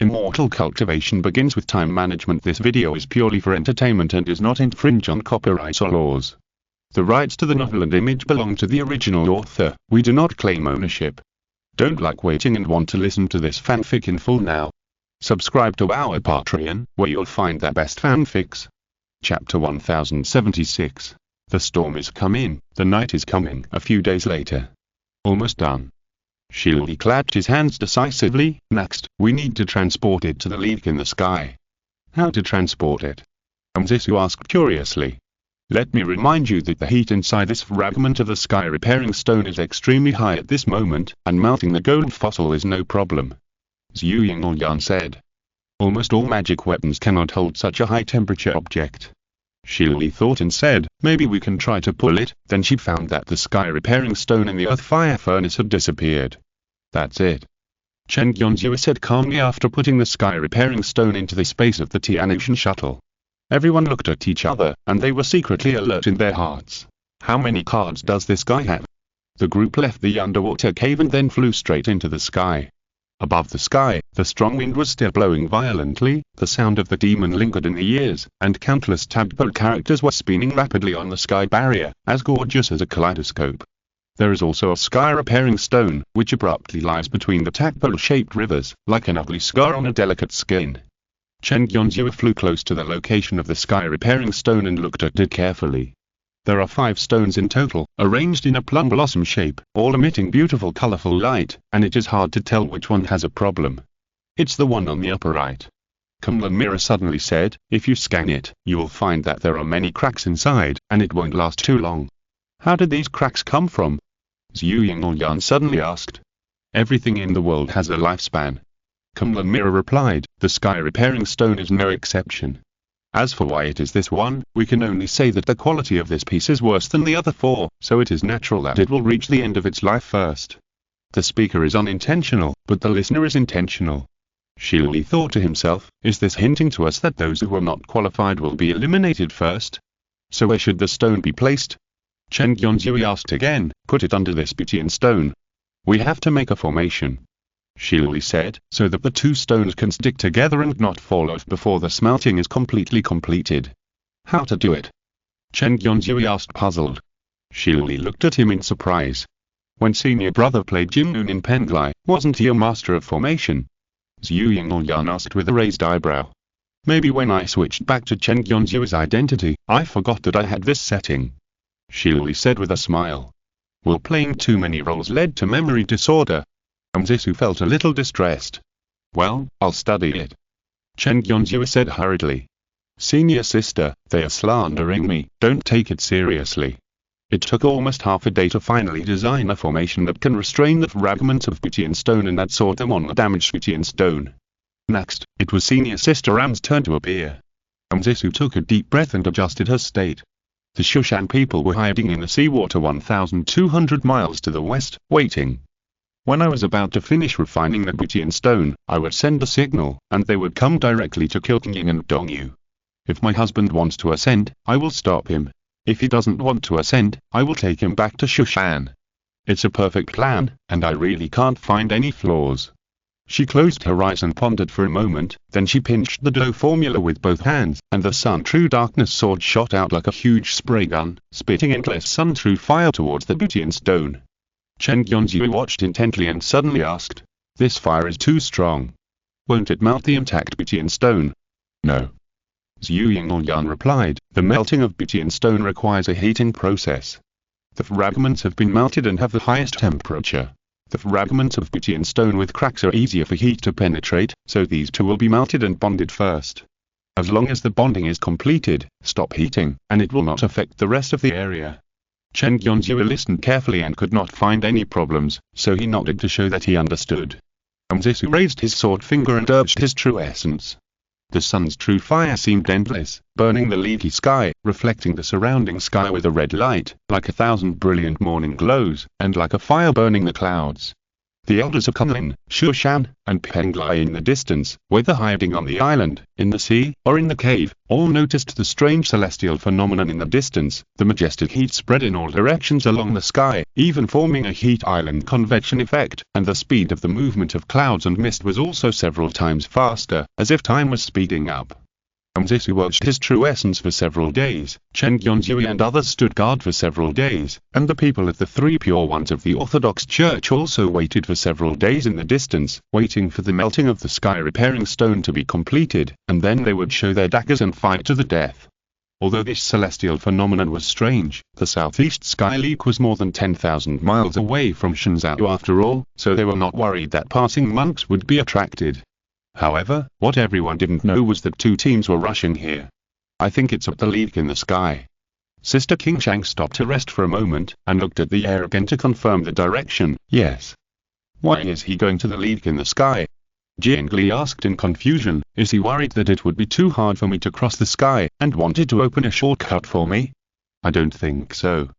Immortal Cultivation begins with time management. This video is purely for entertainment and does not infringe on copyright or laws. The rights to the novel and image belong to the original author. We do not claim ownership. Don't like waiting and want to listen to this fanfic in full now? Subscribe to our Patreon, where you'll find the best fanfics. Chapter 1076. The storm is coming, the night is coming. A few days later. Almost done. Shilly clapped his hands decisively. Next, we need to transport it to the leak in the sky. How to transport it? Zisu asked curiously. Let me remind you that the heat inside this fragment of the sky repairing stone is extremely high at this moment, and melting the gold fossil is no problem. Zhu Yingyan said. Almost all magic weapons cannot hold such a high temperature object. Shilly thought and said, maybe we can try to pull it. Then she found that the sky repairing stone in the earth fire furnace had disappeared. That's it. Chen Yonzhua said calmly after putting the sky repairing stone into the space of the Tianxian shuttle. Everyone looked at each other, and they were secretly alert in their hearts. How many cards does this guy have? The group left the underwater cave and then flew straight into the sky. Above the sky, the strong wind was still blowing violently, the sound of the demon lingered in the ears, and countless tadpole characters were spinning rapidly on the sky barrier, as gorgeous as a kaleidoscope. There is also a sky repairing stone, which abruptly lies between the tadpole-shaped rivers, like an ugly scar on a delicate skin. Chen Yonzhua flew close to the location of the sky repairing stone and looked at it carefully. There are 5 stones in total, arranged in a plum blossom shape, all emitting beautiful colorful light, and it is hard to tell which one has a problem. It's the one on the upper right. The mirror suddenly said, if you scan it, you will find that there are many cracks inside, and it won't last too long. How did these cracks come from? Zhu Yingyan suddenly asked. Everything in the world has a lifespan. The mirror replied, the sky repairing stone is no exception. As for why it is this one, we can only say that the quality of this piece is worse than the other 4, so it is natural that it will reach the end of its life first. The speaker is unintentional, but the listener is intentional. Shilly thought to himself, is this hinting to us that those who are not qualified will be eliminated first? So where should the stone be placed? Chen Yonzhua asked again, put it under this Butian stone. We have to make a formation. Shilly said, so that the 2 stones can stick together and not fall off before the smelting is completely completed. How to do it? Chen Yonzhua asked puzzled. Shilly looked at him in surprise. When senior brother played Jimnoon in Penglai, wasn't he a master of formation? Zhu Yingyan asked with a raised eyebrow. Maybe when I switched back to Chen Yonzhua's identity, I forgot that I had this setting. Shilly said with a smile. Will playing too many roles led to memory disorder? Zisu felt a little distressed. Well, I'll study it. Chen Yonzhua said hurriedly. Senior sister, they are slandering me, don't take it seriously. It took almost half a day to finally design a formation that can restrain the fragments of Butian stone and that sort them on the damaged Butian stone. Next, it was senior sister Ram's turn to appear. Zisu took a deep breath and adjusted her state. The Shushan people were hiding in the seawater 1,200 miles to the west, waiting. When I was about to finish refining the Butian stone, I would send a signal, and they would come directly to kill Qingying and Dongyu. If my husband wants to ascend, I will stop him. If he doesn't want to ascend, I will take him back to Shushan. It's a perfect plan, and I really can't find any flaws. She closed her eyes and pondered for a moment, then she pinched the dough formula with both hands, and the Sun True Darkness sword shot out like a huge spray gun, spitting endless Sun True fire towards the Butian stone. Chen Yonzhua watched intently and suddenly asked, this fire is too strong. Won't it melt the intact Butian stone? No. Zhu Yingyan replied, the melting of Butian stone requires a heating process. The fragments have been melted and have the highest temperature. The fragments of Butian stone with cracks are easier for heat to penetrate, so these 2 will be melted and bonded first. As long as the bonding is completed, stop heating, and it will not affect the rest of the area. Chen Yonzhua listened carefully and could not find any problems, so he nodded to show that he understood. Zisu raised his sword finger and urged his true essence. The sun's true fire seemed endless, burning the leaky sky, reflecting the surrounding sky with a red light, like 1,000 brilliant morning glows, and like a fire burning the clouds. The elders of Kunlin, Shushan, and Peng lie in the distance, whether hiding on the island, in the sea, or in the cave, all noticed the strange celestial phenomenon in the distance. The majestic heat spread in all directions along the sky, even forming a heat island convection effect, and the speed of the movement of clouds and mist was also several times faster, as if time was speeding up. Zisu watched his true essence for several days, Chen Gyonzui and others stood guard for several days, and the people at the three pure ones of the Orthodox Church also waited for several days in the distance, waiting for the melting of the sky repairing stone to be completed, and then they would show their daggers and fight to the death. Although this celestial phenomenon was strange, the southeast sky leak was more than 10,000 miles away from Shenzhou after all, so they were not worried that passing monks would be attracted. However, what everyone didn't know was that two teams were rushing here. I think it's up the leak in the sky. Sister Qingshang stopped to rest for a moment, and looked at the air again to confirm the direction. Yes. Why is he going to the leak in the sky? Jiangli asked in confusion. Is he worried that it would be too hard for me to cross the sky, and wanted to open a shortcut for me? I don't think so.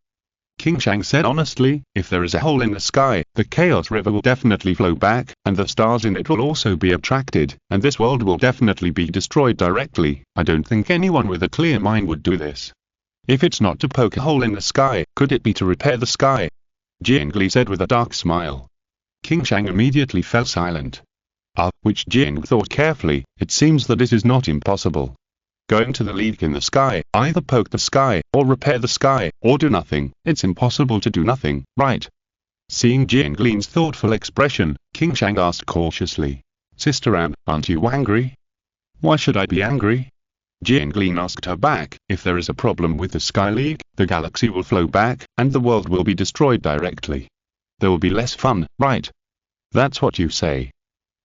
Qingshang said honestly, if there is a hole in the sky, the Chaos River will definitely flow back, and the stars in it will also be attracted, and this world will definitely be destroyed directly. I don't think anyone with a clear mind would do this. If it's not to poke a hole in the sky, could it be to repair the sky? Jiangli said with a dark smile. Qingshang immediately fell silent. Which Jiang thought carefully, it seems that it is not impossible. Going to the leak in the sky, either poke the sky, or repair the sky, or do nothing. It's impossible to do nothing, right? Seeing Jianglin's thoughtful expression, Qingshang asked cautiously. Sister Anne, aren't you angry? Why should I be angry? Jianglin asked her back. If there is a problem with the sky leak, the galaxy will flow back, and the world will be destroyed directly. There will be less fun, right? That's what you say.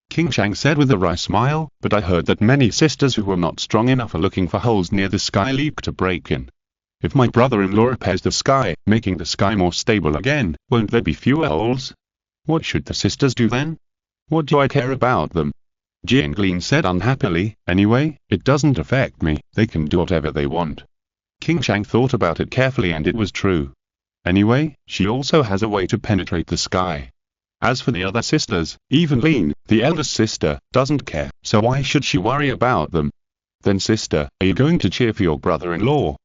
Qingshang said with a wry smile, but I heard that many sisters who were not strong enough are looking for holes near the sky leak to break in. If my brother-in-law repairs the sky, making the sky more stable again, won't there be fewer holes? What should the sisters do then? What do I care about them? Jianglin said unhappily. Anyway, it doesn't affect me, they can do whatever they want. Qingshang thought about it carefully and it was true. Anyway, she also has a way to penetrate the sky. As for the other sisters, even Lin, the eldest sister, doesn't care, so why should she worry about them? Then sister, are you going to cheer for your brother-in-law?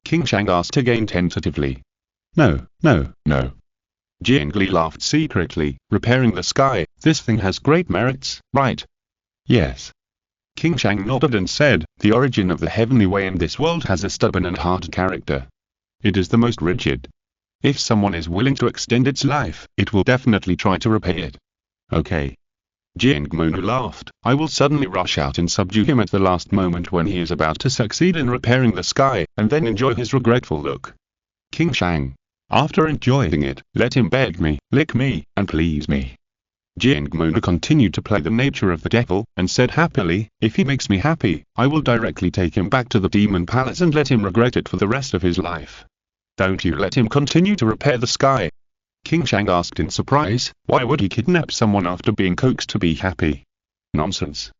Qingshang asked again tentatively. No. Jiangli laughed secretly. Repairing the sky, this thing has great merits, right? Yes. Qingshang nodded and said, the origin of the heavenly way in this world has a stubborn and hard character. It is the most rigid. If someone is willing to extend its life, it will definitely try to repay it. Okay. Jiangmonu laughed. I will suddenly rush out and subdue him at the last moment when he is about to succeed in repairing the sky, and then enjoy his regretful look. Qingshang. After enjoying it, let him beg me, lick me, and please me. Jiangmonu continued to play the nature of the devil, and said happily, if he makes me happy, I will directly take him back to the demon palace and let him regret it for the rest of his life. Don't you let him continue to repair the sky. Qingshang asked in surprise, why would he kidnap someone after being coaxed to be happy? Nonsense.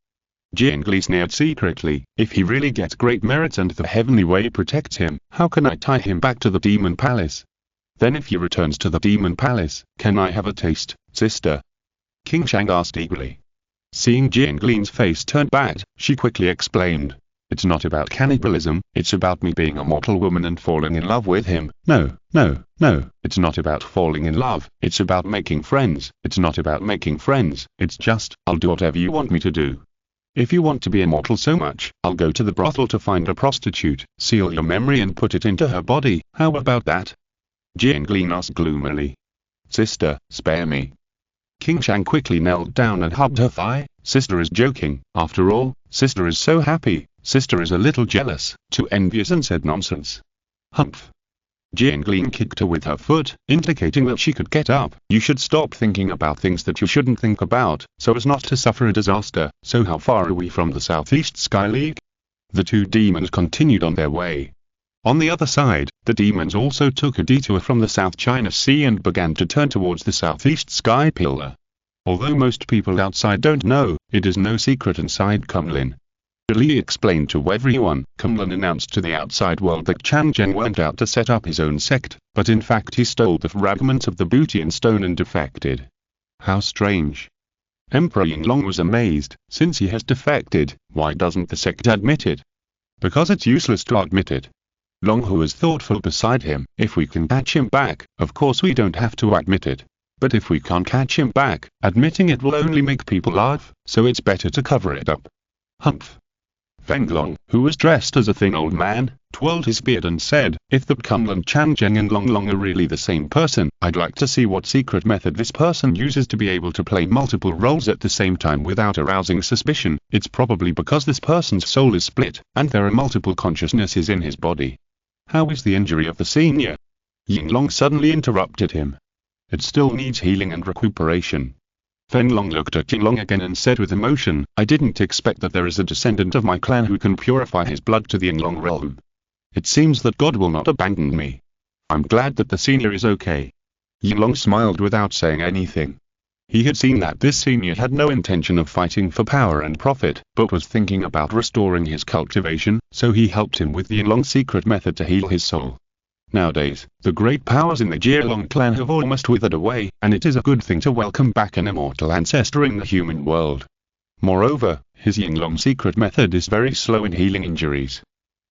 Jiangli sneered secretly, if he really gets great merits and the heavenly way protects him, how can I tie him back to the demon palace? Then if he returns to the demon palace, can I have a taste, sister? Qingshang asked eagerly. Seeing Jianglin's face turn bad, she quickly explained. It's not about cannibalism, it's about me being a mortal woman and falling in love with him. No, it's not about falling in love, it's about making friends. It's not about making friends, it's just, I'll do whatever you want me to do. If you want to be immortal so much, I'll go to the brothel to find a prostitute, seal your memory and put it into her body. How about that? Jianglin asked gloomily. Sister, spare me. Qingshang quickly knelt down and hugged her thigh. Sister is joking. After all, sister is so happy. Sister is a little jealous, too envious and said nonsense. Humph. Jianglin kicked her with her foot, indicating that she could get up. You should stop thinking about things that you shouldn't think about, so as not to suffer a disaster. So how far are we from the southeast sky leak? The two demons continued on their way. On the other side, the demons also took a detour from the South China Sea and began to turn towards the southeast sky pillar. Although most people outside don't know, it is no secret inside Kunlin. Li explained to everyone. Kunlin announced to the outside world that Chan Zhen went out to set up his own sect, but in fact he stole the fragments of the booty and stone and defected. How strange. Emperor Yinglong was amazed. Since he has defected, why doesn't the sect admit it? Because it's useless to admit it. Long Hu was thoughtful beside him. If we can catch him back, of course we don't have to admit it. But if we can't catch him back, admitting it will only make people laugh, so it's better to cover it up. Humph. Feng Long, who was dressed as a thin old man, twirled his beard and said, if the Kunlun Changzheng and Long Long are really the same person, I'd like to see what secret method this person uses to be able to play multiple roles at the same time without arousing suspicion. It's probably because this person's soul is split, and there are multiple consciousnesses in his body. How is the injury of the senior? Yinglong suddenly interrupted him. It still needs healing and recuperation. Fenlong looked at Yinglong again and said with emotion, I didn't expect that there is a descendant of my clan who can purify his blood to the Yinglong realm. It seems that God will not abandon me. I'm glad that the senior is okay. Yinglong smiled without saying anything. He had seen that this senior had no intention of fighting for power and profit, but was thinking about restoring his cultivation, so he helped him with the Yinglong secret method to heal his soul. Nowadays, the great powers in the Jielong clan have almost withered away, and it is a good thing to welcome back an immortal ancestor in the human world. Moreover, his Yinglong secret method is very slow in healing injuries.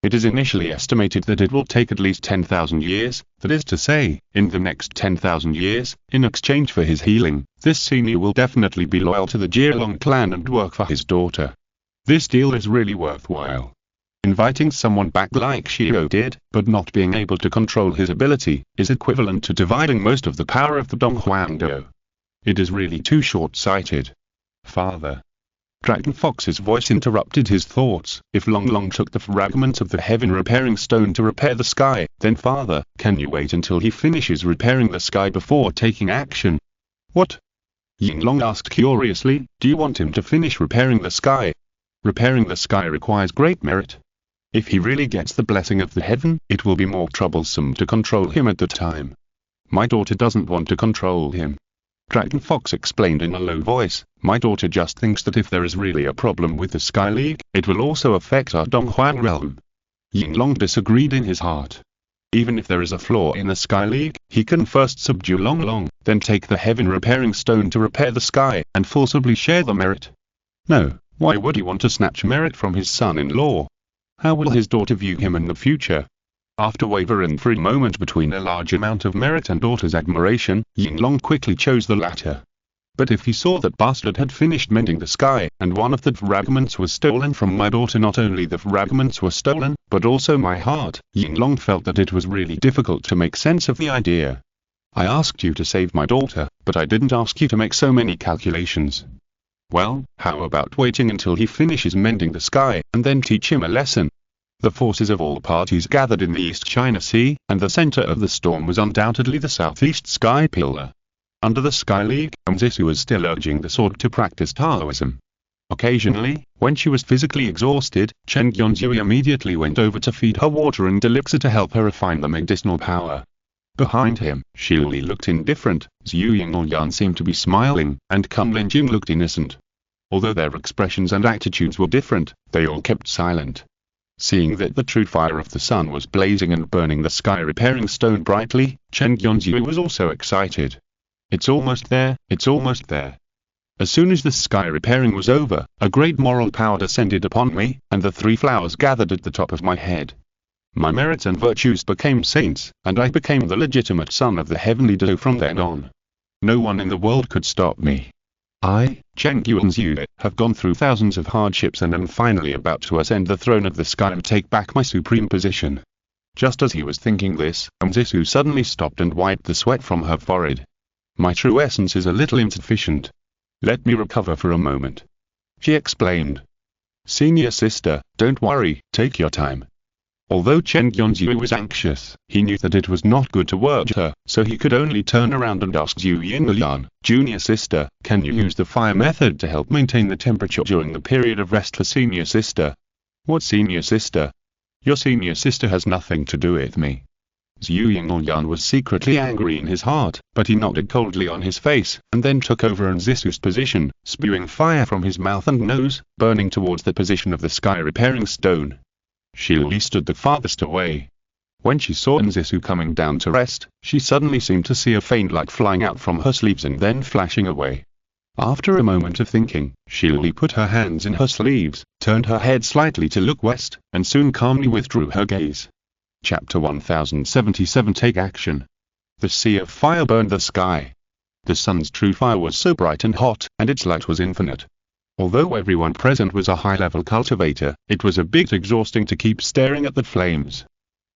It is initially estimated that it will take at least 10,000 years, that is to say, in the next 10,000 years, in exchange for his healing, this senior will definitely be loyal to the Jielong clan and work for his daughter. This deal is really worthwhile. Inviting someone back like Xiao did, but not being able to control his ability, is equivalent to dividing most of the power of the Donghuangdo. It is really too short-sighted. Father. Dragon Fox's voice interrupted his thoughts. If Long Long took the fragment of the heaven repairing stone to repair the sky, then father, can you wait until he finishes repairing the sky before taking action? What? Yinglong asked curiously, do you want him to finish repairing the sky? Repairing the sky requires great merit. If he really gets the blessing of the heaven, it will be more troublesome to control him at the time. My daughter doesn't want to control him. Dragon Fox explained in a low voice, my daughter just thinks that if there is really a problem with the Sky League, it will also affect our Donghuang realm. Yinglong disagreed in his heart. Even if there is a flaw in the Sky League, he can first subdue Long Long, then take the heaven repairing stone to repair the sky, and forcibly share the merit. No, why would he want to snatch merit from his son-in-law? How will his daughter view him in the future? After wavering for a moment between a large amount of merit and daughter's admiration, Yinglong quickly chose the latter. But if he saw that bastard had finished mending the sky, and one of the fragments was stolen from my daughter, not only the fragments were stolen, but also my heart, Yinglong felt that it was really difficult to make sense of the idea. I asked you to save my daughter, but I didn't ask you to make so many calculations. Well, how about waiting until he finishes mending the sky, and then teach him a lesson? The forces of all parties gathered in the East China Sea, and the center of the storm was undoubtedly the southeast sky pillar. Under the Sky League, Zisu was still urging the sword to practice Taoism. Occasionally, when she was physically exhausted, Chen Yonzui immediately went over to feed her water and elixir to help her refine the medicinal power. Behind him, Shi Li looked indifferent, Zhu Yingyan seemed to be smiling, and Kun Linjing looked innocent. Although their expressions and attitudes were different, they all kept silent. Seeing that the true fire of the sun was blazing and burning the sky repairing stone brightly, Chen Yonzui was also excited. It's almost there, it's almost there. As soon as the sky repairing was over, a great moral power descended upon me, and the 3 flowers gathered at the top of my head. My merits and virtues became saints, and I became the legitimate son of the heavenly Dao from then on. No one in the world could stop me. I, Chen Yonzui, have gone through thousands of hardships and am finally about to ascend the throne of the sky and take back my supreme position. Just as he was thinking this, Zisu suddenly stopped and wiped the sweat from her forehead. My true essence is a little insufficient. Let me recover for a moment. She explained. Senior sister, don't worry, take your time. Although Chen Yonzui was anxious, he knew that it was not good to work her, so he could only turn around and ask Zhu Yinlian, junior sister, can you use the fire method to help maintain the temperature during the period of rest for senior sister? What senior sister? Your senior sister has nothing to do with me. Zhu Yinlian was secretly angry in his heart, but he nodded coldly on his face, and then took over Zisu's position, spewing fire from his mouth and nose, burning towards the position of the sky repairing stone. Shi Li stood the farthest away. When she saw Nzisu coming down to rest, she suddenly seemed to see a faint light flying out from her sleeves and then flashing away. After a moment of thinking, she put her hands in her sleeves, turned her head slightly to look west, and soon calmly withdrew her gaze. Chapter 1077 Take Action. The sea of fire burned the sky. The sun's true fire was so bright and hot, and its light was infinite. Although everyone present was a high-level cultivator, it was a bit exhausting to keep staring at the flames.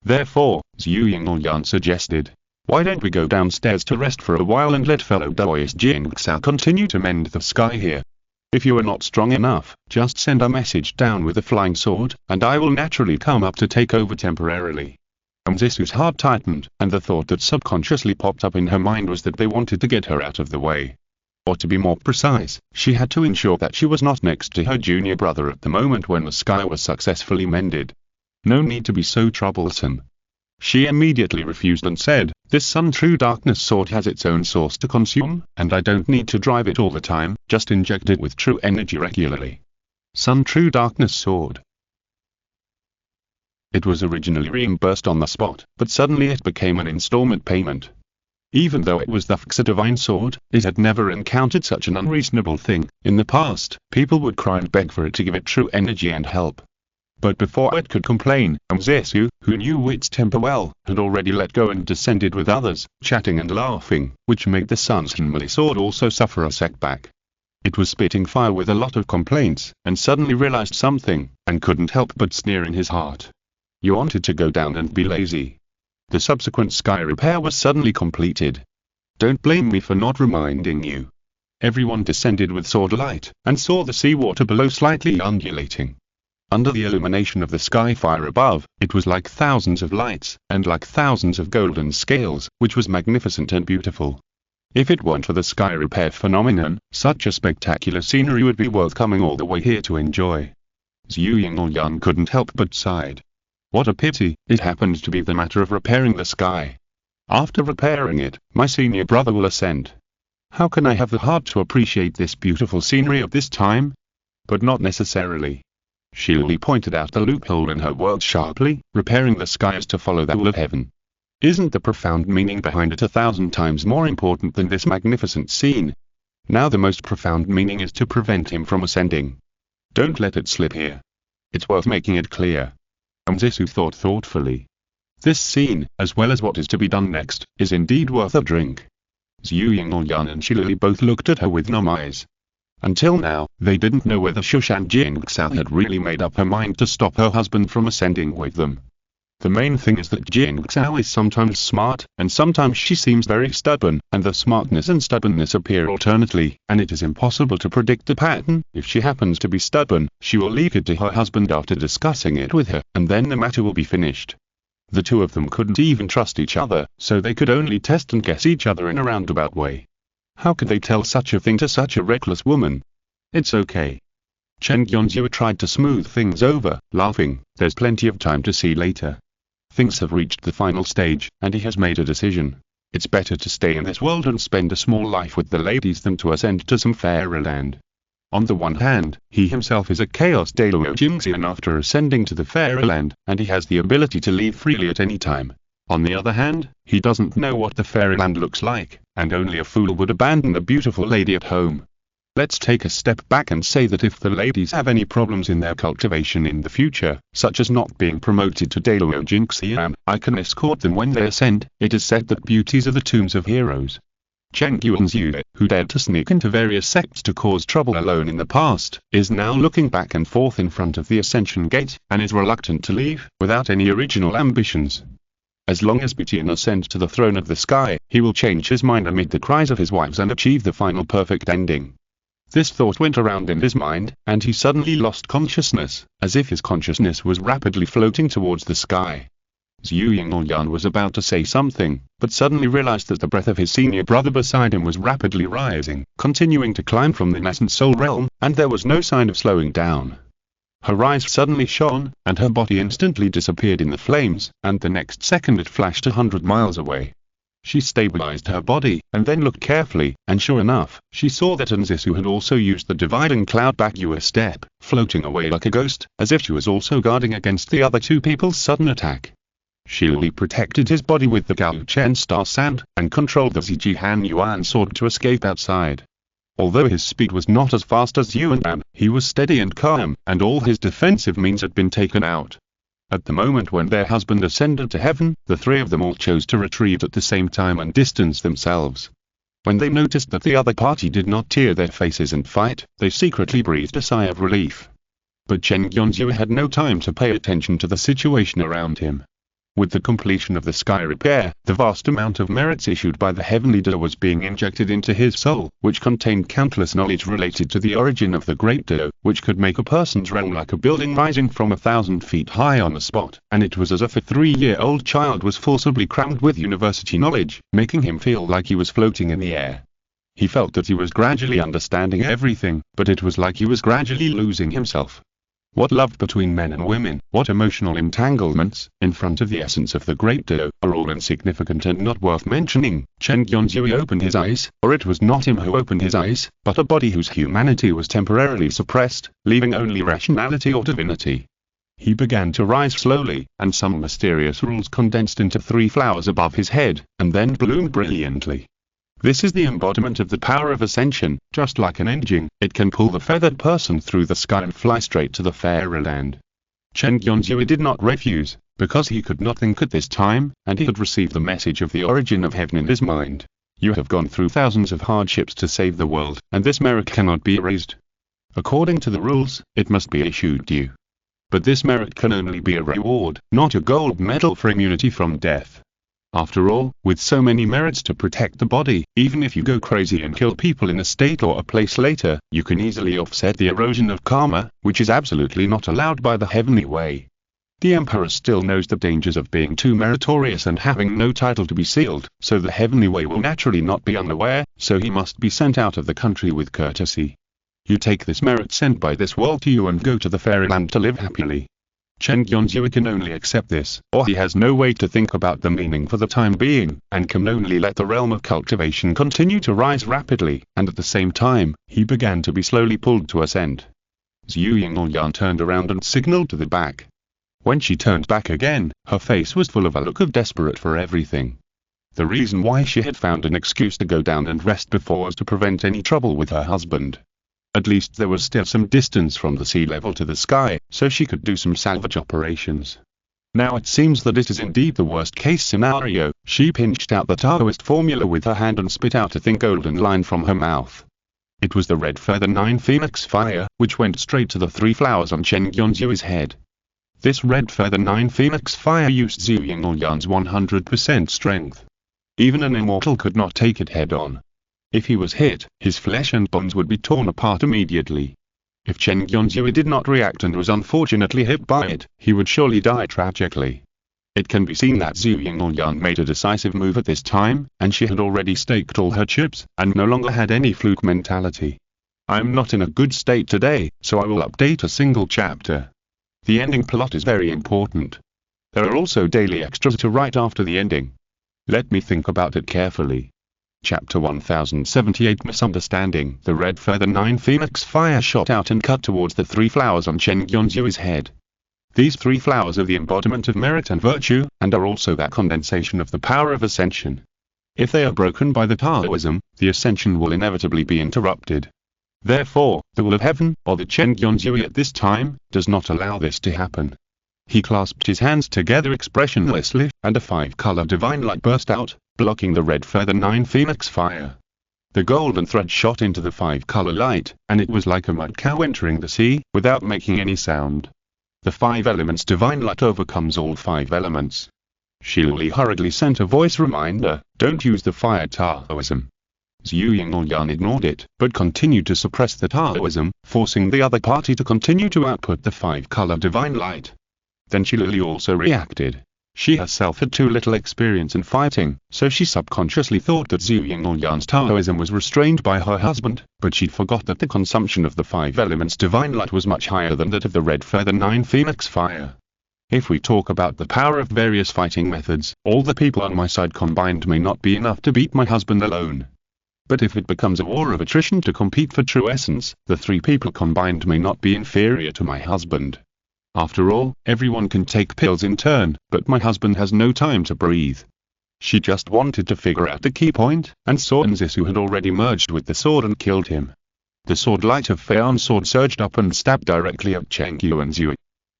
Therefore, Zhu Yinglyan suggested, "Why don't we go downstairs to rest for a while and let fellow Daoist Jingxiao continue to mend the sky here? If you are not strong enough, just send a message down with a flying sword, and I will naturally come up to take over temporarily." Zisu's heart tightened, and the thought that subconsciously popped up in her mind was that they wanted to get her out of the way. Or to be more precise, she had to ensure that she was not next to her junior brother at the moment when the sky was successfully mended. No need to be so troublesome. She immediately refused and said, "This Sun True Darkness sword has its own source to consume, and I don't need to drive it all the time, just inject it with true energy regularly." Sun True Darkness sword. It was originally reimbursed on the spot, but suddenly it became an installment payment. Even though it was the Fxa divine sword, it had never encountered such an unreasonable thing. In the past, people would cry and beg for it to give it true energy and help. But before it could complain, Mzisu, who knew its temper well, had already let go and descended with others, chatting and laughing, which made the Sun's Hinmali sword also suffer a setback. It was spitting fire with a lot of complaints, and suddenly realized something, and couldn't help but sneer in his heart. You wanted to go down and be lazy. The subsequent sky repair was suddenly completed. Don't blame me for not reminding you. Everyone descended with sword light, and saw the seawater below slightly undulating. Under the illumination of the sky fire above, it was like thousands of lights, and like thousands of golden scales, which was magnificent and beautiful. If it weren't for the sky repair phenomenon, such a spectacular scenery would be worth coming all the way here to enjoy. Zhu Yinglyan couldn't help but sighed. What a pity, it happened to be the matter of repairing the sky. After repairing it, my senior brother will ascend. How can I have the heart to appreciate this beautiful scenery at this time? But not necessarily. Shili pointed out the loophole in her words sharply. Repairing the sky is to follow the will of heaven. Isn't the profound meaning behind it 1,000 times more important than this magnificent scene? Now the most profound meaning is to prevent him from ascending. Don't let it slip here. It's worth making it clear. Mzisu thought thoughtfully. This scene, as well as what is to be done next, is indeed worth a drink. Zhu Yinglyan and Shilili both looked at her with numb eyes. Until now, they didn't know whether Shushan Jingxiao had really made up her mind to stop her husband from ascending with them. The main thing is that Jingxiao is sometimes smart, and sometimes she seems very stubborn, and the smartness and stubbornness appear alternately, and it is impossible to predict the pattern. If she happens to be stubborn, she will leave it to her husband after discussing it with her, and then the matter will be finished. The two of them couldn't even trust each other, so they could only test and guess each other in a roundabout way. How could they tell such a thing to such a reckless woman? It's okay. Chen Gyonzhua tried to smooth things over, laughing, there's plenty of time to see later. Things have reached the final stage, and he has made a decision. It's better to stay in this world and spend a small life with the ladies than to ascend to some fairer land. On the one hand, he himself is a Chaos Dailao Jingxian after ascending to the fairer land, and he has the ability to leave freely at any time. On the other hand, he doesn't know what the fairer land looks like, and only a fool would abandon a beautiful lady at home. Let's take a step back and say that if the ladies have any problems in their cultivation in the future, such as not being promoted to Dailao Jingxian, I can escort them when they ascend. It is said that beauties are the tombs of heroes. Cheng Yuanzhu, who dared to sneak into various sects to cause trouble alone in the past, is now looking back and forth in front of the Ascension Gate, and is reluctant to leave, without any original ambitions. As long as Butian ascends to the throne of the sky, he will change his mind amid the cries of his wives and achieve the final perfect ending. This thought went around in his mind, and he suddenly lost consciousness, as if his consciousness was rapidly floating towards the sky. Zhu Yinglyan was about to say something, but suddenly realized that the breath of his senior brother beside him was rapidly rising, continuing to climb from the nascent soul realm, and there was no sign of slowing down. Her eyes suddenly shone, and her body instantly disappeared in the flames, and the next second it flashed 100 miles away. She stabilized her body, and then looked carefully, and sure enough, she saw that Nzisu had also used the dividing cloud back a step, floating away like a ghost, as if she was also guarding against the other two people's sudden attack. Shi protected his body with the Gao Chen Star Sand, and controlled the Ziji Han Yuan sword to escape outside. Although his speed was not as fast as Yuan Ban, he was steady and calm, and all his defensive means had been taken out. At the moment when their husband ascended to heaven, the three of them all chose to retreat at the same time and distance themselves. When they noticed that the other party did not tear their faces and fight, they secretly breathed a sigh of relief. But Chen Yonzhu had no time to pay attention to the situation around him. With the completion of the sky repair, the vast amount of merits issued by the Heavenly Door was being injected into his soul, which contained countless knowledge related to the origin of the Great Door, which could make a person's realm like a building rising from 1,000 feet high on the spot, and it was as if a 3-year-old child was forcibly crammed with university knowledge, making him feel like he was floating in the air. He felt that he was gradually understanding everything, but it was like he was gradually losing himself. What love between men and women, what emotional entanglements, in front of the essence of the Great Door, are all insignificant and not worth mentioning. Chen Yonzhui opened his eyes, or it was not him who opened his eyes, but a body whose humanity was temporarily suppressed, leaving only rationality or divinity. He began to rise slowly, and some mysterious rules condensed into 3 flowers above his head, and then bloomed brilliantly. This is the embodiment of the power of ascension. Just like an engine, it can pull the feathered person through the sky and fly straight to the fairy land. Chen Yonzhui did not refuse, because he could not think at this time, and he had received the message of the origin of heaven in his mind. You have gone through thousands of hardships to save the world, and this merit cannot be erased. According to the rules, it must be issued to you. But this merit can only be a reward, not a gold medal for immunity from death. After all, with so many merits to protect the body, even if you go crazy and kill people in a state or a place later, you can easily offset the erosion of karma, which is absolutely not allowed by the heavenly way. The emperor still knows the dangers of being too meritorious and having no title to be sealed, so the heavenly way will naturally not be unaware, so he must be sent out of the country with courtesy. You take this merit sent by this world to you and go to the fairyland to live happily. Chen Yonzhui can only accept this, or he has no way to think about the meaning for the time being, and can only let the realm of cultivation continue to rise rapidly, and at the same time, he began to be slowly pulled to ascend. Zhu Yingyan turned around and signaled to the back. When she turned back again, her face was full of a look of desperate for everything. The reason why she had found an excuse to go down and rest before was to prevent any trouble with her husband. At least there was still some distance from the sea level to the sky, so she could do some salvage operations. Now it seems that it is indeed the worst case scenario. She pinched out the Taoist formula with her hand and spit out a thin golden line from her mouth. It was the red feather 9 phoenix fire, which went straight to the 3 flowers on Chen Yonzhui's head. This red feather 9 phoenix fire used Zhu Yingyan's 100% strength. Even an immortal could not take it head on. If he was hit, his flesh and bones would be torn apart immediately. If Chen Yonzhui did not react and was unfortunately hit by it, he would surely die tragically. It can be seen that Zhu Yingyan made a decisive move at this time, and she had already staked all her chips, and no longer had any fluke mentality. I am not in a good state today, so I will update a single chapter. The ending plot is very important. There are also daily extras to write after the ending. Let me think about it carefully. Chapter 1078 Misunderstanding. The red feather 9 phoenix fire shot out and cut towards the 3 flowers on Chen Yonzhui's head. These 3 flowers are the embodiment of merit and virtue, and are also that condensation of the power of ascension. If they are broken by the Taoism, the ascension will inevitably be interrupted. Therefore, the will of heaven, or the Chen Yonzhui at this time, does not allow this to happen. He clasped his hands together expressionlessly, and a 5-color divine light burst out, blocking the red feather 9 phoenix fire. The golden thread shot into the 5-color light, and it was like a mud cow entering the sea, without making any sound. The 5 elements divine light overcomes all 5 elements. Shi hurriedly sent a voice reminder, don't use the fire Taoism. Zhu Yingyan ignored it, but continued to suppress the Taoism, forcing the other party to continue to output the 5-color divine light. Then Shi also reacted. She herself had too little experience in fighting, so she subconsciously thought that Zhu Yingyan's Taoism was restrained by her husband, but she forgot that the consumption of the 5 elements divine light was much higher than that of the red feather 9 phoenix fire. If we talk about the power of various fighting methods, all the people on my side combined may not be enough to beat my husband alone. But if it becomes a war of attrition to compete for true essence, the 3 people combined may not be inferior to my husband. After all, everyone can take pills in turn, but my husband has no time to breathe. She just wanted to figure out the key point, and saw Nzisu had already merged with the sword and killed him. The sword light of Feon's sword surged up and stabbed directly at Chen Yuanzui.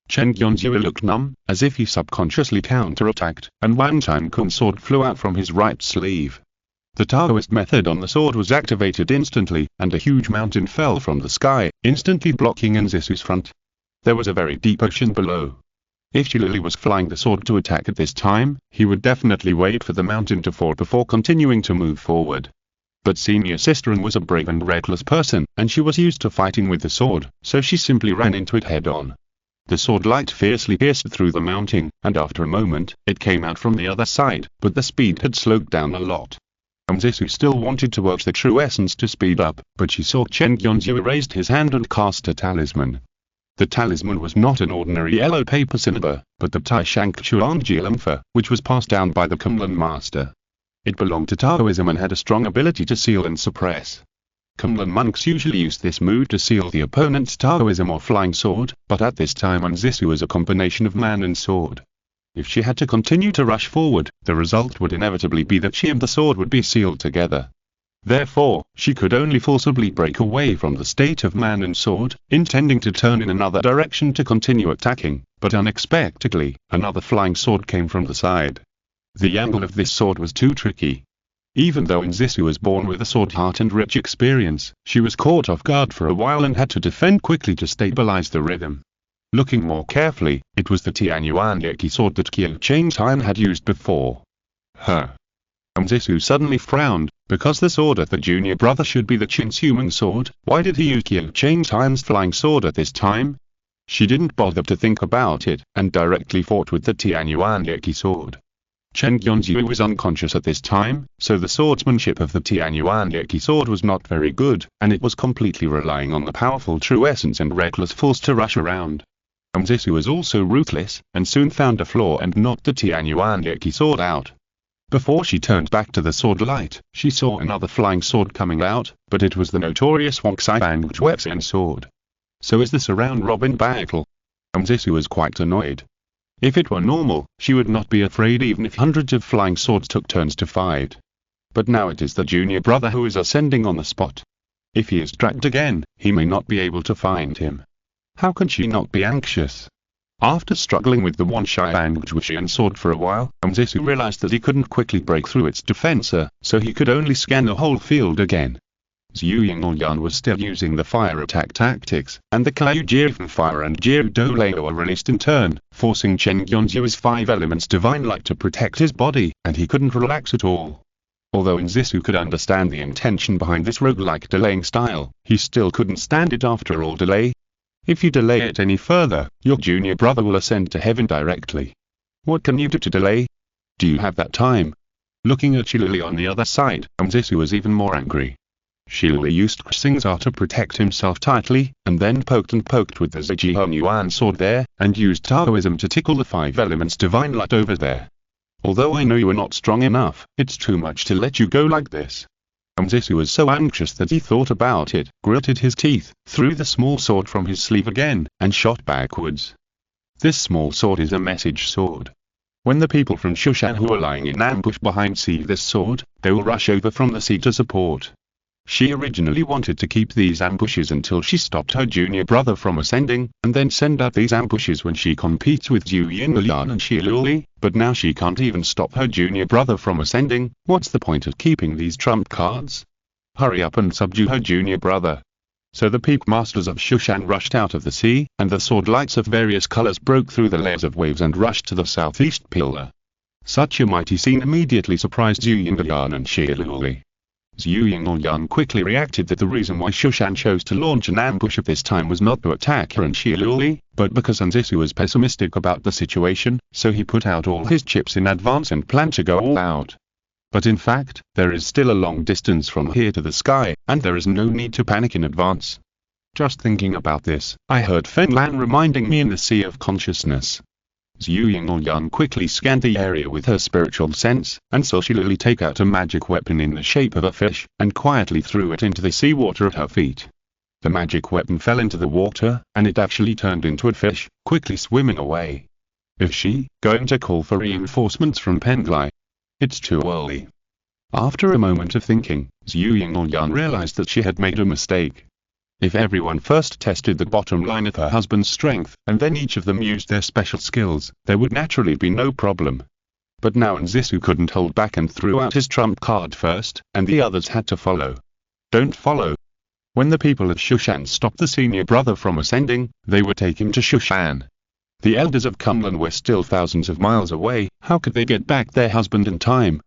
Chen Yuanzui looked numb, as if he subconsciously counterattacked, and Wang Changkun's sword flew out from his right sleeve. The Taoist method on the sword was activated instantly, and a huge mountain fell from the sky, instantly blocking Nzisu's front. There was a very deep ocean below. If Shillelagh was flying the sword to attack at this time, he would definitely wait for the mountain to fall before continuing to move forward. But senior sister was a brave and reckless person, and she was used to fighting with the sword, so she simply ran into it head-on. The sword light fiercely pierced through the mounting, and after a moment, it came out from the other side, but the speed had slowed down a lot. Nzisu still wanted to urge the true essence to speed up, but she saw Chen Yuanzui raised his hand and cast a talisman. The talisman was not an ordinary yellow paper cylinder, but the Tai Shank Chuan Jilamfa, which was passed down by the Kunlun master. It belonged to Taoism and had a strong ability to seal and suppress. Kunlun monks usually use this mood to seal the opponent's Taoism or flying sword, but at this time Nzisu was a combination of man and sword. If she had to continue to rush forward, the result would inevitably be that she and the sword would be sealed together. Therefore, she could only forcibly break away from the state of man and sword, intending to turn in another direction to continue attacking, but unexpectedly, another flying sword came from the side. The angle of this sword was too tricky. Even though Nzisu was born with a sword heart and rich experience, she was caught off guard for a while and had to defend quickly to stabilize the rhythm. Looking more carefully, it was the Tianyuan Yeki sword that Qiu Chengtian had used before. Nzisu suddenly frowned, because the sword of the junior brother should be the Qinsuman sword. Why did he use Qiu Chengtian's flying sword at this time? She didn't bother to think about it, and directly fought with the Tianyuan Yeki sword. Chen Yuanzui was unconscious at this time, so the swordsmanship of the Tianyuan Yeki sword was not very good, and it was completely relying on the powerful true essence and reckless force to rush around. Nzisu was also ruthless, and soon found a flaw and knocked the Tianyuan Yeki sword out. Before she turned back to the sword light, she saw another flying sword coming out, but it was the notorious Wangxai Bangwuan sword. So is this a round-robin battle? Nzisu was quite annoyed. If it were normal, she would not be afraid even if hundreds of flying swords took turns to fight. But now it is the junior brother who is ascending on the spot. If he is tracked again, he may not be able to find him. How can she not be anxious? After struggling with the Wangxai Bangwuan sword for a while, Nzisu realized that he couldn't quickly break through its defense, so he could only scan the whole field again. Zhu Yingyan was still using the fire attack tactics, and the Kaiyu Jiren fire and Jiru Doleo were released in turn, forcing Chen Yuanzui's 5 elements divine light to protect his body, and he couldn't relax at all. Although Nzisu could understand the intention behind this roguelike delaying style, he still couldn't stand it after all delay. If you delay it any further, your junior brother will ascend to heaven directly. What can you do to delay? Do you have that time? Looking at Shillelagh on the other side, Nzisu was even more angry. Shillelagh used Xingza to protect himself tightly, and then poked with the Zhejiang Yuan sword there, and used Taoism to tickle the 5 elements divine light over there. Although I know you are not strong enough, it's too much to let you go like this. Nzisu was so anxious that he thought about it, gritted his teeth, threw the small sword from his sleeve again, and shot backwards. This small sword is a message sword. When the people from Shushan who are lying in ambush behind see this sword, they will rush over from the sea to support. She originally wanted to keep these ambushes until she stopped her junior brother from ascending, and then send out these ambushes when she competes with Zhu Yingyan and Shillelagh, but now she can't even stop her junior brother from ascending. What's the point of keeping these trump cards? Hurry up and subdue her junior brother. So the peak masters of Shushan rushed out of the sea, and the sword lights of various colors broke through the layers of waves and rushed to the southeast pillar. Such a mighty scene immediately surprised Zhu Yingyan and Shillelagh. Zhu Yingyan quickly reacted that the reason why Shushan chose to launch an ambush at this time was not to attack her and Shillelagh, but because Nzisu was pessimistic about the situation, so he put out all his chips in advance and planned to go all out. But in fact, there is still a long distance from here to the sky, and there is no need to panic in advance. Just thinking about this, I heard Fen Lan reminding me in the Sea of Consciousness. Zhu Yingyan quickly scanned the area with her spiritual sense, and saw Shillelagh take out a magic weapon in the shape of a fish, and quietly threw it into the seawater at her feet. The magic weapon fell into the water, and it actually turned into a fish, quickly swimming away. Is she going to call for reinforcements from Penglai? It's too early. After a moment of thinking, Zhu Yinglyan realized that she had made a mistake. If everyone first tested the bottom line of her husband's strength, and then each of them used their special skills, there would naturally be no problem. But now Nzisu couldn't hold back and threw out his trump card first, and the others had to follow. Don't follow. When the people of Shushan stopped the senior brother from ascending, they would take him to Shushan. The elders of Kunlun were still thousands of miles away. How could they get back their husband in time?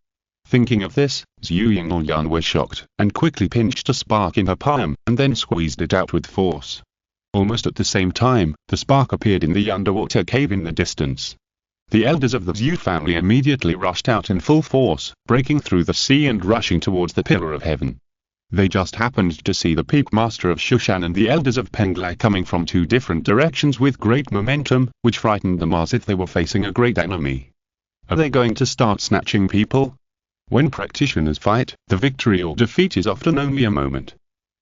Thinking of this, Zhu Yinglyan was shocked, and quickly pinched a spark in her palm, and then squeezed it out with force. Almost at the same time, the spark appeared in the underwater cave in the distance. The elders of the Zhu family immediately rushed out in full force, breaking through the sea and rushing towards the Pillar of Heaven. They just happened to see the Peak Master of Shushan and the elders of Penglai coming from two different directions with great momentum, which frightened them as if they were facing a great enemy. Are they going to start snatching people? When practitioners fight, the victory or defeat is often only a moment.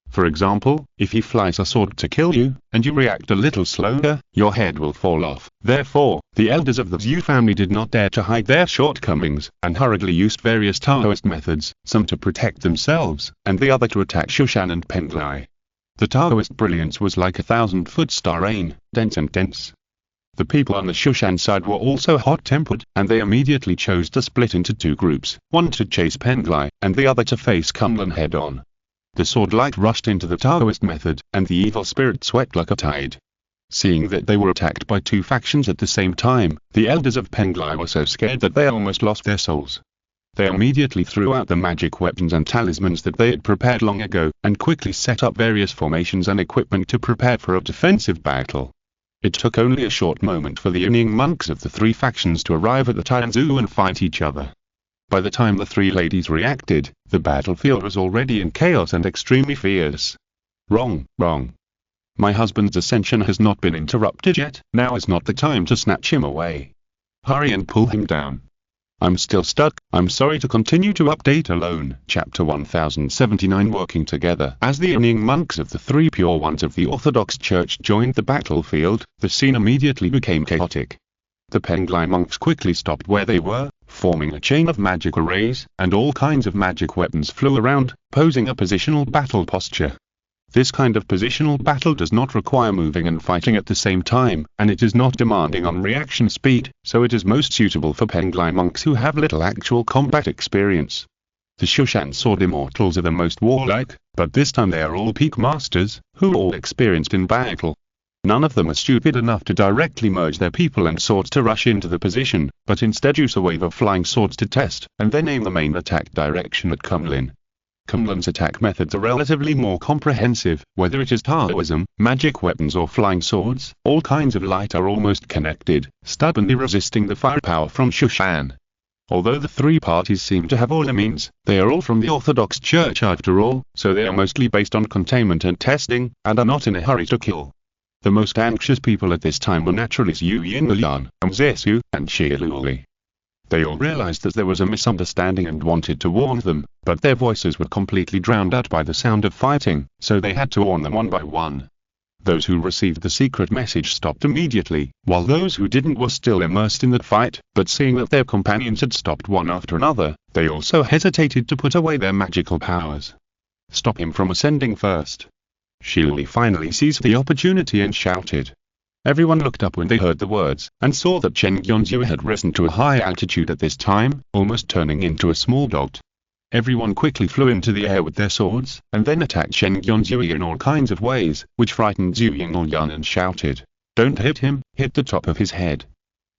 For example, if he flies a sword to kill you, and you react a little slower, your head will fall off. Therefore, the elders of the Zhu family did not dare to hide their shortcomings, and hurriedly used various Taoist methods, some to protect themselves, and the other to attack Shushan and Penglai. The Taoist brilliance was like a 1,000-foot star rain, dense and dense. The people on the Shushan side were also hot-tempered, and they immediately chose to split into two groups, one to chase Penglai, and the other to face Kunlun head-on. The sword light rushed into the Taoist method, and the evil spirit swept like a tide. Seeing that they were attacked by two factions at the same time, the elders of Penglai were so scared that they almost lost their souls. They immediately threw out the magic weapons and talismans that they had prepared long ago, and quickly set up various formations and equipment to prepare for a defensive battle. It took only a short moment for the Yunning monks of the three factions to arrive at the Tianzhu and fight each other. By the time the three ladies reacted, the battlefield was already in chaos and extremely fierce. Wrong. My husband's ascension has not been interrupted yet. Now is not the time to snatch him away. Hurry and pull him down. I'm still stuck. I'm sorry to continue to update alone. Chapter 1079. Working together. As the Yunning monks of the three pure ones of the Orthodox Church joined the battlefield, the scene immediately became chaotic. The Penglai monks quickly stopped where they were, forming a chain of magic arrays, and all kinds of magic weapons flew around, posing a positional battle posture. This kind of positional battle does not require moving and fighting at the same time, and it is not demanding on reaction speed, so it is most suitable for Penglai monks who have little actual combat experience. The Shushan sword immortals are the most warlike, but this time they are all peak masters, who are all experienced in battle. None of them are stupid enough to directly merge their people and swords to rush into the position, but instead use a wave of flying swords to test, and then aim the main attack direction at Kunlun. Kunlun's attack methods are relatively more comprehensive, whether it is Taoism, magic weapons or flying swords, all kinds of light are almost connected, stubbornly resisting the firepower from Shushan. Although the three parties seem to have all the means, they are all from the Orthodox Church after all, so they are mostly based on containment and testing, and are not in a hurry to kill. The most anxious people at this time were naturally Zhu Yinglyan, Nzisu, and Shiluli. They all realized that there was a misunderstanding and wanted to warn them, but their voices were completely drowned out by the sound of fighting, so they had to warn them one by one. Those who received the secret message stopped immediately, while those who didn't were still immersed in the fight, but seeing that their companions had stopped one after another, they also hesitated to put away their magical powers. Stop him from ascending first. Shiluli finally seized the opportunity and shouted. Everyone looked up when they heard the words, and saw that Chen Gyonzhu had risen to a high altitude at this time, almost turning into a small dot. Everyone quickly flew into the air with their swords, and then attacked Chen Gyonzhu in all kinds of ways, which frightened Zhu Yinglyan and shouted, "Don't hit him, hit the top of his head."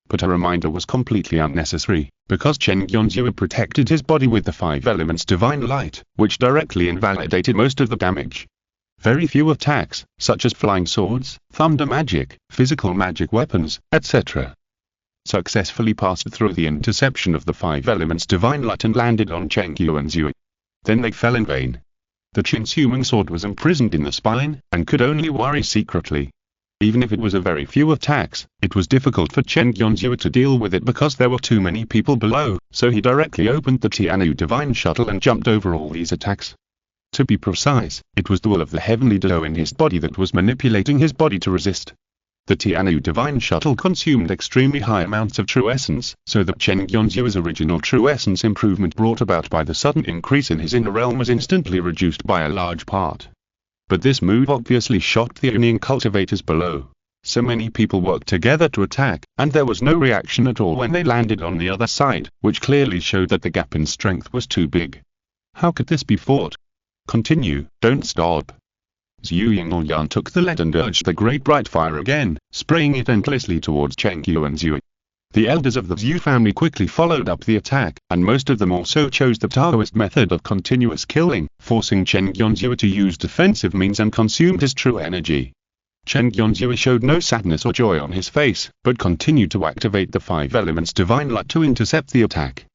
But a reminder was completely unnecessary, because Chen Gyonzhu had protected his body with the 5 elements divine light, which directly invalidated most of the damage. Very few attacks, such as flying swords, thunder magic, physical magic weapons, etc., successfully passed through the interception of the 5 elements divine light and landed on Chen Gyonzhu. Then they fell in vain. The consuming sword was imprisoned in the spine, and could only worry secretly. Even if it was a very few attacks, it was difficult for Chen Gyonzhu to deal with it because there were too many people below, so he directly opened the Tianyu divine shuttle and jumped over all these attacks. To be precise, it was the will of the heavenly Dao in his body that was manipulating his body to resist. The Tianyu divine shuttle consumed extremely high amounts of true essence, so that Chen Yuanzu's original true essence improvement brought about by the sudden increase in his inner realm was instantly reduced by a large part. But this move obviously shocked the Immortal cultivators below. So many people worked together to attack, and there was no reaction at all when they landed on the other side, which clearly showed that the gap in strength was too big. How could this be fought? Continue, don't stop. Zhu Yingyan took the lead and urged the great bright fire again, spraying it endlessly towards Cheng Yuanzu. The elders of the Zhu family quickly followed up the attack, and most of them also chose the Taoist method of continuous killing, forcing Cheng Yuanzu to use defensive means and consumed his true energy. Cheng Yuanzu showed no sadness or joy on his face, but continued to activate the 5 elements divine light to intercept the attack.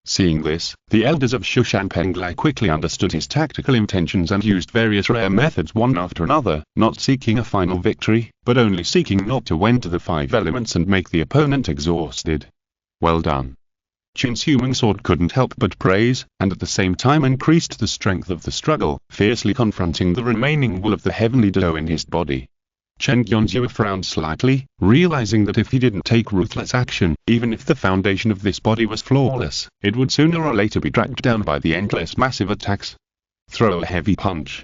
Seeing this, the elders of Shushan Penglai quickly understood his tactical intentions and used various rare methods one after another, not seeking a final victory, but only seeking not to wend to the 5 elements and make the opponent exhausted. Well done. Qin's human sword couldn't help but praise, and at the same time increased the strength of the struggle, fiercely confronting the remaining will of the heavenly Dao in his body. Chen Yuanzu frowned slightly, realizing that if he didn't take ruthless action, even if the foundation of this body was flawless, it would sooner or later be dragged down by the endless massive attacks. Throw a heavy punch.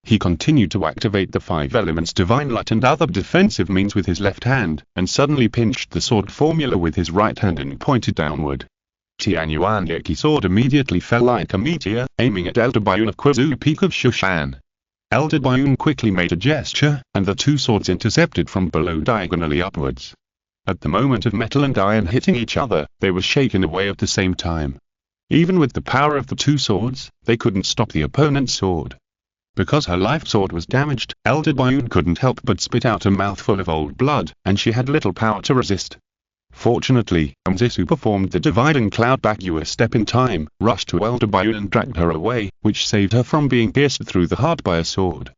He continued to activate the 5 elements divine light and other defensive means with his left hand, and suddenly pinched the sword formula with his right hand and pointed downward. Tianyuan Yeki sword immediately fell like a meteor, aiming at Elder Bayun of Kuzu Peak of Shushan. Elder Bayun quickly made a gesture, and the 2 swords intercepted from below diagonally upwards. At the moment of metal and iron hitting each other, they were shaken away at the same time. Even with the power of the 2 swords, they couldn't stop the opponent's sword. Because her life sword was damaged, Elder Bayun couldn't help but spit out a mouthful of old blood, and she had little power to resist. Fortunately, Mzisu performed the dividing cloud back a step in time, rushed to Elder Bayun and dragged her away, which saved her from being pierced through the heart by a sword.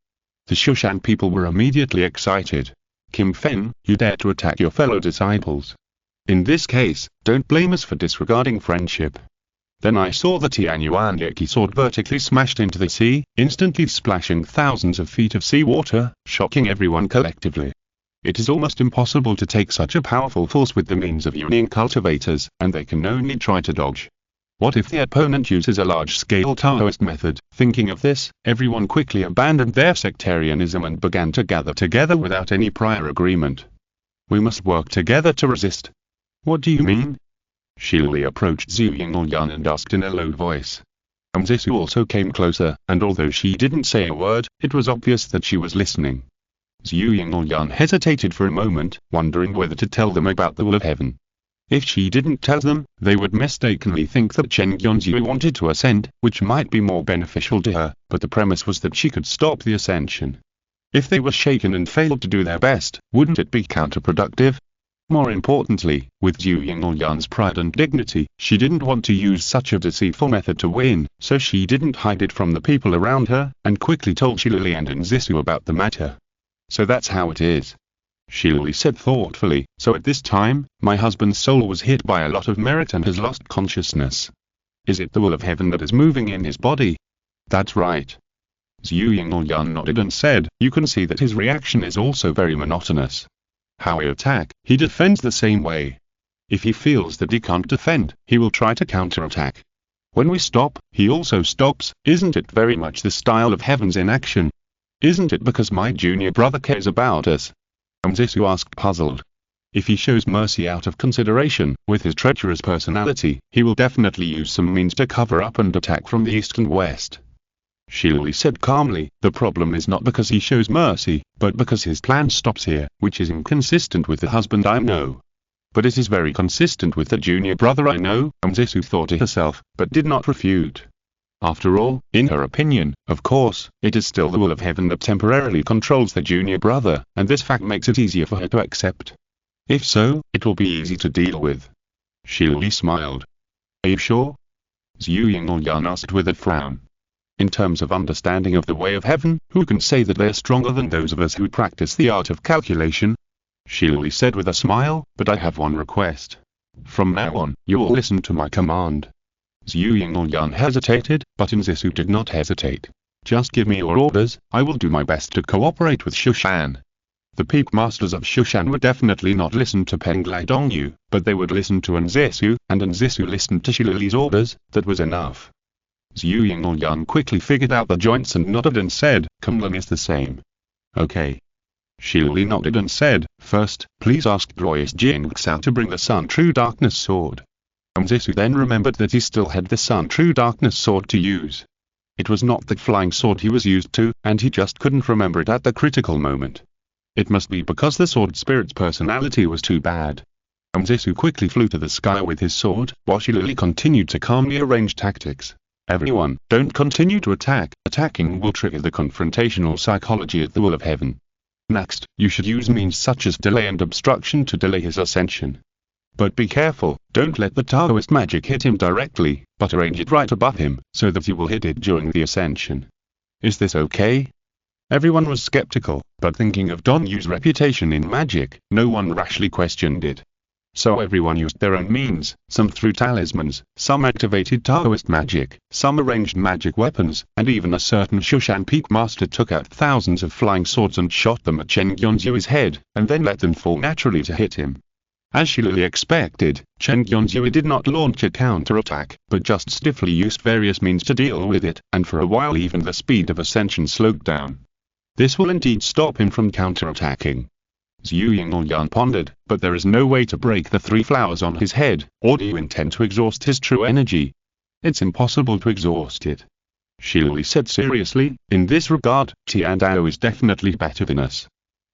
The Shushan people were immediately excited. Kim Fen, you dare to attack your fellow disciples. In this case, don't blame us for disregarding friendship. Then I saw the Tianyuan Yeki sword vertically smashed into the sea, instantly splashing thousands of feet of seawater, shocking everyone collectively. It is almost impossible to take such a powerful force with the means of Immortal cultivators, and they can only try to dodge. What if the opponent uses a large-scale Taoist method? Thinking of this, everyone quickly abandoned their sectarianism and began to gather together without any prior agreement. We must work together to resist. What do you mean? Shili approached Zhu Yingyan and asked in a low voice. Mzisu also came closer, and although she didn't say a word, it was obvious that she was listening. Zhu Yingyan hesitated for a moment, wondering whether to tell them about the will of heaven. If she didn't tell them, they would mistakenly think that Chen Yuanzu wanted to ascend, which might be more beneficial to her, but the premise was that she could stop the ascension. If they were shaken and failed to do their best, wouldn't it be counterproductive? More importantly, with Zhu Yingyan's pride and dignity, she didn't want to use such a deceitful method to win, so she didn't hide it from the people around her, and quickly told Shili and Nzisu about the matter. So that's how it is. Shili said thoughtfully, so at this time, my husband's soul was hit by a lot of merit and has lost consciousness. Is it the will of heaven that is moving in his body? That's right. Zhu Yingyan nodded and said, you can see that his reaction is also very monotonous. How we attack, he defends the same way. If he feels that he can't defend, he will try to counterattack. When we stop, he also stops. Isn't it very much the style of heavens in action? Isn't it because my junior brother cares about us? Mzisu asked puzzled. If he shows mercy out of consideration, with his treacherous personality, he will definitely use some means to cover up and attack from the east and west. Shili said calmly, the problem is not because he shows mercy, but because his plan stops here, which is inconsistent with the husband I know. But it is very consistent with the junior brother I know, Mzisu thought to herself, but did not refute. After all, in her opinion, of course, it is still the will of heaven that temporarily controls the junior brother, and this fact makes it easier for her to accept. If so, it will be easy to deal with. Shili smiled. Are you sure? Zhu Yingyan asked with a frown. In terms of understanding of the way of heaven, who can say that they are stronger than those of us who practice the art of calculation? Shili said with a smile, but I have one request. From now on, you will listen to my command. Zhu Yingyan hesitated, but Nzisu did not hesitate. Just give me your orders, I will do my best to cooperate with Shushan. The peak masters of Shushan would definitely not listen to Penglai Dongyu, but they would listen to Nzesu, and Nzesu listened to Shilili's orders. That was enough. Zhu Yingyan quickly figured out the joints and nodded and said, Kunlun is the same. Okay. Shilili nodded and said, first, please ask Royce Jinxao to bring the Sun True Darkness sword. Nzesu then remembered that he still had the Sun True Darkness sword to use. It was not the flying sword he was used to, and he just couldn't remember it at the critical moment. It must be because the sword spirit's personality was too bad. Nzesu quickly flew to the sky with his sword, while Shilili continued to calmly arrange tactics. Everyone, don't continue to attack. Attacking will trigger the confrontational psychology at the will of heaven. Next, you should use means such as delay and obstruction to delay his ascension. But be careful, don't let the Taoist magic hit him directly, but arrange it right above him, so that he will hit it during the ascension. Is this okay? Everyone was skeptical, but thinking of Donyu's reputation in magic, no one rashly questioned it. So everyone used their own means, some through talismans, some activated Taoist magic, some arranged magic weapons, and even a certain Shushan Peak Master took out thousands of flying swords and shot them at Chen Yonzu's head, and then let them fall naturally to hit him. As Shilili expected, Chen Yonzu did not launch a counterattack, but just stiffly used various means to deal with it, and for a while even the speed of ascension slowed down. This will indeed stop him from counterattacking. Zhu Yingyan pondered, but there is no way to break the 3 flowers on his head, or do you intend to exhaust his true energy? It's impossible to exhaust it. Shilili said seriously, in this regard, Tiandao is definitely better than us.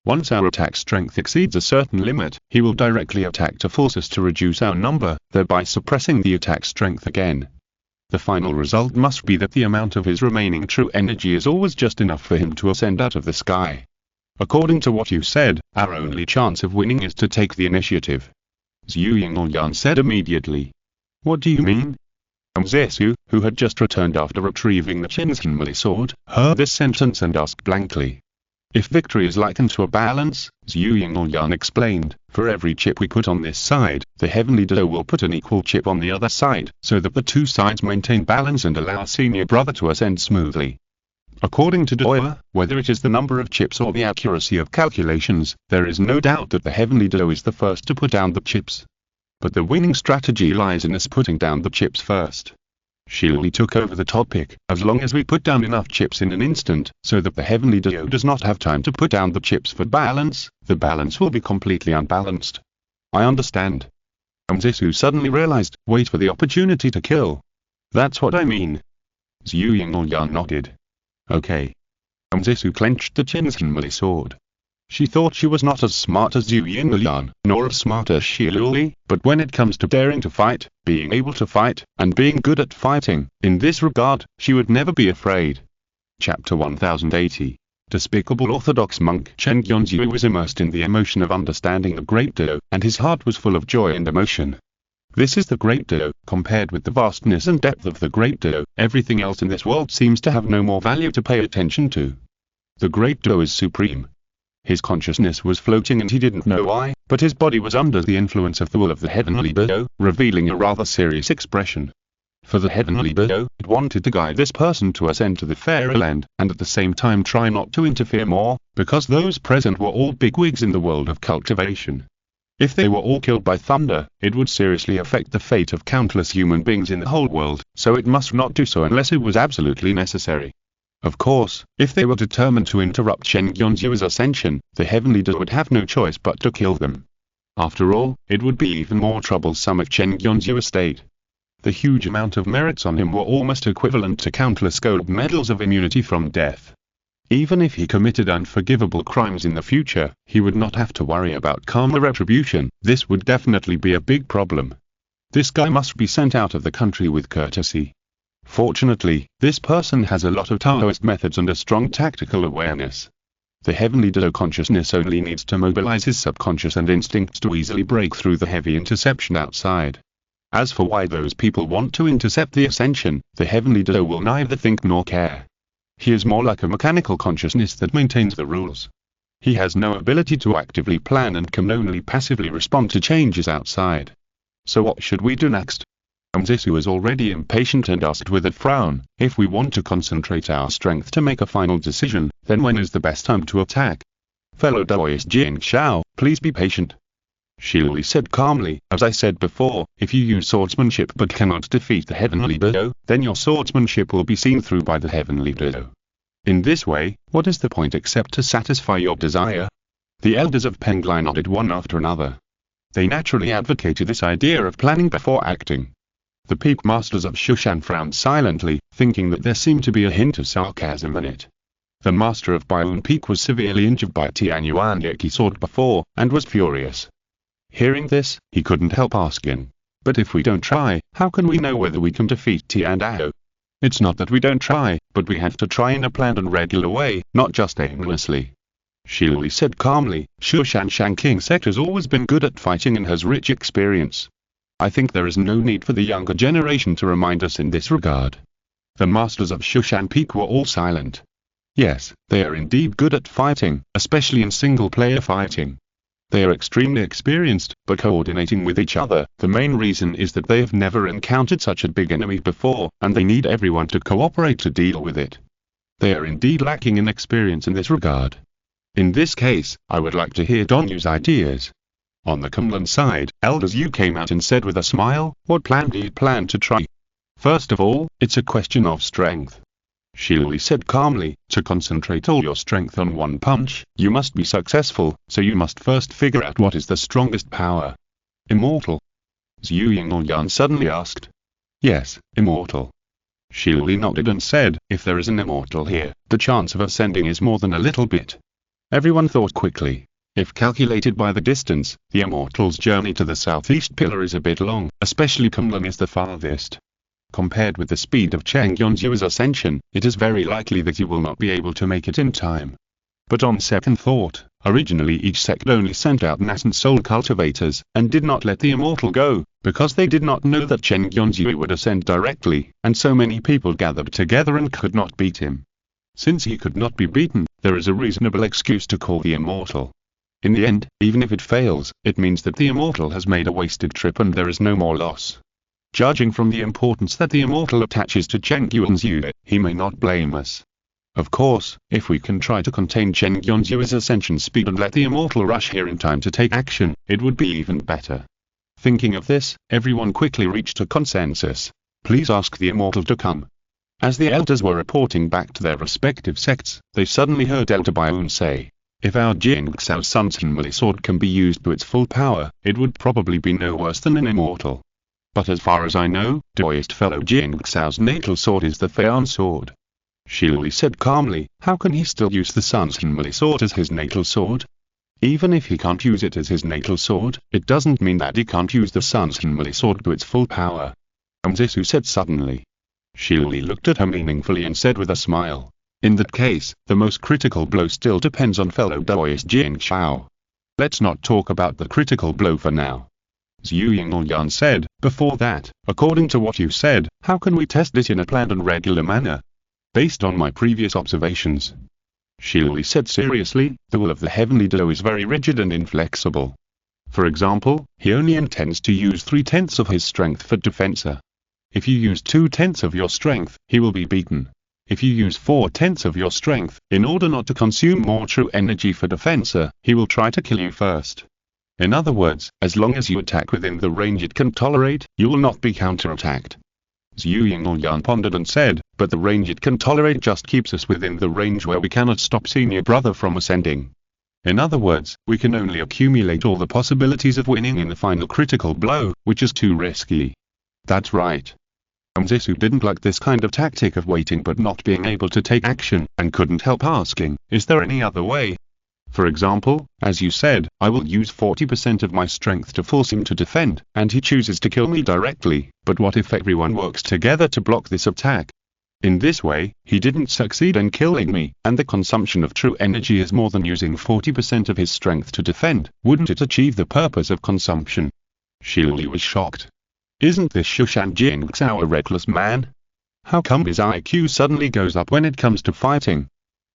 Once our attack strength exceeds a certain limit, he will directly attack to force us to reduce our number, thereby suppressing the attack strength again. The final result must be that the amount of his remaining true energy is always just enough for him to ascend out of the sky. According to what you said, our only chance of winning is to take the initiative. Zhu Yingyan said immediately. What do you mean? Nzesu, who had just returned after retrieving the Chinshinmali sword, heard this sentence and asked blankly. If victory is likened to a balance, Zhu Yingyan explained, for every chip we put on this side, the Heavenly Dodo will put an equal chip on the other side, so that the two sides maintain balance and allow senior brother to ascend smoothly. According to Doya, whether it is the number of chips or the accuracy of calculations, there is no doubt that the Heavenly Dodo is the first to put down the chips. But the winning strategy lies in us putting down the chips first. Shilili took over the topic, as long as we put down enough chips in an instant, so that the Heavenly Dodo does not have time to put down the chips for balance, the balance will be completely unbalanced. I understand. Nzesu suddenly realized, wait for the opportunity to kill. That's what I mean. Zhu Yingyan nodded. Okay. Nzesu clenched the Chinshinmali sword. She thought she was not as smart as Zhu Yingyan, nor as smart as Shilili, but when it comes to daring to fight, being able to fight, and being good at fighting, in this regard, she would never be afraid. Chapter 1080. Despicable Orthodox monk Chen Yonzu was immersed in the emotion of understanding the Great Do, and his heart was full of joy and emotion. This is the Great Do. Compared with the vastness and depth of the Great Do, everything else in this world seems to have no more value to pay attention to. The Great Do is supreme. His consciousness was floating and he didn't know why, but his body was under the influence of the will of the Heavenly Do, revealing a rather serious expression. For the Heavenly Do, it wanted to guide this person to ascend to the fairy land, and at the same time try not to interfere more, because those present were all bigwigs in the world of cultivation. If they were all killed by thunder, it would seriously affect the fate of countless human beings in the whole world, so it must not do so unless it was absolutely necessary. Of course, if they were determined to interrupt Chen Yonzu's ascension, the Heavenly Do would have no choice but to kill them. After all, it would be even more troublesome if Chen Yonzu stayed. The huge amount of merits on him were almost equivalent to countless gold medals of immunity from death. Even if he committed unforgivable crimes in the future, he would not have to worry about karma retribution. This would definitely be a big problem. This guy must be sent out of the country with courtesy. Fortunately, this person has a lot of Taoist methods and a strong tactical awareness. The Heavenly Do consciousness only needs to mobilize his subconscious and instincts to easily break through the heavy interception outside. As for why those people want to intercept the ascension, the Heavenly Do will neither think nor care. He is more like a mechanical consciousness that maintains the rules. He has no ability to actively plan and can only passively respond to changes outside. So what should we do next? Zisu was already impatient and asked with a frown, if we want to concentrate our strength to make a final decision, then when is the best time to attack? Fellow Daoist Jing Xiao, please be patient. Shili said calmly, as I said before, if you use swordsmanship but cannot defeat the heavenly Dao, then your swordsmanship will be seen through by the heavenly Dao. In this way, what is the point except to satisfy your desire? The elders of Penglai nodded one after another. They naturally advocated this idea of planning before acting. The peak masters of Shushan frowned silently, thinking that there seemed to be a hint of sarcasm in it. The master of Baiun Peak was severely injured by Tianyuan Yeki sword before, and was furious. Hearing this, he couldn't help asking, but if we don't try, how can we know whether we can defeat Tian Dao? It's not that we don't try, but we have to try in a planned and regular way, not just aimlessly. Shili said calmly, Shushan Shanking sect has always been good at fighting and has rich experience. I think there is no need for the younger generation to remind us in this regard. The masters of Shushan Peak were all silent. Yes, they are indeed good at fighting, especially in single-player fighting. They are extremely experienced, but coordinating with each other, the main reason is that they have never encountered such a big enemy before, and they need everyone to cooperate to deal with it. They are indeed lacking in experience in this regard. In this case, I would like to hear Donyu's ideas. On the Kunlun side, Elders Yu came out and said with a smile, what plan do you plan to try? First of all, it's a question of strength. Shili said calmly, to concentrate all your strength on one punch, you must be successful, so you must first figure out what is the strongest power. Immortal? Zhu Yingyan suddenly asked. Yes, immortal. Shili nodded and said, if there is an immortal here, the chance of ascending is more than a little bit. Everyone thought quickly. If calculated by the distance, the immortal's journey to the southeast pillar is a bit long, especially Kunlun is the farthest. Compared with the speed of Cheng Yonzu's ascension, it is very likely that you will not be able to make it in time. But on second thought, originally each sect only sent out nascent soul cultivators, and did not let the immortal go, because they did not know that Cheng Yonzu would ascend directly, and so many people gathered together and could not beat him. Since he could not be beaten, there is a reasonable excuse to call the immortal. In the end, even if it fails, it means that the immortal has made a wasted trip and there is no more loss. Judging from the importance that the immortal attaches to Cheng Yonzu, he may not blame us. Of course, if we can try to contain Cheng Yonzu's ascension speed and let the immortal rush here in time to take action, it would be even better. Thinking of this, everyone quickly reached a consensus. Please ask the immortal to come. As the elders were reporting back to their respective sects, they suddenly heard Elder Baiun say, if our Jing Xiao Sun's Hinmali sword can be used to its full power, it would probably be no worse than an immortal. But as far as I know, Daoist fellow Jing Xiao's natal sword is the Feian sword. Shili said calmly, how can he still use the Sun's Hinmali sword as his natal sword? Even if he can't use it as his natal sword, it doesn't mean that he can't use the Sun's Hinmali sword to its full power. Zisu said suddenly. Shili looked at her meaningfully and said with a smile, in that case, the most critical blow still depends on fellow Daoist Jing Xiao. Let's not talk about the critical blow for now. Zhu Yingyan said, before that, according to what you said, how can we test it in a planned and regular manner? Based on my previous observations. Shili said seriously, the will of the heavenly Dao is very rigid and inflexible. For example, he only intends to use 3/10 of his strength for defense. If you use 2/10 of your strength, he will be beaten. If you use 4/10 of your strength, in order not to consume more true energy for defense, he will try to kill you first. In other words, as long as you attack within the range it can tolerate, you will not be counterattacked. Zhu Yingyan pondered and said, but the range it can tolerate just keeps us within the range where we cannot stop senior brother from ascending. In other words, we can only accumulate all the possibilities of winning in the final critical blow, which is too risky. That's right. Zisu didn't like this kind of tactic of waiting but not being able to take action, and couldn't help asking, is there any other way? For example, as you said, I will use 40% of my strength to force him to defend, and he chooses to kill me directly, but what if everyone works together to block this attack? In this way, he didn't succeed in killing me, and the consumption of true energy is more than using 40% of his strength to defend, wouldn't it achieve the purpose of consumption? Shili was shocked. Isn't this Shushan Jing Xiao a reckless man? How come his IQ suddenly goes up when it comes to fighting?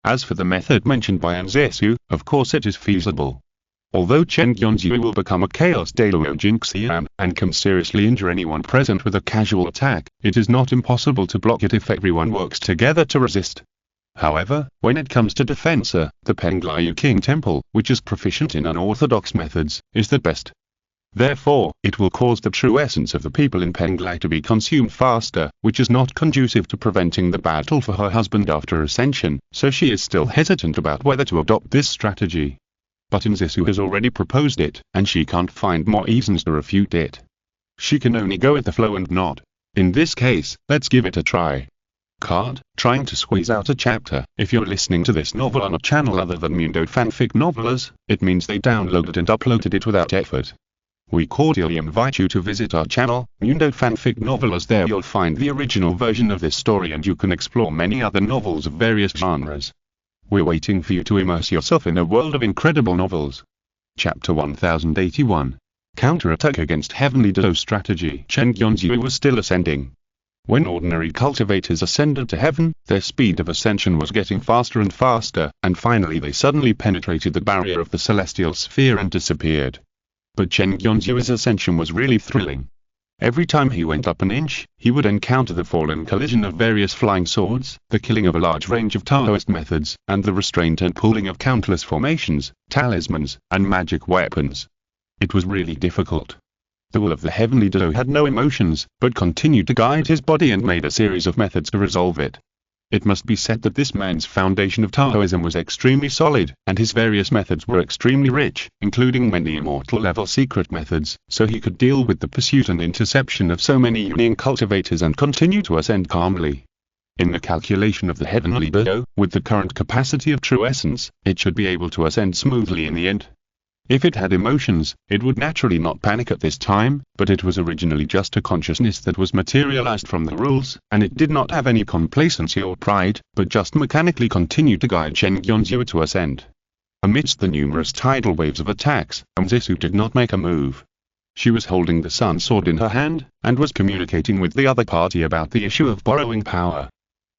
As for the method mentioned by Zisu, of course it is feasible. Although Chen Yunzui will become a Chaos Deluge in Xi'an, and can seriously injure anyone present with a casual attack, it is not impossible to block it if everyone works together to resist. However, when it comes to defense, the Pengliu King Temple, which is proficient in unorthodox methods, is the best. Therefore, it will cause the true essence of the people in Pengliu to be consumed faster, which is not conducive to preventing the battle for her husband after ascension, so she is still hesitant about whether to adopt this strategy. But Nzisu has already proposed it, and she can't find more reasons to refute it. She can only go with the flow and nod. In this case, let's give it a try. Card, trying to squeeze out a chapter. If you're listening to this novel on a channel other than Mundo Fanfic Novelers, it means they downloaded and uploaded it without effort. We cordially invite you to visit our channel, Mundo Fanfic Novelers. There you'll find the original version of this story and you can explore many other novels of various genres. We're waiting for you to immerse yourself in a world of incredible novels. Chapter 1081. Counterattack against Heavenly Dodo Strategy. Chen Yunzui was still ascending. When ordinary cultivators ascended to heaven, their speed of ascension was getting faster and faster, and finally they suddenly penetrated the barrier of the celestial sphere and disappeared. But Chen Yunzui's ascension was really thrilling. Every time he went up an inch, he would encounter the fallen collision of various flying swords, the killing of a large range of Taoist methods, and the restraint and pooling of countless formations, talismans, and magic weapons. It was really difficult. The will of the Heavenly Dodo had no emotions, but continued to guide his body and made a series of methods to resolve it. It must be said that this man's foundation of Taoism was extremely solid, and his various methods were extremely rich, including many immortal-level secret methods, so he could deal with the pursuit and interception of so many unique cultivators and continue to ascend calmly. In the calculation of the Heavenly Dodo, with the current capacity of true essence, it should be able to ascend smoothly in the end. If it had emotions, it would naturally not panic at this time, but it was originally just a consciousness that was materialized from the rules, and it did not have any complacency or pride, but just mechanically continued to guide Chen Yunzui to ascend. Amidst the numerous tidal waves of attacks, Nzisu did not make a move. She was holding the sun sword in her hand, and was communicating with the other party about the issue of borrowing power.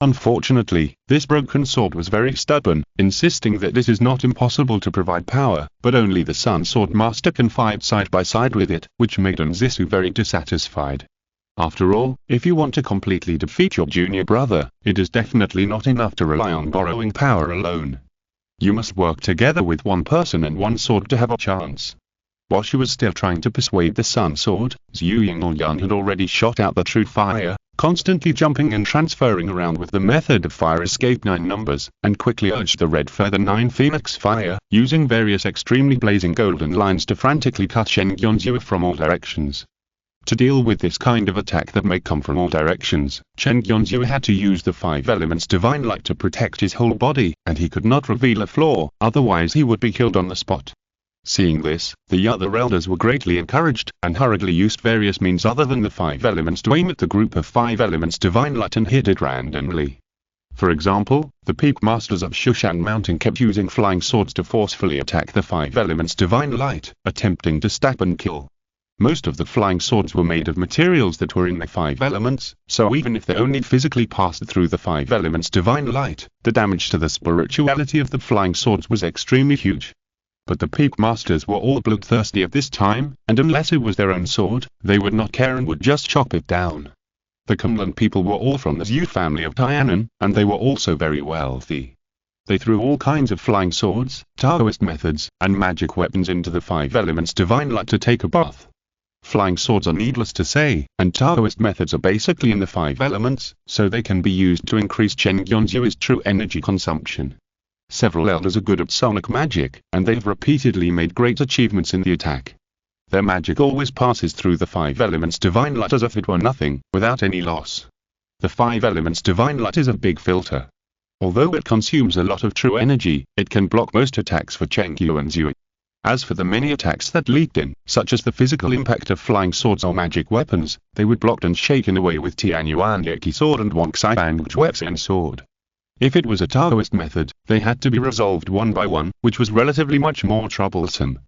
Unfortunately, this broken sword was very stubborn, insisting that it is not impossible to provide power, but only the Sun Sword Master can fight side by side with it, which made Nzisu very dissatisfied. After all, if you want to completely defeat your junior brother, it is definitely not enough to rely on borrowing power alone. You must work together with one person and one sword to have a chance. While she was still trying to persuade the Sun Sword, Zhu Yingyuan had already shot out the true fire, constantly jumping and transferring around with the method of fire escape 9 numbers, and quickly urged the red feather 9 phoenix fire, using various extremely blazing golden lines to frantically cut Chen Yunzui from all directions. To deal with this kind of attack that may come from all directions, Chen Yunzui had to use the 5 elements divine light to protect his whole body, and he could not reveal a flaw, otherwise he would be killed on the spot. Seeing this, the other elders were greatly encouraged, and hurriedly used various means other than the 5 elements to aim at the group of 5 elements divine light and hit it randomly. For example, the peak masters of Shushan Mountain kept using flying swords to forcefully attack the 5 elements divine light, attempting to stab and kill. Most of the flying swords were made of materials that were in the 5 elements, so even if they only physically passed through the 5 elements divine light, the damage to the spirituality of the flying swords was extremely huge. But the peak masters were all bloodthirsty at this time, and unless it was their own sword, they would not care and would just chop it down. The Kunlun people were all from the Zhu family of Tianan, and they were also very wealthy. They threw all kinds of flying swords, Taoist methods, and magic weapons into the 5 elements divine light to take a bath. Flying swords are needless to say, and Taoist methods are basically in the 5 elements, so they can be used to increase Chen Yunzui's true energy consumption. Several elders are good at sonic magic, and they have repeatedly made great achievements in the attack. Their magic always passes through the 5 elements divine light as if it were nothing, without any loss. The 5 elements divine light is a big filter. Although it consumes a lot of true energy, it can block most attacks for Chen Yunzui. As for the many attacks that leaked in, such as the physical impact of flying swords or magic weapons, they were blocked and shaken away with Tianyuan Yeki sword and Wang Xiang Juexian sword. If it was a Taoist method, they had to be resolved one by one, which was relatively much more troublesome.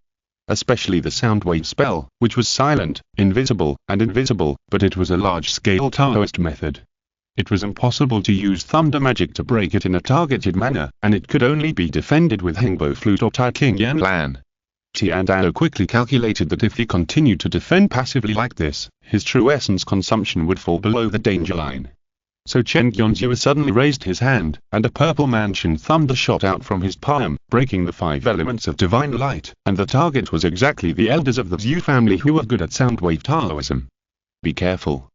Especially the sound wave spell, which was silent, invisible, but it was a large-scale Taoist method. It was impossible to use thunder magic to break it in a targeted manner, and it could only be defended with Hengbo flute or Tai King Yan Lan. Tiandao quickly calculated that if he continued to defend passively like this, his true essence consumption would fall below the danger line. So Chen Yonzhou suddenly raised his hand, and a purple mansion thunder shot out from his palm, breaking the 5 elements of divine light, and the target was exactly the elders of the Zhu family who were good at soundwave Taoism. Be careful.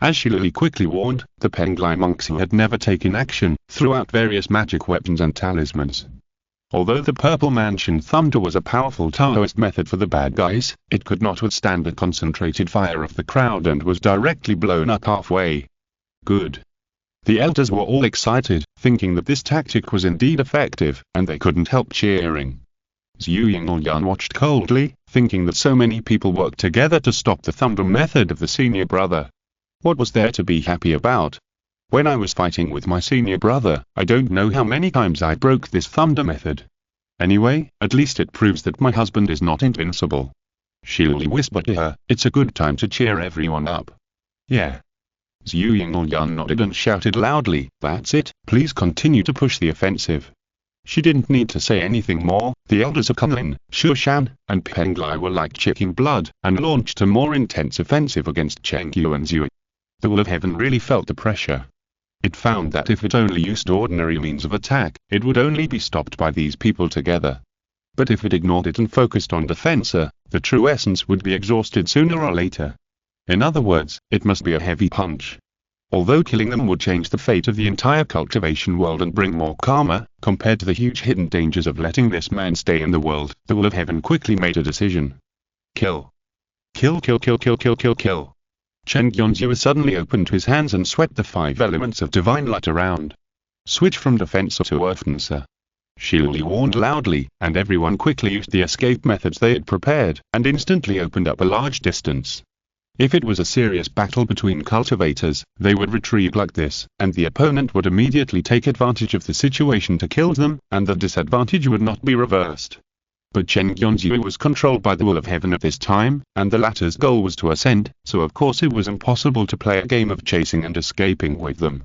As Shilili quickly warned, the Penglai monks who had never taken action, threw out various magic weapons and talismans. Although the purple mansion thunder was a powerful Taoist method for the bad guys, it could not withstand the concentrated fire of the crowd and was directly blown up halfway. Good. The elders were all excited, thinking that this tactic was indeed effective, and they couldn't help cheering. Zhu Yingyan watched coldly, thinking that so many people worked together to stop the thunder method of the senior brother. What was there to be happy about? When I was fighting with my senior brother, I don't know how many times I broke this thunder method. Anyway, at least it proves that my husband is not invincible. Shilili whispered to her, it's a good time to cheer everyone up. Yeah. Zhu Yingyan nodded and shouted loudly, that's it, please continue to push the offensive. She didn't need to say anything more, the elders of Kunlin, Shushan, and Penglai were like chicken blood, and launched a more intense offensive against Chengyu and Zhu. The will of heaven really felt the pressure. It found that if it only used ordinary means of attack, it would only be stopped by these people together. But if it ignored it and focused on defense, the true essence would be exhausted sooner or later. In other words, it must be a heavy punch. Although killing them would change the fate of the entire cultivation world and bring more karma, compared to the huge hidden dangers of letting this man stay in the world, the will of heaven quickly made a decision. Kill. Kill, kill, kill, kill, kill, kill, kill. Chen Yonzhou suddenly opened his hands and swept the 5 elements of divine light around. Switch from defense to offense. Shilili warned loudly, and everyone quickly used the escape methods they had prepared, and instantly opened up a large distance. If it was a serious battle between cultivators, they would retreat like this, and the opponent would immediately take advantage of the situation to kill them, and the disadvantage would not be reversed. But Chen Yonzhou was controlled by the will of heaven at this time, and the latter's goal was to ascend, so of course it was impossible to play a game of chasing and escaping with them.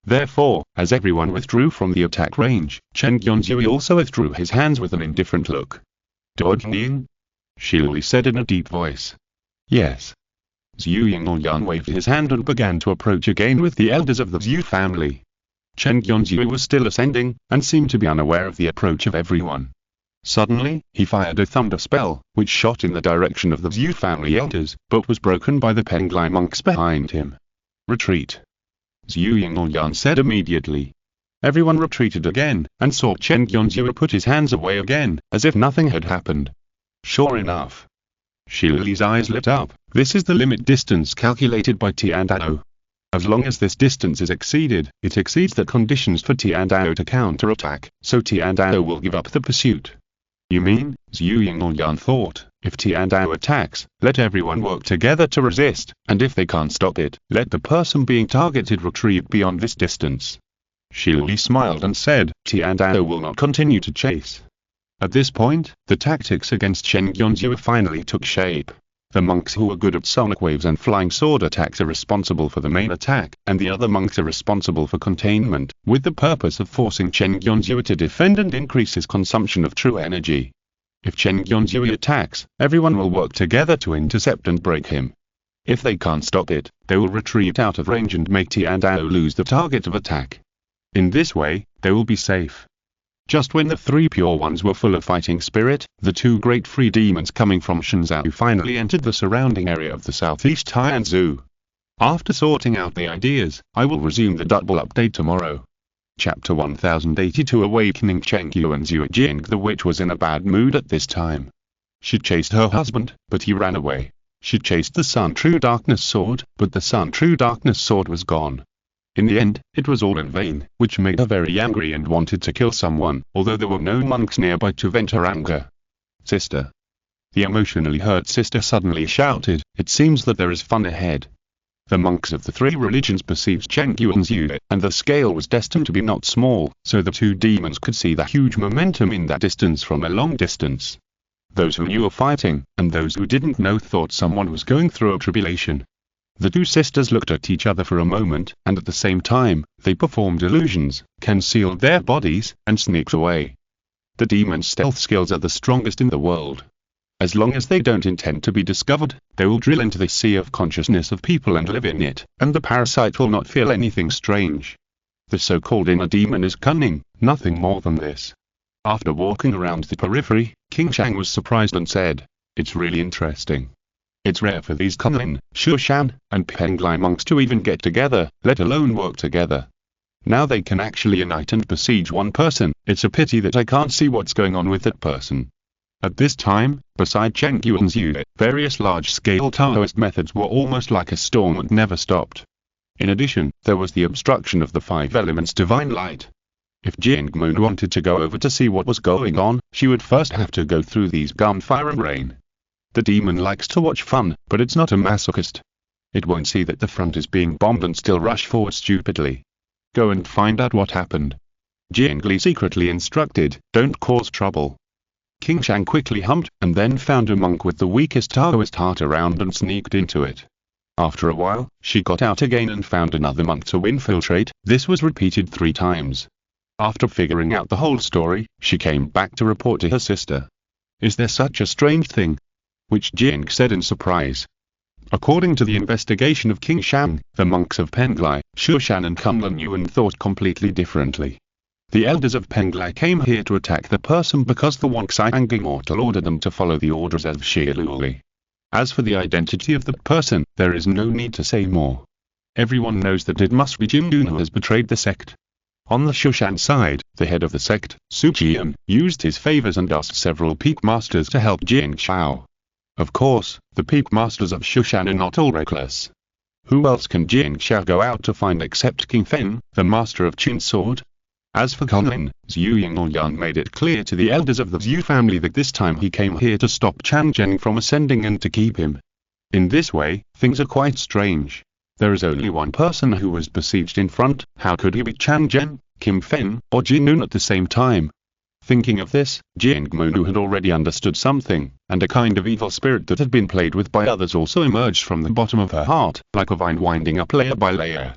Therefore, as everyone withdrew from the attack range, Chen Yonzhou also withdrew his hands with an indifferent look. Dodging? Shilili said in a deep voice. Yes. Zhu Yingyan waved his hand and began to approach again with the elders of the Zhu family. Chen Yonzhou was still ascending, and seemed to be unaware of the approach of everyone. Suddenly, he fired a thunder spell, which shot in the direction of the Zhu family elders, but was broken by the Penglai monks behind him. Retreat. Zhu Yingyan said immediately. Everyone retreated again, and saw Chen Yonzhou put his hands away again, as if nothing had happened. Sure enough. Shilili's eyes lit up, this is the limit distance calculated by Tiandao. As long as this distance is exceeded, it exceeds the conditions for Tiandao to counterattack, so Tiandao will give up the pursuit. You mean, Zhu Yingyan thought, if Tiandao attacks, let everyone work together to resist, and if they can't stop it, let the person being targeted retreat beyond this distance. Shilili smiled and said, Tiandao will not continue to chase. At this point, the tactics against Chen Yonzhou finally took shape. The monks who were good at sonic waves and flying sword attacks are responsible for the main attack, and the other monks are responsible for containment, with the purpose of forcing Chen Yonzhou to defend and increase his consumption of true energy. If Chen Yonzhou attacks, everyone will work together to intercept and break him. If they can't stop it, they will retreat out of range and make Tiandao lose the target of attack. In this way, they will be safe. Just when the 3 pure ones were full of fighting spirit, the 2 great free demons coming from Shenzhou finally entered the surrounding area of the southeast Tianzhu. After sorting out the ideas, I will resume the double update tomorrow. Chapter 1082 Awakening Chengyu and Zhu Jing. The witch was in a bad mood at this time. She chased her husband, but he ran away. She chased the Sun True Darkness sword, but the Sun True Darkness sword was gone. In the end, it was all in vain, which made her very angry and wanted to kill someone, although there were no monks nearby to vent her anger. Sister. The emotionally hurt sister suddenly shouted, it seems that there is fun ahead. The monks of the 3 religions perceived Chengyu and Zhu, and the scale was destined to be not small, so the 2 demons could see the huge momentum in that distance from a long distance. Those who knew were fighting, and those who didn't know thought someone was going through a tribulation. The 2 sisters looked at each other for a moment, and at the same time, they performed illusions, concealed their bodies, and sneaked away. The demons' stealth skills are the strongest in the world. As long as they don't intend to be discovered, they will drill into the sea of consciousness of people and live in it, and the parasite will not feel anything strange. The so-called inner demon is cunning, nothing more than this. After walking around the periphery, King Shang was surprised and said, "It's really interesting. It's rare for these cunning, Shushan, and Penglai monks to even get together, let alone work together. Now they can actually unite and besiege one person. It's a pity that I can't see what's going on with that person." At this time, beside Cheng Yuan's unit, various large-scale Taoist methods were almost like a storm that never stopped. In addition, there was the obstruction of the five elements divine light. If Jiang Moon wanted to go over to see what was going on, she would first have to go through these gunfire and rain. The demon likes to watch fun, but it's not a masochist. It won't see that the front is being bombed and still rush forward stupidly. Go and find out what happened. Jiang Li secretly instructed, "Don't cause trouble." King Shang quickly hummed, and then found a monk with the weakest Taoist heart around and sneaked into it. After a while, she got out again and found another monk to infiltrate. This was repeated 3 times. After figuring out the whole story, she came back to report to her sister. "Is there such a strange thing?" Which Jiang said in surprise. According to the investigation of King Shang, the monks of Penglai, Shushan and Kunlun Yuan thought completely differently. The elders of Penglai came here to attack the person because the Wangxiang Immortal ordered them to follow the orders of Shiluli. As for the identity of the person, there is no need to say more. Everyone knows that it must be Jin Yun who has betrayed the sect. On the Shushan side, the head of the sect, Su Jian, used his favors and asked several peak masters to help Jiang Xiao. Of course, the peak masters of Shushan are not all reckless. Who else can Jiang Xiao go out to find except King Fen, the master of Qin Sword? As for Kunlun, Zhu Yingyan made it clear to the elders of the Zhu family that this time he came here to stop Chang Zheng from ascending and to keep him. In this way, things are quite strange. There is only one person who was besieged in front. How could he be Chang Zheng, Kim Fen, or Jin Yun at the same time? Thinking of this, Jiang Monu had already understood something, and a kind of evil spirit that had been played with by others also emerged from the bottom of her heart, like a vine winding up layer by layer.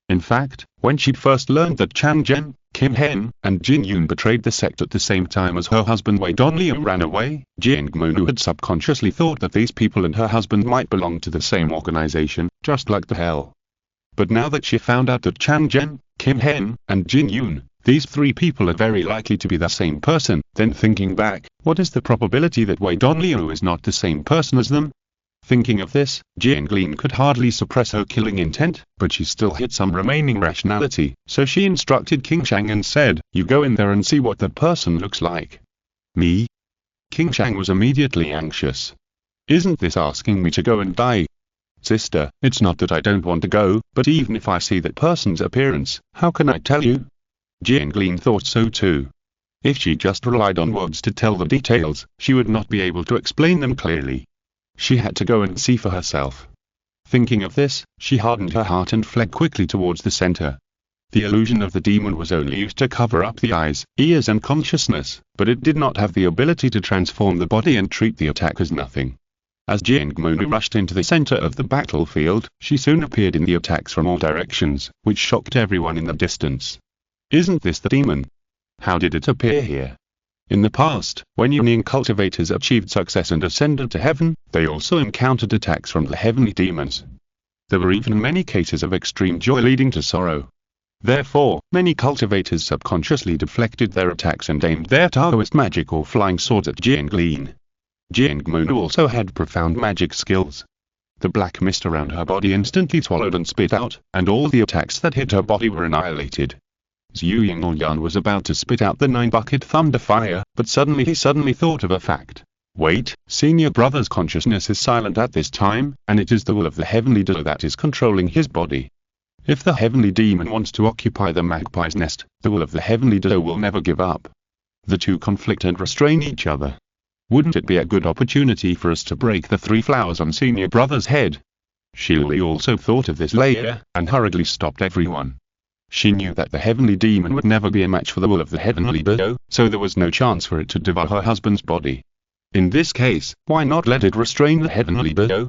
In fact, when she'd first learned that Chang Zheng, Kim Hen, and Jin Yun betrayed the sect at the same time as her husband Wei Donliu ran away, Jiang Monu had subconsciously thought that these people and her husband might belong to the same organization, just like the hell. But now that she found out that Chang Zheng, Kim Hen, and Jin Yun, these 3 people are very likely to be the same person, then thinking back, what is the probability that Wei Donliu is not the same person as them? Thinking of this, Jiang Lin could hardly suppress her killing intent, but she still had some remaining rationality, so she instructed King Shang and said, "You go in there and see what the person looks like." "Me?" King Shang was immediately anxious. "Isn't this asking me to go and die?" "Sister, it's not that I don't want to go, but even if I see that person's appearance, how can I tell you?" Jiang Lin thought so too. If she just relied on words to tell the details, she would not be able to explain them clearly. She had to go and see for herself. Thinking of this, she hardened her heart and fled quickly towards the center. The illusion of the demon was only used to cover up the eyes, ears and consciousness, but it did not have the ability to transform the body and treat the attack as nothing. As Jiang Monu rushed into the center of the battlefield, she soon appeared in the attacks from all directions, which shocked everyone in the distance. "Isn't this the demon? How did it appear here?" In the past, when Immortal cultivators achieved success and ascended to heaven, they also encountered attacks from the heavenly demons. There were even many cases of extreme joy leading to sorrow. Therefore, many cultivators subconsciously deflected their attacks and aimed their Taoist magic or flying swords at Jiang Lin. Jiang Monu also had profound magic skills. The black mist around her body instantly swallowed and spit out, and all the attacks that hit her body were annihilated. Zhu Yingyan was about to spit out the 9-bucket thunder fire, but suddenly he thought of a fact. Wait, senior brother's consciousness is silent at this time, and it is the will of the heavenly doe that is controlling his body. If the heavenly demon wants to occupy the magpie's nest, the will of the heavenly doe will never give up. The two conflict and restrain each other. Wouldn't it be a good opportunity for us to break the 3 flowers on senior brother's head? Shili also thought of this later, and hurriedly stopped everyone. She knew that the heavenly demon would never be a match for the will of the heavenly doe, so there was no chance for it to devour her husband's body. In this case, why not let it restrain the heavenly doe?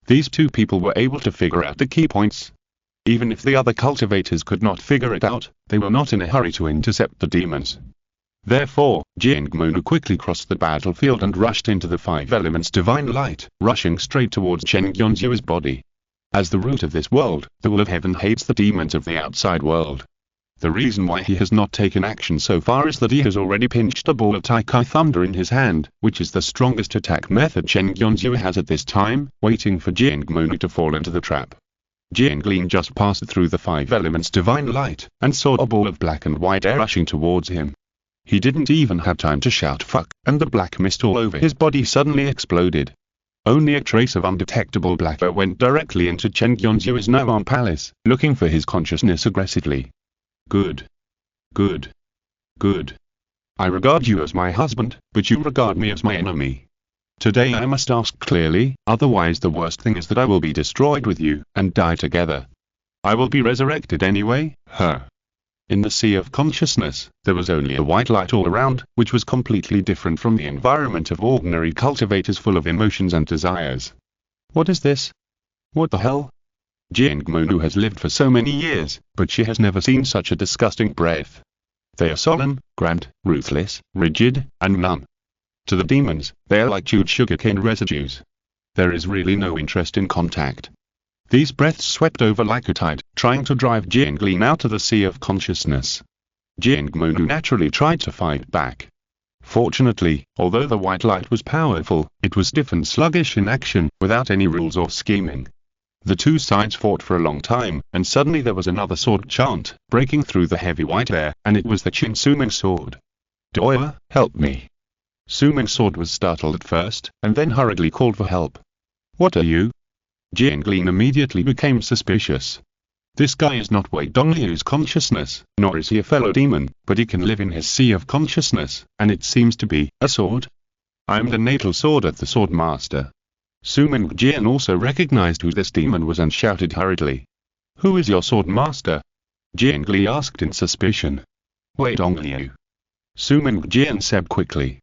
These 2 people were able to figure out the key points. Even if the other cultivators could not figure it out, they were not in a hurry to intercept the demons. Therefore, Jiangmonu quickly crossed the battlefield and rushed into the five elements divine light, rushing straight towards Chen Yunzu's body. As the root of this world, the will of heaven hates the demons of the outside world. The reason why he has not taken action so far is that he has already pinched a ball of Taikai Thunder in his hand, which is the strongest attack method Chen Yunzu has at this time, waiting for Jiangmonu to fall into the trap. Jianglin just passed through the five elements divine light, and saw a ball of black and white air rushing towards him. He didn't even have time to shout fuck, and the black mist all over his body suddenly exploded. Only a trace of undetectable black air went directly into Chen Yunzu's Noan Palace, looking for his consciousness aggressively. Good. Good. Good. I regard you as my husband, but you regard me as my enemy. Today I must ask clearly, otherwise the worst thing is that I will be destroyed with you, and die together. I will be resurrected anyway, In the sea of consciousness, there was only a white light all around, which was completely different from the environment of ordinary cultivators full of emotions and desires. What is this? What the hell? Jiangmonu has lived for so many years, but she has never seen such a disgusting breath. They are solemn, grand, ruthless, rigid, and numb. To the demons, they are like chewed sugarcane residues. There is really no interest in contact. These breaths swept over like a tide, trying to drive Jianglin out of the sea of consciousness. Jiangmonu naturally tried to fight back. Fortunately, although the white light was powerful, it was stiff and sluggish in action, without any rules or scheming. The two sides fought for a long time, and suddenly there was another sword chant, breaking through the heavy white air, and it was the Qin Suming sword. Doya, help me. Suming sword was startled at first, and then hurriedly called for help. What are you? Jianglin immediately became suspicious. This guy is not Wei Dongliu's consciousness, nor is he a fellow demon, but he can live in his sea of consciousness, and it seems to be a sword. I am the natal sword of the sword master. Suming Jian also recognized who this demon was and shouted hurriedly. Who is your sword master? Jiangli asked in suspicion. Wei Dongliu. Suming Jian said quickly.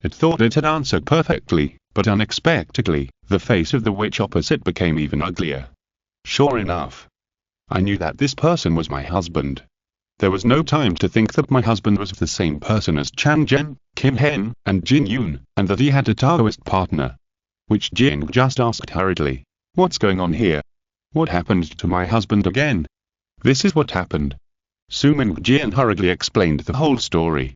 It thought it had answered perfectly, but unexpectedly, the face of the witch opposite became even uglier. Sure enough. I knew that this person was my husband. There was no time to think that my husband was the same person as Chang Zhen, Kim Hen, and Jin Yun, and that he had a Taoist partner. Which Jing just asked hurriedly. What's going on here? What happened to my husband again? This is what happened. Suming Jian hurriedly explained the whole story.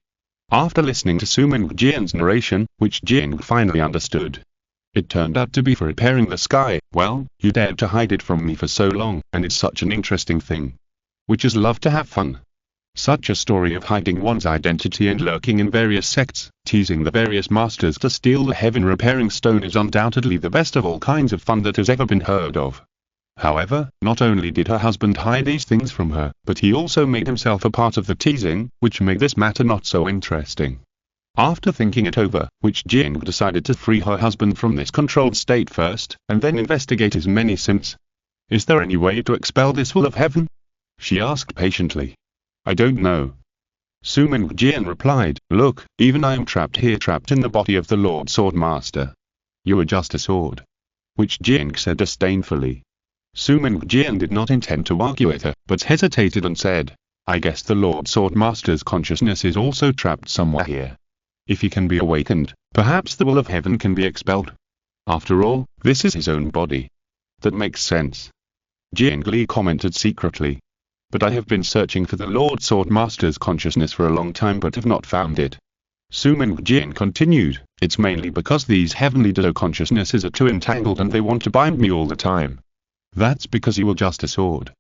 After listening to Suming Jian's narration, which Jing finally understood. It turned out to be for repairing the sky. Well, you dared to hide it from me for so long, and it's such an interesting thing. Witches love to have fun. Such a story of hiding one's identity and lurking in various sects, teasing the various masters to steal the heaven repairing stone is undoubtedly the best of all kinds of fun that has ever been heard of. However, not only did her husband hide these things from her, but he also made himself a part of the teasing, which made this matter not so interesting. After thinking it over, Witch Jing decided to free her husband from this controlled state first, and then investigate his many sins. Is there any way to expel this will of heaven? She asked patiently. I don't know. Suming Jian replied, look, even I am trapped here, trapped in the body of the Lord Sword Master. You are just a sword. Witch Jing said disdainfully. Suming Jian did not intend to argue with her, but hesitated and said, I guess the Lord Sword Master's consciousness is also trapped somewhere here. If he can be awakened, perhaps the will of heaven can be expelled. After all, this is his own body. That makes sense. Jiangli commented secretly. But I have been searching for the Lord Sword Master's consciousness for a long time but have not found it. Suming Jian continued, it's mainly because these heavenly consciousnesses are too entangled and they want to bind me all the time. That's because you are just a sword.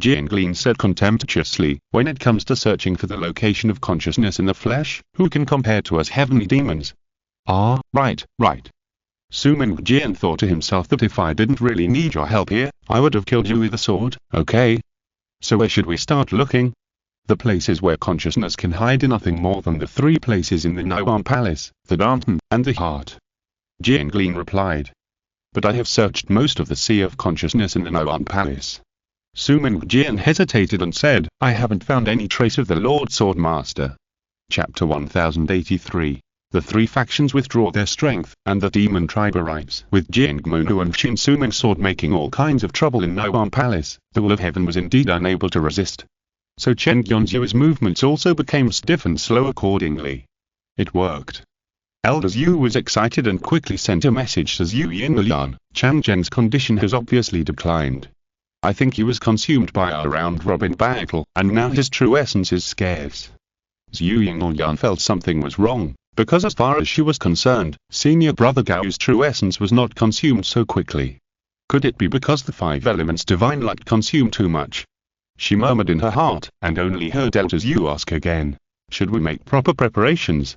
Jianglin said contemptuously, when it comes to searching for the location of consciousness in the flesh, who can compare to us heavenly demons? Ah, right. Suming Jian thought to himself that if I didn't really need your help here, I would have killed you with a sword, okay? So where should we start looking? The places where consciousness can hide are nothing more than the three places in the Noan Palace, the Danton, and the heart. Jianglin replied. But I have searched most of the sea of consciousness in the Noan Palace. Suming Jian hesitated and said, I haven't found any trace of the Lord Sword Master. Chapter 1083. The three factions withdraw their strength, and the demon tribe arrives. With Jiangmonu and Qin Suming sword making all kinds of trouble in Noan Palace, the will of heaven was indeed unable to resist. So Chen Yunzu's movements also became stiff and slow accordingly. It worked. Elder Zhu was excited and quickly sent a message to Zhu Yinlian. Chang Zhen's condition has obviously declined. I think he was consumed by our round-robin battle, and now his true essence is scarce. Zhu Yinlian felt something was wrong, because as far as she was concerned, senior brother Gao's true essence was not consumed so quickly. Could it be because the 5 elements divine light consumed too much? She murmured in her heart, and only heard Elder Zhu ask again, should we make proper preparations?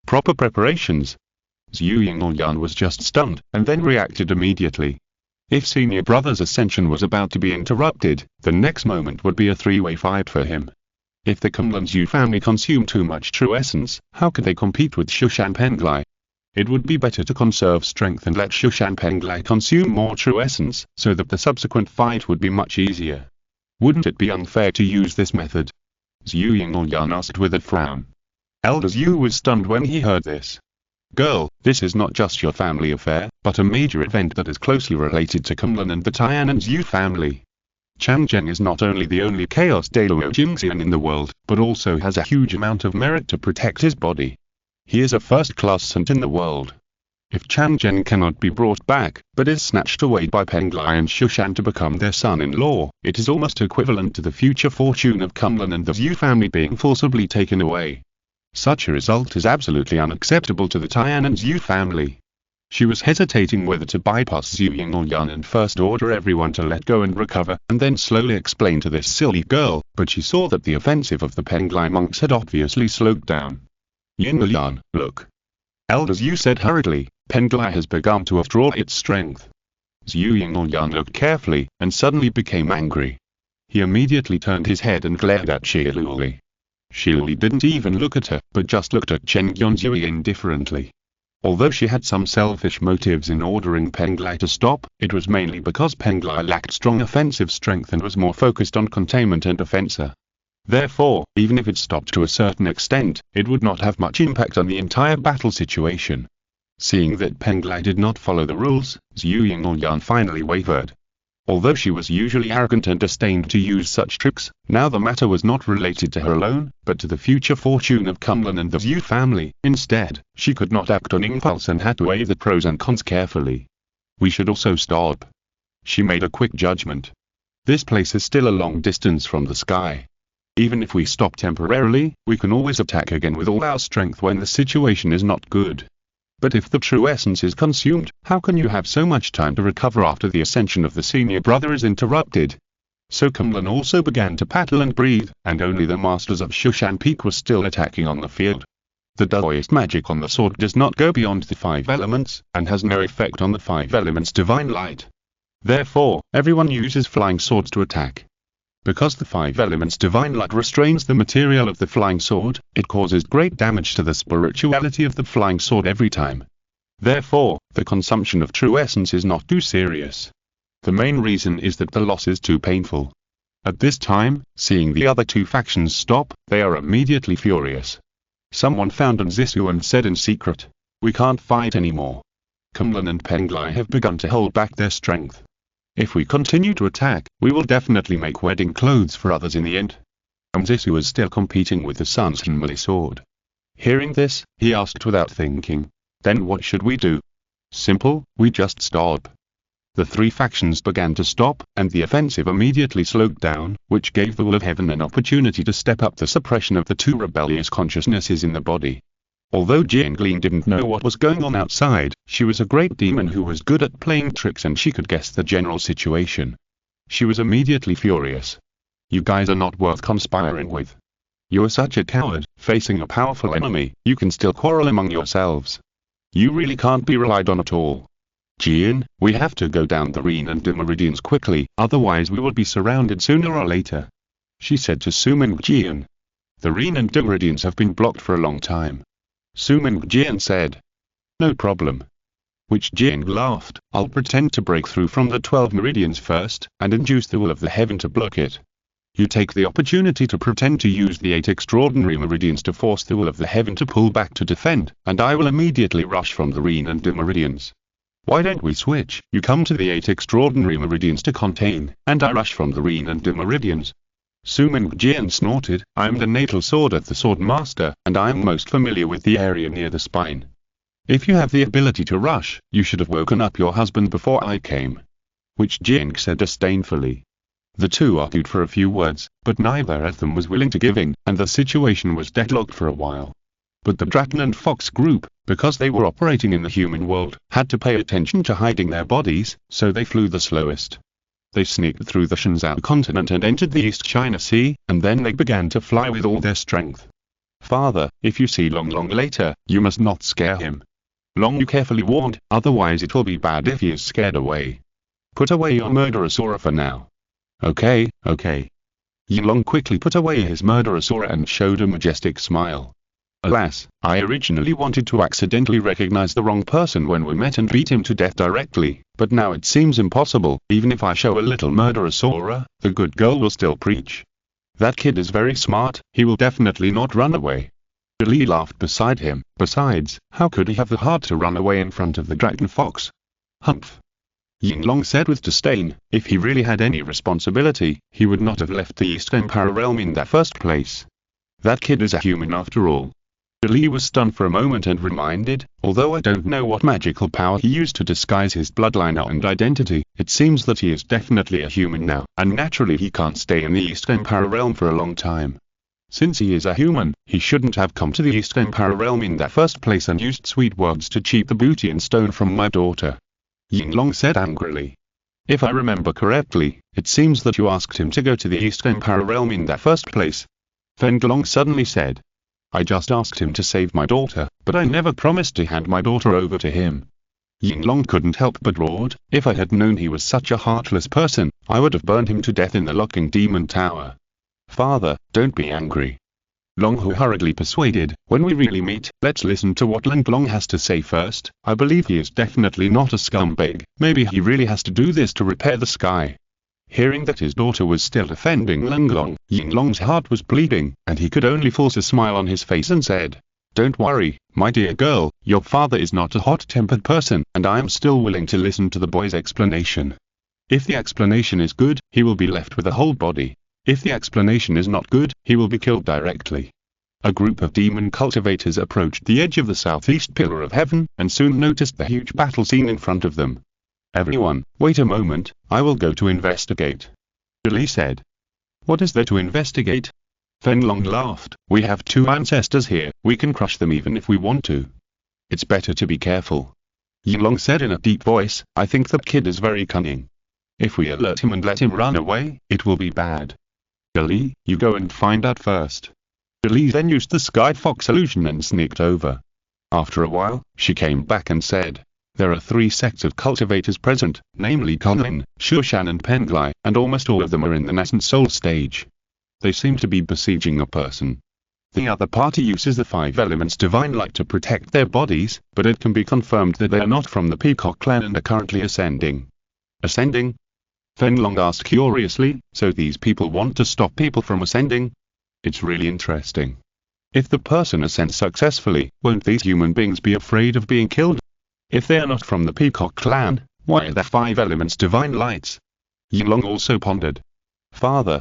Proper preparations? Zhu Yinlian was just stunned, and then reacted immediately. If senior brother's ascension was about to be interrupted, the next moment would be a 3-way fight for him. If the Kunlun Zhu family consumed too much true essence, how could they compete with Shushan Penglai? It would be better to conserve strength and let Shushan Penglai consume more true essence, so that the subsequent fight would be much easier. Wouldn't it be unfair to use this method? Zhu Yinlian asked with a frown. Elder Zhu was stunned when he heard this. Girl, this is not just your family affair, but a major event that is closely related to Kunlun and the Tianan Zhu family. Chang Zhen is not only the only Chaos Daluo Jingxian in the world, but also has a huge amount of merit to protect his body. He is a first-class saint in the world. If Chang Zhen cannot be brought back, but is snatched away by Penglai and Shushan to become their son-in-law, it is almost equivalent to the future fortune of Kunlun and the Zhu family being forcibly taken away. Such a result is absolutely unacceptable to the Tianan Zhu family. She was hesitating whether to bypass Zhu Yinlian and first order everyone to let go and recover, and then slowly explain to this silly girl, but she saw that the offensive of the Penglai monks had obviously slowed down. Yinlian, look. Elder Zhu said hurriedly, Penglai has begun to withdraw its strength. Zhu Yinlian looked carefully, and suddenly became angry. He immediately turned his head and glared at Shiluli. Shiluli didn't even look at her, but just looked at Chen Yunzui indifferently. Although she had some selfish motives in ordering Penglai to stop, it was mainly because Penglai lacked strong offensive strength and was more focused on containment and defense. Therefore, even if it stopped to a certain extent, it would not have much impact on the entire battle situation. Seeing that Penglai did not follow the rules, Zhu Yinlian finally wavered. Although she was usually arrogant and disdained to use such tricks, now the matter was not related to her alone, but to the future fortune of Kunlun and the Zhu family. Instead, she could not act on impulse and had to weigh the pros and cons carefully. We should also stop. She made a quick judgment. This place is still a long distance from the sky. Even if we stop temporarily, we can always attack again with all our strength when the situation is not good. But if the true essence is consumed, how can you have so much time to recover after the ascension of the senior brother is interrupted? So Kunlun also began to paddle and breathe, and only the masters of Shushan Peak were still attacking on the field. The Daoist magic on the sword does not go beyond the 5 elements, and has no effect on the 5 elements divine light. Therefore, everyone uses flying swords to attack. Because the 5 elements divine light restrains the material of the flying sword, it causes great damage to the spirituality of the flying sword every time. Therefore, the consumption of true essence is not too serious. The main reason is that the loss is too painful. At this time, seeing the other 2 factions stop, they are immediately furious. Someone found Anzisu and said in secret, we can't fight anymore. Kunlun and Penglai have begun to hold back their strength. If we continue to attack, we will definitely make wedding clothes for others in the end. Anzisu was still competing with the Sun Shenmue sword. Hearing this, he asked without thinking, then what should we do? Simple, we just stop. The 3 factions began to stop, and the offensive immediately slowed down, which gave the will of heaven an opportunity to step up the suppression of the 2 rebellious consciousnesses in the body. Although Jiangling didn't know what was going on outside, she was a great demon who was good at playing tricks and she could guess the general situation. She was immediately furious. You guys are not worth conspiring with. You are such a coward, facing a powerful enemy, you can still quarrel among yourselves. You really can't be relied on at all. Jian, we have to go down the Ren and Du meridians quickly, otherwise we will be surrounded sooner or later. She said to Suming Jian. The Ren and Du meridians have been blocked for a long time. Suming Jian said. No problem. Which Jian laughed, I'll pretend to break through from the 12 meridians first, and induce the will of the heaven to block it. You take the opportunity to pretend to use the 8 extraordinary meridians to force the will of the heaven to pull back to defend, and I will immediately rush from the Ren and Du meridians. Why don't we switch? You come to the 8 extraordinary meridians to contain, and I rush from the Ren and Du meridians. Su Ming-jian snorted. I am the natal sword of the sword master, and I am most familiar with the area near the spine. If you have the ability to rush, you should have woken up your husband before I came. Which Jiang said disdainfully. The two argued for a few words, but neither of them was willing to give in, and the situation was deadlocked for a while. But the Dragon and Fox group, because they were operating in the human world, had to pay attention to hiding their bodies, so they flew the slowest. They sneaked through the Shenzhou continent and entered the East China Sea, and then they began to fly with all their strength. Father, if you see Long Long later, you must not scare him. Long you carefully warned, otherwise it will be bad if he is scared away. Put away your murderous aura for now. Okay. Yin Long quickly put away his murderous aura and showed a majestic smile. Alas, I originally wanted to accidentally recognize the wrong person when we met and beat him to death directly, but now it seems impossible. Even if I show a little murderous aura, the good girl will still preach. That kid is very smart, he will definitely not run away. Li laughed beside him. Besides, how could he have the heart to run away in front of the Dragon Fox? Humph. Yin Long said with disdain, if he really had any responsibility, he would not have left the East Empire realm in the first place. That kid is a human after all. Li was stunned for a moment and reminded, although I don't know what magical power he used to disguise his bloodline and identity, it seems that he is definitely a human now, and naturally he can't stay in the East Empire realm for a long time. Since he is a human, he shouldn't have come to the East Empire realm in the first place and used sweet words to cheat the booty and stone from my daughter. Yin Long said angrily. If I remember correctly, it seems that you asked him to go to the East Empire realm in the first place. Feng Long suddenly said. I just asked him to save my daughter, but I never promised to hand my daughter over to him. Yin Long couldn't help but roared, if I had known he was such a heartless person, I would have burned him to death in the Locking Demon Tower. Father, don't be angry. Long Hu hurriedly persuaded, when we really meet, let's listen to what Lang Long has to say first. I believe he is definitely not a scumbag, maybe he really has to do this to repair the sky. Hearing that his daughter was still defending Lang Long, Yin Long's heart was bleeding, and he could only force a smile on his face and said, Don't worry, my dear girl, your father is not a hot-tempered person, and I am still willing to listen to the boy's explanation. If the explanation is good, he will be left with a whole body. If the explanation is not good, he will be killed directly. A group of demon cultivators approached the edge of the southeast pillar of heaven, and soon noticed the huge battle scene in front of them. Everyone, wait a moment, I will go to investigate. Li said. What is there to investigate? Feng Long laughed. We have two ancestors here, we can crush them even if we want to. It's better to be careful. Yin Long said in a deep voice, I think that kid is very cunning. If we alert him and let him run away, it will be bad. Li, you go and find out first. Li then used the Sky Fox illusion and sneaked over. After a while, she came back and said, there are 3 sects of cultivators present, namely Cunning, Shushan and Penglai, and almost all of them are in the nascent soul stage. They seem to be besieging a person. The other party uses the 5 elements divine light to protect their bodies, but it can be confirmed that they are not from the Peacock clan and are currently ascending. Ascending? Feng Long asked curiously, so these people want to stop people from ascending? It's really interesting. If the person ascends successfully, won't these human beings be afraid of being killed? If they are not from the Peacock clan, why are there 5 elements divine lights? Yin Long also pondered. Father.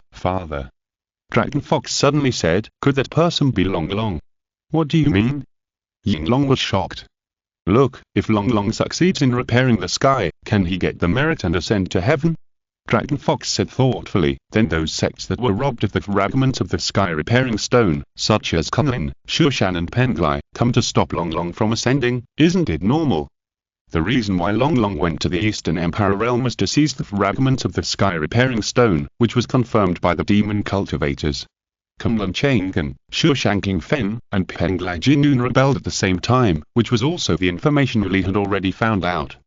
Dragon Fox suddenly said, could that person be Long Long? What do you mean? Yin Long was shocked. Look, if Long Long succeeds in repairing the sky, can he get the merit and ascend to heaven? Dragon Fox said thoughtfully, then those sects that were robbed of the fragments of the sky repairing stone, such as Cunning, Shushan and Penglai, come to stop Long Long from ascending, isn't it normal? The reason why Long Long went to the Eastern Empire realm was to seize the fragments of the sky repairing stone, which was confirmed by the demon cultivators. Kunlun Chang'an, Shushanking Fen, and Penglai Jinun rebelled at the same time, which was also the information Li had already found out.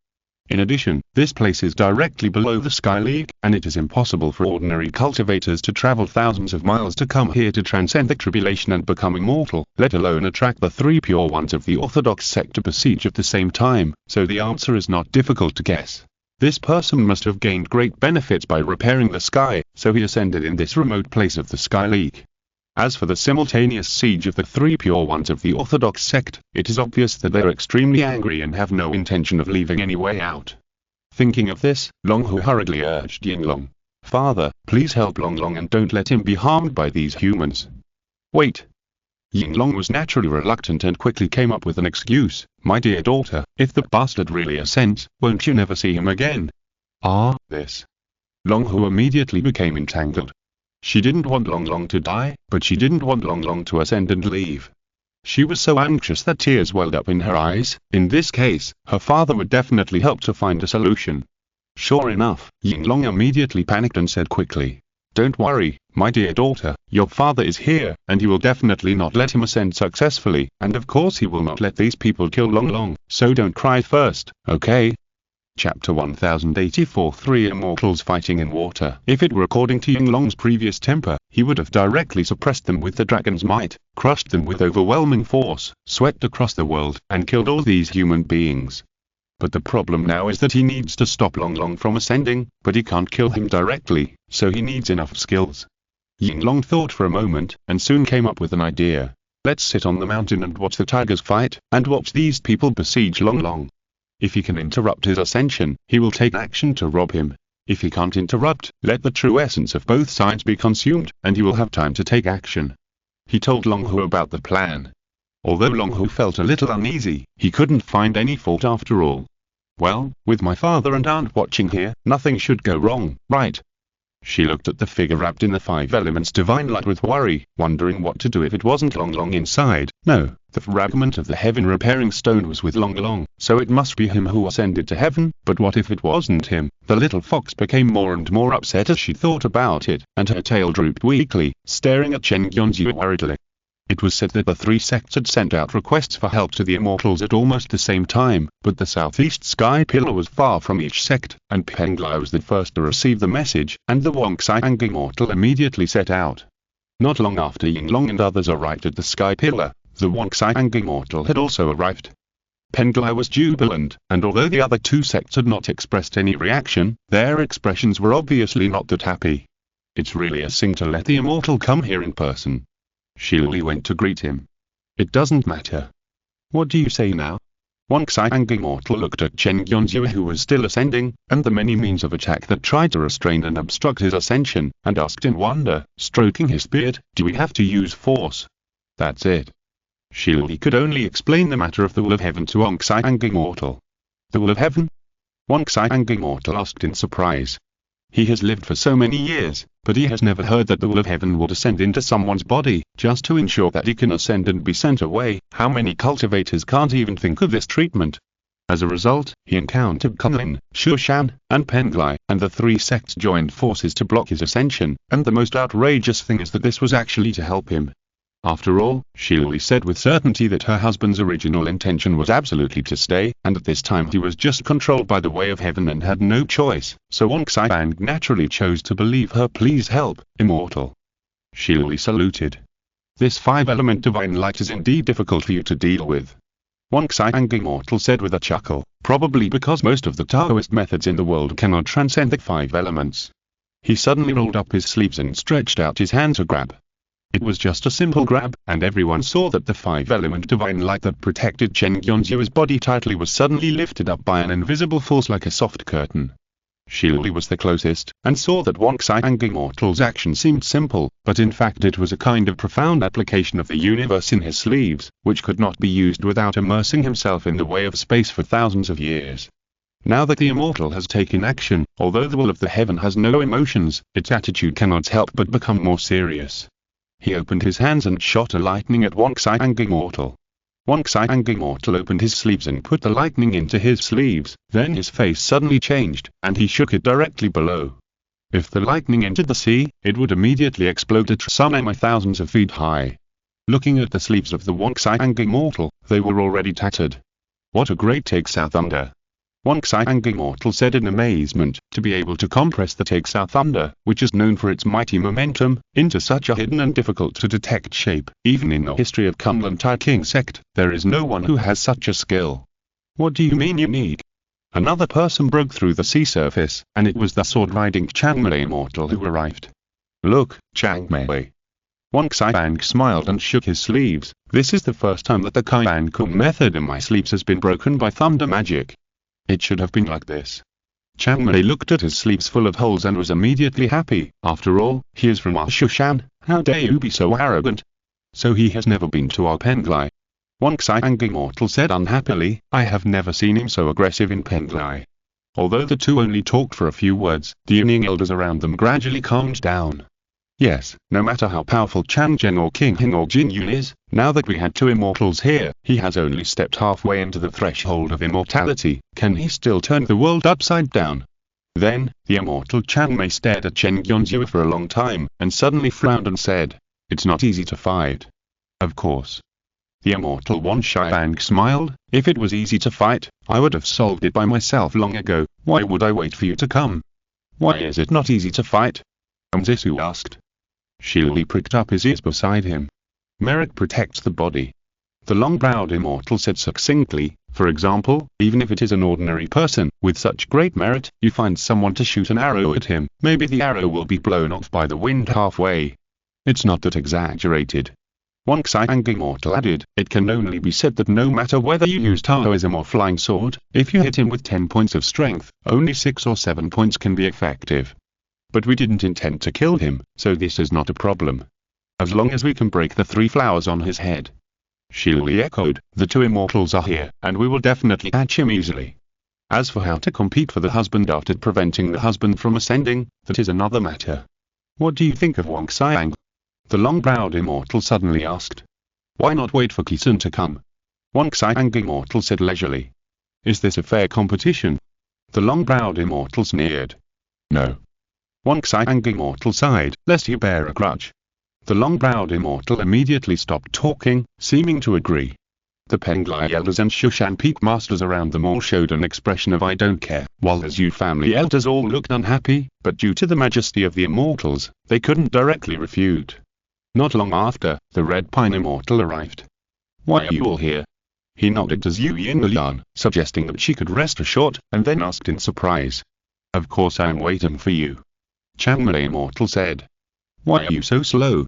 In addition, this place is directly below the Sky League, and it is impossible for ordinary cultivators to travel thousands of miles to come here to transcend the tribulation and become immortal, let alone attract the 3 pure ones of the Orthodox sect to besiege at the same time, so the answer is not difficult to guess. This person must have gained great benefits by repairing the sky, so he ascended in this remote place of the Sky League. As for the simultaneous siege of the 3 pure ones of the Orthodox sect, it is obvious that they are extremely angry and have no intention of leaving any way out. Thinking of this, Long Hu hurriedly urged Yin Long. "Father, please help Long Long and don't let him be harmed by these humans." "Wait." Yinglong was naturally reluctant and quickly came up with an excuse. "My dear daughter, if the bastard really ascends, won't you never see him again?" This. Long Hu immediately became entangled. She didn't want Long Long to die, but she didn't want Long Long to ascend and leave. She was so anxious that tears welled up in her eyes. In this case, her father would definitely help to find a solution. Sure enough, Yinglong immediately panicked and said quickly, "Don't worry, my dear daughter, your father is here, and he will definitely not let him ascend successfully, and of course he will not let these people kill Long Long, so don't cry first, okay?" Chapter 1084 3 Immortals Fighting in Water. If it were according to Yinglong's previous temper, he would have directly suppressed them with the dragon's might, crushed them with overwhelming force, swept across the world, and killed all these human beings. But the problem now is that he needs to stop Long Long from ascending, but he can't kill him directly, so he needs enough skills. Yinglong thought for a moment, and soon came up with an idea. "Let's sit on the mountain and watch the tigers fight, and watch these people besiege Long Long. If he can interrupt his ascension, he will take action to rob him. If he can't interrupt, let the true essence of both sides be consumed, and he will have time to take action." He told Long Hu about the plan. Although Long Hu felt a little uneasy, he couldn't find any fault after all. "Well, with my father and aunt watching here, nothing should go wrong, right?" She looked at the figure wrapped in the 5 elements divine light with worry, wondering what to do if it wasn't Long Long inside. No, the fragment of the heaven repairing stone was with Long Long, so it must be him who ascended to heaven, but what if it wasn't him? The little fox became more and more upset as she thought about it, and her tail drooped weakly, staring at Chen Yonzhu worriedly. It was said that the 3 sects had sent out requests for help to the immortals at almost the same time, but the southeast sky pillar was far from each sect, and Penglai was the first to receive the message, and the Wangxiang immortal immediately set out. Not long after Yinglong and others arrived at the sky pillar, the Wangxiang immortal had also arrived. Penglai was jubilant, and although the other 2 sects had not expressed any reaction, their expressions were obviously not that happy. "It's really a sin to let the immortal come here in person." Shili went to greet him. "It doesn't matter. What do you say now?" Wangxiang immortal looked at Chen Yonzhu, who was still ascending, and the many means of attack that tried to restrain and obstruct his ascension, and asked in wonder, stroking his beard, "Do we have to use force?" "That's it." Shili could only explain the matter of the will of heaven to Wangxiang immortal. "The will of heaven?" Wangxiang immortal asked in surprise. He has lived for so many years, but he has never heard that the will of heaven will descend into someone's body, just to ensure that he can ascend and be sent away. How many cultivators can't even think of this treatment? As a result, he encountered Kunlin, Shushan, and Penglai, and the 3 sects joined forces to block his ascension, and the most outrageous thing is that this was actually to help him. After all, Shili said with certainty that her husband's original intention was absolutely to stay, and at this time he was just controlled by the way of heaven and had no choice, so Wangxiang naturally chose to believe her. "Please help, immortal." Shili saluted. "This 5-element divine light is indeed difficult for you to deal with," Wangxiang immortal said with a chuckle, "probably because most of the Taoist methods in the world cannot transcend the 5 elements." He suddenly rolled up his sleeves and stretched out his hand to grab. It was just a simple grab, and everyone saw that the 5-element divine light that protected Chen Yonzhu's body tightly was suddenly lifted up by an invisible force like a soft curtain. Shili was the closest, and saw that Wangxiang immortal's action seemed simple, but in fact it was a kind of profound application of the universe in his sleeves, which could not be used without immersing himself in the way of space for thousands of years. Now that the immortal has taken action, although the will of the heaven has no emotions, its attitude cannot help but become more serious. He opened his hands and shot a lightning at Wangxiang immortal. Wangxiang immortal opened his sleeves and put the lightning into his sleeves, then his face suddenly changed, and he shook it directly below. If the lightning entered the sea, it would immediately explode at tsunami thousands of feet high. Looking at the sleeves of the Wangxiang immortal, they were already tattered. "What a great Taixao thunder!" Wangxiang immortal said in amazement, to be able to compress the Taixao thunder, which is known for its mighty momentum, into such a hidden and difficult to detect shape. Even in the history of Kunlun Tai King sect, there is no one who has such a skill. "What do you mean unique?" Another person broke through the sea surface, and it was the sword-riding Changmei immortal who arrived. "Look, Changmei." Wangxiang smiled and shook his sleeves. "This is the first time that the Kaian Kung method in my sleeves has been broken by thunder magic. It should have been like this." Chiang Mai looked at his sleeves full of holes and was immediately happy. After all, he is from our Shushan, how dare you be so arrogant? So he has never been to our Penglai. Wang Xiang Immortal said unhappily, I have never seen him so aggressive in Penglai. Although the two only talked for a few words, the Yinning elders around them gradually calmed down. Yes, no matter how powerful Chang Zheng or King Hing or Jin Yun is, now that we had two immortals here, he has only stepped halfway into the threshold of immortality. Can he still turn the world upside down? Then, the immortal Chiang Mai stared at Chen Yunzhu for a long time, and suddenly frowned and said, it's not easy to fight. Of course. The immortal Wan Shiang smiled, if it was easy to fight, I would have solved it by myself long ago, why would I wait for you to come? Why is it not easy to fight? Zisu asked. Shi pricked up his ears beside him. Merit protects the body. The long-browed immortal said succinctly, for example, even if it is an ordinary person, with such great merit, you find someone to shoot an arrow at him, maybe the arrow will be blown off by the wind halfway. It's not that exaggerated. Wang Xiang Immortal added, it can only be said that no matter whether you use Taoism or flying sword, if you hit him with 10 points of strength, only 6 or 7 points can be effective. But we didn't intend to kill him, so this is not a problem. As long as we can break the 3 flowers on his head. Shi echoed, the two immortals are here, and we will definitely catch him easily. As for how to compete for the husband after preventing the husband from ascending, that is another matter. What do you think of Wang Xiang? The long-browed immortal suddenly asked. Why not wait for Kisun to come? Wang Xiang Immortal said leisurely. Is this a fair competition? The long-browed immortal sneered. No. Wang Xiang Immortal sighed, lest you bear a grudge. The long-browed immortal immediately stopped talking, seeming to agree. The Penglai elders and Shushan Peak masters around them all showed an expression of I don't care, while the Zhu family elders all looked unhappy, but due to the majesty of the immortals, they couldn't directly refute. Not long after, the Red Pine Immortal arrived. Why are you all here? He nodded to Zhu Yinlian, suggesting that she could rest a short, and then asked in surprise. Of course I am waiting for you. Chiang Mai Immortal said. Why are you so slow?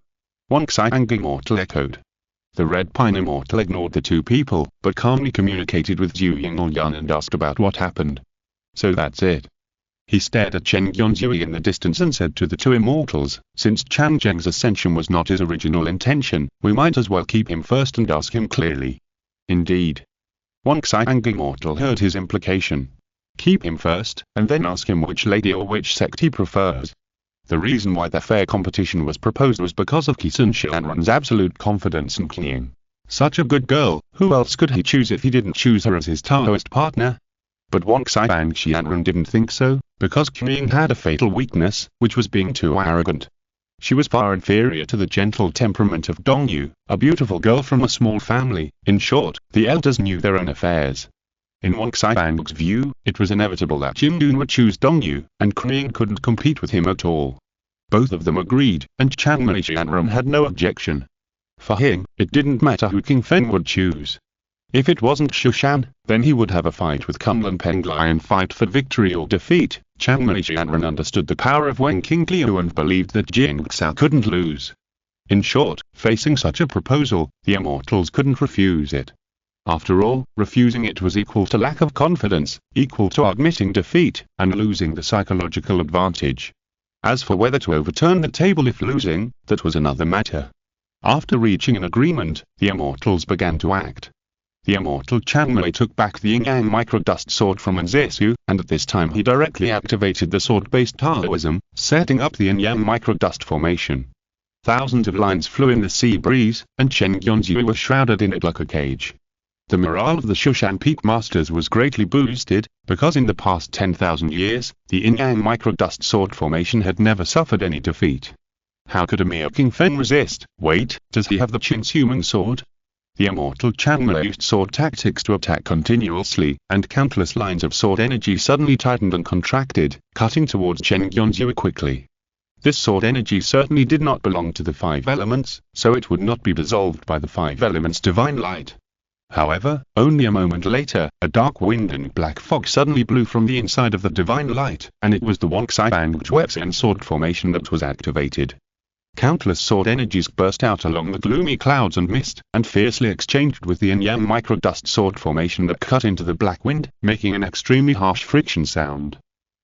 Wang Xiang Immortal echoed. The Red Pine Immortal ignored the two people, but calmly communicated with Zhu Yinlian and asked about what happened. So that's it. He stared at Chen Yunzhui in the distance and said to the two immortals, since Chang Zheng's ascension was not his original intention, we might as well keep him first and ask him clearly. Indeed. Wang Xiang Immortal heard his implication. Keep him first, and then ask him which lady or which sect he prefers. The reason why the fair competition was proposed was because of Kisun Xianrun's absolute confidence in Cunning. Such a good girl, who else could he choose if he didn't choose her as his Taoist partner? But Wang Xiang Xianrun didn't think so, because Cunning had a fatal weakness, which was being too arrogant. She was far inferior to the gentle temperament of Dongyu, a beautiful girl from a small family. In short, the elders knew their own affairs. In Wang Xiang's view, it was inevitable that Jin Yun would choose Dongyu, and Cunning couldn't compete with him at all. Both of them agreed, and Chiang Mai Xianrun had no objection. For him, it didn't matter who King Feng would choose. If it wasn't Shushan, then he would have a fight with Kunlun Penglai and fight for victory or defeat. Chiang Mai Xianrun understood the power of Wen Qingliu and believed that Jing Xiao couldn't lose. In short, facing such a proposal, the immortals couldn't refuse it. After all, refusing it was equal to lack of confidence, equal to admitting defeat, and losing the psychological advantage. As for whether to overturn the table if losing, that was another matter. After reaching an agreement, the immortals began to act. The immortal Chiang Mai took back the yin-yang microdust sword from Anzesu, and at this time he directly activated the sword-based Taoism, setting up the yin-yang microdust formation. Thousands of lines flew in the sea breeze, and Chen Yunzhu was shrouded in it like a cage. The morale of the Shushan Peak Masters was greatly boosted, because in the past 10,000 years, the yin-yang microdust sword formation had never suffered any defeat. How could a mere King Feng resist? Wait, does he have the Qin's human sword? The immortal Chiang Mai used sword tactics to attack continuously, and countless lines of sword energy suddenly tightened and contracted, cutting towards Chen Yunzhu quickly. This sword energy certainly did not belong to the 5 elements, so it would not be dissolved by the 5 elements' divine light. However, only a moment later, a dark wind and black fog suddenly blew from the inside of the divine light, and it was the Wang Xiang Zhuexian sword formation that was activated. Countless sword energies burst out along the gloomy clouds and mist, and fiercely exchanged with the yin-yang microdust sword formation that cut into the black wind, making an extremely harsh friction sound.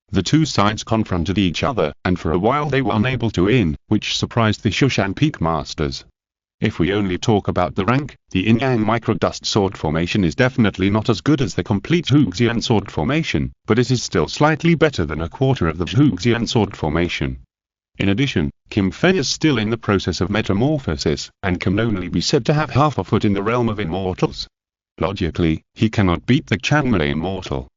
The two sides confronted each other, and for a while they were unable to win, which surprised the Shushan Peak Masters. If we only talk about the rank, the Yin-Yang Microdust Sword Formation is definitely not as good as the complete Zhuxian Sword Formation, but it is still slightly better than a quarter of the Zhuxian Sword Formation. In addition, Kim Fen is still in the process of metamorphosis, and can only be said to have half a foot in the realm of immortals. Logically, he cannot beat the Changmei Immortal.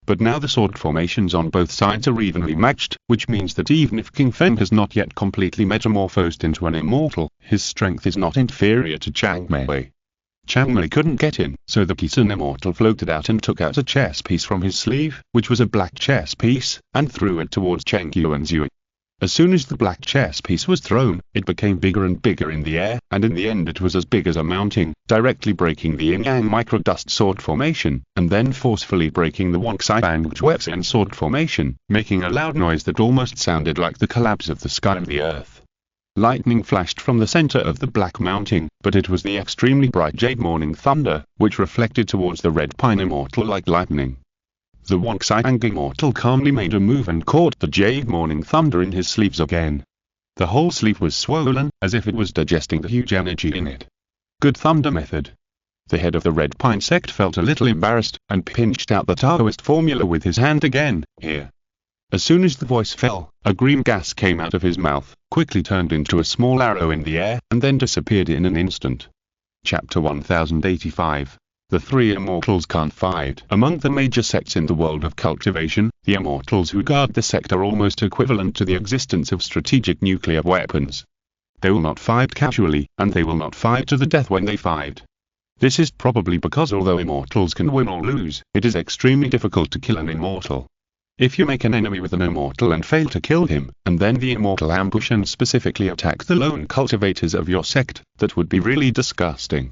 But now the sword formations on both sides are evenly matched, which means that even if King Fen has not yet completely metamorphosed into an immortal, his strength is not inferior to Changmei. Changmei couldn't get in, so the Kisun Immortal floated out and took out a chess piece from his sleeve, which was a black chess piece, and threw it towards Cheng Yuan Zui. As soon as the black chess piece was thrown, it became bigger and bigger in the air, and in the end it was as big as a mountain, directly breaking the Yin-Yang Microdust Sword Formation, and then forcefully breaking the Wonxai Zhuxian Sword Formation, making a loud noise that almost sounded like the collapse of the sky and the earth. Lightning flashed from the center of the black mountain, but it was the extremely bright Jade Morning Thunder, which reflected towards the Red Pine Immortal like lightning. The Wonxai Immortal calmly made a move and caught the Jade Morning Thunder in his sleeves again. The whole sleeve was swollen, as if it was digesting the huge energy in it. Good thunder method. The head of the Red Pine sect felt a little embarrassed, and pinched out the Taoist formula with his hand again. Here. As soon as the voice fell, a green gas came out of his mouth, quickly turned into a small arrow in the air, and then disappeared in an instant. Chapter 1085. The three immortals can't fight. Among the major sects in the world of cultivation, the immortals who guard the sect are almost equivalent to the existence of strategic nuclear weapons. They will not fight casually, and they will not fight to the death when they fight. This is probably because although immortals can win or lose, it is extremely difficult to kill an immortal. If you make an enemy with an immortal and fail to kill him, and then the immortal ambush and specifically attack the lone cultivators of your sect, that would be really disgusting.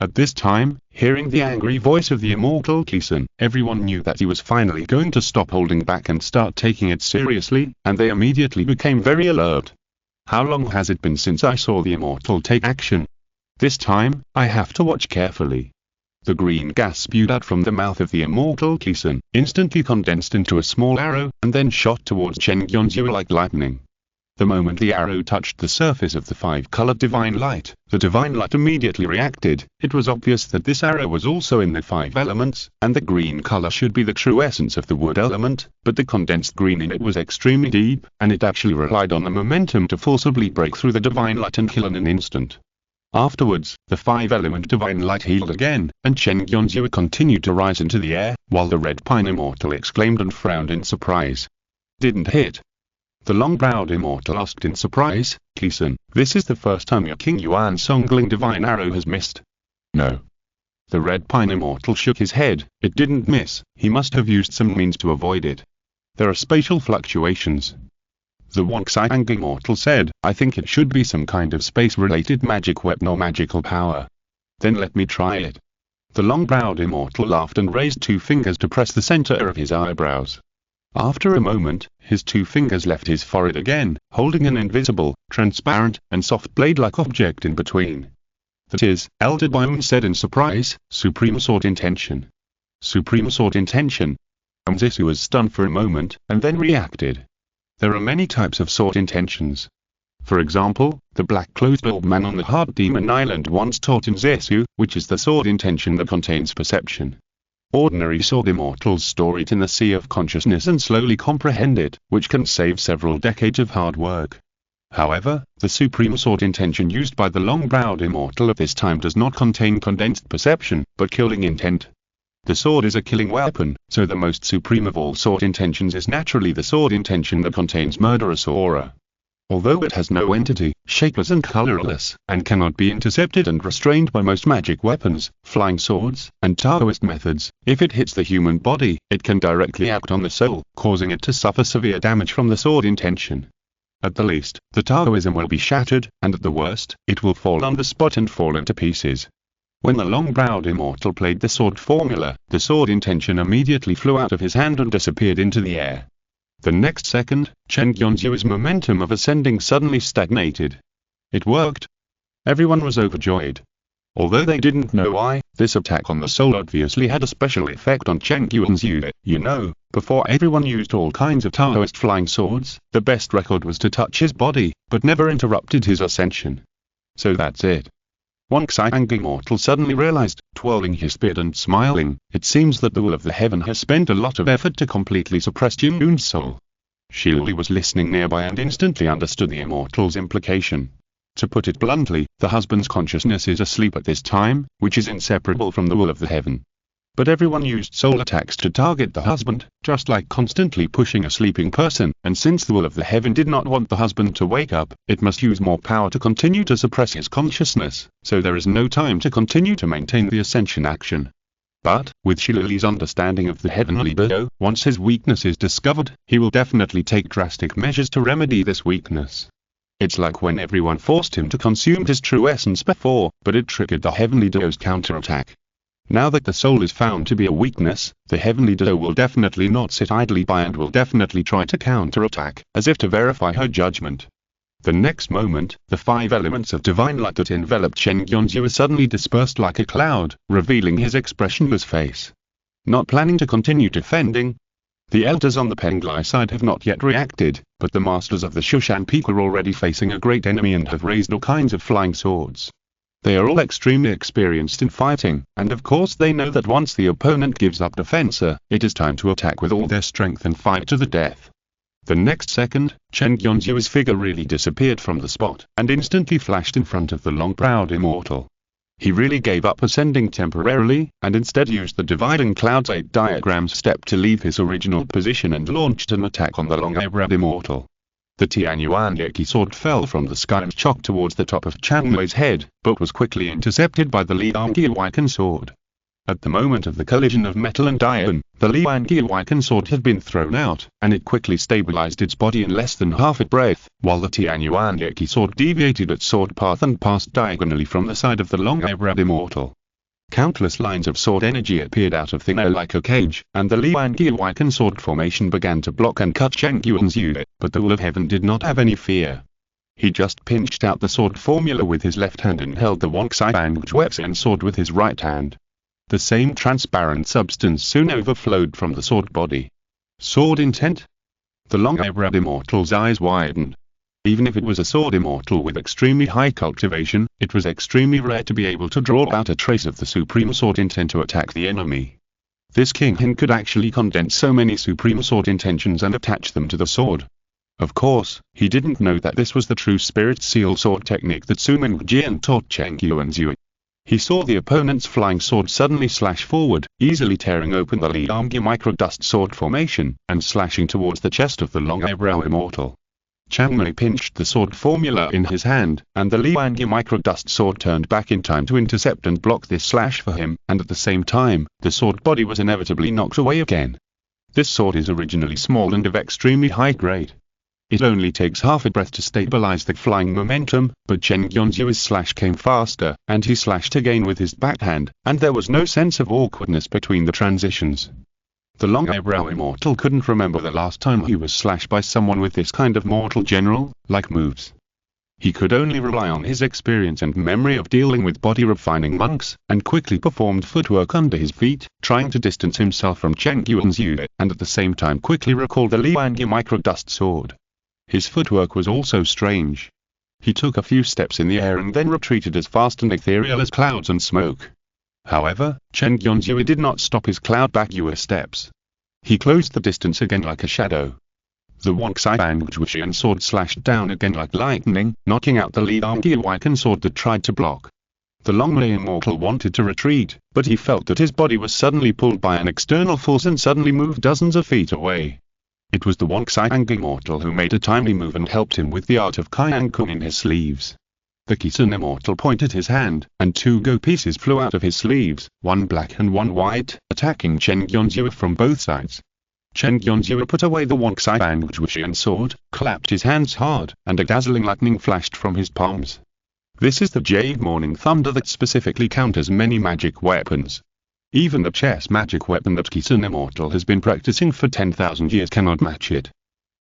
At this time, hearing the angry voice of the immortal Kisun, everyone knew that he was finally going to stop holding back and start taking it seriously, and they immediately became very alert. How long has it been since I saw the immortal take action? This time, I have to watch carefully. The green gas spewed out from the mouth of the immortal Kisun, instantly condensed into a small arrow, and then shot towards Cheng Yuanzhu like lightning. The moment the arrow touched the surface of the five-colored divine light, the divine light immediately reacted. It was obvious that this arrow was also in the five elements, and the green color should be the true essence of the wood element, but the condensed green in it was extremely deep, and it actually relied on the momentum to forcibly break through the divine light and kill in an instant. Afterwards, the five-element divine light healed again, and Cheng Yuanzhu continued to rise into the air, while the Red Pine Immortal exclaimed and frowned in surprise. Didn't hit. The long-browed immortal asked in surprise, Kisun, this is the first time your King Yuan Songling divine arrow has missed. No. The Red Pine Immortal shook his head. It didn't miss, he must have used some means to avoid it. There are spatial fluctuations. The Wonxai Immortal said, I think it should be some kind of space-related magic weapon or magical power. Then let me try it. The long-browed immortal laughed and raised two fingers to press the center of his eyebrows. After a moment, his two fingers left his forehead again, holding an invisible, transparent, and soft blade-like object in between. That is, Elder Biome said in surprise, Supreme Sword Intention. Supreme Sword Intention. Zisu was stunned for a moment, and then reacted. There are many types of sword intentions. For example, the black-clothed old man on the Hard Demon Island once taught in Zisu, which is the sword intention that contains perception. Ordinary sword immortals store it in the sea of consciousness and slowly comprehend it, which can save several decades of hard work. However, the supreme sword intention used by the long-browed immortal of this time does not contain condensed perception, but killing intent. The sword is a killing weapon, so the most supreme of all sword intentions is naturally the sword intention that contains murderous aura. Although it has no entity, shapeless and colorless, and cannot be intercepted and restrained by most magic weapons, flying swords, and Taoist methods, if it hits the human body, it can directly act on the soul, causing it to suffer severe damage from the sword intention. At the least, the Taoism will be shattered, and at the worst, it will fall on the spot and fall into pieces. When the long-browed immortal played the sword formula, the sword intention immediately flew out of his hand and disappeared into the air. The next second, Cheng Yuanzhu's momentum of ascending suddenly stagnated. It worked. Everyone was overjoyed. Although they didn't know why, this attack on the soul obviously had a special effect on Cheng Yuan's unit. Before everyone used all kinds of Taoist flying swords, the best record was to touch his body, but never interrupted his ascension. So that's it. Wang Xiang Immortal suddenly realized, twirling his beard and smiling, it seems that the will of the heaven has spent a lot of effort to completely suppress Jin Yun's soul. Shi Li was listening nearby and instantly understood the immortal's implication. To put it bluntly, the husband's consciousness is asleep at this time, which is inseparable from the will of the heaven. But everyone used soul attacks to target the husband, just like constantly pushing a sleeping person, and since the will of the heaven did not want the husband to wake up, it must use more power to continue to suppress his consciousness, so there is no time to continue to maintain the ascension action. But, with Shi Li's understanding of the heavenly being, once his weakness is discovered, he will definitely take drastic measures to remedy this weakness. It's like when everyone forced him to consume his true essence before, but it triggered the heavenly duo's counterattack. Now that the soul is found to be a weakness, the heavenly duo will definitely not sit idly by and will definitely try to counterattack, as if to verify her judgment. The next moment, the 5 elements of divine light that enveloped Cheng Yuanzhu suddenly dispersed like a cloud, revealing his expressionless face. Not planning to continue defending, the elders on the Penglai side have not yet reacted, but the masters of the Shushan Peak are already facing a great enemy and have raised all kinds of flying swords. They are all extremely experienced in fighting, and of course they know that once the opponent gives up defense, it is time to attack with all their strength and fight to the death. The next second, Cheng Yuanzhu's figure really disappeared from the spot, and instantly flashed in front of the long-browed immortal. He really gave up ascending temporarily, and instead used the dividing clouds 8 diagrams step to leave his original position and launched an attack on the long-eyebrow immortal. The Tianyuan Yeki sword fell from the sky and shot towards the top of Chang Wei's head, but was quickly intercepted by the Liang Gyewaken sword. At the moment of the collision of metal and iron, the Liang Gyewaken sword had been thrown out, and it quickly stabilized its body in less than half a breath, while the Tianyuan Yeki sword deviated its sword path and passed diagonally from the side of the long-eyebrowed immortal. Countless lines of sword energy appeared out of thin air like a cage, and the Liang Gyewaken sword formation began to block and cut Cheng Yuan's unit, but the will of heaven did not have any fear. He just pinched out the sword formula with his left hand and held the Wangxiang Wexen sword with his right hand. The same transparent substance soon overflowed from the sword body. Sword intent? The long-eyebrowed immortal's eyes widened. Even if it was a sword immortal with extremely high cultivation, it was extremely rare to be able to draw out a trace of the supreme sword intent to attack the enemy. This King Hin could actually condense so many supreme sword intentions and attach them to the sword. Of course, he didn't know that this was the true spirit seal sword technique that Sumin Jian taught Cheng Yuanzhu. He saw the opponent's flying sword suddenly slash forward, easily tearing open the Liang microdust sword formation, and slashing towards the chest of the long-eyebrow immortal. Chang Mei pinched the sword formula in his hand, and the Liang microdust sword turned back in time to intercept and block this slash for him, and at the same time, the sword body was inevitably knocked away again. This sword is originally small and of extremely high grade. It only takes half a breath to stabilize the flying momentum, but Cheng Yuanzhu's slash came faster, and he slashed again with his backhand, and there was no sense of awkwardness between the transitions. The long-eyebrow immortal couldn't remember the last time he was slashed by someone with this kind of mortal general-like moves. He could only rely on his experience and memory of dealing with body-refining monks, and quickly performed footwork under his feet, trying to distance himself from Cheng Yuanzhu, and at the same time quickly recall the Liang microdust sword. His footwork was also strange. He took a few steps in the air and then retreated as fast and ethereal as clouds and smoke. However, Cheng Yuanzhu did not stop his cloud-back steps. He closed the distance again like a shadow. The Wangxiang sword slashed down again like lightning, knocking out the Liang Gyewaken sword that tried to block. The long-Mei immortal wanted to retreat, but he felt that his body was suddenly pulled by an external force and suddenly moved dozens of feet away. It was the Wangxiang immortal who made a timely move and helped him with the art of Kung in his sleeves. The Kisun immortal pointed his hand, and 2 go pieces flew out of his sleeves, one black and one white, attacking Cheng Yuanzhu from both sides. Cheng Yuanzhu put away the Wangxiang sword, clapped his hands hard, and a dazzling lightning flashed from his palms. This is the Jade Morning Thunder that specifically counters many magic weapons. Even the chess magic weapon that Kisun Immortal has been practicing for 10,000 years cannot match it.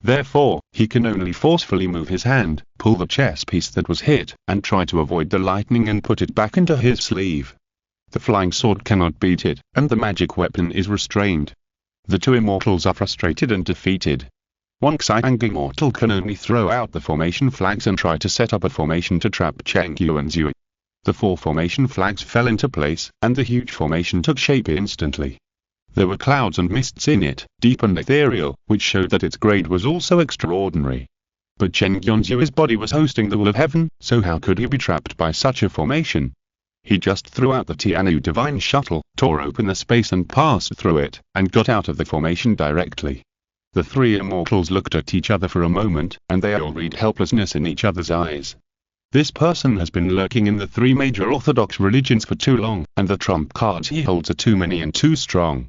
Therefore, he can only forcefully move his hand, pull the chess piece that was hit, and try to avoid the lightning and put it back into his sleeve. The flying sword cannot beat it, and the magic weapon is restrained. The two immortals are frustrated and defeated. One cunning immortal can only throw out the formation flags and try to set up a formation to trap Cheng Yuan's Yue. The 4 formation flags fell into place, and the huge formation took shape instantly. There were clouds and mists in it, deep and ethereal, which showed that its grade was also extraordinary. But Cheng Yuan's body was hosting the will of heaven, so how could he be trapped by such a formation? He just threw out the Tianu divine shuttle, tore open the space and passed through it, and got out of the formation directly. The 3 immortals looked at each other for a moment, and they all read helplessness in each other's eyes. This person has been lurking in the 3 major orthodox religions for too long, and the trump cards he holds are too many and too strong.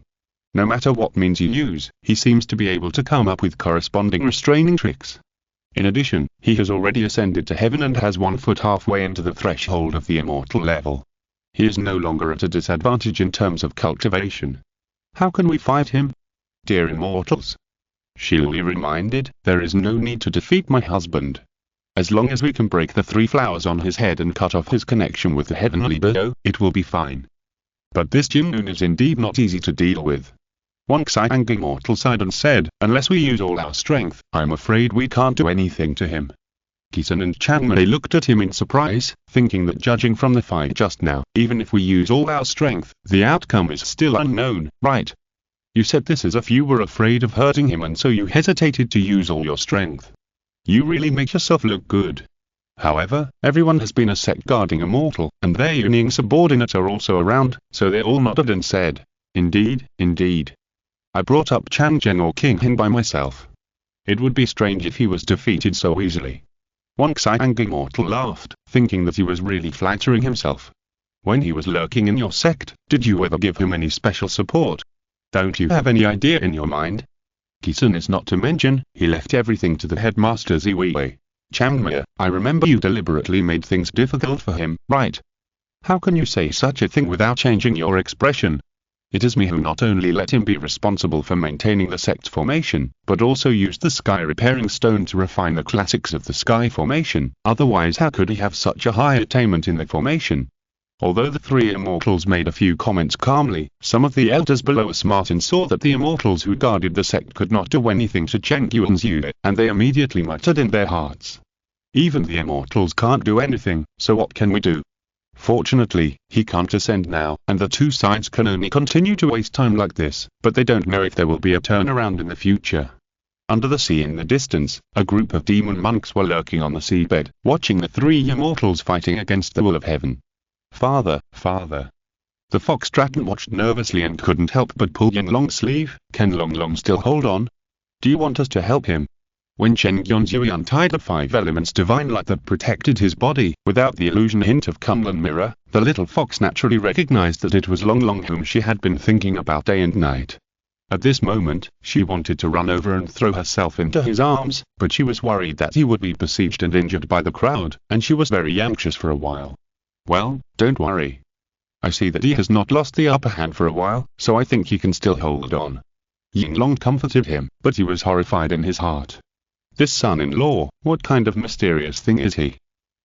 No matter what means you use, he seems to be able to come up with corresponding restraining tricks. In addition, he has already ascended to heaven and has 1 foot halfway into the threshold of the immortal level. He is no longer at a disadvantage in terms of cultivation. How can we fight him? Dear immortals, she'll be reminded, there is no need to defeat my husband. As long as we can break the 3 flowers on his head and cut off his connection with the heavenly being, it will be fine. But this Jin is indeed not easy to deal with. One cunning immortal sighed and said, unless we use all our strength, I'm afraid we can't do anything to him. Kisan and Changmei looked at him in surprise, thinking that judging from the fight just now, even if we use all our strength, the outcome is still unknown, right? You said this as if you were afraid of hurting him and so you hesitated to use all your strength. You really make yourself look good. However, everyone has been a sect guarding immortal, and their Yuning subordinates are also around, so they all nodded and said, indeed, indeed. I brought up Changzhen or King Hin by myself. It would be strange if he was defeated so easily. One cunning immortal laughed, thinking that he was really flattering himself. When he was lurking in your sect, did you ever give him any special support? Don't you have any idea in your mind? Kisan is not to mention, he left everything to the headmaster Ziwei. Changmei, I remember you deliberately made things difficult for him, right? How can you say such a thing without changing your expression? It is me who not only let him be responsible for maintaining the sect formation, but also used the sky repairing stone to refine the classics of the sky formation, otherwise how could he have such a high attainment in the formation? Although the 3 immortals made a few comments calmly, some of the elders below were smart and saw that the immortals who guarded the sect could not do anything to Cheng Yuan's Yue, and they immediately muttered in their hearts. Even the immortals can't do anything, so what can we do? Fortunately, he can't ascend now, and the 2 sides can only continue to waste time like this, but they don't know if there will be a turnaround in the future. Under the sea in the distance, a group of demon monks were lurking on the seabed, watching the 3 immortals fighting against the will of heaven. Father, father. The fox dragon watched nervously and couldn't help but pull Yin Long's sleeve. Can Long Long still hold on? Do you want us to help him? When Cheng Yuan's Yue untied the 5 elements divine light that protected his body, without the illusion hint of Kunlun mirror, the little fox naturally recognized that it was Long Long whom she had been thinking about day and night. At this moment, she wanted to run over and throw herself into his arms, but she was worried that he would be besieged and injured by the crowd, and she was very anxious for a while. Well, don't worry. I see that he has not lost the upper hand for a while, so I think he can still hold on. Yin Long comforted him, but he was horrified in his heart. This son-in-law, what kind of mysterious thing is he?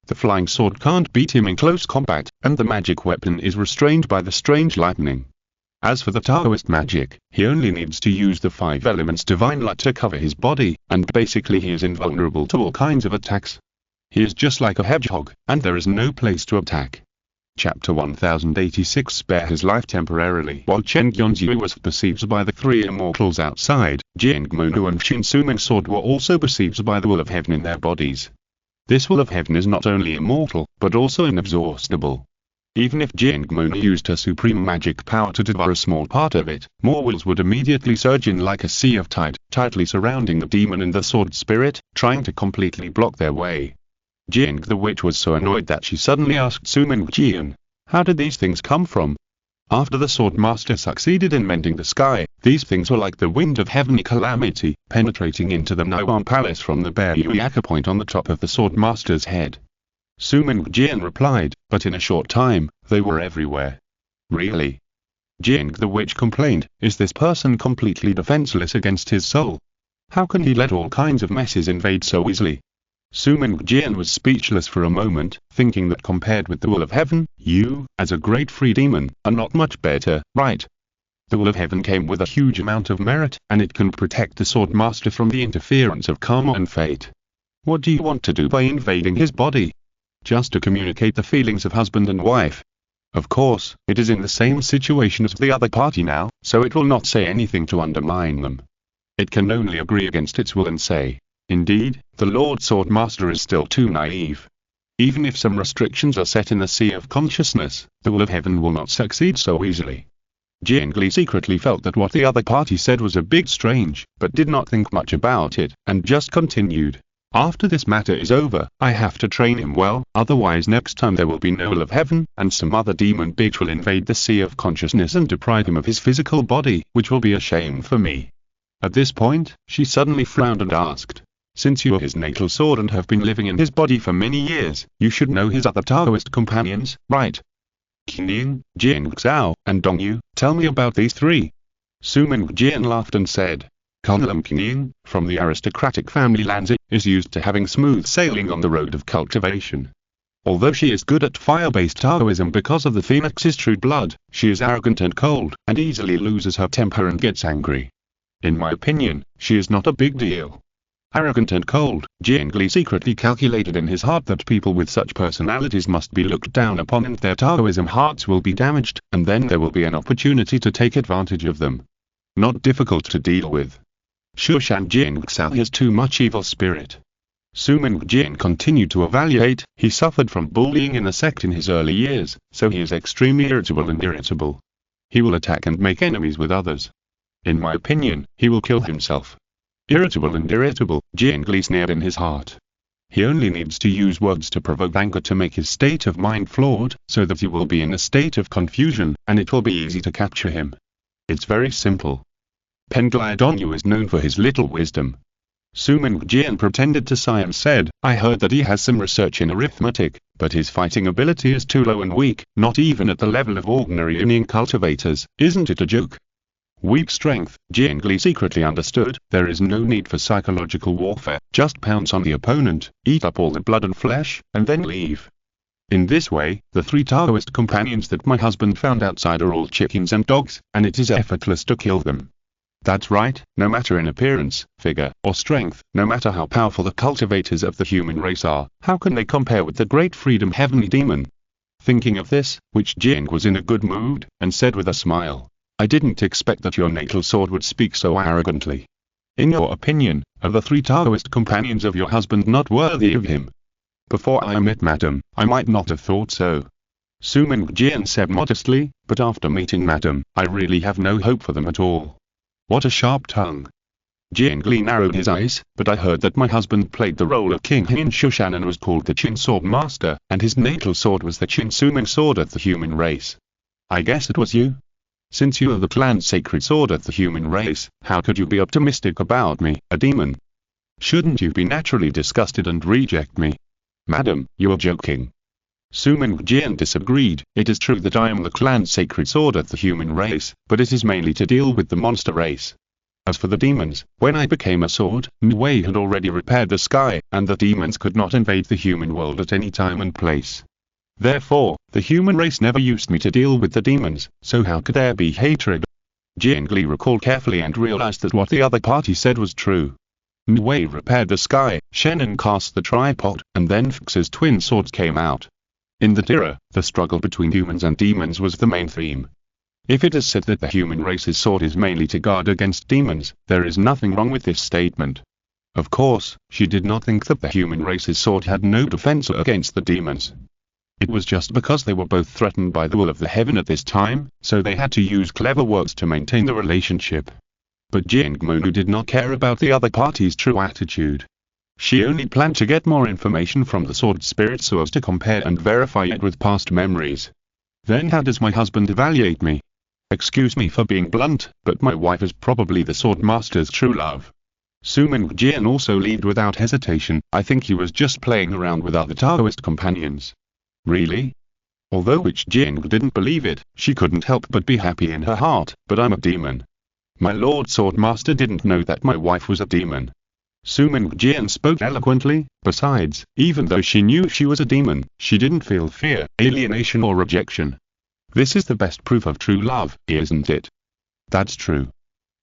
The flying sword can't beat him in close combat, and the magic weapon is restrained by the strange lightning. As for the Taoist magic, he only needs to use the 5 elements divine light to cover his body, and basically he is invulnerable to all kinds of attacks. He is just like a hedgehog, and there is no place to attack. Chapter 1086 Spare his life temporarily. While Cheng Yuan's Yue was perceived by the 3 immortals outside, Jiang Munu and Shin Suming's sword were also perceived by the will of heaven in their bodies. This will of heaven is not only immortal, but also inexhaustible. Even if Jiang Munu used her supreme magic power to devour a small part of it, more wills would immediately surge in like a sea of tide, tightly surrounding the demon and the sword spirit, trying to completely block their way. Jing the witch was so annoyed that she suddenly asked Suming Jian, how did these things come from? After the sword master succeeded in mending the sky, these things were like the wind of heavenly calamity, penetrating into the Nowon Palace from the bare Uyaka point on the top of the sword master's head. Suming Jian replied, but in a short time, they were everywhere. Really? Jing the witch complained, is this person completely defenseless against his soul? How can he let all kinds of messes invade so easily? Su Mingjian was speechless for a moment, thinking that compared with the will of heaven, you, as a great free demon, are not much better, right? The will of heaven came with a huge amount of merit, and it can protect the sword master from the interference of karma and fate. What do you want to do by invading his body? Just to communicate the feelings of husband and wife. Of course, it is in the same situation as the other party now, so it will not say anything to undermine them. It can only agree against its will and say, indeed, the Lord Swordmaster is still too naive. Even if some restrictions are set in the sea of consciousness, the will of heaven will not succeed so easily. Jiangli secretly felt that what the other party said was a bit strange, but did not think much about it, and just continued. After this matter is over, I have to train him well, otherwise next time there will be no will of heaven, and some other demon bitch will invade the sea of consciousness and deprive him of his physical body, which will be a shame for me. At this point, she suddenly frowned and asked, since you are his natal sword and have been living in his body for many years, you should know his other Taoist companions, right? Qing, Jing Xiao, and Dongyu, tell me about these three. Su Mingjian laughed and said, Kunlum Qing, from the aristocratic family Lanzi, is used to having smooth sailing on the road of cultivation. Although she is good at fire-based Taoism because of the phoenix's true blood, she is arrogant and cold, and easily loses her temper and gets angry. In my opinion, she is not a big deal. Arrogant and cold, Jiangli secretly calculated in his heart that people with such personalities must be looked down upon and their Taoism hearts will be damaged, and then there will be an opportunity to take advantage of them. Not difficult to deal with. Shushan Jingxiao has too much evil spirit. Su Mingjian continued to evaluate, he suffered from bullying in a sect in his early years, so he is extremely irritable. He will attack and make enemies with others. In my opinion, he will kill himself. Irritable, Jiangli sneered in his heart. He only needs to use words to provoke anger to make his state of mind flawed, so that he will be in a state of confusion, and it will be easy to capture him. It's very simple. Penglai Dongyu is known for his little wisdom. Su Mingjian pretended to sigh and said, I heard that he has some research in arithmetic, but his fighting ability is too low and weak, not even at the level of ordinary Immortal cultivators, isn't it a joke? Weak strength, Jiangli secretly understood, there is no need for psychological warfare, just pounce on the opponent, eat up all the blood and flesh, and then leave. In this way, the three Taoist companions that my husband found outside are all chickens and dogs, and it is effortless to kill them. That's right, no matter in appearance, figure, or strength, no matter how powerful the cultivators of the human race are, how can they compare with the great freedom heavenly demon? Thinking of this, which Jing was in a good mood, and said with a smile, I didn't expect that your natal sword would speak so arrogantly. In your opinion, are the three Taoist companions of your husband not worthy of him? Before I met Madam, I might not have thought so. Su Mingjian said modestly, but after meeting Madam, I really have no hope for them at all. What a sharp tongue. Jiangli narrowed his eyes, but I heard that my husband played the role of King Hin Shushan and was called the Qin Sword Master, and his natal sword was the Qin Suming Sword of the human race. I guess it was you? Since you are the clan's sacred sword of the human race, how could you be optimistic about me, a demon? Shouldn't you be naturally disgusted and reject me? Madam, you are joking. Su Mingjian disagreed, it is true that I am the clan's sacred sword of the human race, but it is mainly to deal with the monster race. As for the demons, when I became a sword, Wei had already repaired the sky, and the demons could not invade the human world at any time and place. Therefore, the human race never used me to deal with the demons, so how could there be hatred? Jiangli recalled carefully and realized that what the other party said was true. Wei repaired the sky, Shannon cast the tripod, and then Fux's twin swords came out. In that era, the struggle between humans and demons was the main theme. If it is said that the human race's sword is mainly to guard against demons, there is nothing wrong with this statement. Of course, she did not think that the human race's sword had no defense against the demons. It was just because they were both threatened by the will of the heaven at this time, so they had to use clever words to maintain the relationship. But Jingmonu did not care about the other party's true attitude. She only planned to get more information from the sword spirit so as to compare and verify it with past memories. Then how does my husband evaluate me? Excuse me for being blunt, but my wife is probably the sword master's true love. Su Mingjian also leaned without hesitation, I think he was just playing around with other Taoist companions. Really? Although Jing didn't believe it, she couldn't help but be happy in her heart, but I'm a demon. My Lord Swordmaster didn't know that my wife was a demon. Su Mingjian spoke eloquently. Besides, even though she knew she was a demon, she didn't feel fear, alienation or rejection. This is the best proof of true love, isn't it? That's true.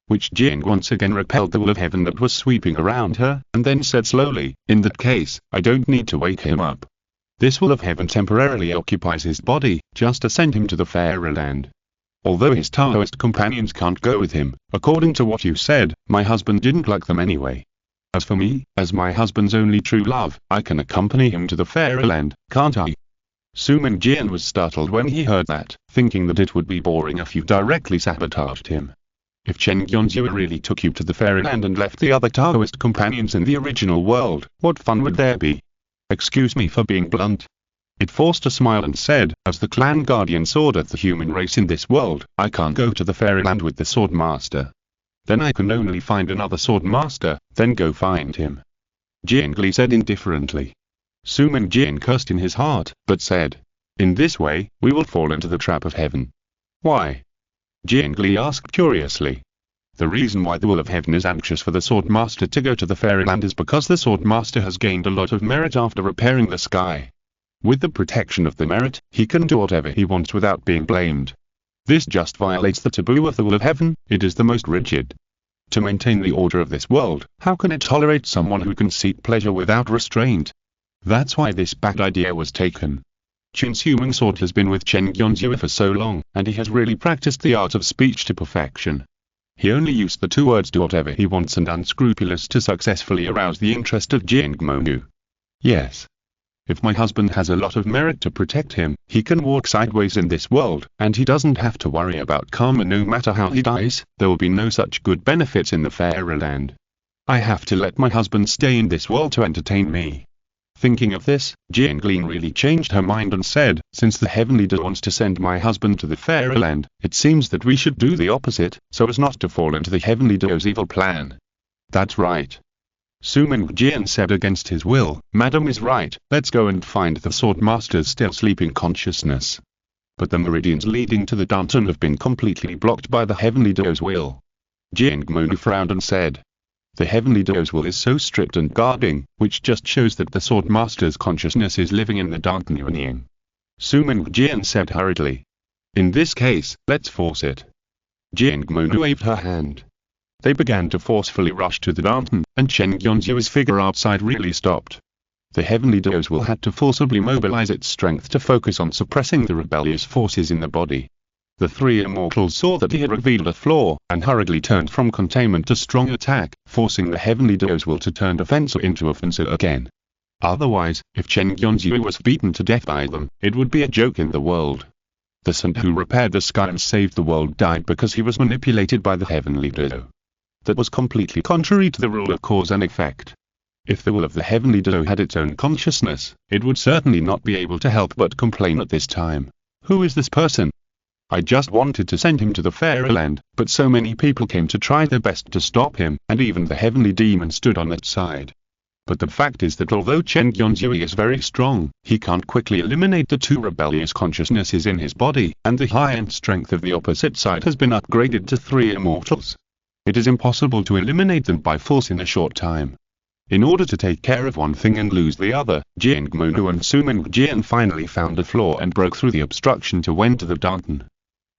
Which Jing once again repelled the will of heaven that was sweeping around her, and then said slowly, in that case, I don't need to wake him up. This will of heaven temporarily occupies his body, just to send him to the fairy land. Although his Taoist companions can't go with him, according to what you said, my husband didn't like them anyway. As for me, as my husband's only true love, I can accompany him to the fairy land, can't I? Su Mingjian was startled when he heard that, thinking that it would be boring if you directly sabotaged him. If Chen Yonzhou really took you to the fairyland and left the other Taoist companions in the original world, what fun would there be? Excuse me for being blunt. It forced a smile and said, as the clan guardian sword of the human race in this world, I can't go to the fairyland with the sword master. Then I can only find another sword master, then go find him. Jiang Li said indifferently. Su Mingjian cursed in his heart, but said, in this way, we will fall into the trap of heaven. Why? Jiang Li asked curiously. The reason why the will of heaven is anxious for the sword master to go to the fairyland is because the sword master has gained a lot of merit after repairing the sky. With the protection of the merit, he can do whatever he wants without being blamed. This just violates the taboo of the will of heaven, it is the most rigid. To maintain the order of this world, how can it tolerate someone who can seek pleasure without restraint? That's why this bad idea was taken. Qin's human sword has been with Chen Yonzhou for so long, and he has really practiced the art of speech to perfection. He only used the two words do whatever he wants and unscrupulous to successfully arouse the interest of Jiang Mengyu. Yes. If my husband has a lot of merit to protect him, he can walk sideways in this world, and he doesn't have to worry about karma no matter how he dies, there will be no such good benefits in the fairyland. I have to let my husband stay in this world to entertain me. Thinking of this, Jiang Lin really changed her mind and said, since the heavenly leader wants to send my husband to the fairyland, it seems that we should do the opposite, so as not to fall into the heavenly leader's evil plan. That's right. Su Mingjian said against his will, Madam is right, let's go and find the sword master's still sleeping consciousness. But the meridians leading to the Danton have been completely blocked by the heavenly leader's will. Jiang Mengyu frowned and said, the heavenly leader's will is so strict and guarding, which just shows that the sword master's consciousness is living in the Danton Yuanying. Su Mingjian said hurriedly, in this case, let's force it. Jiang Mengyu waved her hand. They began to forcefully rush to the Danton, and Chen Yonzhu's figure outside really stopped. The heavenly leader's will had to forcibly mobilize its strength to focus on suppressing the rebellious forces in the body. The three immortals saw that he had revealed a flaw, and hurriedly turned from containment to strong attack, forcing the heavenly leader's will to turn defensive into offensive again. Otherwise, if Chen Yonzhu was beaten to death by them, it would be a joke in the world. The saint who repaired the sky and saved the world died because he was manipulated by the heavenly leader. That was completely contrary to the rule of cause and effect. If the will of the heavenly leader had its own consciousness, it would certainly not be able to help but complain at this time. Who is this person? I just wanted to send him to the fairyland, but so many people came to try their best to stop him, and even the heavenly demon stood on that side. But the fact is that although Chen Yonzhui is very strong, he can't quickly eliminate the two rebellious consciousnesses in his body, and the high-end strength of the opposite side has been upgraded to 3 immortals. It is impossible to eliminate them by force in a short time. In order to take care of one thing and lose the other, Jiang Mengyu and Su Mingjian finally found a flaw and broke through the obstruction to enter the Danton.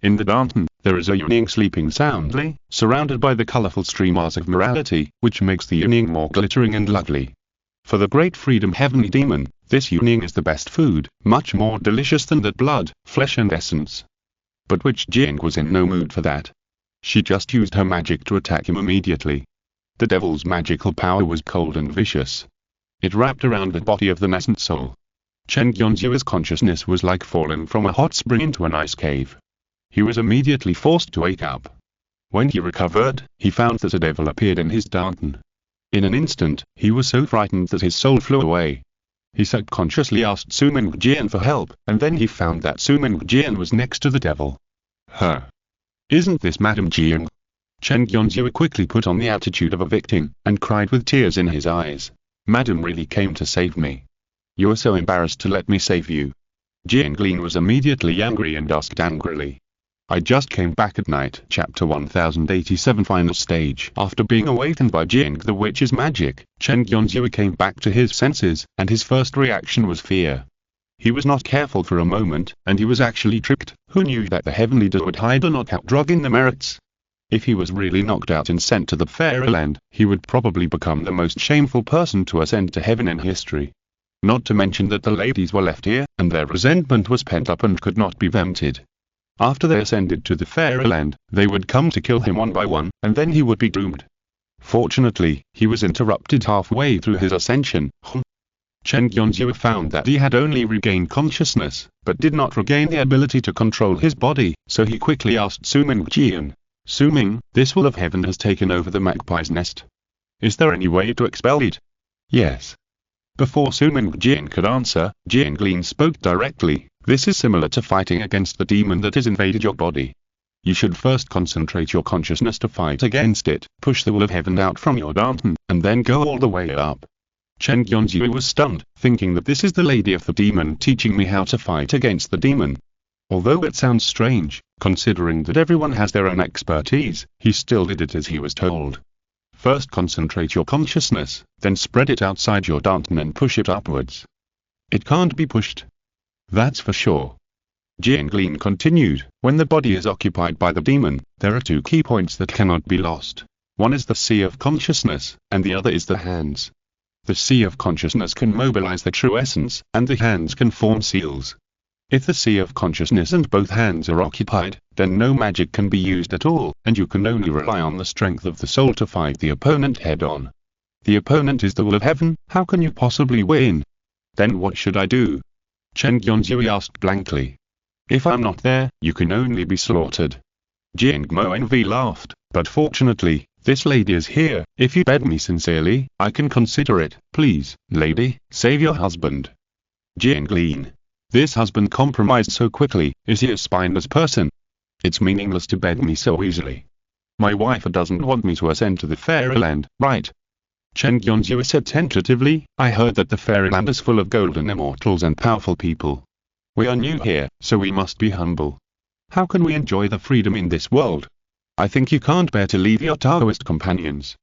In the Danton, there is a Yuanying sleeping soundly, surrounded by the colorful streamers of morality, which makes the Yuanying more glittering and lovely. For the great freedom heavenly demon, this Yuanying is the best food, much more delicious than that blood, flesh and essence. But which Jiang was in no mood for that. She just used her magic to attack him immediately. The devil's magical power was cold and vicious. It wrapped around the body of the nascent soul. Chen Yonzhu's consciousness was like falling from a hot spring into an ice cave. He was immediately forced to wake up. When he recovered, he found that a devil appeared in his Danton. In an instant, he was so frightened that his soul flew away. He subconsciously asked Su Mingjian for help, and then he found that Su Mingjian was next to the devil. Isn't this Madame Jiang? Chen Yonzhu quickly put on the attitude of a victim, and cried with tears in his eyes. Madame really came to save me. You are so embarrassed to let me save you. Jiang Lin was immediately angry and asked angrily. I just came back at night. Chapter 1087 Final stage. After being awakened by Jing the witch's magic, Chen Yonzhou came back to his senses, and his first reaction was fear. He was not careful for a moment, and he was actually tricked. Who knew that the heavenly doer would hide a knockout drug in the merits? If he was really knocked out and sent to the fairyland, he would probably become the most shameful person to ascend to heaven in history. Not to mention that the ladies were left here, and their resentment was pent up and could not be vented. After they ascended to the fairyland, they would come to kill him one by one, and then he would be doomed. Fortunately, he was interrupted halfway through his ascension. Chen Yonzhou found that he had only regained consciousness, but did not regain the ability to control his body, so he quickly asked Suming Jian. Suming, this will of heaven has taken over the magpie's nest. Is there any way to expel it? Yes. Before Suming Jian could answer, Jian Glin spoke directly. This is similar to fighting against the demon that has invaded your body. You should first concentrate your consciousness to fight against it, push the will of heaven out from your danton, and then go all the way up. Chen Yonzhou was stunned, thinking that this is the lady of the demon teaching me how to fight against the demon. Although it sounds strange, considering that everyone has their own expertise, he still did it as he was told. First concentrate your consciousness, then spread it outside your danton and push it upwards. It can't be pushed. That's for sure. Jian Glin continued, when the body is occupied by the demon, there are two key points that cannot be lost. One is the sea of consciousness, and the other is the hands. The sea of consciousness can mobilize the true essence, and the hands can form seals. If the sea of consciousness and both hands are occupied, then no magic can be used at all, and you can only rely on the strength of the soul to fight the opponent head-on. The opponent is the will of heaven, how can you possibly win? Then what should I do? Chen Yonzhou asked blankly. If I'm not there, you can only be slaughtered. Jing Moenvi laughed, but fortunately, this lady is here. If you beg me sincerely, I can consider it. Please, lady, save your husband. Jing Glin. This husband compromised so quickly, is he a spineless person? It's meaningless to beg me so easily. My wife doesn't want me to ascend to the fairyland, right? Chen Yonzhou said tentatively, I heard that the fairyland is full of golden immortals and powerful people. We are new here, so we must be humble. How can we enjoy the freedom in this world? I think you can't bear to leave your Taoist companions.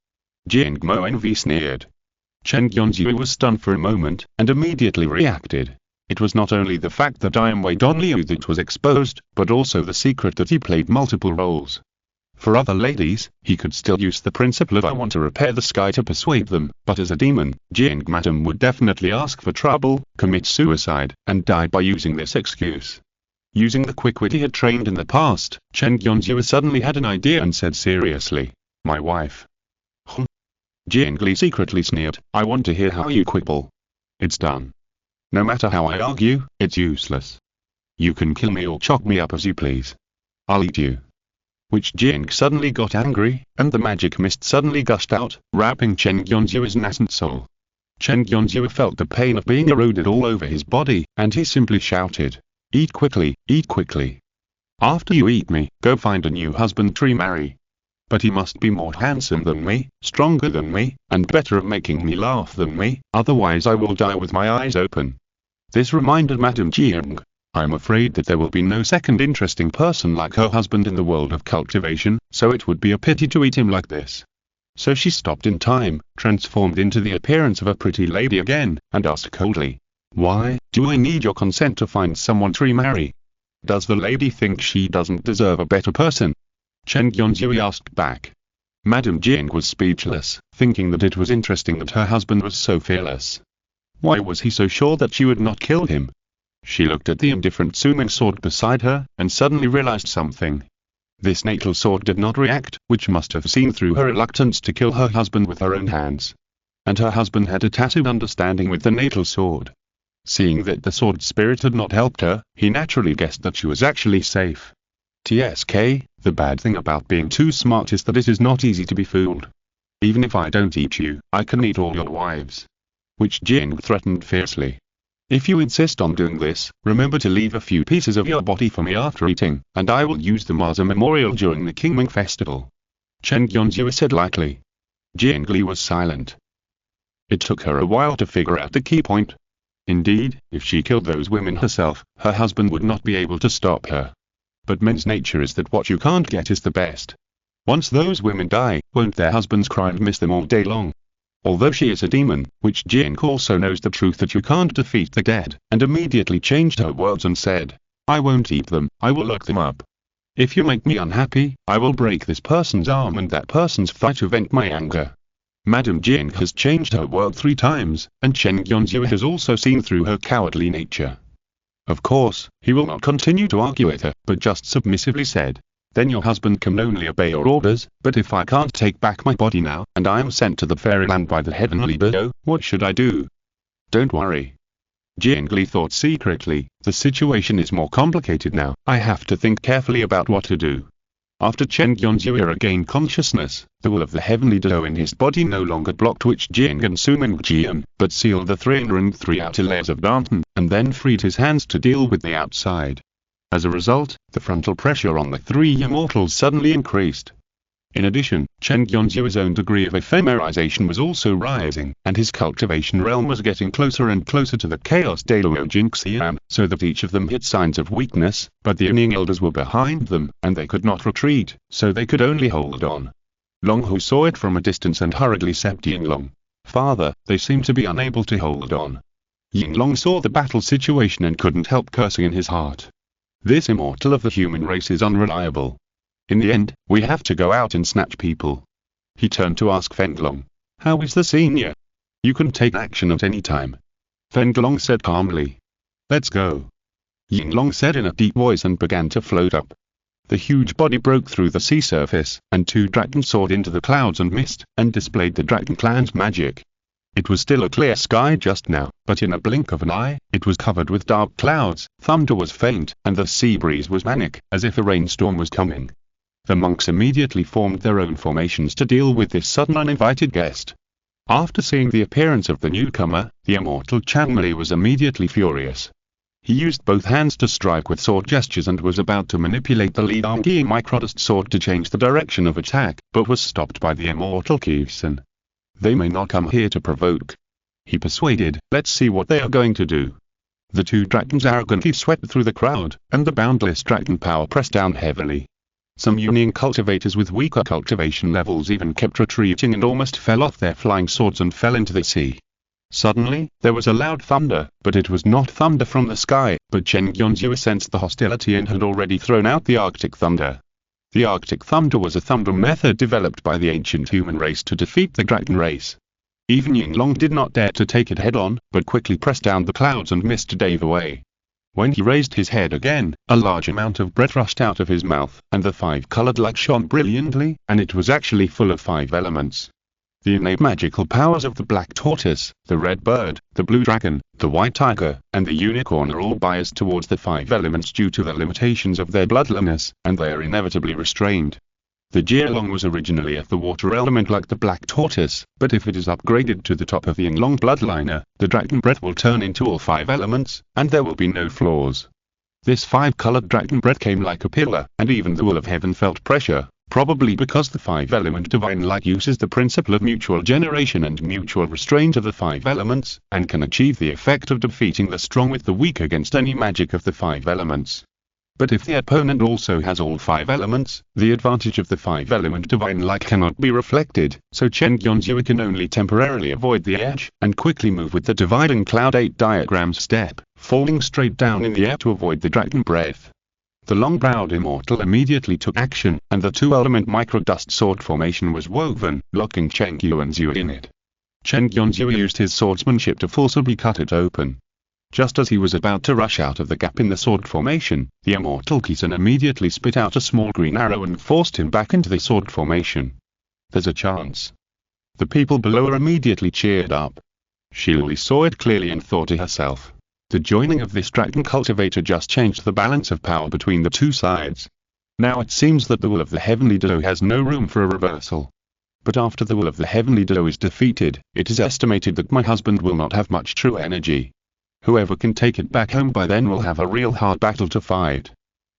Jing Moenvi sneered. Chen Yonzhou was stunned for a moment, and immediately reacted. It was not only the fact that I am Wei Donliu that was exposed, but also the secret that he played multiple roles. For other ladies, he could still use the principle of I want to repair the sky to persuade them, but as a demon, Jing Madam would definitely ask for trouble, commit suicide, and die by using this excuse. Using the quick wit he had trained in the past, Chen Yonzhou suddenly had an idea and said seriously, my wife. Jing Li secretly sneered, I want to hear how you quibble. It's done. No matter how I argue, it's useless. You can kill me or chop me up as you please. I'll eat you. Which Jing suddenly got angry, and the magic mist suddenly gushed out, wrapping Chen Yonzhou's nascent soul. Chen Yonzhou felt the pain of being eroded all over his body, and he simply shouted, eat quickly, eat quickly. After you eat me, go find a new husband to remarry. But he must be more handsome than me, stronger than me, and better at making me laugh than me, otherwise I will die with my eyes open. This reminded Madame Jing. I'm afraid that there will be no second interesting person like her husband in the world of cultivation, so it would be a pity to eat him like this. So she stopped in time, transformed into the appearance of a pretty lady again, and asked coldly, why do I need your consent to find someone to remarry? Does the lady think she doesn't deserve a better person? Chen Yonzhou asked back. Madame Jing was speechless, thinking that it was interesting that her husband was so fearless. Why was he so sure that she would not kill him? She looked at the indifferent Suming sword beside her, and suddenly realized something. This natal sword did not react, which must have seen through her reluctance to kill her husband with her own hands. And her husband had a tacit understanding with the natal sword. Seeing that the sword spirit had not helped her, he naturally guessed that she was actually safe. TSK, the bad thing about being too smart is that it is not easy to be fooled. Even if I don't eat you, I can eat all your wives. Which Jing threatened fiercely. If you insist on doing this, remember to leave a few pieces of your body for me after eating, and I will use them as a memorial during the Qingming festival. Chen Yonzhou said lightly. Jing Li was silent. It took her a while to figure out the key point. Indeed, if she killed those women herself, her husband would not be able to stop her. but men's nature is that what you can't get is the best. Once those women die, won't their husbands cry and miss them all day long? Although she is a demon, Witch Jing also knows the truth that you can't defeat the dead, and immediately changed her words and said, I won't eat them, I will look them up. If you make me unhappy, I will break this person's arm and that person's thigh to vent my anger. Madame Jing has changed her word 3 times, and Chen Yonzhu has also seen through her cowardly nature. Of course, he will not continue to argue with her, but just submissively said, then your husband can only obey your orders, but if I can't take back my body now, and I am sent to the fairyland by the heavenly beau, what should I do? Don't worry. Jingli thought secretly, the situation is more complicated now, I have to think carefully about what to do. After Chen Yonzhu regained consciousness, the will of the heavenly beau in his body no longer blocked Witch Jing and Sumin Jian, but sealed the 303 outer layers of Danton, and then freed his hands to deal with the outside. As a result, the frontal pressure on the 3 immortals suddenly increased. In addition, Chen Yonzhu's own degree of ephemerization was also rising, and his cultivation realm was getting closer and closer to the Chaos Deluo Jinxian, so that each of them hit signs of weakness, but the Yingling elders were behind them, and they could not retreat, so they could only hold on. Long Hu saw it from a distance and hurriedly said to Yinglong, Father, they seem to be unable to hold on. Yinglong saw the battle situation and couldn't help cursing in his heart. This immortal of the human race is unreliable. In the end, we have to go out and snatch people. He turned to ask Fenglong, how is the senior? You can take action at any time. Fenglong said calmly, let's go. Yinglong said in a deep voice and began to float up. The huge body broke through the sea surface, and 2 dragons soared into the clouds and mist, and displayed the dragon clan's magic. It was still a clear sky just now, but in a blink of an eye, it was covered with dark clouds, thunder was faint, and the sea breeze was manic, as if a rainstorm was coming. The monks immediately formed their own formations to deal with this sudden uninvited guest. After seeing the appearance of the newcomer, the immortal Changmei was immediately furious. He used both hands to strike with sword gestures and was about to manipulate the lead arm Qi microdust sword to change the direction of attack, but was stopped by the immortal Kisan. They may not come here to provoke. He persuaded, let's see what they are going to do. The 2 dragons arrogantly swept through the crowd, and the boundless dragon power pressed down heavily. Some Union cultivators with weaker cultivation levels even kept retreating and almost fell off their flying swords and fell into the sea. Suddenly, there was a loud thunder, but it was not thunder from the sky, but Chen Yonzhu sensed the hostility and had already thrown out the Arctic thunder. The Arctic thunder was a thunder method developed by the ancient human race to defeat the dragon race. Even Yinglong did not dare to take it head-on, but quickly pressed down the clouds and missed Dave away. When he raised his head again, a large amount of breath rushed out of his mouth, and the 5-colored light shone brilliantly, and it was actually full of 5 elements. The innate magical powers of the black tortoise, the red bird, the blue dragon, the white tiger, and the unicorn are all biased towards the 5 elements due to the limitations of their bloodliness, and they are inevitably restrained. The Jialong was originally of the water element like the black tortoise, but if it is upgraded to the top of the Yinglong bloodliner, the dragon breath will turn into all 5 elements, and there will be no flaws. This 5-colored dragon breath came like a pillar, and even the will of heaven felt pressure, probably because the 5-element divine light uses the principle of mutual generation and mutual restraint of the 5 elements, and can achieve the effect of defeating the strong with the weak against any magic of the 5 elements. But if the opponent also has all 5 elements, the advantage of the 5-element divine light cannot be reflected, so Chen Yonzhu can only temporarily avoid the edge, and quickly move with the dividing cloud 8 diagram step, falling straight down in the air to avoid the dragon breath. The long-browed immortal immediately took action, and the 2-element microdust sword formation was woven, locking Chen Yonzhu in it. Chen Yonzhu used his swordsmanship to forcibly cut it open. Just as he was about to rush out of the gap in the sword formation, the immortal Kisan immediately spit out a small green arrow and forced him back into the sword formation. There's a chance. The people below immediately cheered up. Shilui saw it clearly and thought to herself, the joining of this dragon cultivator just changed the balance of power between the 2 sides. Now it seems that the will of the heavenly Dodo has no room for a reversal. But after the will of the heavenly Dodo is defeated, it is estimated that my husband will not have much true energy. Whoever can take it back home by then will have a real hard battle to fight.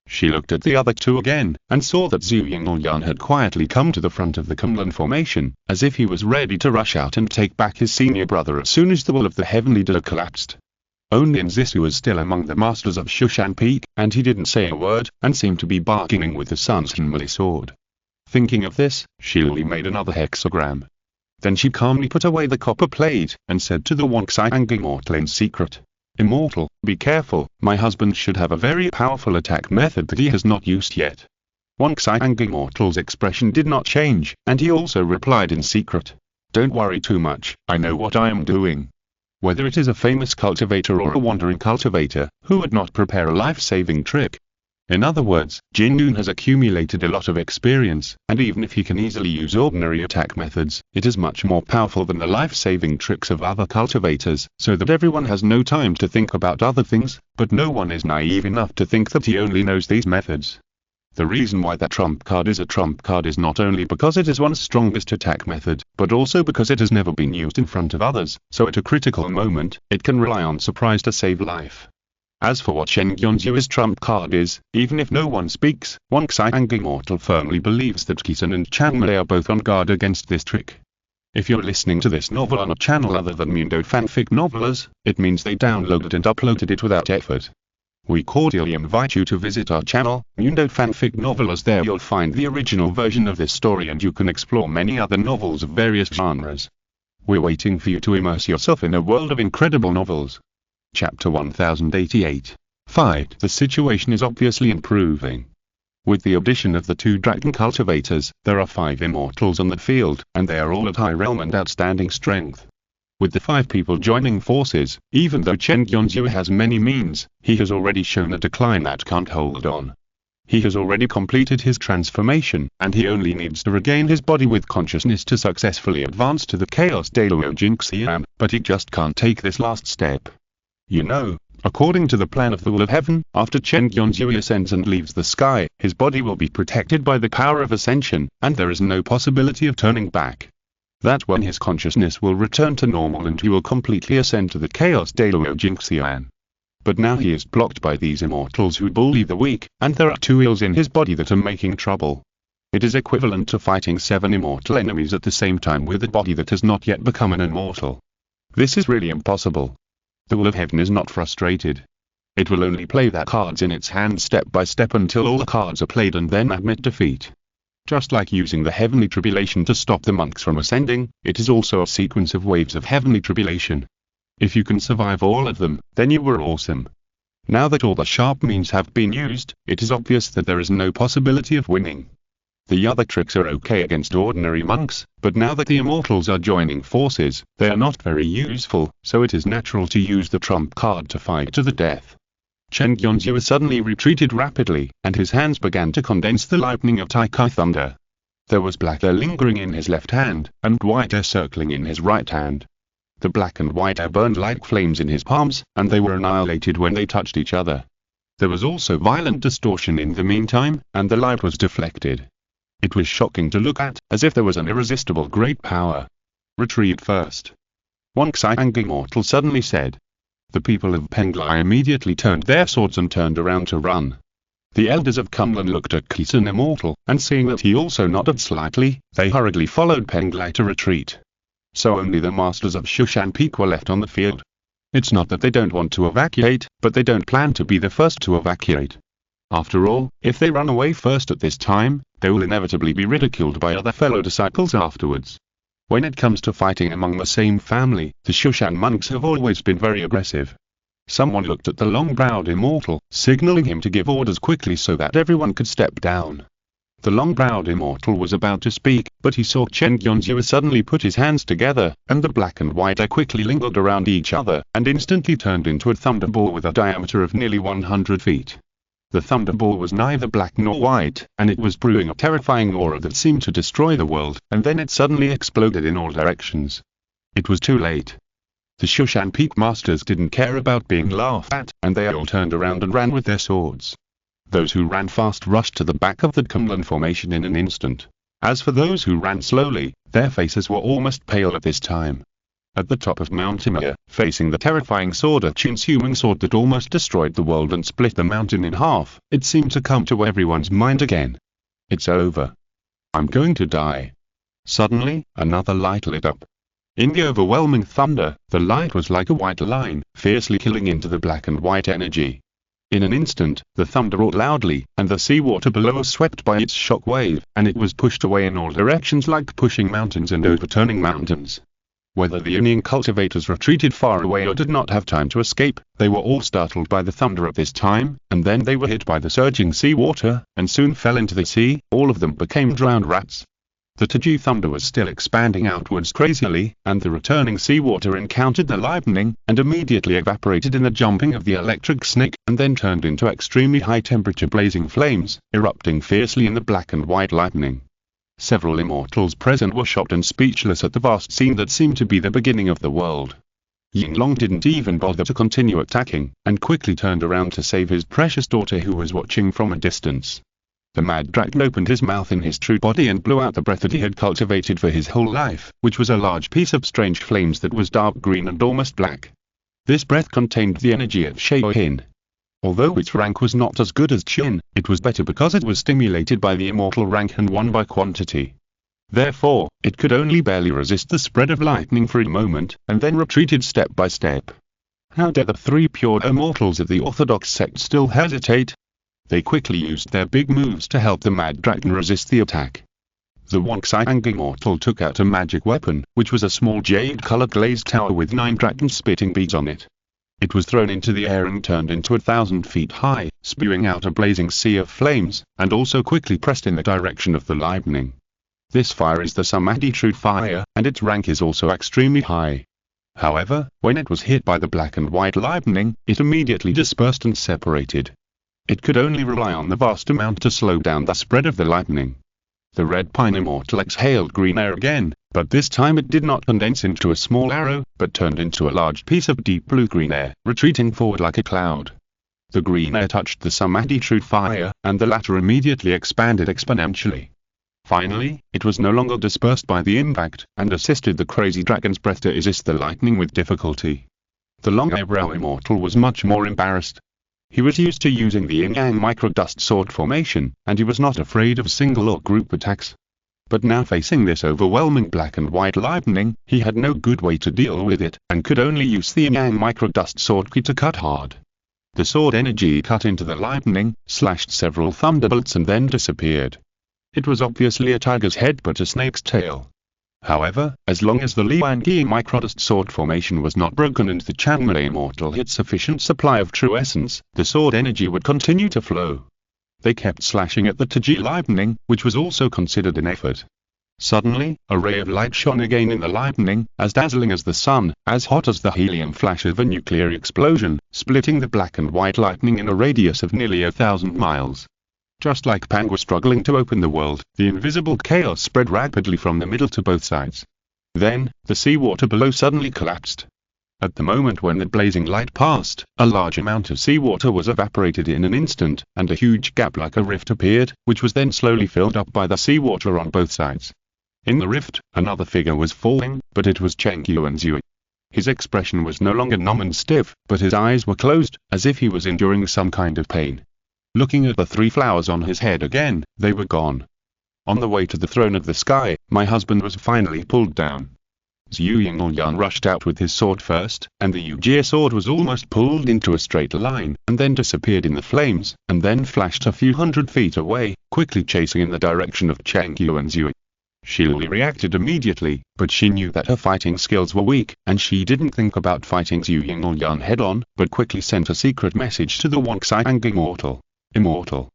She looked at the other 2 again, and saw that Zhu Yingyan had quietly come to the front of the Kunlun formation, as if he was ready to rush out and take back his senior brother as soon as the will of the heavenly Dodo collapsed. Only Nzisu was still among the masters of Shushan Peak, and he didn't say a word, and seemed to be bargaining with the sun's melee sword. Thinking of this, Shilui made another hexagram. Then she calmly put away the copper plate, and said to the Wonksai Immortal in secret, "Immortal, be careful, my husband should have a very powerful attack method that he has not used yet." Wonksai Immortal's expression did not change, and he also replied in secret, "Don't worry too much, I know what I am doing." Whether it is a famous cultivator or a wandering cultivator, who would not prepare a life-saving trick? In other words, Jin Yun has accumulated a lot of experience, and even if he can easily use ordinary attack methods, it is much more powerful than the life-saving tricks of other cultivators, so that everyone has no time to think about other things, but no one is naive enough to think that he only knows these methods. The reason why that trump card is a trump card is not only because it is one's strongest attack method, but also because it has never been used in front of others, so at a critical moment, it can rely on surprise to save life. As for what Shen Gyonju's trump card is, even if no one speaks, Wonksai Immortal firmly believes that Kisan and Chanmei are both on guard against this trick. If you're listening to this novel on a channel other than Mundo Fanfic Novelers, it means they downloaded and uploaded it without effort. We cordially invite you to visit our channel, Mundo Fanfic Novelers. There you'll find the original version of this story and you can explore many other novels of various genres. We're waiting for you to immerse yourself in a world of incredible novels. Chapter 1088. Fight. The situation is obviously improving. With the addition of the 2 dragon cultivators, there are 5 immortals on the field, and they are all at high realm and outstanding strength. With the 5 people joining forces, even though Chen Gyonju has many means, he has already shown a decline that can't hold on. He has already completed his transformation, and he only needs to regain his body with consciousness to successfully advance to the Chaos Daluo Jinxian, but he just can't take this last step. You know, according to the plan of the Will of Heaven, after Chen Gyonju ascends and leaves the sky, his body will be protected by the power of ascension, and there is no possibility of turning back. That when his consciousness will return to normal and he will completely ascend to the Chaos Daluo Jinxian. But now he is blocked by these immortals who bully the weak, and there are 2 ills in his body that are making trouble. It is equivalent to fighting 7 immortal enemies at the same time with a body that has not yet become an immortal. This is really impossible. The Will of Heaven is not frustrated. It will only play the cards in its hand step by step until all the cards are played and then admit defeat. Just like using the heavenly tribulation to stop the monks from ascending, it is also a sequence of waves of heavenly tribulation. If you can survive all of them, then you were awesome. Now that all the sharp means have been used, it is obvious that there is no possibility of winning. The other tricks are okay against ordinary monks, but now that the immortals are joining forces, they are not very useful, so it is natural to use the trump card to fight to the death. Chen Gyonju suddenly retreated rapidly, and his hands began to condense the lightning of Taikai thunder. There was black air lingering in his left hand, and white air circling in his right hand. The black and white air burned like flames in his palms, and they were annihilated when they touched each other. There was also violent distortion in the meantime, and the light was deflected. It was shocking to look at, as if there was an irresistible great power. Retreat first. Wonksai Immortal suddenly said. The people of Penglai immediately turned their swords and turned around to run. The elders of Kunlun looked at Kisan Immortal, and seeing that he also nodded slightly, they hurriedly followed Penglai to retreat. So only the masters of Shushan Peak were left on the field. It's not that they don't want to evacuate, but they don't plan to be the first to evacuate. After all, if they run away first at this time, they will inevitably be ridiculed by other fellow disciples afterwards. When it comes to fighting among the same family, the Shushan monks have always been very aggressive. Someone looked at the long-browed immortal, signaling him to give orders quickly so that everyone could step down. The long-browed immortal was about to speak, but he saw Chen Gyonju suddenly put his hands together, and the black and white air quickly lingered around each other, and instantly turned into a thunderball with a diameter of nearly 100 feet. The thunderball was neither black nor white, and it was brewing a terrifying aura that seemed to destroy the world, and then it suddenly exploded in all directions. It was too late. The Shushan Peak masters didn't care about being laughed at, and they all turned around and ran with their swords. Those who ran fast rushed to the back of the Kunlun formation in an instant. As for those who ran slowly, their faces were almost pale at this time. At the top of Mount Himalaya, facing the terrifying sword of Chin's human sword that almost destroyed the world and split the mountain in half, it seemed to come to everyone's mind again. It's over. I'm going to die. Suddenly, another light lit up. In the overwhelming thunder, the light was like a white line, fiercely killing into the black and white energy. In an instant, the thunder roared loudly, and the seawater below was swept by its shock wave, and it was pushed away in all directions like pushing mountains and overturning mountains. Whether the Indian cultivators retreated far away or did not have time to escape, they were all startled by the thunder at this time, and then they were hit by the surging seawater, and soon fell into the sea. All of them became drowned rats. The Taji thunder was still expanding outwards crazily, and the returning seawater encountered the lightning, and immediately evaporated in the jumping of the electric snake, and then turned into extremely high-temperature blazing flames, erupting fiercely in the black and white lightning. Several immortals present were shocked and speechless at the vast scene that seemed to be the beginning of the world. Yinglong didn't even bother to continue attacking, and quickly turned around to save his precious daughter who was watching from a distance. The mad dragon opened his mouth in his true body and blew out the breath that he had cultivated for his whole life, which was a large piece of strange flames that was dark green and almost black. This breath contained the energy of Shaohin. Although its rank was not as good as Qin, it was better because it was stimulated by the immortal rank and won by quantity. Therefore, it could only barely resist the spread of lightning for a moment, and then retreated step by step. How dare the three pure immortals of the orthodox sect still hesitate? They quickly used their big moves to help the mad dragon resist the attack. The Wonxiang immortal took out a magic weapon, which was a small jade-colored glazed tower with 9 dragon-spitting beads on it. It was thrown into the air and turned into 1,000 feet high, spewing out a blazing sea of flames, and also quickly pressed in the direction of the lightning. This fire is the Samadhi true fire, and its rank is also extremely high. However, when it was hit by the black and white lightning, it immediately dispersed and separated. It could only rely on the vast amount to slow down the spread of the lightning. The red pine immortal exhaled green air again, but this time it did not condense into a small arrow, but turned into a large piece of deep blue-green air, retreating forward like a cloud. The green air touched the Samadhi true fire, and the latter immediately expanded exponentially. Finally, it was no longer dispersed by the impact, and assisted the crazy dragon's breath to resist the lightning with difficulty. The long eyebrow immortal was much more embarrassed. He was used to using the yin-yang microdust sword formation, and he was not afraid of single or group attacks. But now facing this overwhelming black and white lightning, he had no good way to deal with it, and could only use the yin-yang microdust sword key to cut hard. The sword energy cut into the lightning, slashed several thunderbolts and then disappeared. It was obviously a tiger's head but a snake's tail. However, as long as the Liang-Yi microdust sword formation was not broken and the Changmei immortal hit sufficient supply of true essence, the sword energy would continue to flow. They kept slashing at the Taji lightning, which was also considered an effort. Suddenly, a ray of light shone again in the lightning, as dazzling as the sun, as hot as the helium flash of a nuclear explosion, splitting the black and white lightning in a radius of nearly 1,000 miles. Just like Pang was struggling to open the world, the invisible chaos spread rapidly from the middle to both sides. Then, the seawater below suddenly collapsed. At the moment when the blazing light passed, a large amount of seawater was evaporated in an instant, and a huge gap like a rift appeared, which was then slowly filled up by the seawater on both sides. In the rift, another figure was falling, but it was Cheng Yuanzui. His expression was no longer numb and stiff, but his eyes were closed, as if he was enduring some kind of pain. Looking at the 3 flowers on his head again, they were gone. On the way to the throne of the sky, my husband was finally pulled down. Zhu Yinglong rushed out with his sword first, and the Yujie sword was almost pulled into a straight line, and then disappeared in the flames, and then flashed a few hundred feet away, quickly chasing in the direction of Cheng Yuanzui. She reacted immediately, but she knew that her fighting skills were weak, and she didn't think about fighting Zhu Yinglong head-on, but quickly sent a secret message to the Wonxiang immortal. Immortal.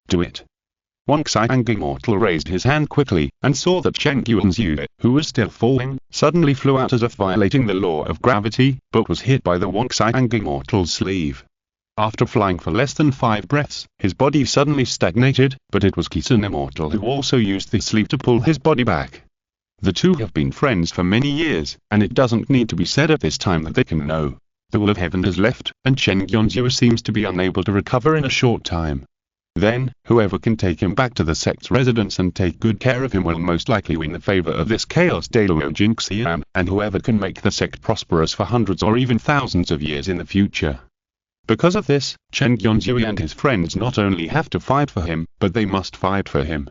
Do it. Wonxiang immortal raised his hand quickly, and saw that Cheng Yuanzui, who was still falling, suddenly flew out as if violating the law of gravity, but was hit by the Wonxiang immortal's sleeve. After flying for less than 5 breaths, his body suddenly stagnated, but it was Kisun immortal who also used the sleeve to pull his body back. The two have been friends for many years, and it doesn't need to be said at this time that they can know. The will of heaven has left, and Cheng Yuanzui seems to be unable to recover in a short time. Then, whoever can take him back to the sect's residence and take good care of him will most likely win the favor of this Chaos Daluo Jinxian, and whoever can make the sect prosperous for hundreds or even thousands of years in the future. Because of this, Cheng Yuanzui and his friends not only have to fight for him, but they must fight for him.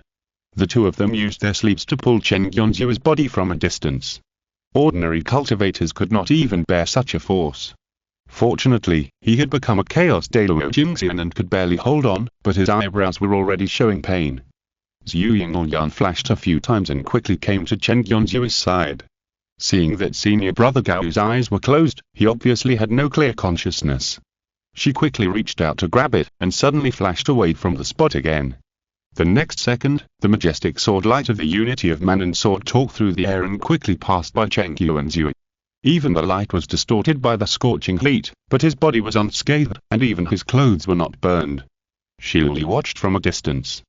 The two of them used their sleeves to pull Cheng Yuanzui's body from a distance. Ordinary cultivators could not even bear such a force. Fortunately, he had become a chaos Daluojingsyan and could barely hold on, but his eyebrows were already showing pain. Zhu Yinglian flashed a few times and quickly came to Chen Yuanzui's side. Seeing that senior brother Gao's eyes were closed, he obviously had no clear consciousness. She quickly reached out to grab it, and suddenly flashed away from the spot again. The next second, the majestic sword light of the unity of man and sword tore through the air and quickly passed by Chen Yuanzui. Even the light was distorted by the scorching heat, but his body was unscathed, and even his clothes were not burned. She only watched from a distance.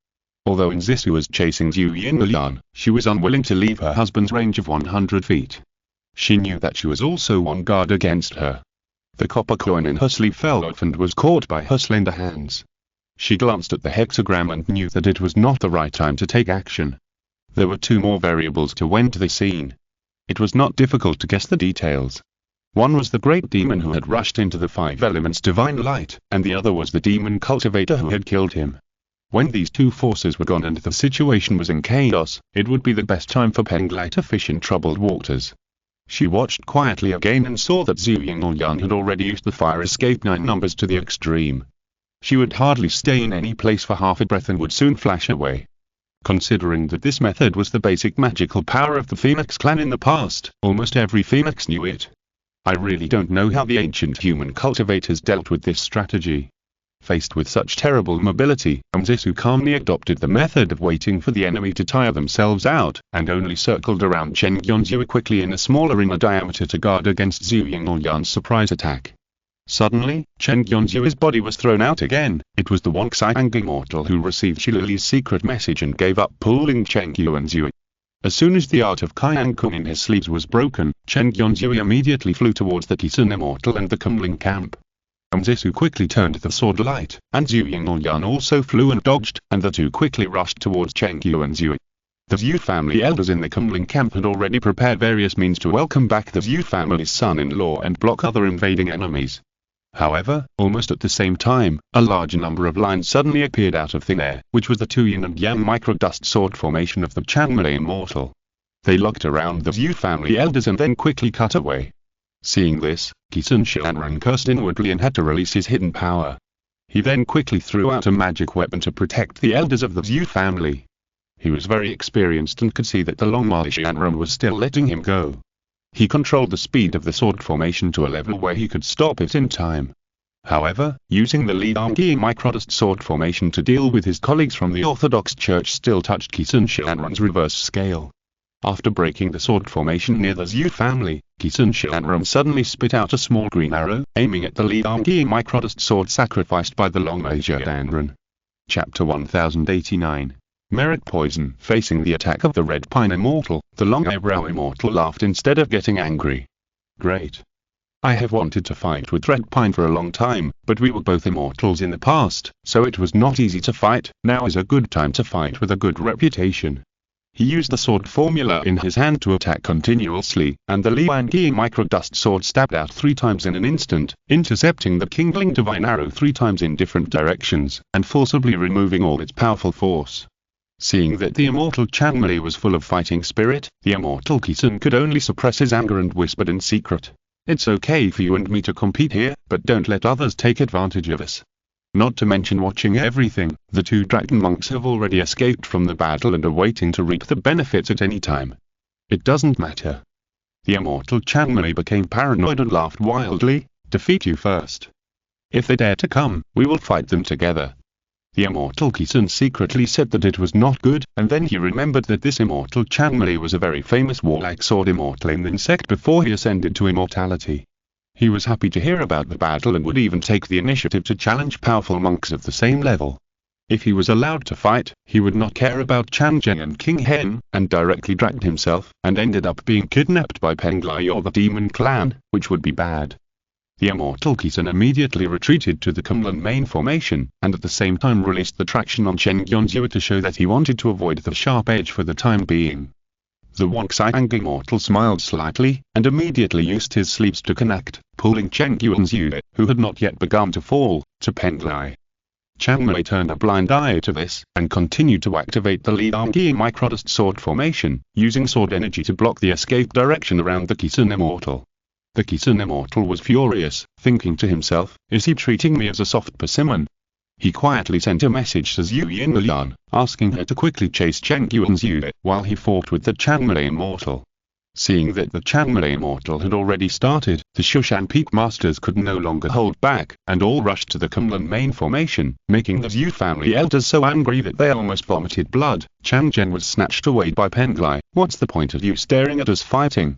Although Nzisu was chasing Zhu Yinglian, she was unwilling to leave her husband's range of 100 feet. She knew that she was also on guard against her. The copper coin in her sleeve fell off and was caught by her slender hands. She glanced at the hexagram and knew that it was not the right time to take action. There were two more variables to enter the scene. It was not difficult to guess the details. One was the great demon who had rushed into the five elements divine light, and the other was the demon cultivator who had killed him. When these two forces were gone and the situation was in chaos, it would be the best time for Penglai to fish in troubled waters. She watched quietly again and saw that Zhu Yinglian had already used the fire escape 9 numbers to the extreme. She would hardly stay in any place for half a breath and would soon flash away. Considering that this method was the basic magical power of the Phoenix clan in the past, almost every Phoenix knew it. I really don't know how the ancient human cultivators dealt with this strategy. Faced with such terrible mobility, Nzisu calmly adopted the method of waiting for the enemy to tire themselves out, and only circled around Chen Yuanzui quickly in a smaller inner diameter to guard against Zhu Yinglian's surprise attack. Suddenly, Chen Yuanzui's body was thrown out again. It was the Wangxiang immortal who received Shilili's secret message and gave up pulling Chen Yuanzui. As soon as the art of Qian Kun in his sleeves was broken, Chen Yuanzui immediately flew towards the Kisun immortal and the Kumling camp. Nzisu quickly turned the sword light, and Zhu Yinglian also flew and dodged, and the two quickly rushed towards Chen Yuanzui. The Zhu family elders in the Kumling camp had already prepared various means to welcome back the Zhu family's son-in-law and block other invading enemies. However, almost at the same time, a large number of lines suddenly appeared out of thin air, which was the two yin and yang microdust sword formation of the Chanmalay immortal. They locked around the Zhu family elders and then quickly cut away. Seeing this, Kisun Xianran cursed inwardly and had to release his hidden power. He then quickly threw out a magic weapon to protect the elders of the Zhu family. He was very experienced and could see that the Longmai Xianran was still letting him go. He controlled the speed of the sword formation to a level where he could stop it in time. However, using the Li Dangyi microdust sword formation to deal with his colleagues from the Orthodox Church still touched Kisun Xianran's reverse scale. After breaking the sword formation near the Zhu family, Kisun Xianran suddenly spit out a small green arrow, aiming at the Li Dangyi microdust sword sacrificed by the Longmai Xianran. Chapter 1089. Merit Poison. Facing the attack of the Red Pine Immortal, the Long Eyebrow Immortal laughed instead of getting angry. Great. I have wanted to fight with Red Pine for a long time, but we were both immortals in the past, so it was not easy to fight. Now is a good time to fight with a good reputation. He used the sword formula in his hand to attack continuously, and the Liangyi microdust sword stabbed out 3 times in an instant, intercepting the Kingling divine arrow 3 times in different directions, and forcibly removing all its powerful force. Seeing that the immortal Chanmalay was full of fighting spirit, the immortal Kisun could only suppress his anger and whispered in secret, "It's okay for you and me to compete here, but don't let others take advantage of us." Not to mention watching everything, the 2 dragon monks have already escaped from the battle and are waiting to reap the benefits at any time. It doesn't matter. The immortal Chanmalay became paranoid and laughed wildly, "Defeat you first. If they dare to come, we will fight them together." The immortal Kisun secretly said that it was not good, and then he remembered that this immortal Chanmalay was a very famous warlike sword immortal in the sect before he ascended to immortality. He was happy to hear about the battle and would even take the initiative to challenge powerful monks of the same level. If he was allowed to fight, he would not care about Changzheng and King Hen, and directly dragged himself, and ended up being kidnapped by Penglai or the Demon Clan, which would be bad. The immortal Kisun immediately retreated to the Kumlan main formation, and at the same time released the traction on Chen Yuanzui to show that he wanted to avoid the sharp edge for the time being. The Wangxiang immortal smiled slightly, and immediately used his sleeves to connect, pulling Chen Yuanzui, who had not yet begun to fall, to Penglai. Chang Mei turned a blind eye to this, and continued to activate the lead arm key in microdust sword formation, using sword energy to block the escape direction around the Kisun Immortal. The Kisun Immortal was furious, thinking to himself, is he treating me as a soft persimmon? He quietly sent a message to Zhu Yinlian, asking her to quickly chase Cheng Yuan's Yu while he fought with the Changmei Immortal. Seeing that the Changmei Immortal had already started, the Shushan Peak Masters could no longer hold back, and all rushed to the Kunlun main formation, making the Zhu family elders so angry that they almost vomited blood. Chang Zhen was snatched away by Penglai. What's the point of you staring at us fighting?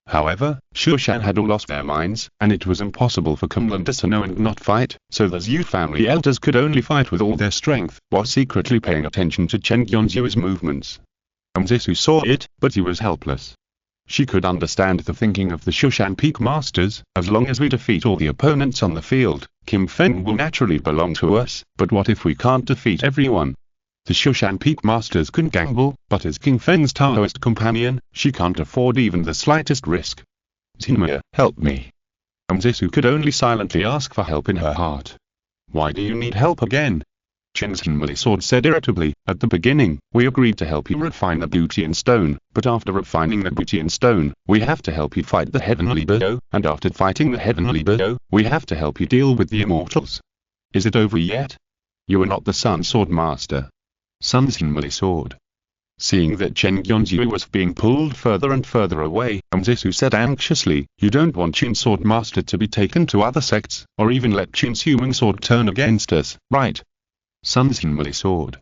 However, Shushan had all lost their minds, and it was impossible for Kunlun to know and not fight, so the Zhu family elders could only fight with all their strength, while secretly paying attention to Chen Yuan's movements. Zisu saw it, but he was helpless. She could understand the thinking of the Shushan Peak Masters. As long as we defeat all the opponents on the field, Kim Feng will naturally belong to us, but what if we can't defeat everyone? The Shushan Peak Masters can gamble, but as King Feng's Taoist companion, she can't afford even the slightest risk. Zimia, help me. Zisu could only silently ask for help in her heart. Why do you need help again? Chen Zhenmei Sword said irritably, at the beginning, we agreed to help you refine the Butian stone, but after refining the Butian stone, we have to help you fight the Heavenly Beau, and after fighting the Heavenly Beau, we have to help you deal with the Immortals. Is it over yet? You are not the Sun Sword Master. Sun Zhenmei Sword. Seeing that Chen Yuanzhu was being pulled further and further away, Zisu said anxiously, you don't want Qin's Sword Master to be taken to other sects, or even let Qin's human sword turn against us, right? Sun Zhenmei Sword.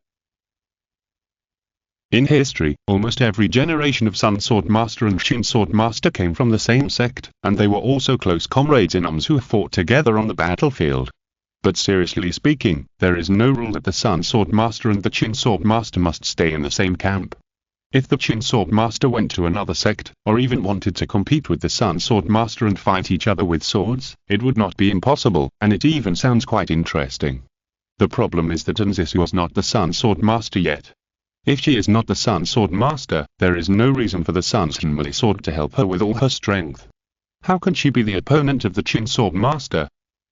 In history, almost every generation of Sun Sword Master and Qin Sword Master came from the same sect, and they were also close comrades in arms who fought together on the battlefield. But seriously speaking, there is no rule that the Sun Sword Master and the Qin Sword Master must stay in the same camp. If the Qin Sword Master went to another sect, or even wanted to compete with the Sun Sword Master and fight each other with swords, it would not be impossible, and it even sounds quite interesting. The problem is that Zisu was not the Sun Sword Master yet. If she is not the Sun Sword Master, there is no reason for the Sun Zhenmei Sword to help her with all her strength. How can she be the opponent of the Qin Sword Master?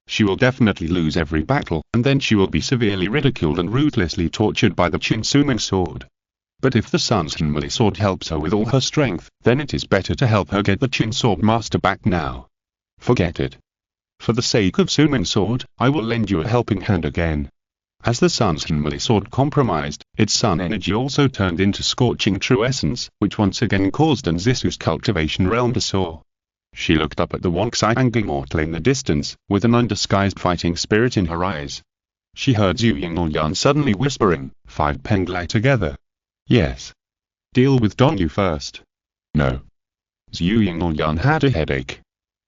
She will definitely lose every battle, and then she will be severely ridiculed and ruthlessly tortured by the Qin Suming Sword. But if the Sun Zhenmei Sword helps her with all her strength, then it is better to help her get the Qin Sword Master back now. Forget it. For the sake of Suming Sword, I will lend you a helping hand again. As the Sun Zhenmei Sword compromised, its sun energy also turned into scorching true essence, which once again caused Zisu's cultivation realm to soar. She looked up at the Wangxiang Immortal in the distance, with an undisguised fighting spirit in her eyes. She heard Zhu Yinlian suddenly whispering, 5 Penglai together. Yes. Deal with Dongyu first. No. Zhu Yinlian had a headache.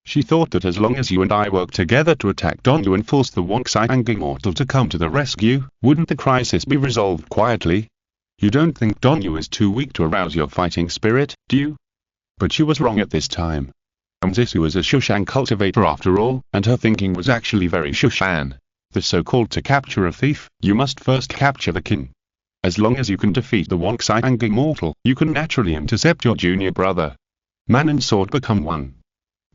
She thought that as long as you and I work together to attack Dongyu and force the Wangxiang Immortal to come to the rescue, wouldn't the crisis be resolved quietly? You don't think Dongyu is too weak to arouse your fighting spirit, do you? But she was wrong at this time. Zisu was a Shushan cultivator after all, and her thinking was actually very Shushan. The so-called to capture a thief, you must first capture the king. As long as you can defeat the Wangxiang Immortal, you can naturally intercept your junior brother. Man and sword become one.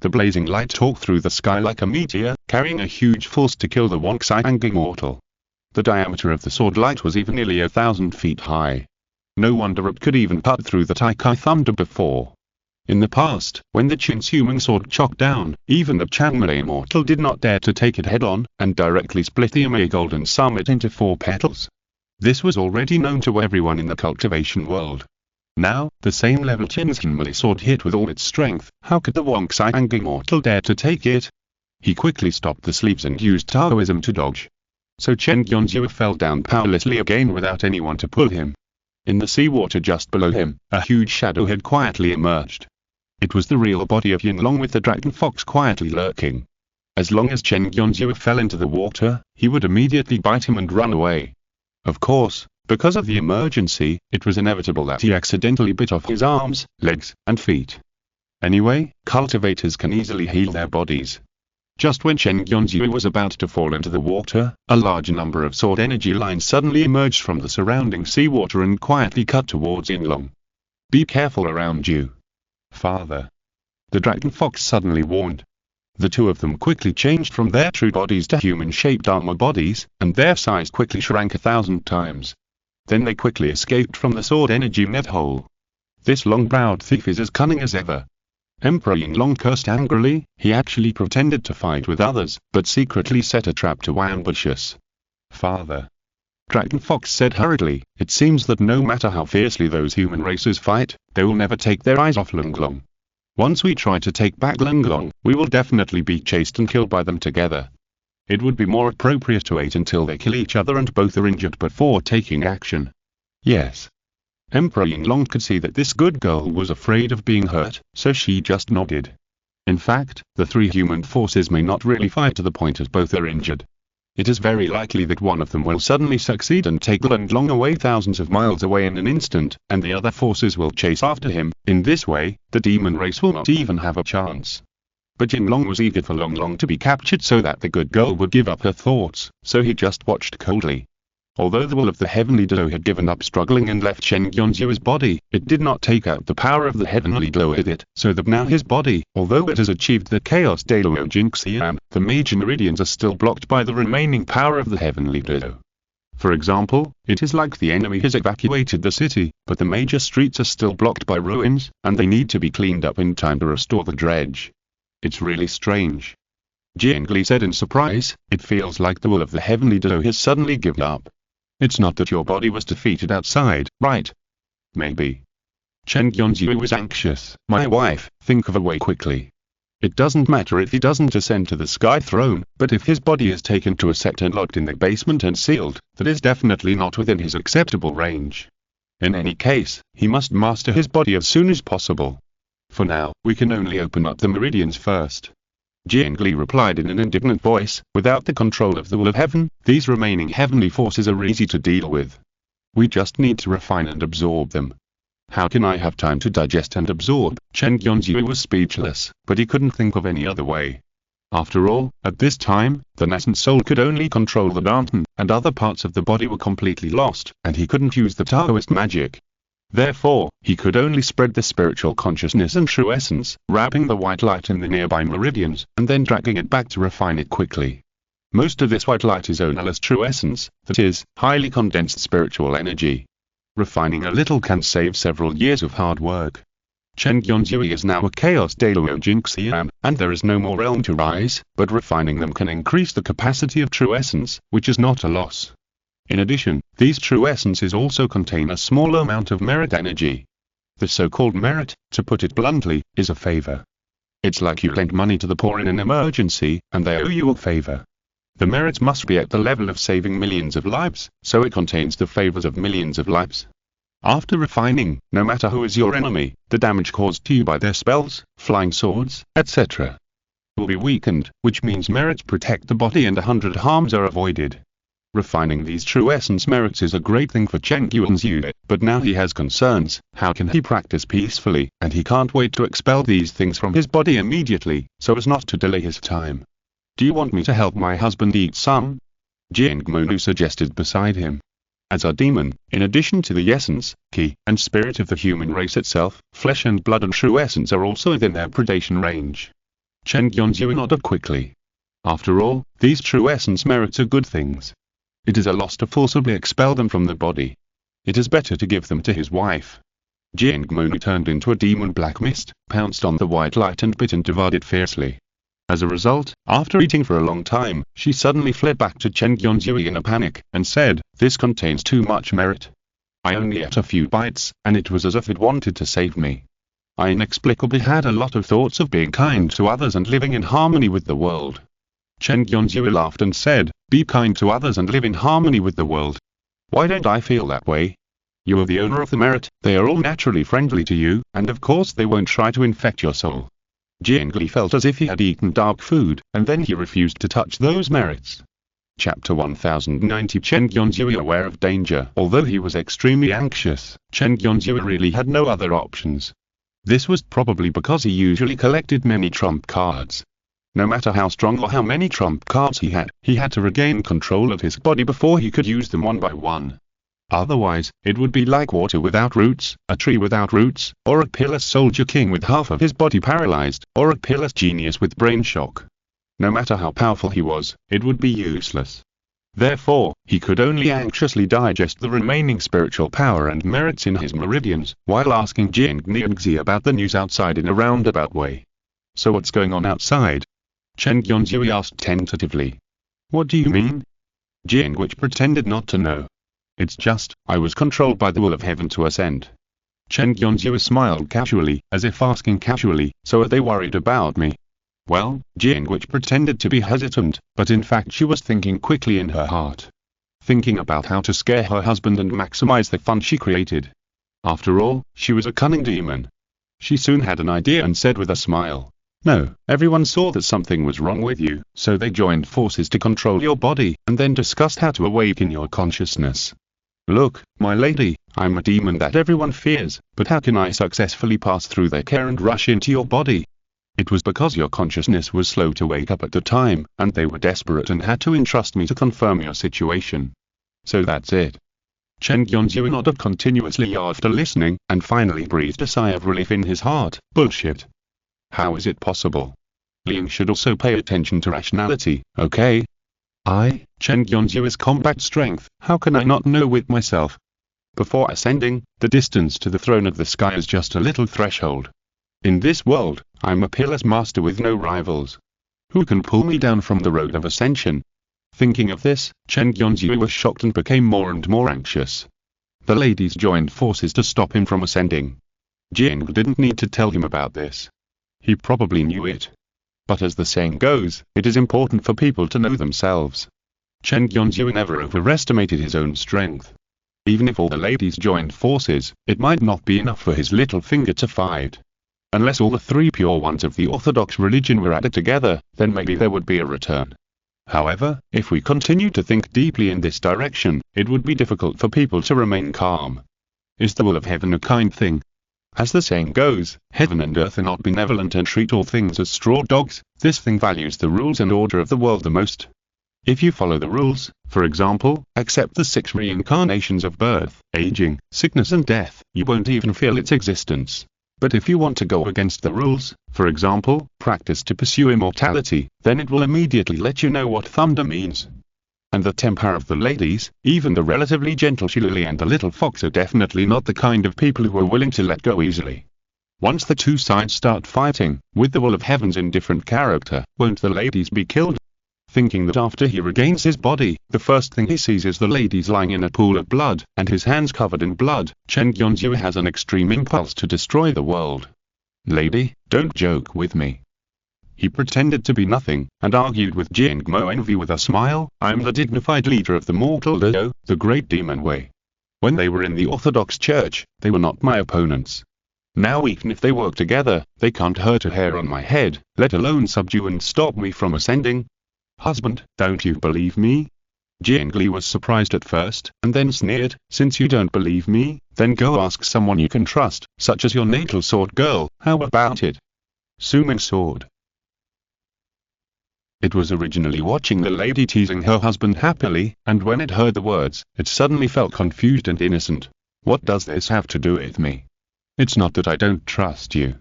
The blazing light tore through the sky like a meteor, carrying a huge force to kill the Wangxiang Immortal. The diameter of the sword light was even nearly 1,000 feet high. No wonder it could even cut through the Taikai thunder before. In the past, when the Qin's human sword chopped down, even the Changmei Immortal did not dare to take it head-on, and directly split the Ame Golden Summit into 4 petals. This was already known to everyone in the cultivation world. Now, the same level Qin Zhenmei Sword hit with all its strength, how could the Wangxiang Immortal dare to take it? He quickly stopped the sleeps and used Taoism to dodge. So Chen Yuanzhu fell down powerlessly again without anyone to pull him. In the seawater just below him, a huge shadow had quietly emerged. It was the real body of Yinlong with the dragon fox quietly lurking. As long as Chen Yuanzhu fell into the water, he would immediately bite him and run away. Of course, because of the emergency, it was inevitable that he accidentally bit off his arms, legs, and feet. Anyway, cultivators can easily heal their bodies. Just when Chen Yuanzhu was about to fall into the water, a large number of sword energy lines suddenly emerged from the surrounding seawater and quietly cut towards Yinlong. Be careful around you. Father. The dragon fox suddenly warned. The two of them quickly changed from their true bodies to human-shaped armor bodies, and their size quickly shrank 1,000 times. Then they quickly escaped from the sword energy net hole. This long-browed thief is as cunning as ever. Emperor Yinglong cursed angrily. He actually pretended to fight with others, but secretly set a trap to ambush us. Father. Dragon Fox said hurriedly, it seems that no matter how fiercely those human races fight, they will never take their eyes off Lunglong. Once we try to take back Lunglong, we will definitely be chased and killed by them together. It would be more appropriate to wait until they kill each other and both are injured before taking action. Yes. Emperor Yinglong could see that this good girl was afraid of being hurt, so she just nodded. In fact, the three human forces may not really fight to the point as both are injured. It is very likely that one of them will suddenly succeed and take Lunglong away thousands of miles away in an instant, and the other forces will chase after him. In this way, the demon race will not even have a chance. But Yinglong was eager for Lunglong to be captured so that the good girl would give up her thoughts, so he just watched coldly. Although the will of the heavenly Dao had given up struggling and left Chen Yuanzu's body, it did not take out the power of the heavenly Dao with it, so that now his body, although it has achieved the Chaos Dao Jinxian, the major meridians are still blocked by the remaining power of the heavenly Dao. For example, it is like the enemy has evacuated the city, but the major streets are still blocked by ruins, and they need to be cleaned up in time to restore the dredge. It's really strange. Jiangli said in surprise, it feels like the will of the heavenly Dao has suddenly given up. It's not that your body was defeated outside, right? Maybe. Chen Yuanzu was anxious. My wife, think of a way quickly. It doesn't matter if he doesn't ascend to the sky throne, but if his body is taken to a sect and locked in the basement and sealed, that is definitely not within his acceptable range. In any case, he must master his body as soon as possible. For now, we can only open up the meridians first. Jiangli replied in an indignant voice, without the control of the will of heaven, these remaining heavenly forces are easy to deal with. We just need to refine and absorb them. How can I have time to digest and absorb? Chen Yuanzu was speechless, but he couldn't think of any other way. After all, at this time, the nascent soul could only control the Danton, and other parts of the body were completely lost, and he couldn't use the Taoist magic. Therefore, he could only spread the spiritual consciousness and true essence, wrapping the white light in the nearby meridians, and then dragging it back to refine it quickly. Most of this white light is known as true essence, that is, highly condensed spiritual energy. Refining a little can save several years of hard work. Chen Yuanzui is now a Chaos Dao Jinxian, and there is no more realm to rise, but refining them can increase the capacity of true essence, which is not a loss. In addition, these true essences also contain a small amount of merit energy. The so-called merit, to put it bluntly, is a favor. It's like you lend money to the poor in an emergency, and they owe you a favor. The merit must be at the level of saving millions of lives, so it contains the favors of millions of lives. After refining, no matter who is your enemy, the damage caused to you by their spells, flying swords, etc. will be weakened, which means merits protect the body and 100 harms are avoided. Refining these true essence merits is a great thing for Chen Yuanzu, but now he has concerns. How can he practice peacefully, and he can't wait to expel these things from his body immediately, so as not to delay his time. Do you want me to help my husband eat some? Jiangmonu suggested beside him. As a demon, in addition to the essence, ki, and spirit of the human race itself, flesh and blood and true essence are also within their predation range. Chen Yuanzu nodded quickly. After all, these true essence merits are good things. It is a loss to forcibly expel them from the body. It is better to give them to his wife. Jiangmonu turned into a demon black mist, pounced on the white light and bit into it fiercely. As a result, after eating for a long time, she suddenly fled back to Chen Yuanzui in a panic, and said, "This contains too much merit. I only ate a few bites, and it was as if it wanted to save me. I inexplicably had a lot of thoughts of being kind to others and living in harmony with the world." Chen Yuanzui laughed and said, "Be kind to others and live in harmony with the world. Why don't I feel that way? You are the owner of the merit, they are all naturally friendly to you, and of course they won't try to infect your soul." Jiangli felt as if he had eaten dark food, and then he refused to touch those merits. Chapter 1090 Chen Yuanzui aware of danger. Although he was extremely anxious, Chen Yuanzui really had no other options. This was probably because he usually collected many trump cards. No matter how strong or how many trump cards he had to regain control of his body before he could use them one by one. Otherwise, it would be like water without roots, a tree without roots, or a peerless soldier king with half of his body paralyzed, or a peerless genius with brain shock. No matter how powerful he was, it would be useless. Therefore, he could only anxiously digest the remaining spiritual power and merits in his meridians, while asking Jing Niangzi about the news outside in a roundabout way. So what's going on outside? Chen Yonzui asked tentatively. What do you mean? Jing which pretended not to know. It's just, I was controlled by the will of heaven to ascend. Chen Yonzui smiled casually, as if asking casually, so are they worried about me? Well, Jing which pretended to be hesitant, but in fact she was thinking quickly in her heart. Thinking about how to scare her husband and maximize the fun she created. After all, she was a cunning demon. She soon had an idea and said with a smile. No, everyone saw that something was wrong with you, so they joined forces to control your body, and then discussed how to awaken your consciousness. Look, my lady, I'm a demon that everyone fears, but how can I successfully pass through their care and rush into your body? It was because your consciousness was slow to wake up at the time, and they were desperate and had to entrust me to confirm your situation. So that's it. Chen Yonzui nodded continuously after listening, and finally breathed a sigh of relief in his heart. Bullshit. How is it possible? Liang should also pay attention to rationality, okay? Chen Yonzui's combat strength, how can I not know with myself? Before ascending, the distance to the throne of the sky is just a little threshold. In this world, I'm a peerless master with no rivals. Who can pull me down from the road of ascension? Thinking of this, Chen Yonzui was shocked and became more and more anxious. The ladies joined forces to stop him from ascending. Jing didn't need to tell him about this. He probably knew it. But as the saying goes, it is important for people to know themselves. Chen Yonzui never overestimated his own strength. Even if all the ladies joined forces, it might not be enough for his little finger to fight. Unless all the three pure ones of the Orthodox religion were added together, then maybe there would be a return. However, if we continue to think deeply in this direction, it would be difficult for people to remain calm. Is the will of heaven a kind thing? As the saying goes, heaven and earth are not benevolent and treat all things as straw dogs. This thing values the rules and order of the world the most. If you follow the rules, for example, accept the 6 reincarnations of birth, aging, sickness and death, you won't even feel its existence. But if you want to go against the rules, for example, practice to pursue immortality, then it will immediately let you know what thunder means. And the temper of the ladies, even the relatively gentle Shilili and the little fox are definitely not the kind of people who are willing to let go easily. Once the two sides start fighting, with the will of heaven's indifferent character, won't the ladies be killed? Thinking that after he regains his body, the first thing he sees is the ladies lying in a pool of blood, and his hands covered in blood, Chen Yonzui has an extreme impulse to destroy the world. Lady, don't joke with me. He pretended to be nothing, and argued with Jing Mo Envy with a smile. I'm the dignified leader of the mortal duo, the great demon way. When they were in the Orthodox Church, they were not my opponents. Now even if they work together, they can't hurt a hair on my head, let alone subdue and stop me from ascending. Husband, don't you believe me? Jing Li was surprised at first, and then sneered, since you don't believe me, then go ask someone you can trust, such as your natal sword girl, how about it? Suming sword. It was originally watching the lady teasing her husband happily, and when it heard the words, it suddenly felt confused and innocent. What does this have to do with me? It's not that I don't trust you.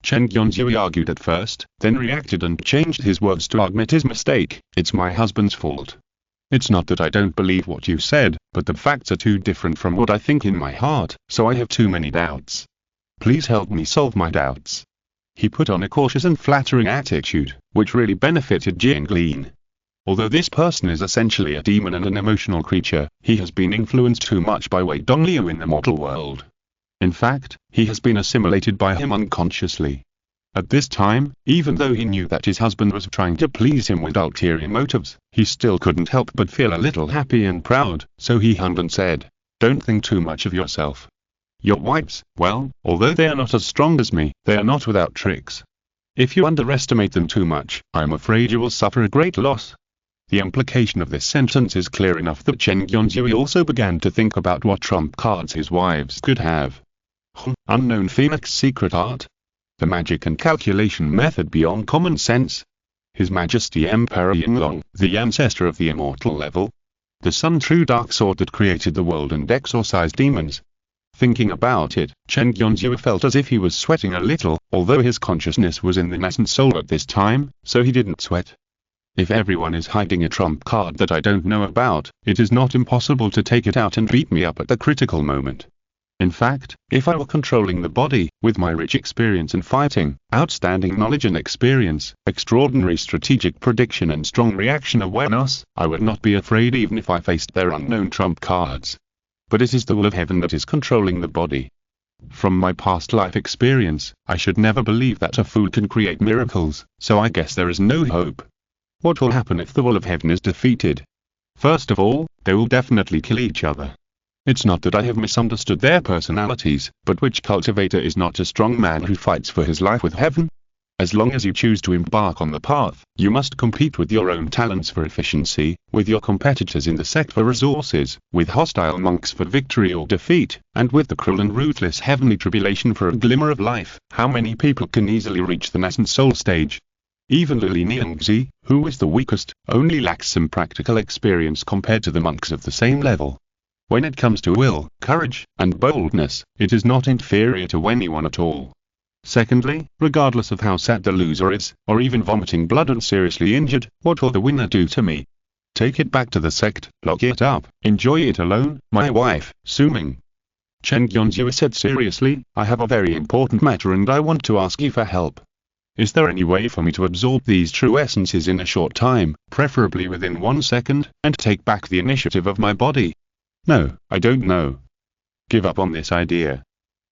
Chen Yonzui argued at first, then reacted and changed his words to admit his mistake. It's my husband's fault. It's not that I don't believe what you said, but the facts are too different from what I think in my heart, so I have too many doubts. Please help me solve my doubts. He put on a cautious and flattering attitude, which really benefited Jing Li. Although this person is essentially a demon and an emotional creature, he has been influenced too much by Wei Dongliu in the mortal world. In fact, he has been assimilated by him unconsciously. At this time, even though he knew that his husband was trying to please him with ulterior motives, he still couldn't help but feel a little happy and proud, so he hummed and said, "Don't think too much of yourself. Your wives, well, although they are not as strong as me, they are not without tricks. If you underestimate them too much, I'm afraid you will suffer a great loss." The implication of this sentence is clear enough that Chen Yonzui also began to think about what trump cards his wives could have. Unknown Phoenix secret art? The magic and calculation method beyond common sense? His Majesty Emperor Yinglong, the ancestor of the immortal level? The Sun True Dark Sword that created the world and exorcised demons? Thinking about it, Chen Yonzui felt as if he was sweating a little, although his consciousness was in the nascent soul at this time, so he didn't sweat. If everyone is hiding a trump card that I don't know about, it is not impossible to take it out and beat me up at the critical moment. In fact, if I were controlling the body, with my rich experience in fighting, outstanding knowledge and experience, extraordinary strategic prediction and strong reaction awareness, I would not be afraid even if I faced their unknown trump cards. But it is the will of heaven that is controlling the body. From my past life experience, I should never believe that a fool can create miracles, so I guess there is no hope. What will happen if the will of heaven is defeated? First of all, they will definitely kill each other. It's not that I have misunderstood their personalities, but which cultivator is not a strong man who fights for his life with heaven? As long as you choose to embark on the path, you must compete with your own talents for efficiency, with your competitors in the sect for resources, with hostile monks for victory or defeat, and with the cruel and ruthless heavenly tribulation for a glimmer of life. How many people can easily reach the nascent soul stage? Even Lili Nyingzi, who is the weakest, only lacks some practical experience compared to the monks of the same level. When it comes to will, courage, and boldness, it is not inferior to anyone at all. Secondly, regardless of how sad the loser is, or even vomiting blood and seriously injured, what will the winner do to me? Take it back to the sect, lock it up, enjoy it alone, my wife, Suming. Chen Yonzhua said seriously, I have a very important matter and I want to ask you for help. Is there any way for me to absorb these true essences in a short time, preferably within 1 second, and take back the initiative of my body? No, I don't know. Give up on this idea.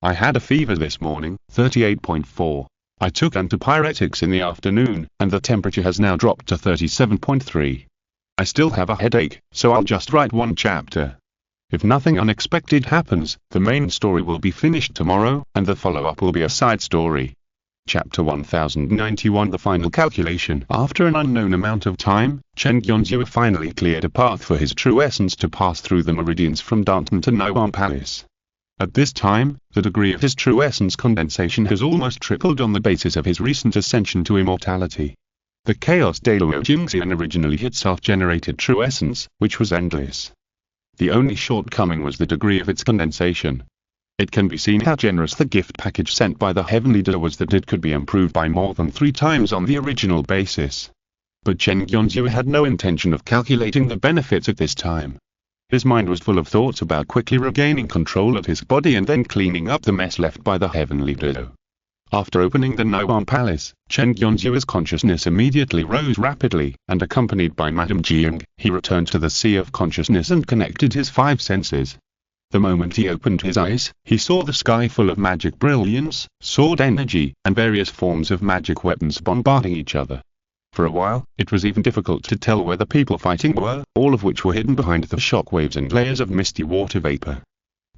I had a fever this morning, 38.4. I took antipyretics in the afternoon, and the temperature has now dropped to 37.3. I still have a headache, so I'll just write 1 chapter. If nothing unexpected happens, the main story will be finished tomorrow, and the follow-up will be a side story. Chapter 1091 The Final Calculation. After an unknown amount of time, Chen Yonzhua finally cleared a path for his true essence to pass through the meridians from Danton to Naiwan Palace. At this time, the degree of his true essence condensation has almost tripled on the basis of his recent ascension to immortality. The Chaos Daluo Jingxian originally had self-generated true essence, which was endless. The only shortcoming was the degree of its condensation. It can be seen how generous the gift package sent by the Heaven Leader was that it could be improved by more than 3 times on the original basis. But Chen Yonzhua had no intention of calculating the benefits at this time. His mind was full of thoughts about quickly regaining control of his body and then cleaning up the mess left by the Heaven Leader. After opening the Naiwan Palace, Chen Yonzhua's consciousness immediately rose rapidly, and accompanied by Madame Jiang, he returned to the Sea of Consciousness and connected his 5 senses. The moment he opened his eyes, he saw the sky full of magic brilliance, sword energy, and various forms of magic weapons bombarding each other. For a while, it was even difficult to tell where the people fighting were, all of which were hidden behind the shockwaves and layers of misty water vapor.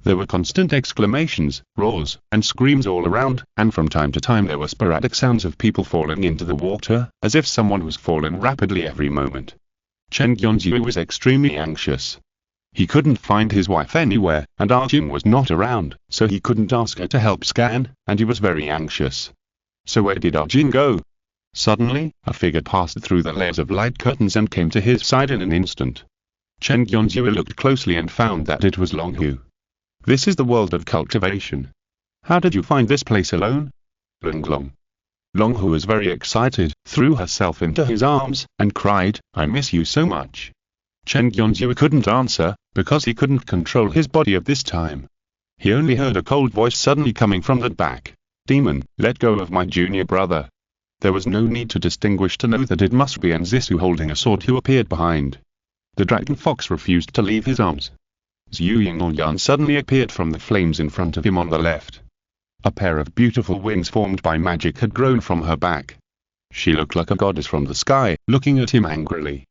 There were constant exclamations, roars, and screams all around, and from time to time there were sporadic sounds of people falling into the water, as if someone was falling rapidly every moment. Chen Yonzhua was extremely anxious. He couldn't find his wife anywhere, and Arjun was not around, so he couldn't ask her to help scan, and he was very anxious. So where did Arjun go? Suddenly, a figure passed through the layers of light curtains and came to his side in an instant. Chen Yonzhua looked closely and found that it was Longhu. This is the world of cultivation. How did you find this place alone? Lunglong. Longhu was very excited, threw herself into his arms, and cried, I miss you so much. Chen Yonzhua couldn't answer, because he couldn't control his body at this time. He only heard a cold voice suddenly coming from the back. Demon, let go of my junior brother. There was no need to distinguish to know that it must be Nzisu holding a sword who appeared behind. The dragon fox refused to leave his arms. Zhu Yingyan suddenly appeared from the flames in front of him on the left. A pair of beautiful wings formed by magic had grown from her back. She looked like a goddess from the sky, looking at him angrily.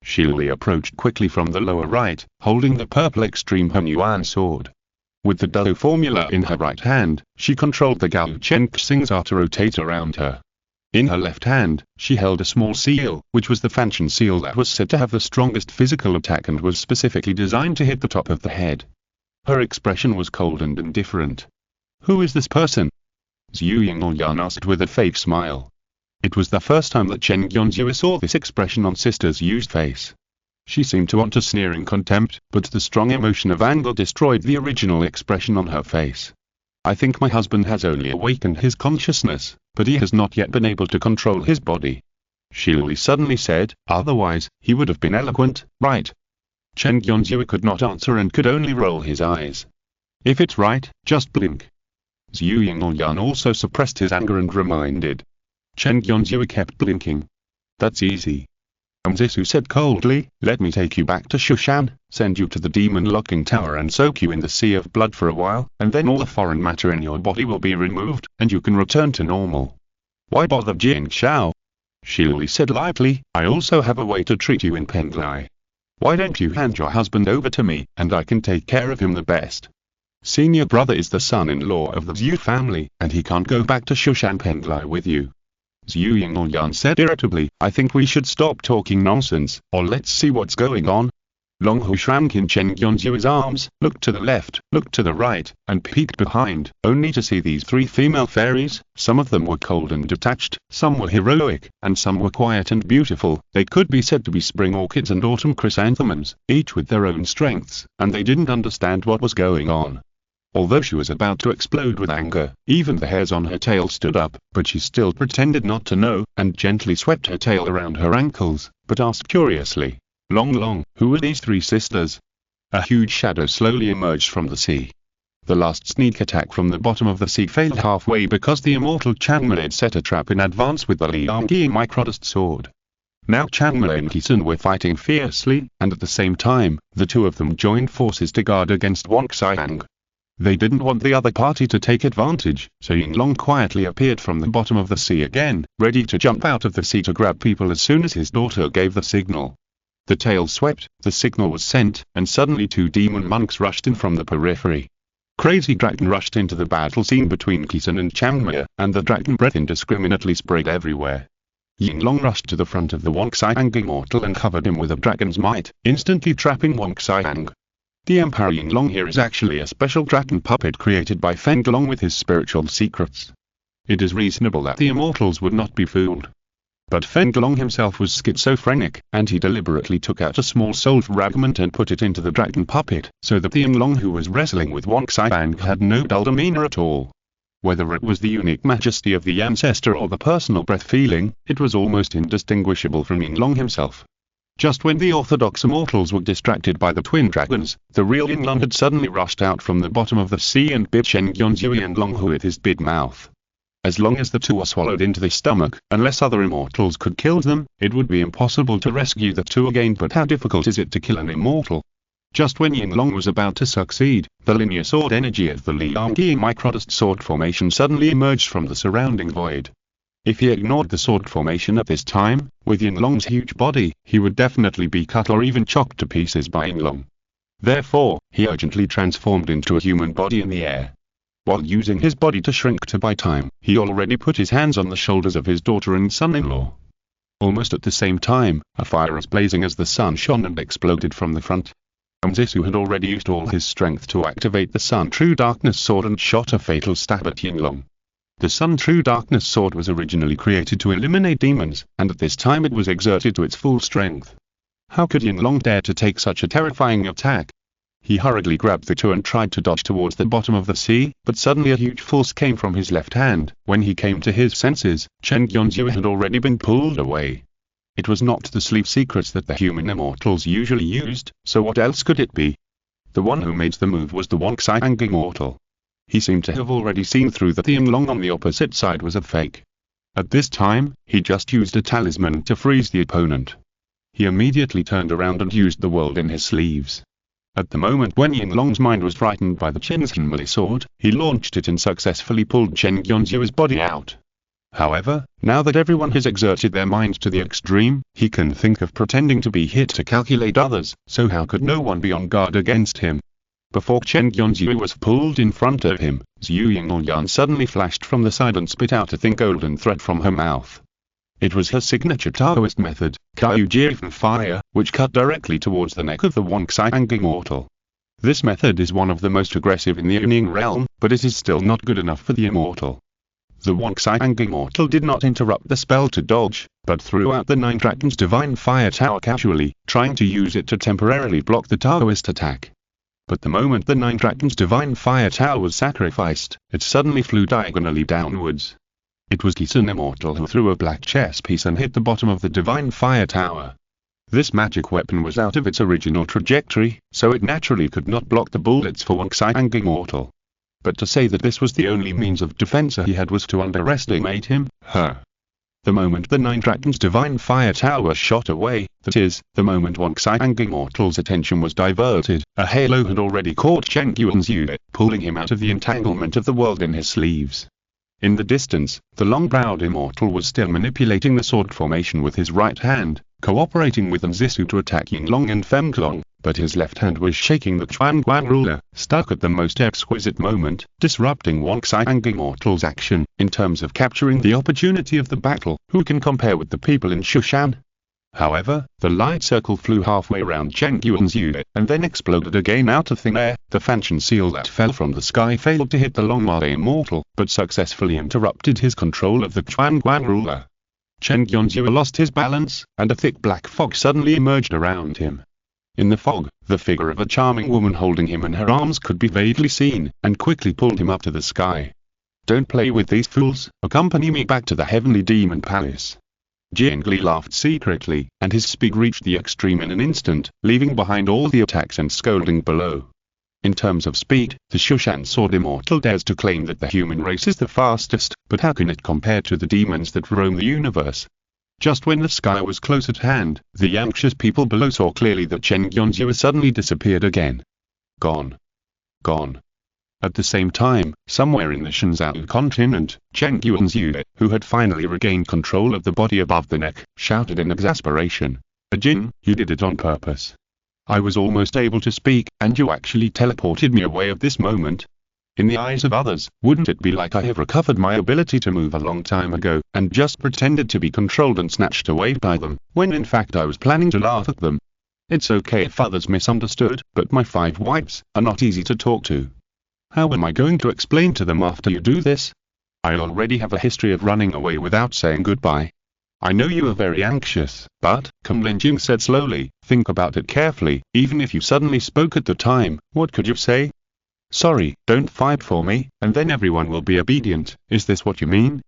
Shi Li approached quickly from the lower right, holding the purple extreme Hunyuan sword. With the Dao formula in her right hand, she controlled the Gao Chen Xingza to rotate around her. In her left hand, she held a small seal, which was the Fanshan seal that was said to have the strongest physical attack and was specifically designed to hit the top of the head. Her expression was cold and indifferent. Who is this person? Zhu Yingyan asked with a fake smile. It was the first time that Chen Yonzhua saw this expression on Sister Zhu's face. She seemed to want to sneer in contempt, but the strong emotion of anger destroyed the original expression on her face. I think my husband has only awakened his consciousness, but he has not yet been able to control his body. Shili suddenly said, otherwise, he would have been eloquent, right? Chen Yonzhou could not answer and could only roll his eyes. If it's right, just blink. Zhu Yinglong also suppressed his anger and reminded. Chen Yonzhou kept blinking. That's easy. Zisu said coldly, let me take you back to Shushan, send you to the demon locking tower and soak you in the sea of blood for a while, and then all the foreign matter in your body will be removed, and you can return to normal. Why bother Jing Xiao? Shili said lightly, I also have a way to treat you in Penglai. Why don't you hand your husband over to me, and I can take care of him the best. Senior brother is the son-in-law of the Zhu family, and he can't go back to Shushan Penglai with you. Zhu Yinglong said irritably, I think we should stop talking nonsense, or let's see what's going on. Long Hu shrank in Chen Yonzhu's arms, looked to the left, looked to the right, and peeked behind, only to see these three female fairies. Some of them were cold and detached, some were heroic, and some were quiet and beautiful. They could be said to be spring orchids and autumn chrysanthemums, each with their own strengths, and they didn't understand what was going on. Although she was about to explode with anger, even the hairs on her tail stood up, but she still pretended not to know, and gently swept her tail around her ankles, but asked curiously, Long, who are these three sisters? A huge shadow slowly emerged from the sea. The last sneak attack from the bottom of the sea failed halfway because the immortal Chanmei had set a trap in advance with the Liangyi microdust sword. Now Chanmei and Kisun were fighting fiercely, and at the same time, the two of them joined forces to guard against Wang Xiang. They didn't want the other party to take advantage, so Yinglong quietly appeared from the bottom of the sea again, ready to jump out of the sea to grab people as soon as his daughter gave the signal. The tail swept, the signal was sent, and suddenly two demon monks rushed in from the periphery. Crazy Dragon rushed into the battle scene between Kisun and Chanmei, and the dragon breath indiscriminately sprayed everywhere. Yinglong rushed to the front of the Wang Xiang immortal and covered him with a dragon's might, instantly trapping Wang Xiang. The Emperor Yinglong here is actually a special dragon puppet created by Feng along with his spiritual secrets. It is reasonable that the immortals would not be fooled. But Feng Long himself was schizophrenic, and he deliberately took out a small soul fragment and put it into the dragon puppet, so that the Yinglong who was wrestling with Wang Xiang had no dull demeanor at all. Whether it was the unique majesty of the ancestor or the personal breath feeling, it was almost indistinguishable from Yinglong himself. Just when the orthodox immortals were distracted by the twin dragons, the real Yinglong had suddenly rushed out from the bottom of the sea and bit Chen Yonzhui and Long Hu with his big mouth. As long as the two were swallowed into the stomach, unless other immortals could kill them, it would be impossible to rescue the two again. But how difficult is it to kill an immortal? Just when Yinglong was about to succeed, the linear sword energy of the Liangyi microdust sword formation suddenly emerged from the surrounding void. If he ignored the sword formation at this time, with Yinglong's huge body, he would definitely be cut or even chopped to pieces by Yinglong. Therefore, he urgently transformed into a human body in the air. While using his body to shrink to buy time, he already put his hands on the shoulders of his daughter and son-in-law. Almost at the same time, a fire was blazing as the sun shone and exploded from the front. Zisu had already used all his strength to activate the Sun True Darkness Sword and shot a fatal stab at Yinglong. The Sun True Darkness Sword was originally created to eliminate demons, and at this time it was exerted to its full strength. How could Yinglong dare to take such a terrifying attack? He hurriedly grabbed the two and tried to dodge towards the bottom of the sea, but suddenly a huge force came from his left hand. When he came to his senses, Chen Yonzhui had already been pulled away. It was not the sleep secrets that the human immortals usually used, so what else could it be? The one who made the move was the Wang Xiang immortal. He seemed to have already seen through that the Yinglong on the opposite side was a fake. At this time, he just used a talisman to freeze the opponent. He immediately turned around and used the world in his sleeves. At the moment when Yinglong's mind was frightened by the Chenmei sword, he launched it and successfully pulled Chen Yonzhui's body out. However, now that everyone has exerted their mind to the extreme, he can think of pretending to be hit to calculate others, so how could no one be on guard against him? Before Chen Yonzhui was pulled in front of him, Zhu Yinglong suddenly flashed from the side and spit out a thin golden thread from her mouth. It was her signature Taoist method, Kaojian fire, which cut directly towards the neck of the Wang Xiang immortal. This method is one of the most aggressive in the Yuning realm, but it is still not good enough for the immortal. The Wang Xiang immortal did not interrupt the spell to dodge, but threw out the Nine Dragons' Divine Fire Tower casually, trying to use it to temporarily block the Taoist attack. But the moment the Nine Dragons' Divine Fire Tower was sacrificed, it suddenly flew diagonally downwards. It was Kisun Immortal who threw a black chess piece and hit the bottom of the Divine Fire Tower. This magic weapon was out of its original trajectory, so it naturally could not block the bullets for Wang Immortal. But to say that this was the only means of defense he had was to underestimate him, The moment the Nine Dragons' Divine Fire Tower shot away, that is, the moment Wang Immortal's attention was diverted, a halo had already caught Chen Yuanzhu, pulling him out of the entanglement of the world in his sleeves. In the distance, the long-browed immortal was still manipulating the sword formation with his right hand, cooperating with Nzisu to attack Yinglong and Femklong, but his left hand was shaking the Chuanguan ruler, stuck at the most exquisite moment, disrupting Wang Immortal's action. In terms of capturing the opportunity of the battle, who can compare with the people in Shushan? However, the light circle flew halfway around Chen Yuanzhu, and then exploded again out of thin air. The fansion seal that fell from the sky failed to hit the long-browed immortal, but successfully interrupted his control of the Chuanguan ruler. Chen Yuanzhu lost his balance, and a thick black fog suddenly emerged around him. In the fog, the figure of a charming woman holding him in her arms could be vaguely seen, and quickly pulled him up to the sky. "Don't play with these fools, accompany me back to the Heavenly Demon Palace." Jiangli laughed secretly, and his speed reached the extreme in an instant, leaving behind all the attacks and scolding below. In terms of speed, the Shushan Sword Immortal dares to claim that the human race is the fastest, but how can it compare to the demons that roam the universe? Just when the sky was close at hand, the anxious people below saw clearly that Chen Yuanzhu had suddenly disappeared again. Gone. Gone. At the same time, somewhere in the Shenzhou continent, Chen Yuanzhu, who had finally regained control of the body above the neck, shouted in exasperation, "Jin, you did it on purpose. I was almost able to speak, and you actually teleported me away at this moment. In the eyes of others, wouldn't it be like I have recovered my ability to move a long time ago, and just pretended to be controlled and snatched away by them, when in fact I was planning to laugh at them? It's okay if others misunderstood, but my 5 wives are not easy to talk to. How am I going to explain to them after you do this? I already have a history of running away without saying goodbye. I know you are very anxious, but," Kumlinjing said slowly, "think about it carefully. Even if you suddenly spoke at the time, what could you say? Sorry, don't fight for me, and then everyone will be obedient. Is this what you mean?"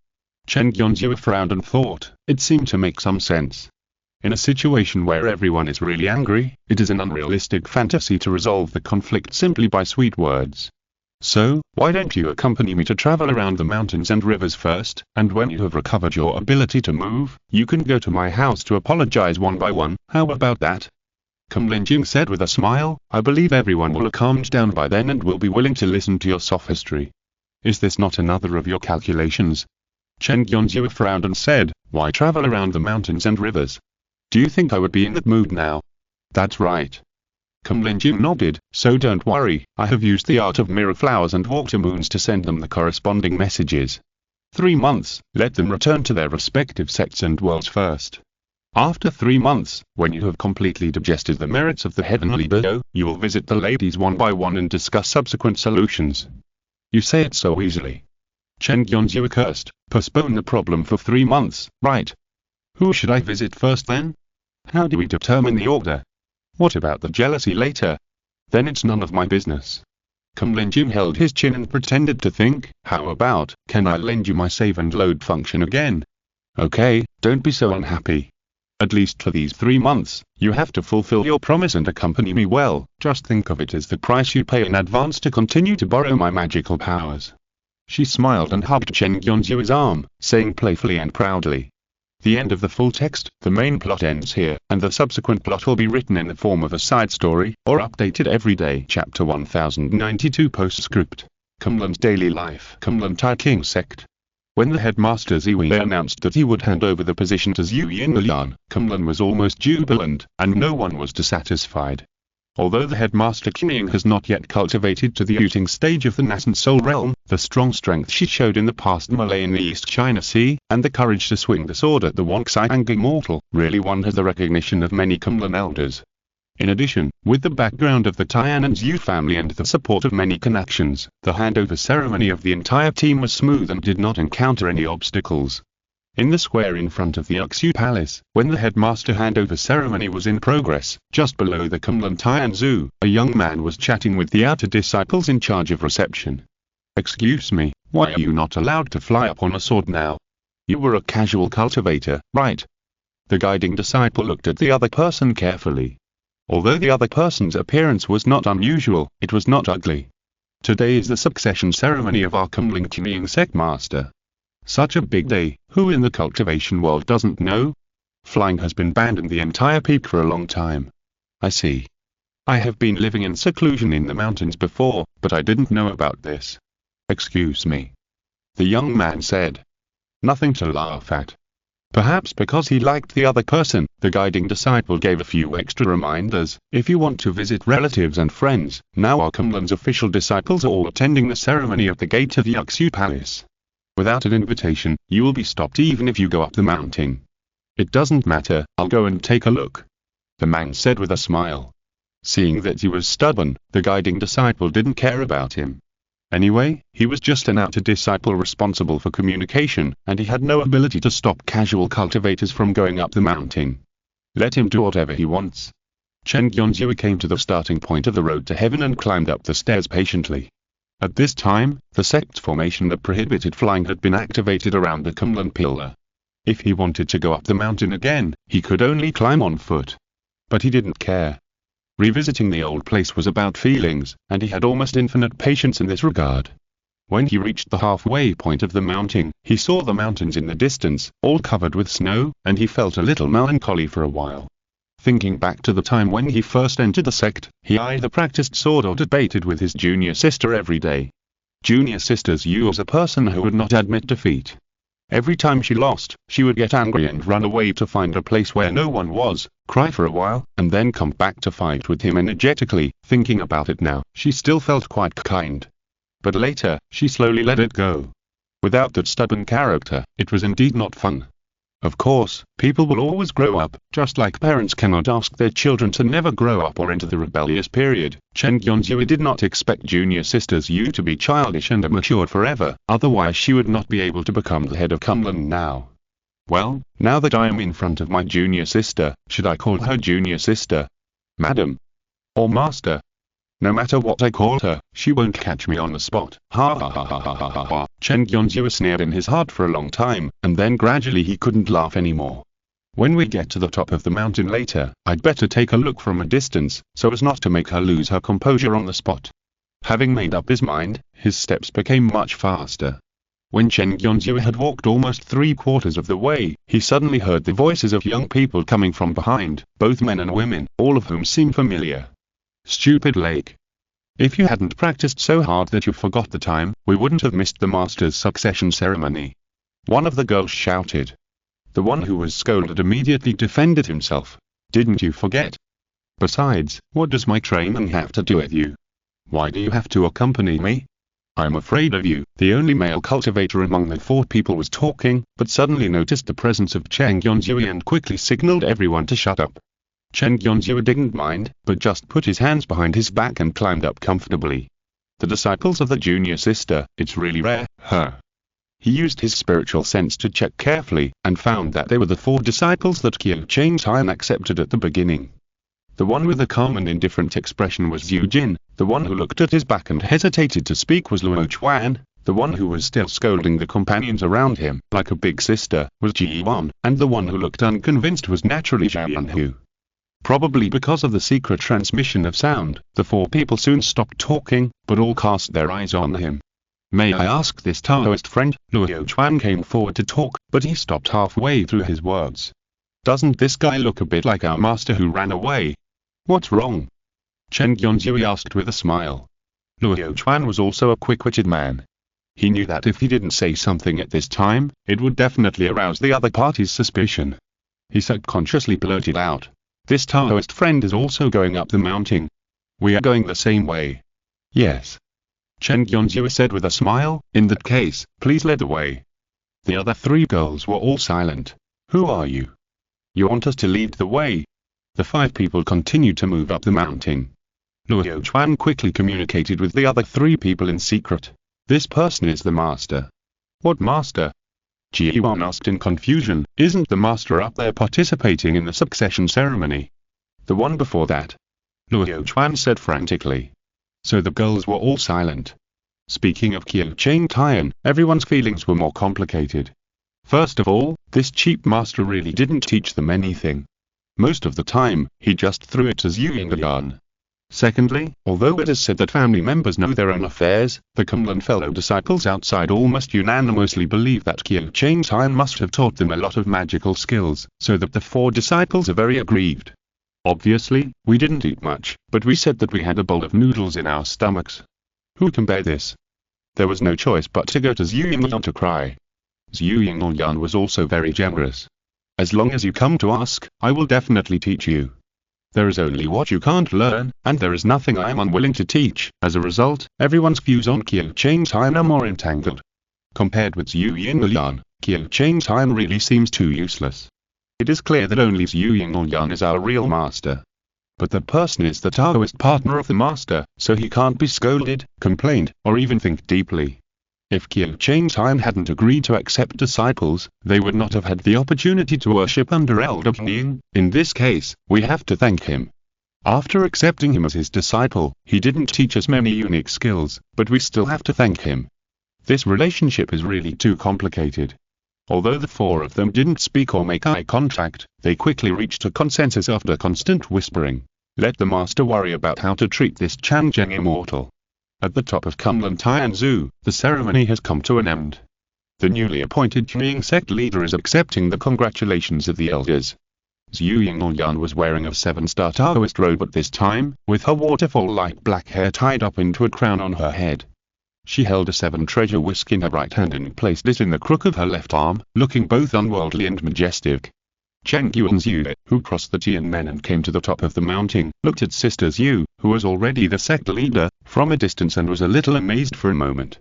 Chen Yuanzhu frowned and thought. It seemed to make some sense. In a situation where everyone is really angry, it is an unrealistic fantasy to resolve the conflict simply by sweet words. "So, why don't you accompany me to travel around the mountains and rivers first, and when you have recovered your ability to move, you can go to my house to apologize one by one. How about that?" Kumlinjing said with a smile, "I believe everyone will have calmed down by then and will be willing to listen to your sophistry. Is this not another of your calculations?" Chen Yuanzhu frowned and said, "Why travel around the mountains and rivers? Do you think I would be in that mood now?" "That's right." Kumlinjing nodded, "So don't worry, I have used the art of mirror flowers and water moons to send them the corresponding messages. 3 months, let them return to their respective sects and worlds first. After 3 months, when you have completely digested the merits of the heavenly being, you will visit the ladies one by one and discuss subsequent solutions." "You say it so easily." Chen Yuanzhu cursed. "Postpone the problem for 3 months, right? Who should I visit first then? How do we determine the order? What about the jealousy later? Then it's none of my business." Kumlinjing held his chin and pretended to think. "How about, can I lend you my save and load function again?" "Okay, don't be so unhappy. At least for these 3 months, you have to fulfill your promise and accompany me well. Just think of it as the price you pay in advance to continue to borrow my magical powers." She smiled and hugged Chen Yuanzhu's arm, saying playfully and proudly, "The end of the full text, the main plot ends here, and the subsequent plot will be written in the form of a side story, or updated every day." Chapter 1092 Postscript. Kumlin's Daily Life. Kumlin Tai King Sect. When the headmaster Ziwei announced that he would hand over the position to Zhu Yinlian, Kumlin was almost jubilant, and no one was dissatisfied. Although the headmaster Cunning has not yet cultivated to the Yuting stage of the nascent soul realm, the strong strength she showed in the past melee in the East China Sea, and the courage to swing the sword at the Wang Immortal, really won her the recognition of many Kumlin elders. In addition, with the background of the Tian and Zhu family and the support of many connections, the handover ceremony of the entire team was smooth and did not encounter any obstacles. In the square in front of the Uxu Palace, when the headmaster handover ceremony was in progress, just below the Kumlin Tianzu, a young man was chatting with the outer disciples in charge of reception. "Excuse me, why are you not allowed to fly up on a sword now? You were a casual cultivator, right? The guiding disciple looked at the other person carefully. Although the other person's appearance was not unusual, it was not ugly. Today is the succession ceremony of our cunning sect master. Such a big day, who in the cultivation world doesn't know? Flying has been banned in the entire peak for a long time. I see. I have been living in seclusion in the mountains before, but I didn't know about this. Excuse me. The young man said. Nothing to laugh at. Perhaps because he liked the other person, the guiding disciple gave a few extra reminders. If you want to visit relatives and friends, now our Cumlin's official disciples are all attending the ceremony at the gate of Yuxu Palace. Without an invitation, you will be stopped even if you go up the mountain. It doesn't matter, I'll go and take a look. The man said with a smile. Seeing that he was stubborn, the guiding disciple didn't care about him. Anyway, he was just an outer disciple responsible for communication, and he had no ability to stop casual cultivators from going up the mountain. Let him do whatever he wants. Chen Yonzhou came to the starting point of the road to heaven and climbed up the stairs patiently. At this time, the sect formation that prohibited flying had been activated around the Kunlun pillar. If he wanted to go up the mountain again, he could only climb on foot. But he didn't care. Revisiting the old place was about feelings, and he had almost infinite patience in this regard. When he reached the halfway point of the mountain, he saw the mountains in the distance, all covered with snow, and he felt a little melancholy for a while. Thinking back to the time when he first entered the sect, he either practiced sword or debated with his junior sister every day. Junior sister's Yu was a person who would not admit defeat. Every time she lost, she would get angry and run away to find a place where no one was, cry for a while, and then come back to fight with him energetically. Thinking about it now, she still felt quite kind. But later, she slowly let it go. Without that stubborn character, it was indeed not fun. Of course, people will always grow up, just like parents cannot ask their children to never grow up or enter the rebellious period. Chen Yonzhou did not expect junior sister's Yu to be childish and immature forever, otherwise she would not be able to become the head of Kunlun now. Well, now that I am in front of my junior sister, should I call her junior sister, madam, or master? No matter what I call her, she won't catch me on the spot. Ha ha ha ha ha ha ha ha. Chen Yonzhou sneered in his heart for a long time, and then gradually he couldn't laugh anymore. When we get to the top of the mountain later, I'd better take a look from a distance, so as not to make her lose her composure on the spot. Having made up his mind, his steps became much faster. When Chen Yonzhou had walked almost 3/4 of the way, he suddenly heard the voices of young people coming from behind, both men and women, all of whom seemed familiar. Stupid lake. If you hadn't practiced so hard that you forgot the time, we wouldn't have missed the master's succession ceremony. One of the girls shouted. The one who was scolded immediately defended himself. Didn't you forget? Besides, what does my training have to do with you? Why do you have to accompany me? I'm afraid of you. The only male cultivator among the 4 people was talking, but suddenly noticed the presence of Chen Yonzhou and quickly signaled everyone to shut up. Chen Yonzhou didn't mind, but just put his hands behind his back and climbed up comfortably. The disciples of the junior sister, it's really rare, huh? He used his spiritual sense to check carefully, and found that they were the 4 disciples that Qiu Changtian accepted at the beginning. The one with a calm and indifferent expression was Zhu Jin, the one who looked at his back and hesitated to speak was Luo Chuan, the one who was still scolding the companions around him, like a big sister, was Ji Yuan, and the one who looked unconvinced was naturally Zhao Yanhu. Probably because of the secret transmission of sound, the 4 people soon stopped talking, but all cast their eyes on him. May I ask this Taoist friend? Luo Chuan came forward to talk, but he stopped halfway through his words. Doesn't this guy look a bit like our master who ran away? What's wrong? Chen Yonzhou asked with a smile. Luo Chuan was also a quick-witted man. He knew that if he didn't say something at this time, it would definitely arouse the other party's suspicion. He subconsciously blurted out. This Taoist friend is also going up the mountain. We are going the same way. Yes. Chen Yonzhou said with a smile, in that case, please lead the way. The other 3 girls were all silent. Who are you? You want us to lead the way? The 5 people continued to move up the mountain. Luo Chuan quickly communicated with the other 3 people in secret. This person is the master. What master? Ji Yuan asked in confusion. Isn't the master up there participating in the succession ceremony? The one before that. Luo Chuan said frantically. So the girls were all silent. Speaking of Qiu Changtian, everyone's feelings were more complicated. First of all, this cheap master really didn't teach them anything. Most of the time, he just threw it as Yu Ying. Secondly, although it is said that family members know their own affairs, the Kunlun fellow disciples outside almost unanimously believe that Qiu Changtai must have taught them a lot of magical skills, so that the 4 disciples are very aggrieved. Obviously, we didn't eat much, but we said that we had a bowl of noodles in our stomachs. Who can bear this? There was no choice but to go to Zhu Yingyan to cry. Zhu Yingyan was also very generous. As long as you come to ask, I will definitely teach you. There is only what you can't learn, and there is nothing I am unwilling to teach. As a result, everyone's views on Qiu Changtai are more entangled. Compared with Zhu Yingyan, Qiu Changtai really seems too useless. It is clear that only Zhu Yingyan is our real master. But the person is the Taoist partner of the master, so he can't be scolded, complained, or even think deeply. If Qiu Changtai hadn't agreed to accept disciples, they would not have had the opportunity to worship under Elder Ning. In this case, we have to thank him. After accepting him as his disciple, he didn't teach us many unique skills, but we still have to thank him. This relationship is really too complicated. Although the 4 of them didn't speak or make eye contact, they quickly reached a consensus after constant whispering. Let the master worry about how to treat this Changzheng immortal. At the top of Kunlun Tianzu, the ceremony has come to an end. The newly appointed Qing sect leader is accepting the congratulations of the elders. Zhu Yingyan was wearing a 7-star Taoist robe at this time, with her waterfall-like black hair tied up into a crown on her head. She held a 7-treasure whisk in her right hand and placed it in the crook of her left arm, looking both unworldly and majestic. Cheng Yuanzhu, who crossed the Tianmen and came to the top of the mountain, looked at Sister Zhu, who was already the sect leader, from a distance and was a little amazed for a moment.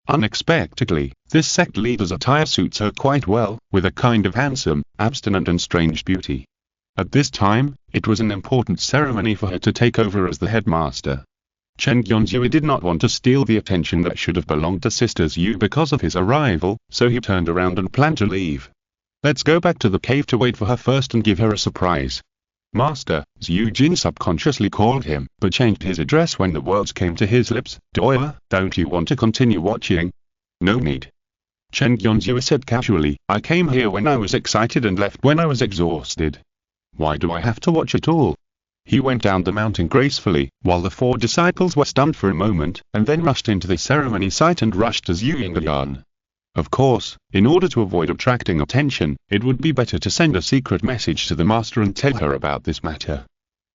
Unexpectedly, this sect leader's attire suits her quite well, with a kind of handsome, abstinent and strange beauty. At this time, it was an important ceremony for her to take over as the headmaster. Cheng Yuanzhu did not want to steal the attention that should have belonged to Sister Zhu because of his arrival, so he turned around and planned to leave. Let's go back to the cave to wait for her first and give her a surprise. Master, Zhu Jin subconsciously called him, but changed his address when the words came to his lips. Doya, don't you want to continue watching? No need. Cheng Yuanzhu said casually, I came here when I was excited and left when I was exhausted. Why do I have to watch it all? He went down the mountain gracefully, while the 4 disciples were stunned for a moment, and then rushed into the ceremony site and rushed to Zhu Yingyan. Of course, in order to avoid attracting attention, it would be better to send a secret message to the master and tell her about this matter.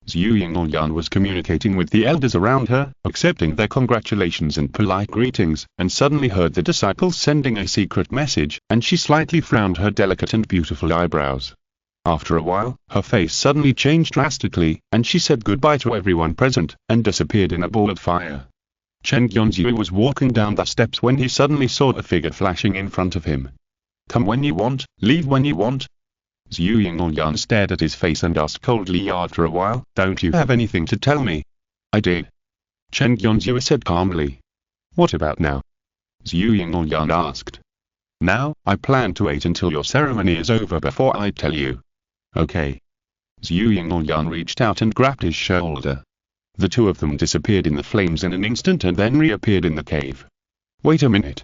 Zhu Yingyan was communicating with the elders around her, accepting their congratulations and polite greetings, and suddenly heard the disciples sending a secret message, and she slightly frowned her delicate and beautiful eyebrows. After a while, her face suddenly changed drastically, and she said goodbye to everyone present, and disappeared in a ball of fire. Cheng Yuanzhu was walking down the steps when he suddenly saw a figure flashing in front of him. Come when you want, leave when you want. Zhu Yingyan stared at his face and asked coldly after a while, don't you have anything to tell me? I did. Cheng Yuanzhu said calmly. What about now? Zhu Yingyan asked. Now, I plan to wait until your ceremony is over before I tell you. Okay. Zhu Yingyan reached out and grabbed his shoulder. The 2 of them disappeared in the flames in an instant and then reappeared in the cave. Wait a minute.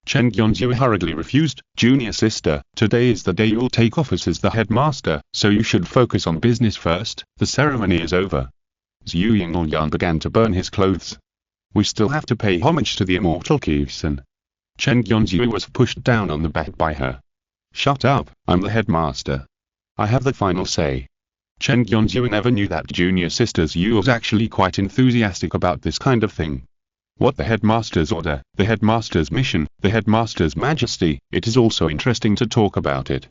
Cheng Yuanzhu hurriedly refused. Junior sister, today is the day you'll take office as the headmaster, so you should focus on business first. The ceremony is over. Zhu Yingyan began to burn his clothes. We still have to pay homage to the Immortal Cultivation. Cheng Yuanzhu was pushed down on the bed by her. Shut up, I'm the headmaster. I have the final say. Cheng Yuanzhu never knew that junior sister Zhu was actually quite enthusiastic about this kind of thing. What the headmaster's order, the headmaster's mission, the headmaster's majesty, it is also interesting to talk about it.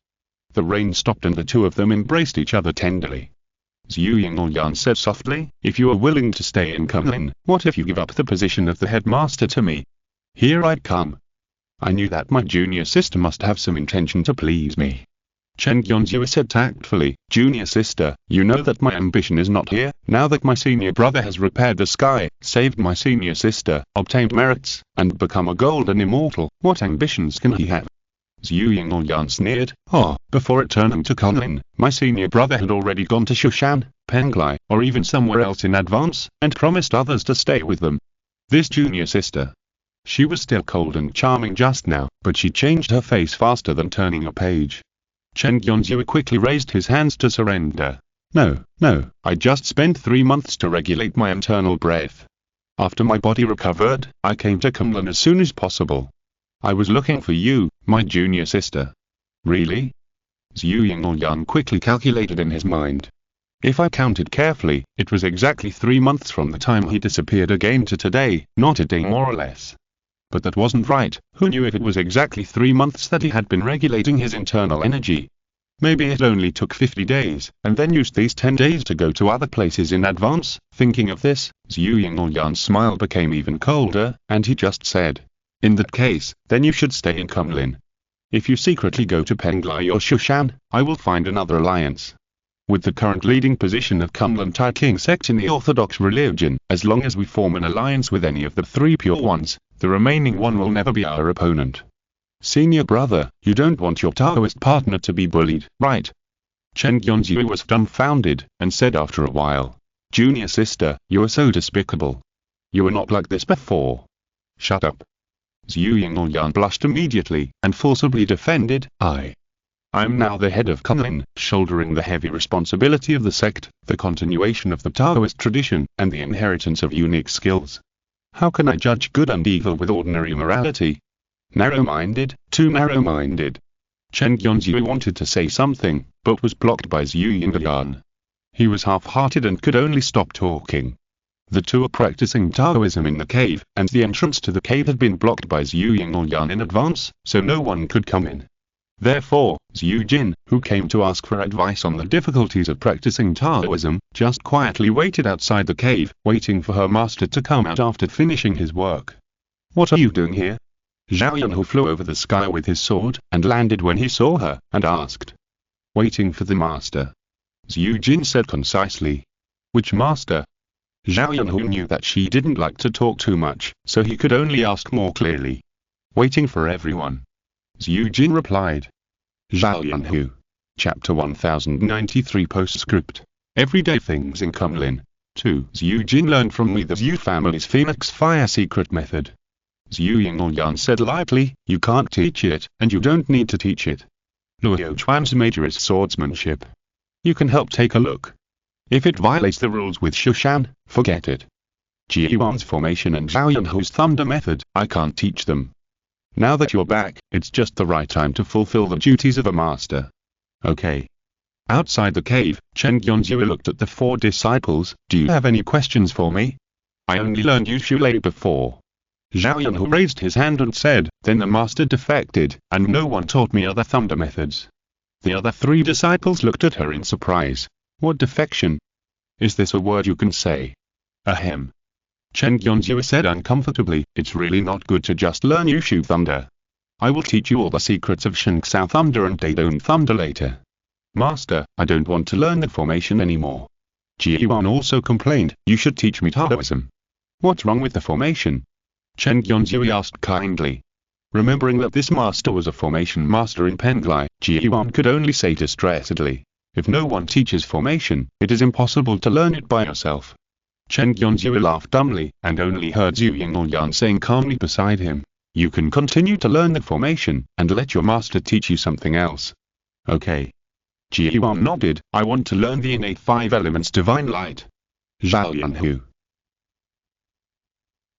The rain stopped and the 2 of them embraced each other tenderly. Zhu Yingyan said softly, if you are willing to stay in Kunlun, what if you give up the position of the headmaster to me? Here I'd come. I knew that my junior sister must have some intention to please me. Cheng Yuanzhu said tactfully, Junior sister, you know that my ambition is not here, now that my senior brother has repaired the sky, saved my senior sister, obtained merits, and become a golden immortal, what ambitions can he have? Zhu Yingyan sneered, before returning to Kunlun, my senior brother had already gone to Shushan, Penglai, or even somewhere else in advance, and promised others to stay with them. This junior sister. She was still cold and charming just now, but she changed her face faster than turning a page. Chen Yonzhou quickly raised his hands to surrender. No, I just spent 3 months to regulate my internal breath. After my body recovered, I came to Kunlun as soon as possible. I was looking for you, my junior sister. Really? Zhu Yingyan quickly calculated in his mind. If I counted carefully, it was exactly 3 months from the time he disappeared again to today, not a day more or less. But that wasn't right. Who knew if it was exactly 3 months that he had been regulating his internal energy? Maybe it only took 50 days, and then used these 10 days to go to other places in advance. Thinking of this, Zhu Yingyan's smile became even colder, and he just said, in that case, then you should stay in Kunlun. If you secretly go to Penglai or Shushan, I will find another alliance. With the current leading position of Kunlun Tai-King sect in the Orthodox religion, as long as we form an alliance with any of the 3 pure ones, the remaining one will never be our opponent. Senior brother, you don't want your Taoist partner to be bullied, right? Chen Yonzhou was dumbfounded, and said after a while, Junior sister, you are so despicable. You were not like this before. Shut up. Zhu Yingyan blushed immediately, and forcibly defended, I'm now the head of Kunlun, shouldering the heavy responsibility of the sect, the continuation of the Taoist tradition, and the inheritance of unique skills. How can I judge good and evil with ordinary morality? Narrow-minded, too narrow-minded. Chen Yonzhou wanted to say something, but was blocked by Zhu Yingyan. He was half-hearted and could only stop talking. The two were practicing Taoism in the cave, and the entrance to the cave had been blocked by Zhu Yingyan in advance, so no one could come in. Therefore, Zhu Jin, who came to ask for advice on the difficulties of practicing Taoism, just quietly waited outside the cave, waiting for her master to come out after finishing his work. What are you doing here? Zhao Yunhu flew over the sky with his sword, and landed when he saw her, and asked. Waiting for the master. Zhu Jin said concisely. Which master? Zhao Yunhu knew that she didn't like to talk too much, so he could only ask more clearly. Waiting for everyone. Zhu Jin replied. Zhao Yunhu. Chapter 1093 Postscript. Everyday things in Kunlun. 2. Zhu Jin learned from me the Zhu family's Phoenix Fire secret method. Zhu Yingyan said lightly, you can't teach it, and you don't need to teach it. Luo Chuan's major is swordsmanship. You can help take a look. If it violates the rules with Shushan, forget it. Ji Yuan's formation and Zhao Yunhu's thunder method, I can't teach them. Now that you're back, it's just the right time to fulfill the duties of a master. Okay. Outside the cave, Chen Yonzhou looked at the 4 disciples. Do you have any questions for me? I only learned Yushu Lei before. Zhao Yunhu raised his hand and said, then the master defected, and no one taught me other thunder methods. The other 3 disciples looked at her in surprise. What defection? Is this a word you can say? Ahem. Chen Yonzhou said uncomfortably, it's really not good to just learn Yushu Thunder. I will teach you all the secrets of Shengxiao Thunder and Dadong Thunder later. Master, I don't want to learn the formation anymore. Ji Yuan also complained, you should teach me Taoism. What's wrong with the formation? Chen Yonzhou asked kindly. Remembering that this master was a formation master in Penglai, Ji Yuan could only say distressedly, if no one teaches formation, it is impossible to learn it by yourself. Chen Yonzhou laughed dumbly, and only heard Zhu Yingyan saying calmly beside him, you can continue to learn the formation, and let your master teach you something else. Okay. Ji Yuan nodded, I want to learn the innate 5 elements divine light. Zhao Yunhu.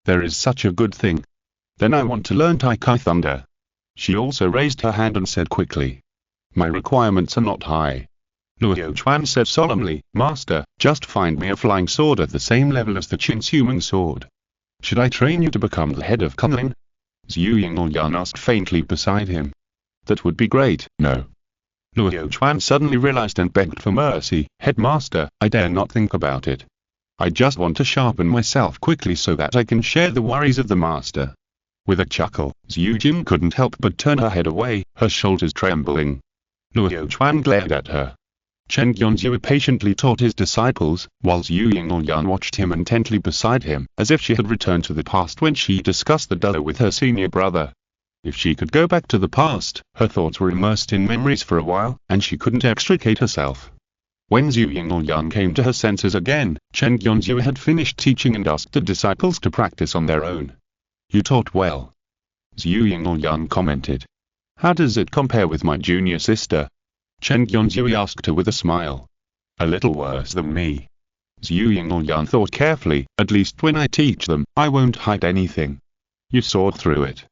There is such a good thing. Then I want to learn Tai Kai Thunder. She also raised her hand and said quickly. My requirements are not high. Luo Chuan said solemnly, Master, just find me a flying sword at the same level as the Qin's human sword. Should I train you to become the head of Kunlun? Zhu Yingyan asked faintly beside him. That would be great. No. Luo Chuan suddenly realized and begged for mercy. Headmaster, I dare not think about it. I just want to sharpen myself quickly so that I can share the worries of the master. With a chuckle, Zhu Jin couldn't help but turn her head away, her shoulders trembling. Luo Chuan glared at her. Chen Yonzhou patiently taught his disciples, while Zhu Yingyan watched him intently beside him, as if she had returned to the past when she discussed the Dao with her senior brother. If she could go back to the past, her thoughts were immersed in memories for a while, and she couldn't extricate herself. When Zhu Yingyan came to her senses again, Chen Yonzhou had finished teaching and asked the disciples to practice on their own. You taught well. Zhu Yingyuan commented. How does it compare with my junior sister? Chen Yonzhui asked her with a smile. A little worse than me. Zhu Yingyuan thought carefully, at least when I teach them, I won't hide anything. You soared through it.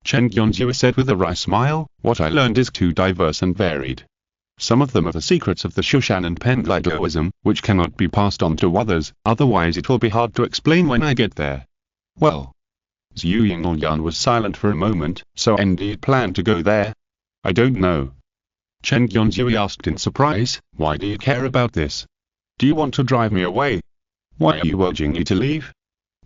Chen Yonzhui said with a wry smile, what I learned is too diverse and varied. Some of them are the secrets of the Shushan and Penglidoism, which cannot be passed on to others, otherwise it will be hard to explain when I get there. Well. Zhu Yingyuan was silent for a moment, so indeed planned to go there? I don't know. Chen Yonzhui asked in surprise, why do you care about this? Do you want to drive me away? Why are you urging me to leave?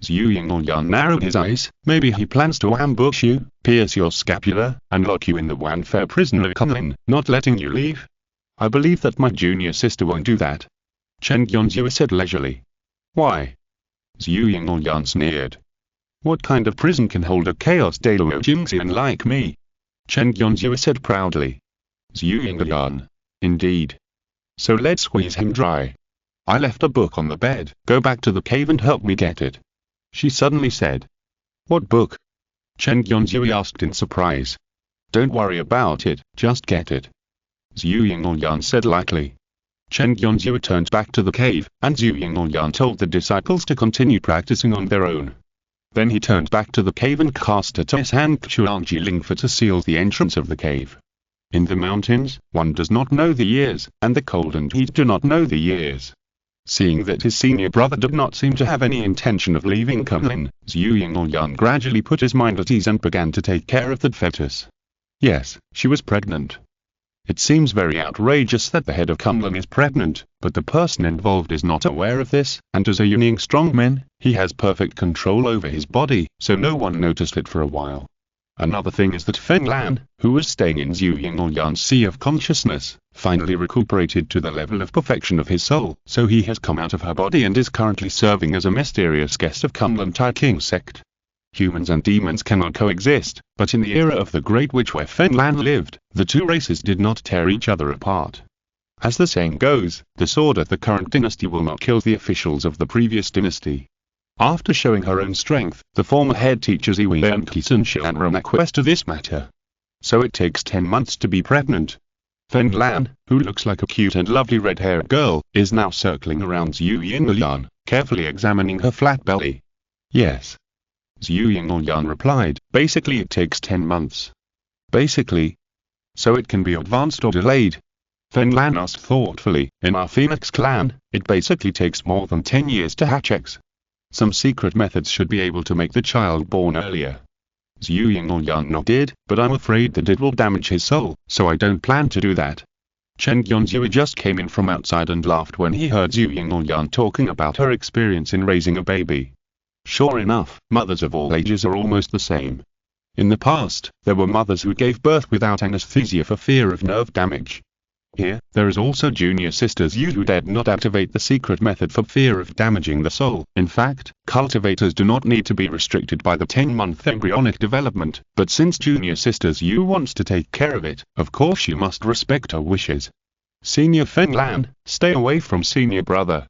Zhu Yingyuan narrowed his eyes, maybe he plans to ambush you, pierce your scapula, and lock you in the Wanfair prison of Kunlin, not letting you leave. I believe that my junior sister won't do that. Chen Yonzhui said leisurely. Why? Zhu Yingyuan sneered. What kind of prison can hold a Chaos Dailao Jingxian like me? Chen Yonzhui said proudly. Zhu Yingyuan. Indeed. So let's squeeze him dry. I left a book on the bed, go back to the cave and help me get it. She suddenly said. What book? Chen Yonzhui asked in surprise. Don't worry about it, just get it. Zhu Yingyuan said lightly. Chen Yonzhui turned back to the cave, and Zhu Yingyuan told the disciples to continue practicing on their own. Then he turned back to the cave and cast a Tesan Chuanji Lingfa to seal the entrance of the cave. In the mountains, one does not know the years, and the cold and heat do not know the years. Seeing that his senior brother did not seem to have any intention of leaving Kunlin, Zhu Yingyuan gradually put his mind at ease and began to take care of the fetus. Yes, she was pregnant. It seems very outrageous that the head of Kunlin is pregnant, but the person involved is not aware of this, and as a young strongman, he has perfect control over his body, so no one noticed it for a while. Another thing is that Feng Lan, who was staying in Zhu Yingyuan's sea of consciousness, finally recuperated to the level of perfection of his soul, so he has come out of her body and is currently serving as a mysterious guest of Kunlun Tai King sect. Humans and demons cannot coexist, but in the era of the Great Witch where Feng Lan lived, the two races did not tear each other apart. As the saying goes, the sword of the current dynasty will not kill the officials of the previous dynasty. After showing her own strength, the former head teachers Iwi and Kisun Shanran acquiesced to this matter. So it takes 10 months to be pregnant. Feng Lan, who looks like a cute and lovely red-haired girl, is now circling around Zhu Yingyuan, carefully examining her flat belly. Yes. Zhu Yingyuan replied, basically it takes 10 months. Basically. So it can be advanced or delayed. Feng Lan asked thoughtfully, in our Phoenix clan, it basically takes more than 10 years to hatch eggs. Some secret methods should be able to make the child born earlier. Zhu Yingyuan nodded, but I'm afraid that it will damage his soul, so I don't plan to do that. Chen Yonzhui just came in from outside and laughed when he heard Zhu Yingyuan talking about her experience in raising a baby. Sure enough, mothers of all ages are almost the same. In the past, there were mothers who gave birth without anesthesia for fear of nerve damage. Here, there is also junior sisters who dared not activate the secret method for fear of damaging the soul. In fact, cultivators do not need to be restricted by the 10-month embryonic development, but since junior sisters wants to take care of it, of course you must respect her wishes. Senior Feng Lan, stay away from senior brother.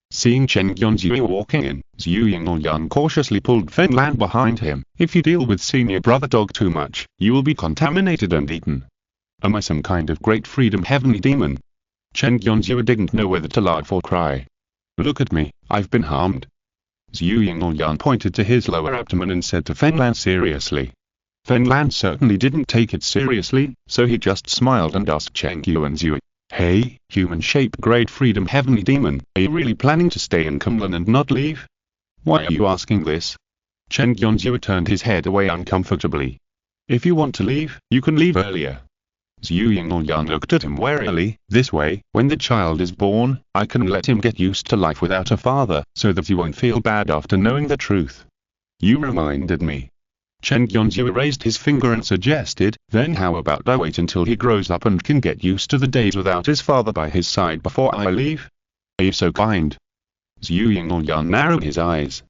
Seeing Chen Yonzhui walking in, Zhu Yingyuan cautiously pulled Feng Lan behind him. If you deal with senior brother dog too much, you will be contaminated and eaten. Am I some kind of great freedom heavenly demon? Chen Yonzhui didn't know whether to laugh or cry. Look at me, I've been harmed. Zhu Yingyuan pointed to his lower abdomen and said to Feng Lan seriously. Feng Lan certainly didn't take it seriously, so he just smiled and asked Chen Yonzhui, hey, human-shaped great freedom heavenly demon, are you really planning to stay in Kunlun and not leave? Why are you asking this? Chen Yonzhui turned his head away uncomfortably. If you want to leave, you can leave earlier. Zhu Yingyuan looked at him warily. This way, when the child is born, I can let him get used to life without a father, so that he won't feel bad after knowing the truth. You reminded me. Chen Yonzhui raised his finger and suggested, then how about I wait until he grows up and can get used to the days without his father by his side before I leave? Are you so kind? Zhu Yingyuan narrowed his eyes.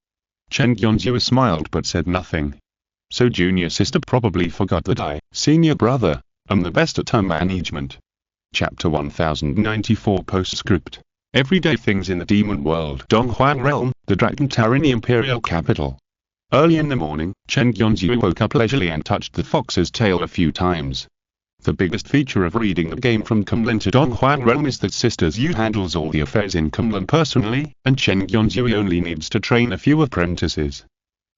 Chen Yonzhui smiled but said nothing. So junior sister probably forgot that I, senior brother, am the best at time management. Chapter 1094 Postscript. Everyday things in the demon world. Donghuan Realm, the Dragon Tower in the Imperial capital. Early in the morning, Chen Yonzhu woke up leisurely and touched the fox's tail a few times. The biggest feature of reading the game from Kunlun to Donghuang Realm is that Sisters Yu handles all the affairs in Kunlun personally, and Chen Yonzhu only needs to train a few apprentices.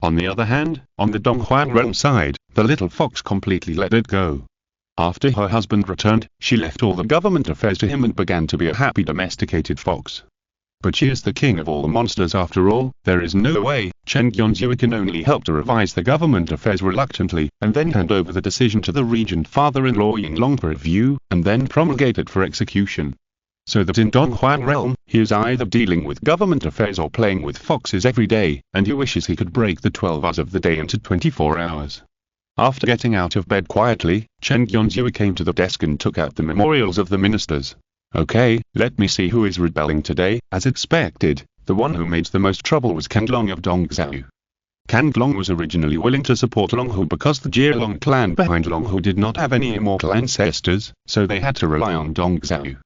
On the other hand, on the Donghuang Realm side, the little fox completely let it go. After her husband returned, she left all the government affairs to him and began to be a happy domesticated fox. But she is the king of all the monsters after all. There is no way Chen Yonzhu can only help to revise the government affairs reluctantly, and then hand over the decision to the regent father-in-law Yinglong for review, and then promulgate it for execution. So that in Donghuang Realm, he is either dealing with government affairs or playing with foxes every day, and he wishes he could break the 12 hours of the day into 24 hours. After getting out of bed quietly, Chen Yonzhu came to the desk and took out the memorials of the ministers. Okay, let me see who is rebelling today. As expected, the one who made the most trouble was Kanglong of Dongzhou. Kanglong was originally willing to support Longhu because the Jielong clan behind Longhu did not have any immortal ancestors, so they had to rely on Dongzhou.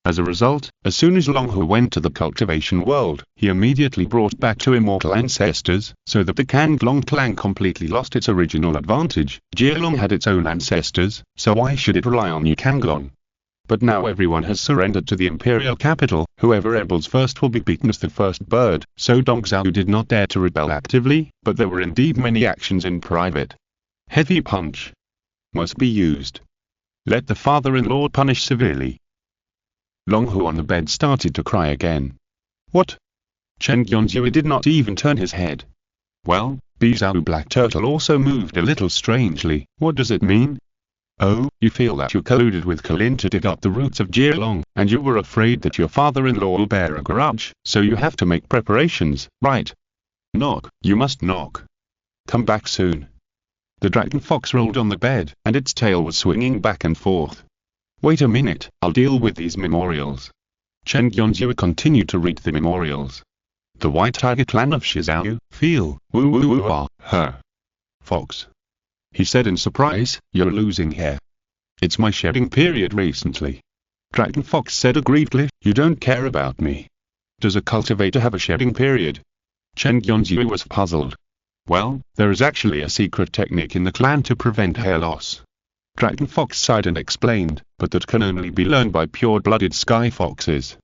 As a result, as soon as Longhu went to the cultivation world, he immediately brought back two immortal ancestors, so that the Kanglong clan completely lost its original advantage. Jielong had its own ancestors, so why should it rely on New Kanglong? But now everyone has surrendered to the imperial capital. Whoever rebels first will be beaten as the first bird, so Dongzhou did not dare to rebel actively, but there were indeed many actions in private. Heavy punch must be used. Let the father-in-law punish severely. Longhu on the bed started to cry again. What? Chen Yonzhu did not even turn his head. Well, Bizhou Black Turtle also moved a little strangely. What does it mean? Oh, you feel that you colluded with Kalin to dig up the roots of Jielong, and you were afraid that your father-in-law will bear a grudge, so you have to make preparations, right? Knock, you must knock. Come back soon. The dragon fox rolled on the bed, and its tail was swinging back and forth. Wait a minute, I'll deal with these memorials. Chen Yonzhu continued to read the memorials. The White Tiger clan of Shizhou, feel, woo woo woo ah, her. Fox. He said in surprise, you're losing hair. It's my shedding period recently. Dragon Fox said aggrievedly, you don't care about me. Does a cultivator have a shedding period? Chen Yonzhu was puzzled. Well, there is actually a secret technique in the clan to prevent hair loss. Dragon Fox sighed and explained, but that can only be learned by pure-blooded sky foxes.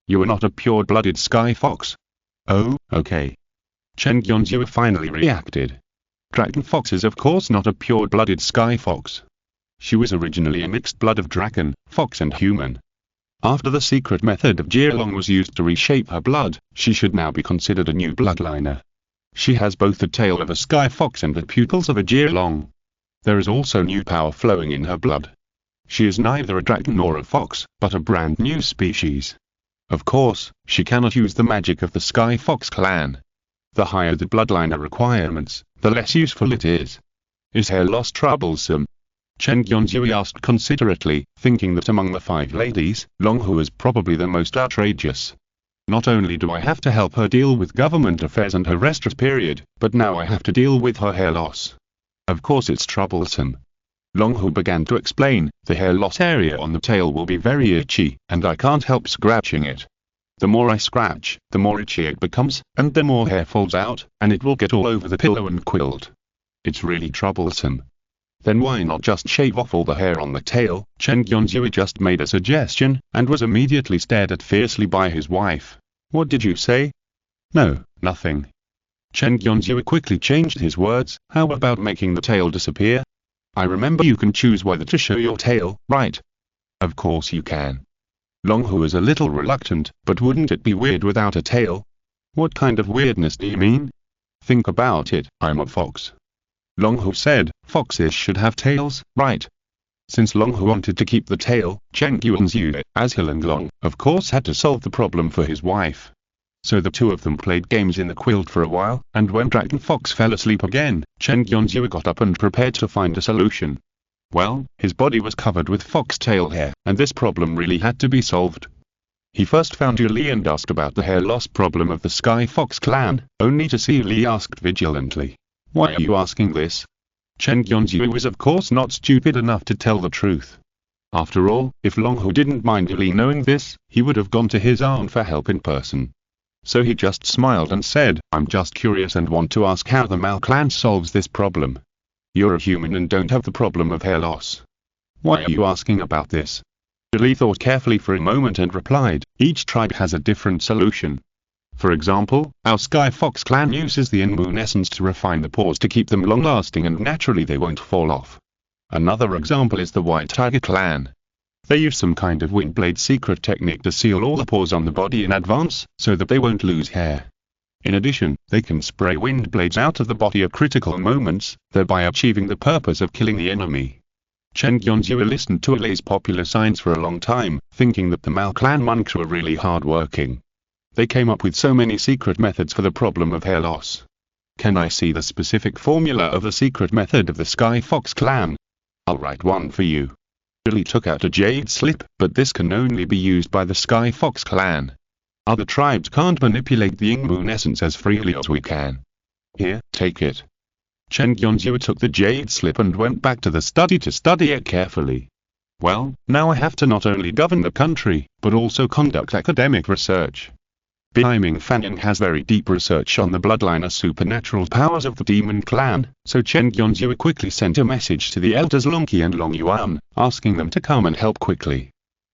You are not a pure-blooded sky fox? Oh, okay. Chen Yonzhu finally reacted. Dragon Fox is of course not a pure-blooded sky fox. She was originally a mixed blood of dragon, fox and human. After the secret method of Jielong was used to reshape her blood, she should now be considered a new bloodliner. She has both the tail of a sky fox and the pupils of a Jielong. There is also new power flowing in her blood. She is neither a dragon nor a fox, but a brand new species. Of course, she cannot use the magic of the sky fox clan. The higher the bloodliner requirements, the less useful it is. Is hair loss troublesome? Chen Yonzhu asked considerately, thinking that among the 5 ladies, Longhu is probably the most outrageous. Not only do I have to help her deal with government affairs and her rest period, but now I have to deal with her hair loss. Of course it's troublesome. Longhu began to explain, the hair loss area on the tail will be very itchy, and I can't help scratching it. The more I scratch, the more itchy it becomes, and the more hair falls out, and it will get all over the pillow and quilt. It's really troublesome. Then why not just shave off all the hair on the tail? Chen Yonzhu just made a suggestion, and was immediately stared at fiercely by his wife. What did you say? No, nothing. Chen Yonzhu quickly changed his words, how about making the tail disappear? I remember you can choose whether to show your tail, right? Of course you can. Longhu is a little reluctant, but wouldn't it be weird without a tail? What kind of weirdness do you mean? Think about it, I'm a fox. Longhu said, foxes should have tails, right? Since Longhu wanted to keep the tail, Chen Yonzhu, as Hilanglong, of course had to solve the problem for his wife. So the two of them played games in the quilt for a while, and when Dragon Fox fell asleep again, Chen Yonzhu got up and prepared to find a solution. Well, his body was covered with foxtail hair, and this problem really had to be solved. He first found Yu Li and asked about the hair loss problem of the Sky Fox clan, only to see Yu Li asked vigilantly, why are you asking this? Chen Yonzhu was of course not stupid enough to tell the truth. After all, if Longhu didn't mind Yu Li knowing this, he would have gone to his aunt for help in person. So he just smiled and said, I'm just curious and want to ask how the Mal clan solves this problem. You're a human and don't have the problem of hair loss. Why are you asking about this? Li thought carefully for a moment and replied, each tribe has a different solution. For example, our Sky Fox clan uses the in-moon essence to refine the pores to keep them long-lasting and naturally they won't fall off. Another example is the White Tiger clan. They use some kind of Windblade secret technique to seal all the pores on the body in advance, so that they won't lose hair. In addition, they can spray wind blades out of the body at critical moments, thereby achieving the purpose of killing the enemy. Chen Yonzhua listened to Li's popular signs for a long time, thinking that the Mal clan monks were really hard-working. They came up with so many secret methods for the problem of hair loss. Can I see the specific formula of the secret method of the Sky Fox clan? I'll write one for you. Li took out a jade slip, but this can only be used by the Sky Fox clan. Other tribes can't manipulate the in-moon essence as freely as we can. Here, take it. Chen Yonzhua took the jade slip and went back to the study to study it carefully. Well, now I have to not only govern the country, but also conduct academic research. Beiming Fanyan has very deep research on the bloodline and supernatural powers of the demon clan, so Chen Yonzhua quickly sent a message to the elders Longqi and Long Yuan, asking them to come and help quickly.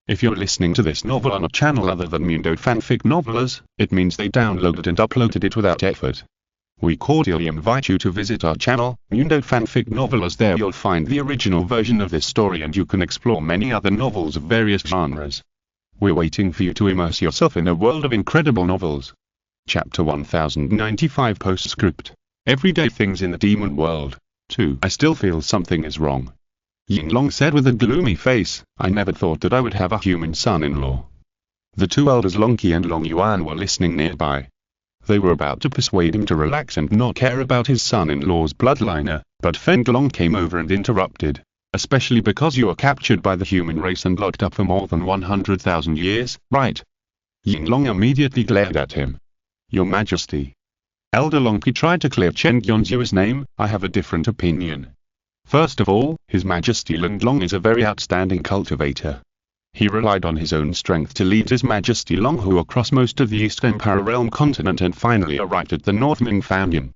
If you're listening to this novel on a channel other than Mundo Fanfic Novelers, it means they downloaded and uploaded it without effort. We cordially invite you to visit our channel, Mundo Fanfic Novelers. There you'll find the original version of this story and you can explore many other novels of various genres. We're waiting for you to immerse yourself in a world of incredible novels. Chapter 1095 Postscript. Everyday things in the demon world. 2. I still feel something is wrong. Yinglong said with a gloomy face, I never thought that I would have a human son-in-law. The two elders Longqi and Long Yuan were listening nearby. They were about to persuade him to relax and not care about his son-in-law's bloodline, but Fenglong came over and interrupted. Especially because you were captured by the human race and locked up for more than 100,000 years, right? Yinglong immediately glared at him. Your Majesty. Elder Longqi tried to clear Chen Yonzhua's name, I have a different opinion. First of all, His Majesty Linglong is a very outstanding cultivator. He relied on his own strength to lead His Majesty Longhu across most of the East Empire Realm continent and finally arrived at the North Ming Fanyan.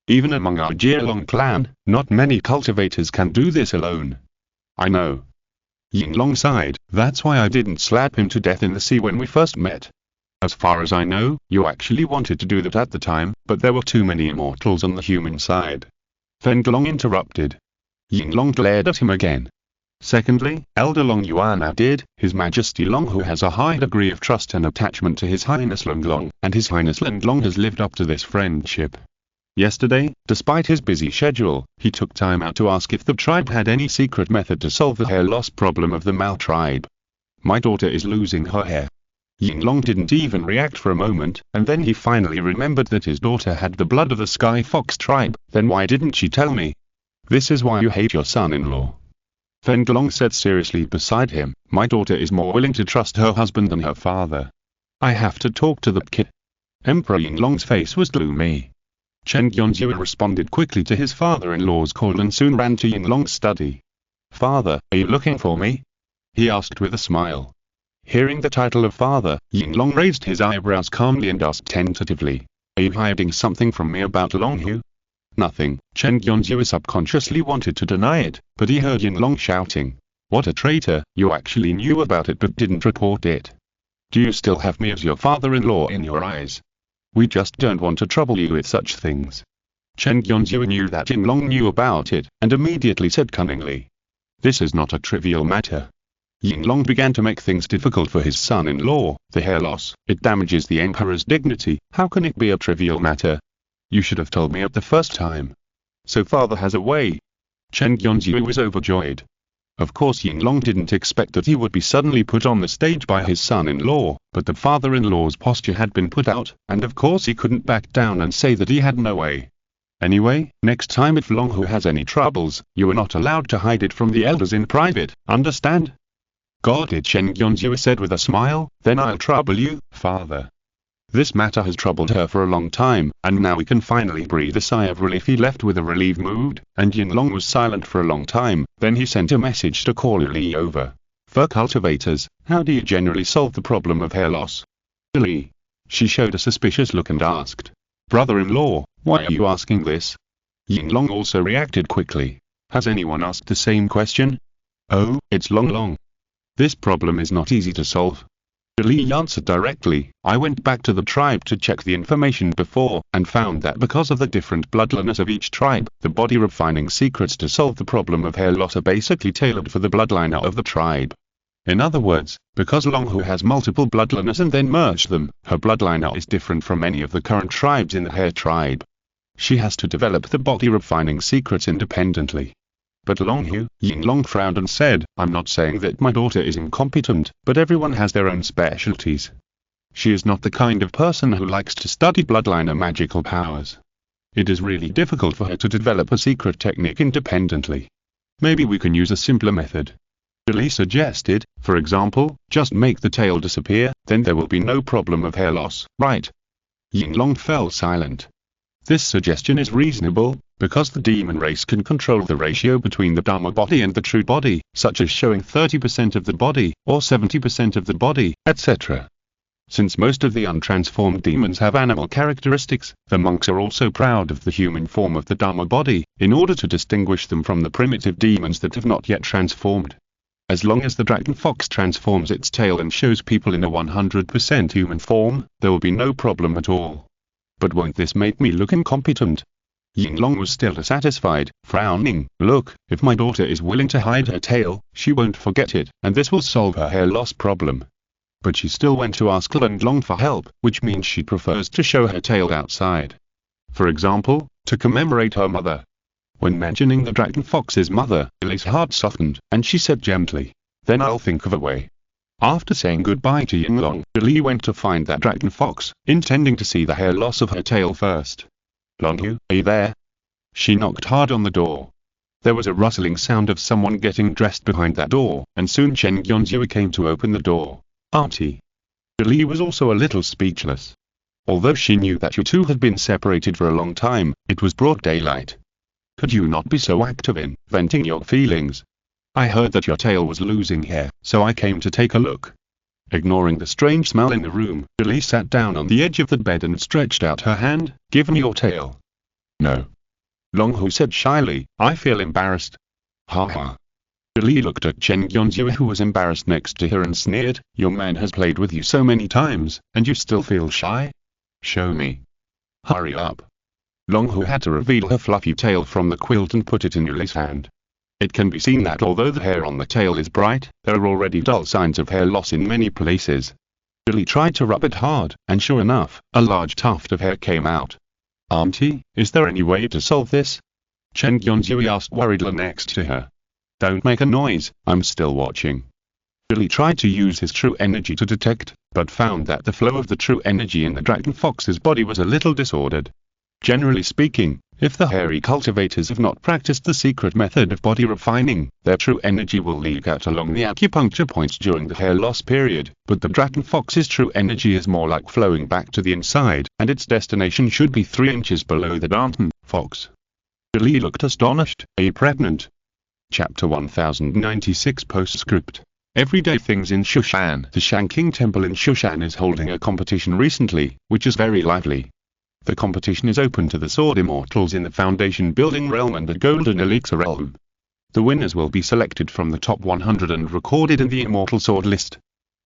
Even among our Jielong clan, not many cultivators can do this alone. I know. Yinglong sighed, that's why I didn't slap him to death in the sea when we first met. As far as I know, you actually wanted to do that at the time, but there were too many immortals on the human side. Fenglong interrupted. Yinglong glared at him again. Secondly, Elder Long Yuan added, His Majesty Longhu has a high degree of trust and attachment to His Highness Linglong, and His Highness Linglong has lived up to this friendship. Yesterday, despite his busy schedule, he took time out to ask if the tribe had any secret method to solve the hair loss problem of the Mal tribe. My daughter is losing her hair. Yinglong didn't even react for a moment, and then he finally remembered that his daughter had the blood of the Sky Fox tribe. Then why didn't she tell me? This is why you hate your son-in-law. Fenglong said seriously beside him, my daughter is more willing to trust her husband than her father. I have to talk to that kid. Emperor Yinglong's face was gloomy. Chen Yonzhua responded quickly to his father-in-law's call and soon ran to Yinglong's study. Father, are you looking for me? He asked with a smile. Hearing the title of father, Yinglong raised his eyebrows calmly and asked tentatively, are you hiding something from me about Longhu? Nothing. Chen Yonzhua subconsciously wanted to deny it, but he heard Yinglong shouting, what a traitor, you actually knew about it but didn't report it. Do you still have me as your father-in-law in your eyes? We just don't want to trouble you with such things. Chen Yonzhua knew that Yinglong knew about it, and immediately said cunningly, this is not a trivial matter. Yinglong began to make things difficult for his son-in-law, the hair loss, it damages the emperor's dignity, how can it be a trivial matter? You should have told me at the first time. So father has a way. Chen Yonzhua was overjoyed. Of course Yinglong didn't expect that he would be suddenly put on the stage by his son-in-law, but the father-in-law's posture had been put out, and of course he couldn't back down and say that he had no way. Anyway, next time if Longhu has any troubles, you are not allowed to hide it from the elders in private, understand? Got it, Chen Yonzhua said with a smile, then I'll trouble you, father. This matter has troubled her for a long time, and now we can finally breathe a sigh of relief. He left with a relieved mood, and Yinglong was silent for a long time, then he sent a message to call Li over. For cultivators, how do you generally solve the problem of hair loss? Li. She showed a suspicious look and asked, "Brother-in-law, why are you asking this?" Yinlong also reacted quickly. "Has anyone asked the same question?" "Oh, it's Long. This problem is not easy to solve." Li answered directly. "I went back to the tribe to check the information before, and found that because of the different bloodliness of each tribe, the body refining secrets to solve the problem of hair loss are basically tailored for the bloodline of the tribe. In other words, because Longhu has multiple bloodliness and then merged them, her bloodline is different from any of the current tribes in the hair tribe. She has to develop the body refining secrets independently." "But Longhu," Yinlong frowned and said, "I'm not saying that my daughter is incompetent, but everyone has their own specialties. She is not the kind of person who likes to study bloodline or magical powers. It is really difficult for her to develop a secret technique independently. Maybe we can use a simpler method." Li suggested, "For example, just make the tail disappear, then there will be no problem of hair loss, right?" Yinlong fell silent. This suggestion is reasonable, because the demon race can control the ratio between the Dharma body and the true body, such as showing 30% of the body, or 70% of the body, etc. Since most of the untransformed demons have animal characteristics, the monks are also proud of the human form of the Dharma body, in order to distinguish them from the primitive demons that have not yet transformed. As long as the dragon fox transforms its tail and shows people in a 100% human form, there will be no problem at all. "But won't this make me look incompetent?" Yinlong was still dissatisfied, frowning. "Look, if my daughter is willing to hide her tail, she won't forget it, and this will solve her hair loss problem." But she still went to ask Long for help, which means she prefers to show her tail outside. For example, to commemorate her mother. When mentioning the dragon fox's mother, Li's heart softened, and she said gently, "Then I'll think of a way." After saying goodbye to Yinlong, Li went to find that dragon fox, intending to see the hair loss of her tail first. "Longhu, are you there?" She knocked hard on the door. There was a rustling sound of someone getting dressed behind that door, and soon Chen Gyonzhua came to open the door. "Auntie." Li was also a little speechless. Although she knew that you two had been separated for a long time, it was broad daylight. "Could you not be so active in venting your feelings? I heard that your tail was losing hair, so I came to take a look." Ignoring the strange smell in the room, Li sat down on the edge of the bed and stretched out her hand. "Give me your tail." "No." Longhu said shyly, "I feel embarrassed." "Ha ha." Li looked at Chen Gyonzhua, who was embarrassed next to her, and sneered, "Your man has played with you so many times, and you still feel shy? Show me." "Hurry up." Longhu had to reveal her fluffy tail from the quilt and put it in Li's hand. It can be seen that although the hair on the tail is bright, there are already dull signs of hair loss in many places. Li tried to rub it hard, and sure enough, a large tuft of hair came out. "Auntie, is there any way to solve this?" Chen Gyonzhua asked worriedly next to her. "Don't make a noise, I'm still watching." Li tried to use his true energy to detect, but found that the flow of the true energy in the dragon fox's body was a little disordered. Generally speaking, if the hairy cultivators have not practiced the secret method of body refining, their true energy will leak out along the acupuncture points during the hair loss period, but the dragon fox's true energy is more like flowing back to the inside, and its destination should be 3 inches below the dragon fox. Li looked astonished. "Are you pregnant?" Chapter 1096 Postscript. Everyday things in Shushan. The Shanking Temple in Shushan is holding a competition recently, which is very lively. The competition is open to the sword immortals in the Foundation Building Realm and the Golden Elixir Realm. The winners will be selected from the top 100 and recorded in the Immortal Sword list.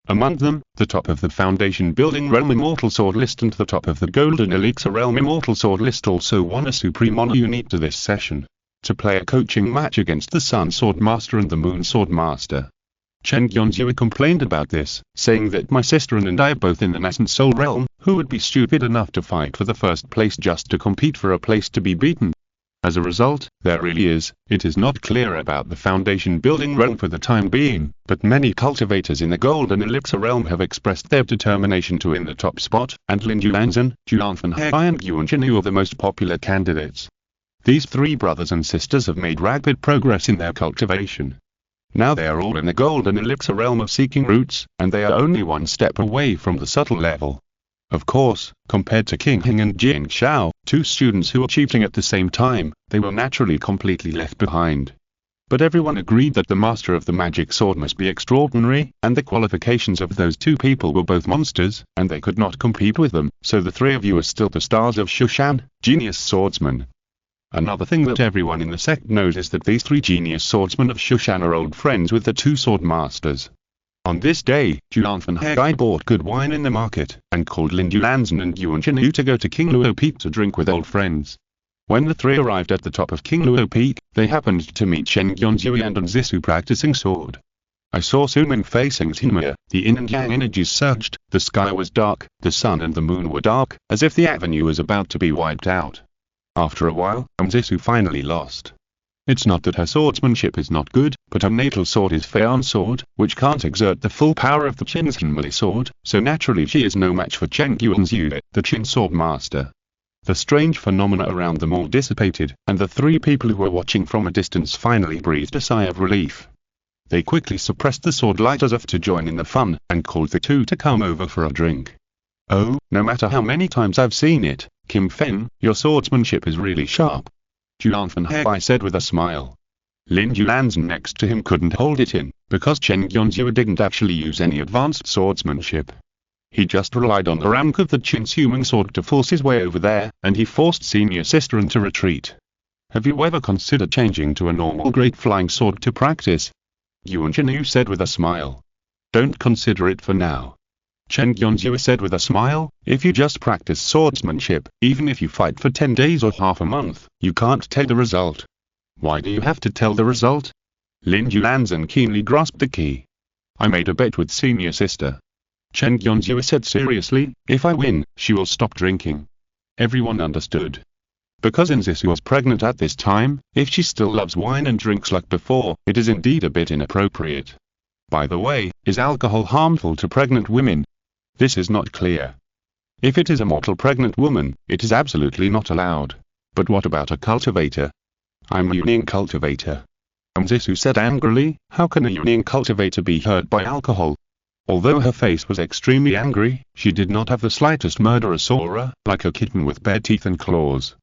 Among them, the top of the Foundation Building Realm Immortal Sword list and the top of the Golden Elixir Realm Immortal Sword list also won a Supreme Honor unique to this session, to play a coaching match against the Sun Sword Master and the Moon Sword Master. Chen Gyonzhua complained about this, saying that my sister and I are both in the nascent soul realm, who would be stupid enough to fight for the first place just to compete for a place to be beaten. As a result, it is not clear about the Foundation Building Realm for the time being, but many cultivators in the Golden Elixir Realm have expressed their determination to win the top spot, and Lin Yuanzhen, Juanfen Hai and Yuanjin are the most popular candidates. These 3 brothers and sisters have made rapid progress in their cultivation. Now they are all in the Golden Elixir Realm of Seeking Roots, and they are only 1 step away from the subtle level. Of course, compared to King Hing and Jing Xiao, 2 students who are cheating at the same time, they were naturally completely left behind. But everyone agreed that the master of the magic sword must be extraordinary, and the qualifications of those two people were both monsters, and they could not compete with them, so the three of you are still the stars of Shushan, genius swordsmen. Another thing that everyone in the sect knows is that these three genius swordsmen of Shushan are old friends with the two sword masters. On this day, Julan van Haggai bought good wine in the market, and called Lindu Lanzen and Yuan Chinu to go to King Luo Peak to drink with old friends. When the three arrived at the top of King Luo Peak, they happened to meet Shen Gyonzui and Zisu practicing sword. I saw Sumin facing Tinmaya, the yin and yang energies surged, the sky was dark, the sun and the moon were dark, as if the avenue was about to be wiped out. After a while, Zisu finally lost. It's not that her swordsmanship is not good, but her natal sword is Feon sword, which can't exert the full power of the Qin's Hinmali sword, so naturally she is no match for Chen Yuanzhu, the Qin sword master. The strange phenomena around them all dissipated, and the three people who were watching from a distance finally breathed a sigh of relief. They quickly suppressed the sword light as if to join in the fun, and called the two to come over for a drink. Oh, no matter how many times I've seen it, Kim Fen, your swordsmanship is really sharp. Julan van Haggai said with a smile. Lin Julanzen next to him couldn't hold it in, because Chen Gyonzhu didn't actually use any advanced swordsmanship. He just relied on the rank of the Qin's human sword to force his way over there, and he forced senior sister into retreat. Have you ever considered changing to a normal great flying sword to practice? Yuan Chinu said with a smile. Don't consider it for now. Chen Gyonzhu said with a smile, if you just practice swordsmanship, even if you fight for 10 days or half a month, you can't tell the result. Why do you have to tell the result? Lin Julanzen keenly grasped the key. I made a bet with senior sister. Chen Gyonzhu said seriously, if I win, she will stop drinking. Everyone understood. Because Zisu was pregnant at this time, if she still loves wine and drinks like before, it is indeed a bit inappropriate. By the way, is alcohol harmful to pregnant women? This is not clear. If it is a mortal pregnant woman, it is absolutely not allowed. But what about a cultivator? I'm a Yuning cultivator. Zisu said angrily, how can a Yuning cultivator be hurt by alcohol? Although her face was extremely angry, she did not have the slightest murderous aura, like a kitten with bare teeth and claws.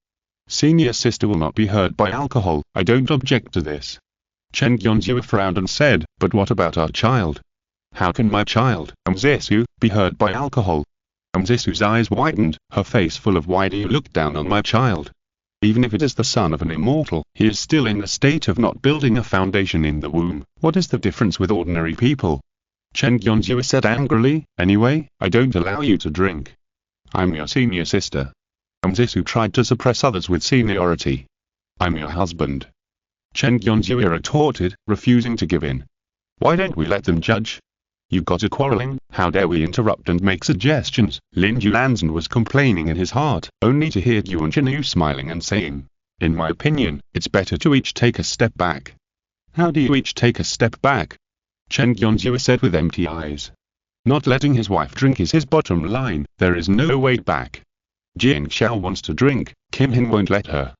Senior sister will not be hurt by alcohol, I don't object to this. Chen Gyonzhu frowned and said, but what about our child? How can my child, Zisu, be hurt by alcohol? Zisu's eyes widened, her face full of why do you look down on my child? Even if it is the son of an immortal, he is still in the state of not building a foundation in the womb. What is the difference with ordinary people? Chen Gyonzhu said angrily, anyway, I don't allow you to drink. I'm your senior sister. Zisu tried to suppress others with seniority. I'm your husband. Chen Gyonzhu retorted, refusing to give in. Why don't we let them judge? You got a quarreling, how dare we interrupt and make suggestions? Lin Julanzen was complaining in his heart, only to hear Yuan Chinu smiling and saying, in my opinion, it's better to each take a step back. How do you each take a step back? Chen Gyonzhu said with empty eyes. Not letting his wife drink is his bottom line, there is no way back. Jing Xiao wants to drink, Kim Hin won't let her.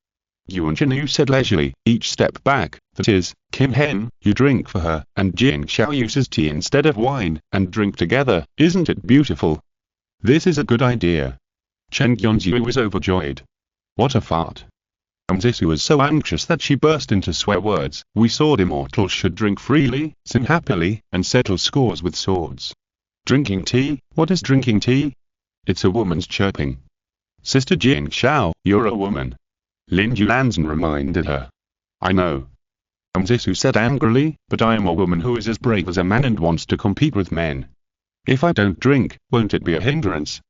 Yuan Chinu said leisurely, each step back, that is, Kim Hen, you drink for her, and Jing Xiao uses tea instead of wine, and drink together, isn't it beautiful? This is a good idea. Chen Gyonzhu was overjoyed. What a fart. Zisu was so anxious that she burst into swear words. We sword immortals should drink freely, sing happily, and settle scores with swords. Drinking tea? What is drinking tea? It's a woman's chirping. Sister Jing Xiao, you're a woman. Lin Julanzen reminded her. I know. Zisu said angrily, but I am a woman who is as brave as a man and wants to compete with men. If I don't drink, won't it be a hindrance?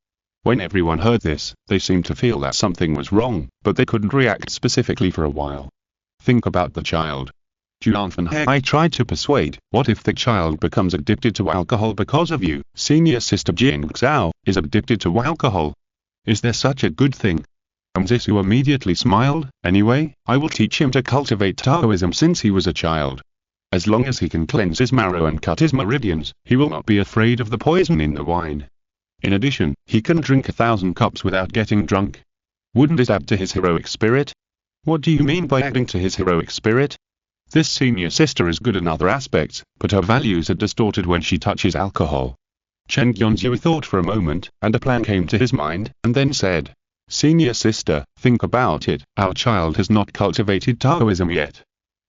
When everyone heard this, they seemed to feel that something was wrong, but they couldn't react specifically for a while. Think about the child. Julan van Haggai tried to persuade, what if the child becomes addicted to alcohol because of you? Senior sister Jing Xiao is addicted to alcohol. Is there such a good thing? Zisu immediately smiled, anyway, I will teach him to cultivate Taoism since he was a child. As long as he can cleanse his marrow and cut his meridians, he will not be afraid of the poison in the wine. In addition, he can drink 1,000 cups without getting drunk. Wouldn't it add to his heroic spirit? What do you mean by adding to his heroic spirit? This senior sister is good in other aspects, but her values are distorted when she touches alcohol. Chen Gyonzhu thought for a moment, and a plan came to his mind, and then said, Senior sister, think about it, our child has not cultivated Taoism yet.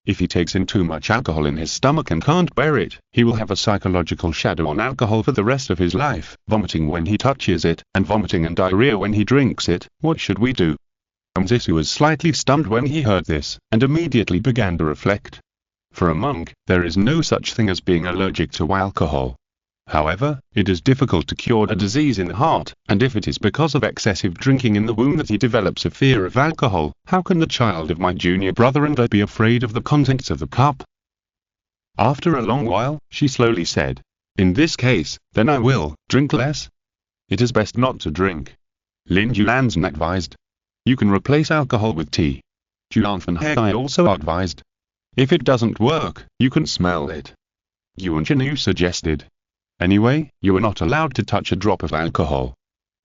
If he takes in too much alcohol in his stomach and can't bear it, he will have a psychological shadow on alcohol for the rest of his life, vomiting when he touches it, and vomiting and diarrhea when he drinks it. What should we do? Zisu was slightly stunned when he heard this, and immediately began to reflect. For a monk, there is no such thing as being allergic to alcohol. However, it is difficult to cure a disease in the heart, and if it is because of excessive drinking in the womb that he develops a fear of alcohol, how can the child of my junior brother and I be afraid of the contents of the cup? After a long while, she slowly said, "In this case, then I will drink less. It is best not to drink." Lin Yuanzhen advised. You can replace alcohol with tea. Juan Fanhai also advised. If it doesn't work, you can smell it. Yuan Chenu suggested. Anyway, you are not allowed to touch a drop of alcohol.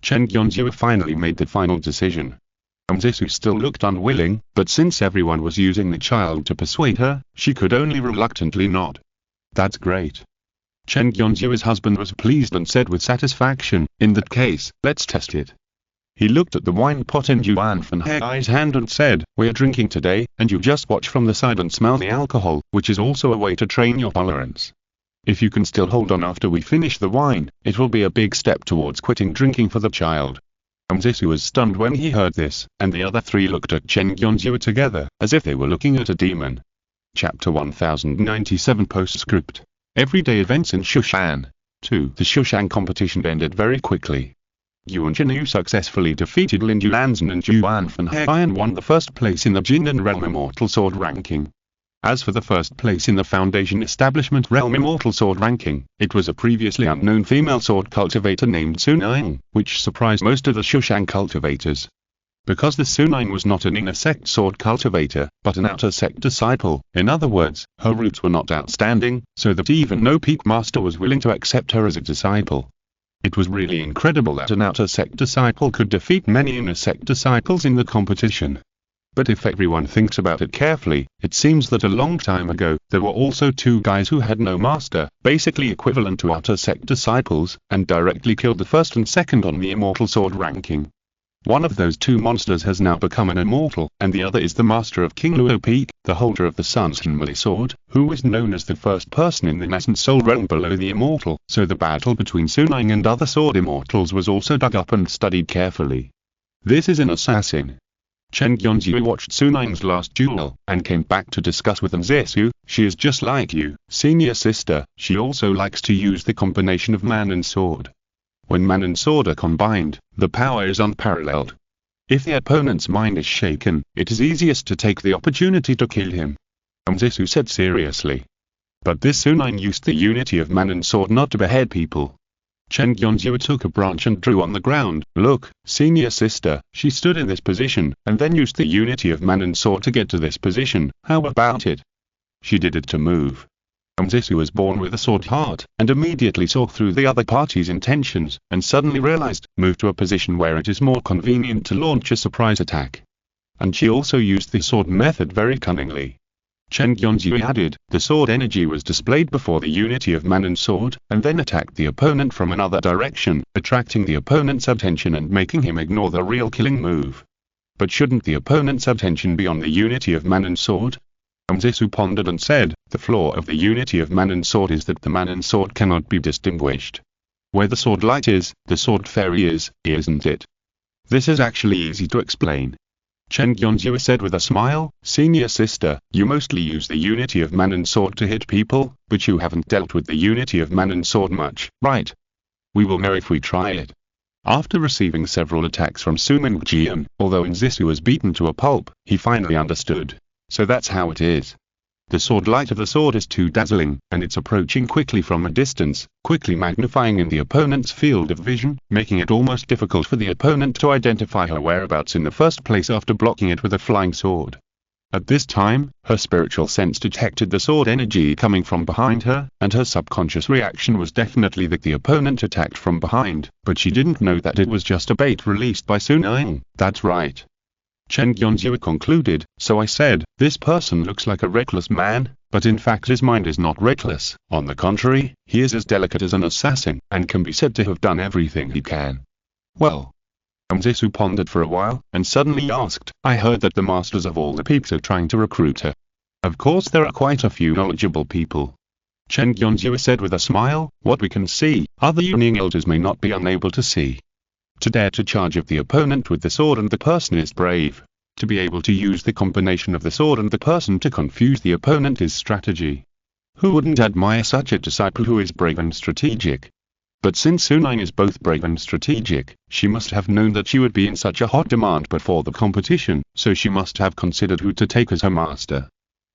Chen Yonzhou finally made the final decision. Zisu still looked unwilling, but since everyone was using the child to persuade her, she could only reluctantly nod. That's great. Chen Yonzhou's husband was pleased and said with satisfaction, in that case, let's test it. He looked at the wine pot in Yuan Fanhai's hand and said, we are drinking today, and you just watch from the side and smell the alcohol, which is also a way to train your tolerance. If you can still hold on after we finish the wine, it will be a big step towards quitting drinking for the child. Zisu was stunned when he heard this, and the other three looked at Chen Yonzhou together, as if they were looking at a demon. Chapter 1097 Postscript. Everyday events in Shushan. 2. The Shushan competition ended very quickly. Yuan Chenu successfully defeated Lin Yuanzhen and Juan Fanhai and won the first place in the Jin and Realm Immortal Sword ranking. As for the first place in the Foundation Establishment Realm Immortal Sword ranking, it was a previously unknown female sword cultivator named Sunaing, which surprised most of the Shushan cultivators. Because the Sunaing was not an inner sect sword cultivator, but an outer sect disciple, in other words, her roots were not outstanding, so that even no peak master was willing to accept her as a disciple. It was really incredible that an outer sect disciple could defeat many inner sect disciples in the competition. But if everyone thinks about it carefully, it seems that a long time ago, there were also two guys who had no master, basically equivalent to outer sect disciples, and directly killed the first and second on the Immortal Sword ranking. One of those two monsters has now become an immortal, and the other is the master of King Luo Peak, the holder of the Sun's Hinmali sword, who was known as the first person in the nascent soul realm below the immortal, so the battle between Sunaing and other sword immortals was also dug up and studied carefully. This is an assassin. Chen Yonzhou watched Sunaing's last duel, and came back to discuss with Zisu. She is just like you, senior sister. She also likes to use the combination of man and sword. When man and sword are combined, the power is unparalleled. If the opponent's mind is shaken, it is easiest to take the opportunity to kill him. Zisu said seriously. But this Sunaing used the unity of man and sword not to behead people. Chen Yonzhou took a branch and drew on the ground. Look, senior sister, she stood in this position, and then used the unity of man and sword to get to this position. How about it? She did it to move. Zisu was born with a sword heart, and immediately saw through the other party's intentions, and suddenly realized, move to a position where it is more convenient to launch a surprise attack. And she also used the sword method very cunningly. Chen Yonzhou added, the sword energy was displayed before the unity of man and sword, and then attacked the opponent from another direction, attracting the opponent's attention and making him ignore the real killing move. But shouldn't the opponent's attention be on the unity of man and sword? Zisu pondered and said, the flaw of the unity of man and sword is that the man and sword cannot be distinguished. Where the sword light is, the sword fairy is, isn't it? This is actually easy to explain. Chen Yonzhou said with a smile, senior sister, you mostly use the unity of man and sword to hit people, but you haven't dealt with the unity of man and sword much, right? We will know if we try it. After receiving several attacks from Suman Jian, although Zisu was beaten to a pulp, he finally understood. So that's how it is. The sword light of the sword is too dazzling, and it's approaching quickly from a distance, quickly magnifying in the opponent's field of vision, making it almost difficult for the opponent to identify her whereabouts in the first place after blocking it with a flying sword. At this time, her spiritual sense detected the sword energy coming from behind her, and her subconscious reaction was definitely that the opponent attacked from behind, but she didn't know that it was just a bait released by Sunaing. That's right. Chen Yonzhou concluded, so I said, this person looks like a reckless man, but in fact his mind is not reckless. On the contrary, he is as delicate as an assassin, and can be said to have done everything he can. Well. Zisu pondered for a while, and suddenly asked, I heard that the masters of all the peaks are trying to recruit her. Of course there are quite a few knowledgeable people. Chen Yonzhou said with a smile, what we can see, other Yuning elders may not be unable to see. To dare to charge of the opponent with the sword and the person is brave. To be able to use the combination of the sword and the person to confuse the opponent is strategy. Who wouldn't admire such a disciple who is brave and strategic? But since Sunine is both brave and strategic, she must have known that she would be in such a hot demand before the competition, so she must have considered who to take as her master.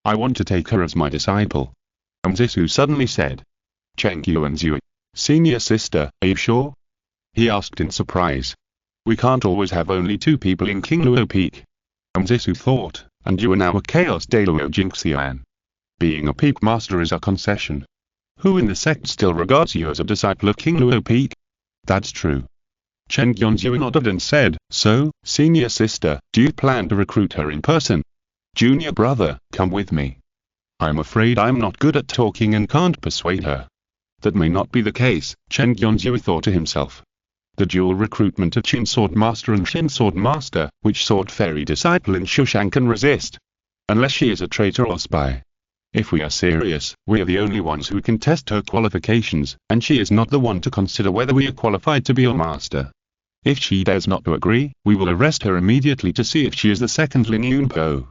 I want to take her as my disciple. Zisu suddenly said. Cheng Yuanzui, senior sister, are you sure? He asked in surprise. We can't always have only two people in King Luo Peak. Zisu thought, and you are now a Chaos De Luo Jingxian. Being a peak master is a concession. Who in the sect still regards you as a disciple of King Luo Peak? That's true. Chen Yonzhou nodded and said, so, senior sister, do you plan to recruit her in person? Junior brother, come with me. I'm afraid I'm not good at talking and can't persuade her. That may not be the case, Chen Yonzhou thought to himself. The dual recruitment of Qin Sword Master and Shin Sword Master, which Sword Fairy disciple in Shushan can resist? Unless she is a traitor or spy. If we are serious, we are the only ones who can test her qualifications, and she is not the one to consider whether we are qualified to be your master. If she dares not to agree, we will arrest her immediately to see if she is the second Lin Yunpo.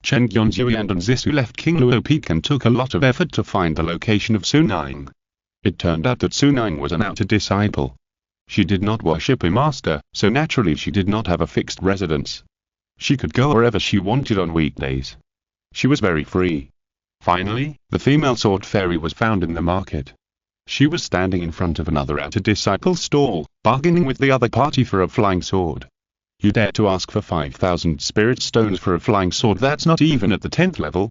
Chen Yonzhui and Zisu left King Luo Peak and took a lot of effort to find the location of Sunine. It turned out that Sunine was an outer disciple. She did not worship a master, so naturally she did not have a fixed residence. She could go wherever she wanted on weekdays. She was very free. Finally, the female sword fairy was found in the market. She was standing in front of another outer disciple's stall, bargaining with the other party for a flying sword. You dare to ask for 5,000 spirit stones for a flying sword? That's not even at the 10th level.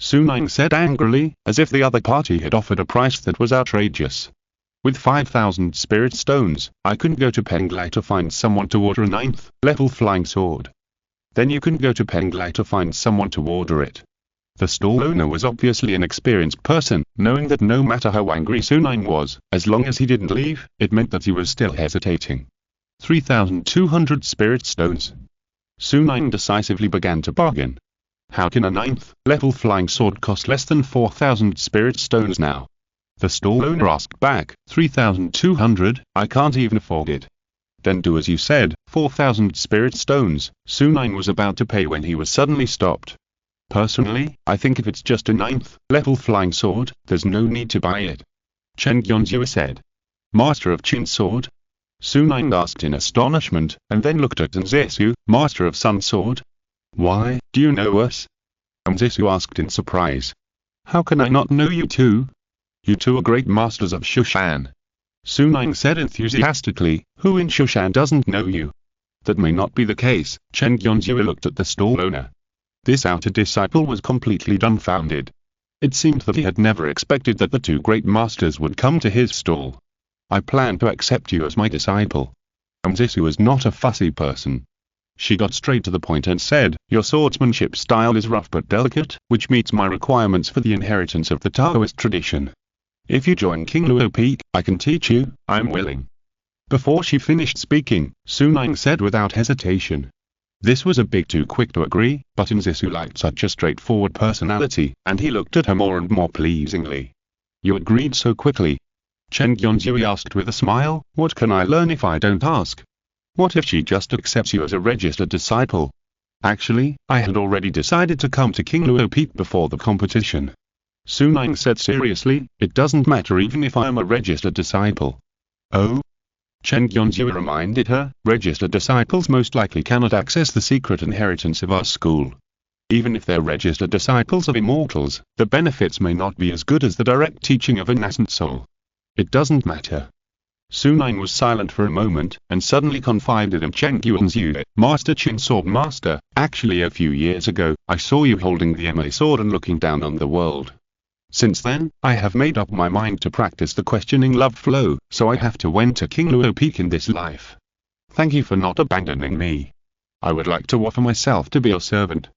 Sunine said angrily, as if the other party had offered a price that was outrageous. With 5,000 spirit stones, I couldn't go to Penglai to find someone to order a 9th level flying sword. Then you couldn't go to Penglai to find someone to order it. The stall owner was obviously an experienced person, knowing that no matter how angry Sunine was, as long as he didn't leave, it meant that he was still hesitating. 3,200 spirit stones. Sunine decisively began to bargain. How can a 9th level flying sword cost less than 4,000 spirit stones now? The stall owner asked back, 3,200, I can't even afford it. Then do as you said, 4,000 spirit stones. Sunine was about to pay when he was suddenly stopped. Personally, I think if it's just a 9th level flying sword, there's no need to buy it. Chen Yonzhou said. Master of Qin Sword? Sunine asked in astonishment, and then looked at Zisu, Master of Sun Sword. Why, do you know us? Zisu asked in surprise. How can I not know you two? You two are great masters of Shushan. Sunine said enthusiastically, who in Shushan doesn't know you? That may not be the case, Chen Yonzhou looked at the stall owner. This outer disciple was completely dumbfounded. It seemed that he had never expected that the two great masters would come to his stall. I plan to accept you as my disciple. Zisu was not a fussy person. She got straight to the point and said, your swordsmanship style is rough but delicate, which meets my requirements for the inheritance of the Taoist tradition. If you join King Luo Peak, I can teach you, I'm willing. Before she finished speaking, Sunine said without hesitation. This was a bit too quick to agree, but Zisu liked such a straightforward personality, and he looked at her more and more pleasingly. You agreed so quickly? Chen Yonzhui asked with a smile, what can I learn if I don't ask? What if she just accepts you as a registered disciple? Actually, I had already decided to come to King Luo Peak before the competition. Sunine said seriously, it doesn't matter even if I am a registered disciple. Oh? Chen Yonzhui reminded her, registered disciples most likely cannot access the secret inheritance of our school. Even if they're registered disciples of immortals, the benefits may not be as good as the direct teaching of a nascent soul. It doesn't matter. Sunine was silent for a moment, and suddenly confided in Chen Yuanzhu, Master Qin Sword Master, actually a few years ago, I saw you holding the MA sword and looking down on the world. Since then, I have made up my mind to practice the questioning love flow, so I have to enter King Luo Peak in this life. Thank you for not abandoning me. I would like to offer myself to be your servant.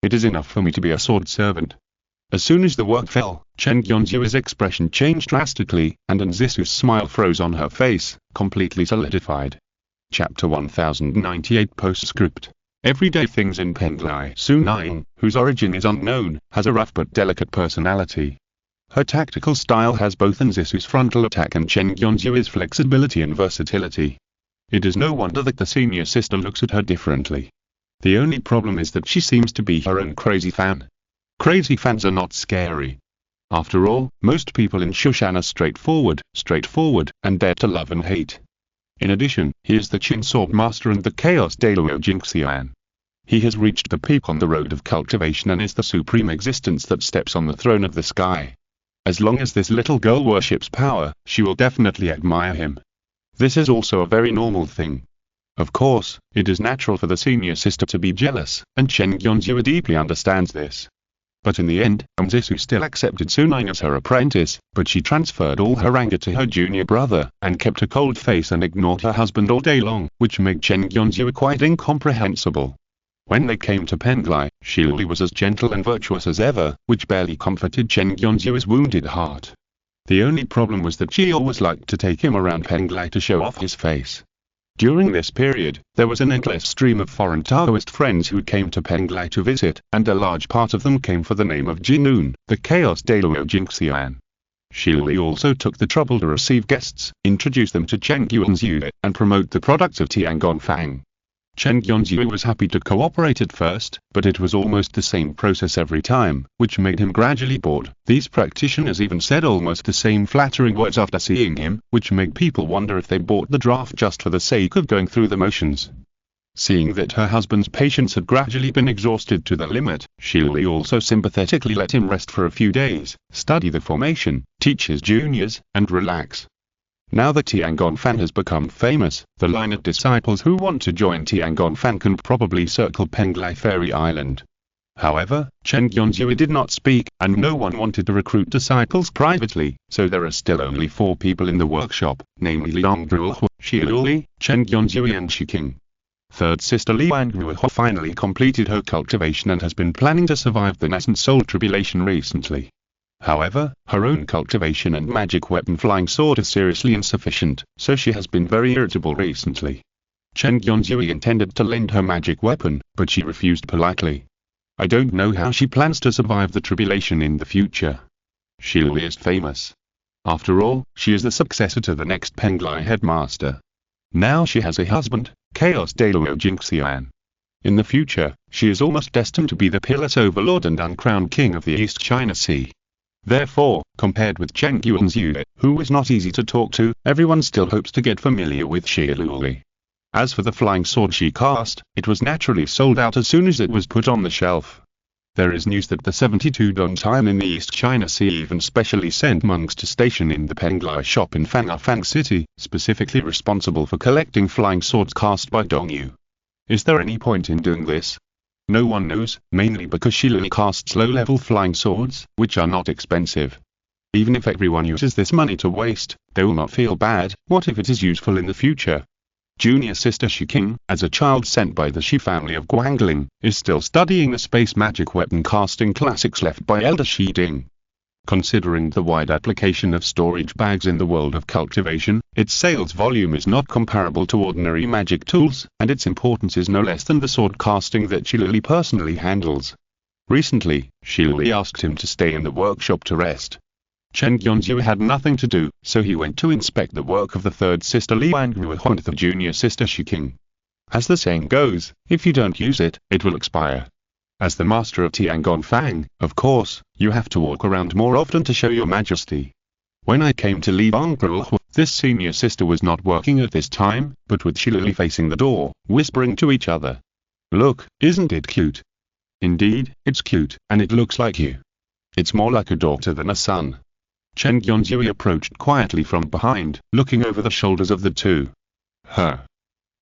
It is enough for me to be a sword servant. As soon as the word fell, Chen Yonzhu's expression changed drastically, and Zisu's smile froze on her face, completely solidified. Chapter 1098 Postscript. Everyday things in Penglai. Sunaing, whose origin is unknown, has a rough but delicate personality. Her tactical style has both Nzisu's frontal attack and Chen Gyonzu's flexibility and versatility. It is no wonder that the senior sister looks at her differently. The only problem is that she seems to be her own crazy fan. Crazy fans are not scary. After all, most people in Shushan are straightforward, and dare to love and hate. In addition, he is the Qin Sword Master and the Chaos Daluo Jingxian. He has reached the peak on the road of cultivation and is the supreme existence that steps on the throne of the sky. As long as this little girl worships power, she will definitely admire him. This is also a very normal thing. Of course, it is natural for the senior sister to be jealous, and Chen Gyonzu deeply understands this. But in the end, Nzisu still accepted Sunaing as her apprentice, but she transferred all her anger to her junior brother, and kept a cold face and ignored her husband all day long, which made Chen Gyonzu quite incomprehensible. When they came to Penglai, Shili was as gentle and virtuous as ever, which barely comforted Chen Gyonzu's wounded heart. The only problem was that she always liked to take him around Penglai to show off his face. During this period, there was an endless stream of foreign Taoist friends who came to Penglai to visit, and a large part of them came for the name of Jinun, the Chaos Daluo Jingxian. Shili also took the trouble to receive guests, introduce them to Chen Gyonzu, and promote the products of Tiangong. Chen Gyonzu was happy to cooperate at first, but it was almost the same process every time, which made him gradually bored. These practitioners even said almost the same flattering words after seeing him, which made people wonder if they bought the draft just for the sake of going through the motions. Seeing that her husband's patience had gradually been exhausted to the limit, Shili also sympathetically let him rest for a few days, study the formation, teach his juniors, and relax. Now that Tiangong Fan has become famous, the line of disciples who want to join Tiangong Fan can probably circle Penglai Fairy Island. However, Chen Gyonzu did not speak, and no one wanted to recruit disciples privately, so there are still only 4 people in the workshop, namely Liang Ruohu, Shili, Chen Gyonzu and Shiking. Third sister Liang Ruohu finally completed her cultivation and has been planning to survive the nascent soul tribulation recently. However, her own cultivation and magic weapon flying sword is seriously insufficient, so she has been very irritable recently. Chen Gyonzu intended to lend her magic weapon, but she refused politely. I don't know how she plans to survive the tribulation in the future. Shili is famous. After all, she is the successor to the next Penglai headmaster. Now she has a husband, Chaos Daluo Jingxian. In the future, she is almost destined to be the peerless overlord and uncrowned king of the East China Sea. Therefore, compared with Chen Gyonzu, who is not easy to talk to, everyone still hopes to get familiar with Shili. As for the flying sword she cast, it was naturally sold out as soon as it was put on the shelf. There is news that the 72 Dongtime in the East China Sea even specially sent monks to station in the Penglai shop in Fang City, specifically responsible for collecting flying swords cast by Dongyu. Is there any point in doing this? No one knows, mainly because Shili casts low-level flying swords, which are not expensive. Even if everyone uses this money to waste, they will not feel bad. What if it is useful in the future? Junior sister Shiking, as a child sent by the Shi family of Guangling, is still studying the space magic weapon casting classics left by Elder Shi Ding. Considering the wide application of storage bags in the world of cultivation, its sales volume is not comparable to ordinary magic tools, and its importance is no less than the sword casting that Shili personally handles. Recently, Shili asked him to stay in the workshop to rest. Chen Gyonzu had nothing to do, so he went to inspect the work of the third sister Liang Ruohu and the junior sister Shiking. As the saying goes, if you don't use it, it will expire. As the master of Tiangong Fang, of course, you have to walk around more often to show your majesty. When I came to Liang Ruohu, this senior sister was not working at this time, but with Shili facing the door, whispering to each other. Look, isn't it cute? Indeed, it's cute, and it looks like you. It's more like a daughter than a son. Chen Gyonzu approached quietly from behind, looking over the shoulders of the two.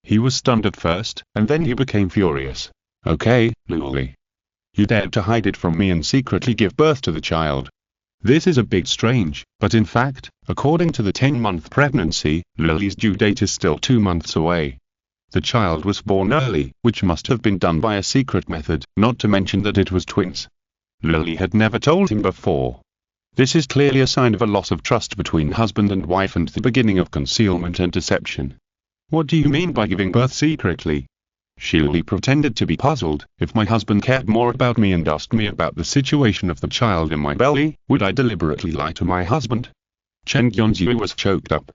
He was stunned at first, and then he became furious. Okay, Luli. You dared to hide it from me and secretly give birth to the child. This is a bit strange, but in fact, according to the 10-month pregnancy, Lily's due date is still 2 months away. The child was born early, which must have been done by a secret method, not to mention that it was twins. Lily had never told him before. This is clearly a sign of a loss of trust between husband and wife and the beginning of concealment and deception. What do you mean by giving birth secretly? Shirley pretended to be puzzled. If my husband cared more about me and asked me about the situation of the child in my belly, would I deliberately lie to my husband? Chen Yonzhu was choked up.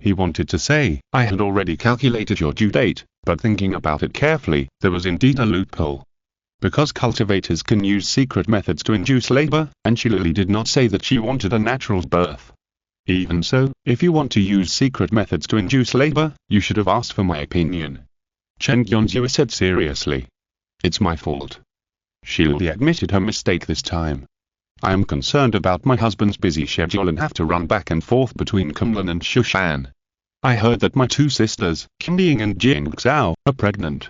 He wanted to say, I had already calculated your due date, but thinking about it carefully, there was indeed a loophole. Because cultivators can use secret methods to induce labor, and Shirley did not say that she wanted a natural birth. Even so, if you want to use secret methods to induce labor, you should have asked for my opinion. Chen Yonzhu said seriously. It's my fault. Shirley admitted her mistake this time. I am concerned about my husband's busy schedule and have to run back and forth between Kunlun and Shushan. I heard that my two sisters, Qingying and Jingxiao, are pregnant.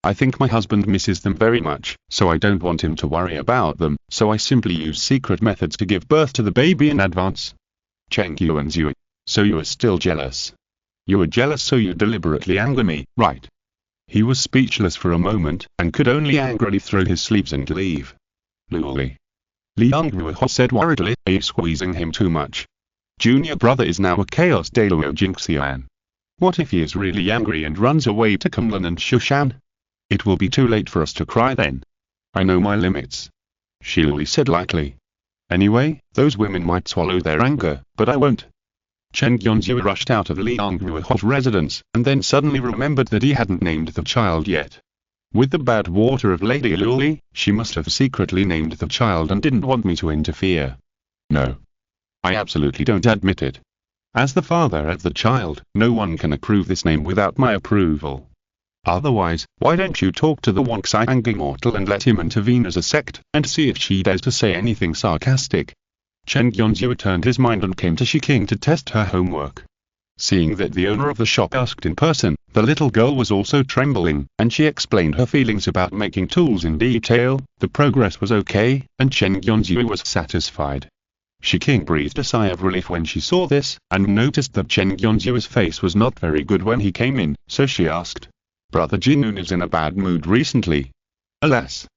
I think my husband misses them very much, so I don't want him to worry about them, so I simply use secret methods to give birth to the baby in advance. Cheng Yuanzhu. So you are still jealous. You are jealous so you deliberately anger me, right? He was speechless for a moment, and could only angrily throw his sleeves and leave. Luli. Liang Ruohu said worriedly, are you squeezing him too much? Junior brother is now a chaos Daluo Jingxian. What if he is really angry and runs away to Kunlun and Shushan? It will be too late for us to cry then. I know my limits. Shirley said lightly. Anyway, those women might swallow their anger, but I won't. Chen Yonzhu rushed out of Liang Ruohu's residence, and then suddenly remembered that he hadn't named the child yet. With the bad water of Lady Luli, she must have secretly named the child and didn't want me to interfere. No. I absolutely don't admit it. As the father of the child, no one can approve this name without my approval. Otherwise, why don't you talk to the Wangxiang Immortal and let him intervene as a sect, and see if she dares to say anything sarcastic? Chen Yonzhu turned his mind and came to Shiking to test her homework. Seeing that the owner of the shop asked in person, the little girl was also trembling, and she explained her feelings about making tools in detail. The progress was okay, and Chen Yonzhu was satisfied. Shiking breathed a sigh of relief when she saw this, and noticed that Chen Yonzhu's face was not very good when he came in, so she asked, Brother Jinun is in a bad mood recently. Alas.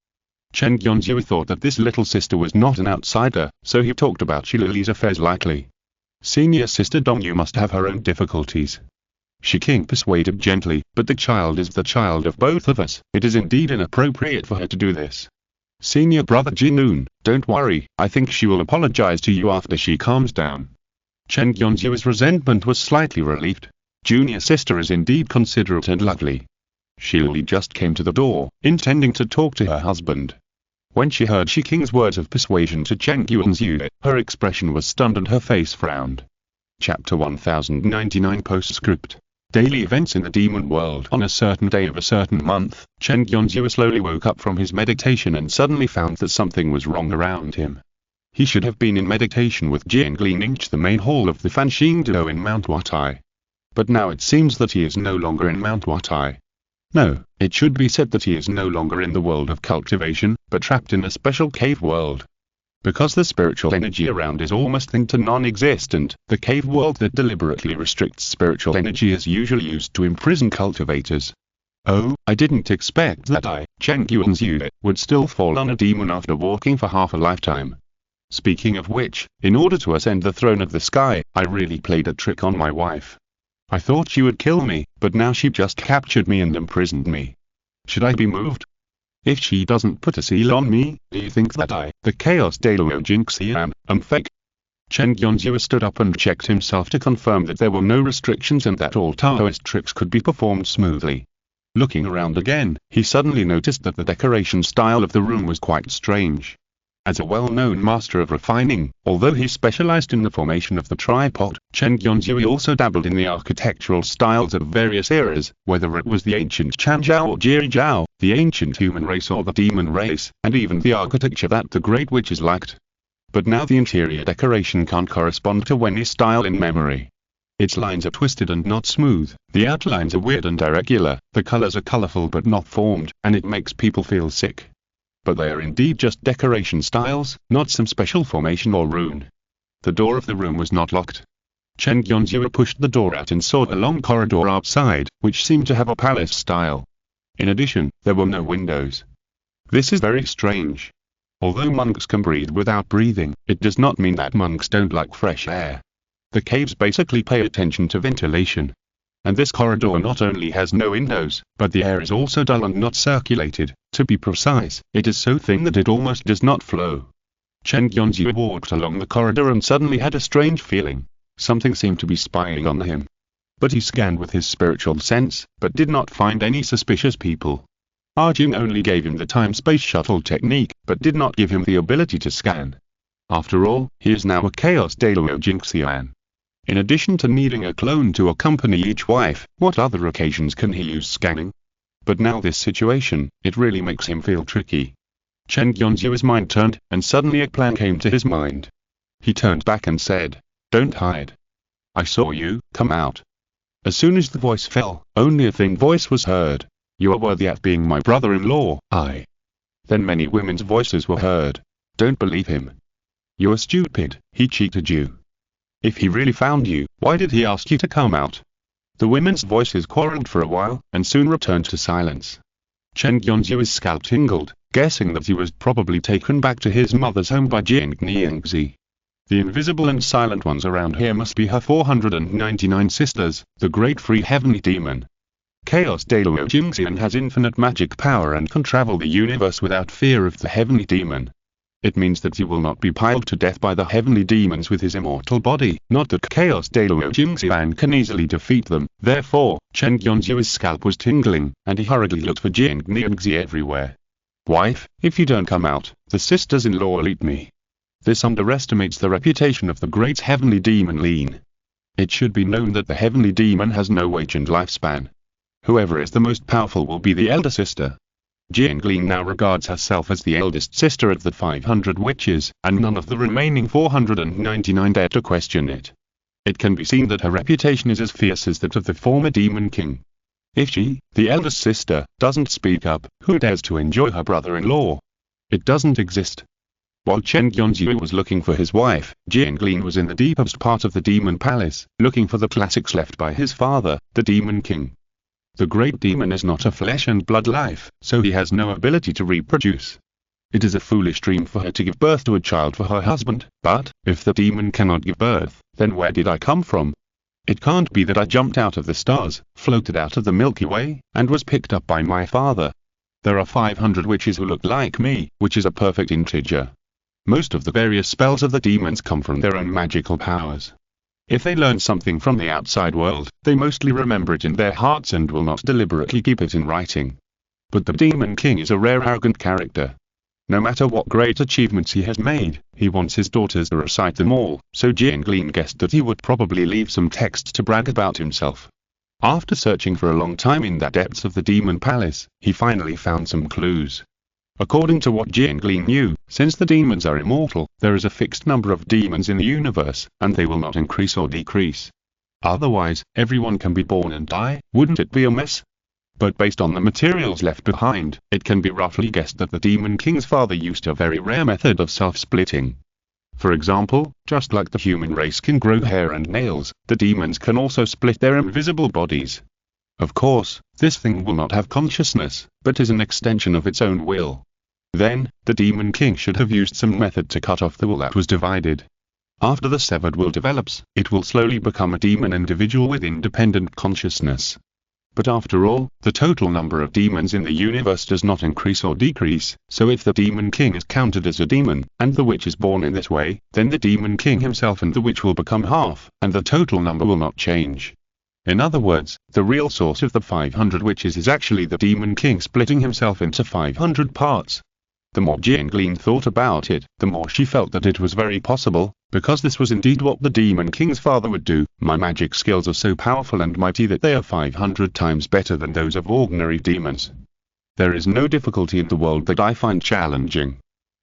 Chen Yonzhu thought that this little sister was not an outsider, so he talked about Shirley's affairs lightly. Senior sister Dongyu must have her own difficulties. Shiking persuaded gently, but the child is the child of both of us. It is indeed inappropriate for her to do this. Senior brother Jinun, don't worry, I think she will apologize to you after she calms down. Chen Yonzhu's resentment was slightly relieved. Junior sister is indeed considerate and lovely. Shirley just came to the door, intending to talk to her husband. When she heard Shiking's words of persuasion to Chen Yonzhu, her expression was stunned and her face frowned. Chapter 1099 Postscript. Daily events in the demon world. On a certain day of a certain month, Chen Yonzhu slowly woke up from his meditation and suddenly found that something was wrong around him. He should have been in meditation with Jiang Lininch, the main hall of the Fanxing Duo in Mount Watai. But now it seems that he is no longer in Mount Watai. No, it should be said that he is no longer in the world of cultivation, but trapped in a special cave world. Because the spiritual energy around is almost into non-existent, the cave world that deliberately restricts spiritual energy is usually used to imprison cultivators. Oh, I didn't expect that I, Chen Yonzhu, would still fall on a demon after walking for half a lifetime. Speaking of which, in order to ascend the throne of the sky, I really played a trick on my wife. I thought she would kill me, but now she just captured me and imprisoned me. Should I be moved? If she doesn't put a seal on me, do you think that I, the Chaos Daluo Jingxian, am fake? Chen Yonzhu stood up and checked himself to confirm that there were no restrictions and that all Taoist tricks could be performed smoothly. Looking around again, he suddenly noticed that the decoration style of the room was quite strange. As a well-known master of refining, although he specialized in the formation of the tripod, Chen Yonzhu also dabbled in the architectural styles of various eras, whether it was the ancient Changzhou or Jirizhou, the ancient human race or the demon race, and even the architecture that the great witches liked. But now the interior decoration can't correspond to Wendy's style in memory. Its lines are twisted and not smooth, the outlines are weird and irregular, the colors are colorful but not formed, and it makes people feel sick. But they are indeed just decoration styles, not some special formation or rune. The door of the room was not locked. Chen Yonzhu pushed the door out and saw a long corridor outside, which seemed to have a palace style. In addition, there were no windows. This is very strange. Although monks can breathe without breathing, it does not mean that monks don't like fresh air. The caves basically pay attention to ventilation. And this corridor not only has no windows, but the air is also dull and not circulated. To be precise, it is so thin that it almost does not flow. Chen Yonzhu walked along the corridor and suddenly had a strange feeling. Something seemed to be spying on him. But he scanned with his spiritual sense, but did not find any suspicious people. Arjun only gave him the time-space shuttle technique, but did not give him the ability to scan. After all, he is now a Chaos Daluo Jinxian. In addition to needing a clone to accompany each wife, what other occasions can he use scanning? But now this situation, it really makes him feel tricky. Chen Yonzhu's mind turned, and suddenly a plan came to his mind. He turned back and said, "Don't hide. I saw you, come out." As soon as the voice fell, only a thin voice was heard. "You are worthy at being my brother-in-law, I." Then many women's voices were heard. "Don't believe him. You are stupid, he cheated you. If he really found you, why did he ask you to come out?" The women's voices quarreled for a while, and soon returned to silence. Chen Yonzhu's scalp tingled, guessing that he was probably taken back to his mother's home by Jing Niangzi. The invisible and silent ones around here must be her 499 sisters, the great free heavenly demon. Chaos Daluo Jingxian has infinite magic power and can travel the universe without fear of the heavenly demon. It means that he will not be piled to death by the heavenly demons with his immortal body, not that Chaos Daluo Jingxian can easily defeat them. Therefore, Chen Yonzhu's scalp was tingling, and he hurriedly looked for Jing Niangzi everywhere. "Wife, if you don't come out, the sisters-in-law will eat me." This underestimates the reputation of the great heavenly demon Lin. It should be known that the heavenly demon has no age and lifespan. Whoever is the most powerful will be the elder sister. Jing Lin now regards herself as the eldest sister of the 500 witches, and none of the remaining 499 dare to question it. It can be seen that her reputation is as fierce as that of the former demon king. If she, the eldest sister, doesn't speak up, who dares to enjoy her brother-in-law? It doesn't exist. While Chen Yonzhu was looking for his wife, Jing Lin was in the deepest part of the demon palace, looking for the classics left by his father, the demon king. The great demon is not a flesh and blood life, so he has no ability to reproduce. It is a foolish dream for her to give birth to a child for her husband, but, if the demon cannot give birth, then where did I come from? It can't be that I jumped out of the stars, floated out of the Milky Way, and was picked up by my father. There are 500 witches who look like me, which is a perfect integer. Most of the various spells of the demons come from their own magical powers. If they learn something from the outside world, they mostly remember it in their hearts and will not deliberately keep it in writing. But the Demon King is a rare arrogant character. No matter what great achievements he has made, he wants his daughters to recite them all, so Jing Lin guessed that he would probably leave some text to brag about himself. After searching for a long time in the depths of the Demon Palace, he finally found some clues. According to what Jing Lin knew, since the demons are immortal, there is a fixed number of demons in the universe, and they will not increase or decrease. Otherwise, everyone can be born and die, wouldn't it be a mess? But based on the materials left behind, it can be roughly guessed that the Demon King's father used a very rare method of self-splitting. For example, just like the human race can grow hair and nails, the demons can also split their invisible bodies. Of course, this thing will not have consciousness, but is an extension of its own will. Then, the Demon King should have used some method to cut off the will that was divided. After the severed will develops, it will slowly become a demon individual with independent consciousness. But after all, the total number of demons in the universe does not increase or decrease, so if the Demon King is counted as a demon, and the witch is born in this way, then the Demon King himself and the witch will become half, and the total number will not change. In other words, the real source of the 500 witches is actually the Demon King splitting himself into 500 parts. The more Jing Lin thought about it, the more she felt that it was very possible, because this was indeed what the Demon King's father would do. My magic skills are so powerful and mighty that they are 500 times better than those of ordinary demons. There is no difficulty in the world that I find challenging.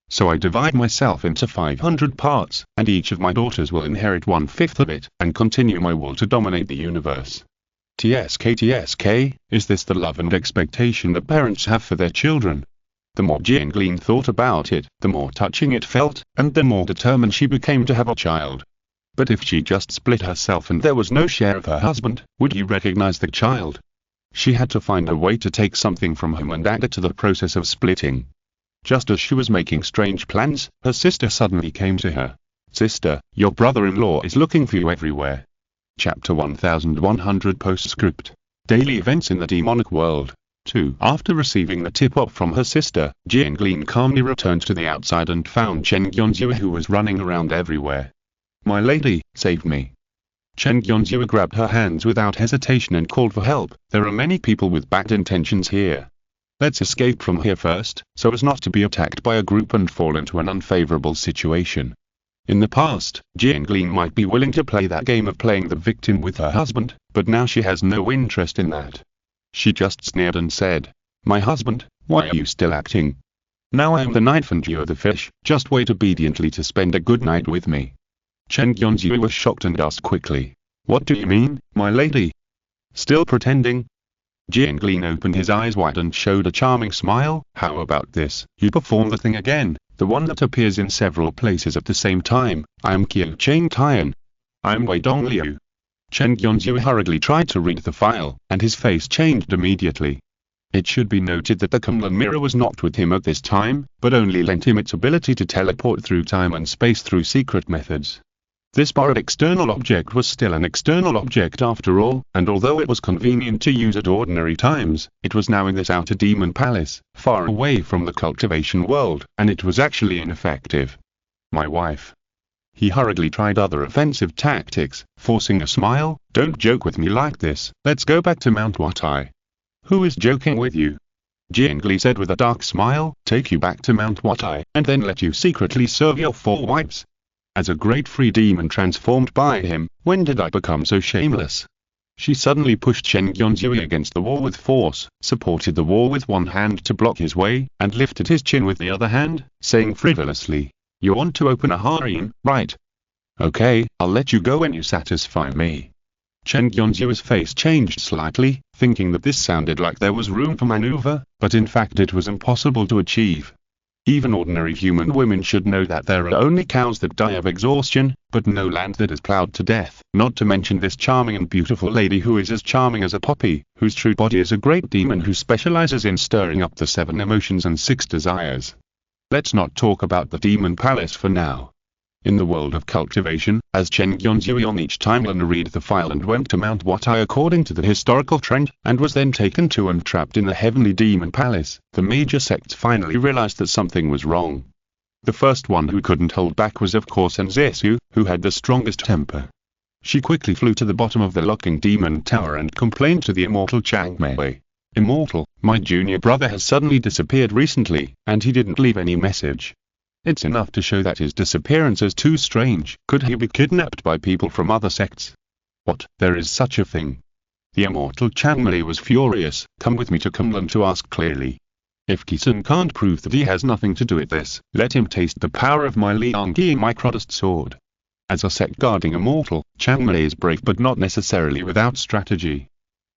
So I divide myself into 500 parts, and each of my daughters will inherit 1/5 of it, and continue my will to dominate the universe. TSK, is this the love and expectation that parents have for their children? The more Jing Lin thought about it, the more touching it felt, and the more determined she became to have a child. But if she just split herself and there was no share of her husband, would he recognize the child? She had to find a way to take something from him and add it to the process of splitting. Just as she was making strange plans, her sister suddenly came to her. "Sister, your brother-in-law is looking for you everywhere." Chapter 1100 Postscript. Daily events in the demonic world. 2. After receiving the tip-off from her sister, Jiangling calmly returned to the outside and found Chen Yonzhou, who was running around everywhere. "My lady, save me." Chen Yonzhou grabbed her hands without hesitation and called for help. "There are many people with bad intentions here. Let's escape from here first, so as not to be attacked by a group and fall into an unfavorable situation." In the past, Jiangling might be willing to play that game of playing the victim with her husband, but now she has no interest in that. She just sneered and said, "My husband, why are you still acting? Now I am the knife and you are the fish, just wait obediently to spend a good night with me." Chen Yonzhou was shocked and asked quickly, "What do you mean, my lady? Still pretending?" Jiangling opened his eyes wide and showed a charming smile. "How about this? You perform the thing again, the one that appears in several places at the same time. I am Qiu Cheng Tian. I am Wei Dongliu." Chen Yonzhou hurriedly tried to read the file, and his face changed immediately. It should be noted that the Kunlun mirror was not with him at this time, but only lent him its ability to teleport through time and space through secret methods. This borrowed external object was still an external object after all, and although it was convenient to use at ordinary times, it was now in this outer demon palace, far away from the cultivation world, and it was actually ineffective. "My wife." He hurriedly tried other offensive tactics, forcing a smile. "Don't joke with me like this, let's go back to Mount Watai." "Who is joking with you?" Jiangli said with a dark smile. "Take you back to Mount Watai, and then let you secretly serve your 4 wives. As a great free demon transformed by him, when did I become so shameless?" She suddenly pushed Chen Yonzhou against the wall with force, supported the wall with one hand to block his way, and lifted his chin with the other hand, saying frivolously, "You want to open a harem, right? Okay, I'll let you go when you satisfy me." Chen Yonzhou's face changed slightly, thinking that this sounded like there was room for maneuver, but in fact it was impossible to achieve. Even ordinary human women should know that there are only cows that die of exhaustion, but no land that is plowed to death, not to mention this charming and beautiful lady who is as charming as a poppy, whose true body is a great demon who specializes in stirring up the 7 emotions and 6 desires. Let's not talk about the demon palace for now. In the world of cultivation, as Chen Yonzhou on each timeline read the file and went to Mount Watai according to the historical trend, and was then taken to and trapped in the heavenly demon palace, the major sects finally realized that something was wrong. The first one who couldn't hold back was of course Nzesu, who had the strongest temper. She quickly flew to the bottom of the locking demon tower and complained to the immortal Changmei. "Immortal, my junior brother has suddenly disappeared recently, and he didn't leave any message. It's enough to show that his disappearance is too strange. Could he be kidnapped by people from other sects?" "What, there is such a thing?" The immortal Changmei was furious. "Come with me to Kunlun to ask clearly. If Kisun can't prove that he has nothing to do with this, let him taste the power of my Liangyi microdust sword." As a sect guarding immortal, Changmei is brave but not necessarily without strategy.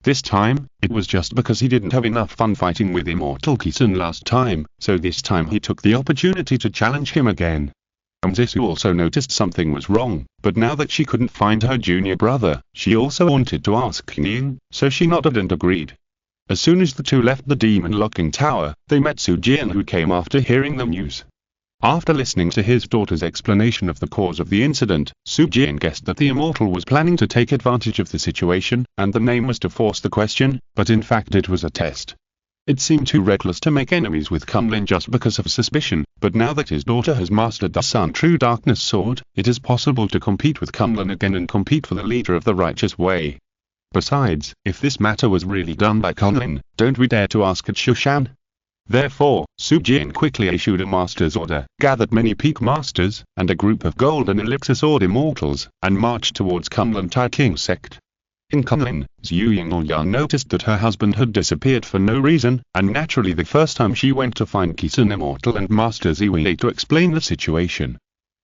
This time, it was just because he didn't have enough fun fighting with Immortal Kisun last time, so this time he took the opportunity to challenge him again. Nzesu also noticed something was wrong, but now that she couldn't find her junior brother, she also wanted to ask Ning, so she nodded and agreed. As soon as the two left the demon locking tower, they met Su Jian, who came after hearing the news. After listening to his daughter's explanation of the cause of the incident, Su Jian guessed that the immortal was planning to take advantage of the situation, and the name was to force the question, but in fact it was a test. It seemed too reckless to make enemies with Kunlun just because of suspicion, but now that his daughter has mastered the Sun True Darkness sword, it is possible to compete with Kunlun again and compete for the leader of the righteous way. Besides, if this matter was really done by Kunlun, don't we dare to ask at Shushan? Therefore, Su Jian quickly issued a master's order, gathered many peak masters, and a group of golden elixir sword immortals, and marched towards Kunlun Tai King sect. In Kunlun, Zhu Yingyang noticed that her husband had disappeared for no reason, and naturally the first time she went to find Kisun Immortal and Master Ziwei to explain the situation.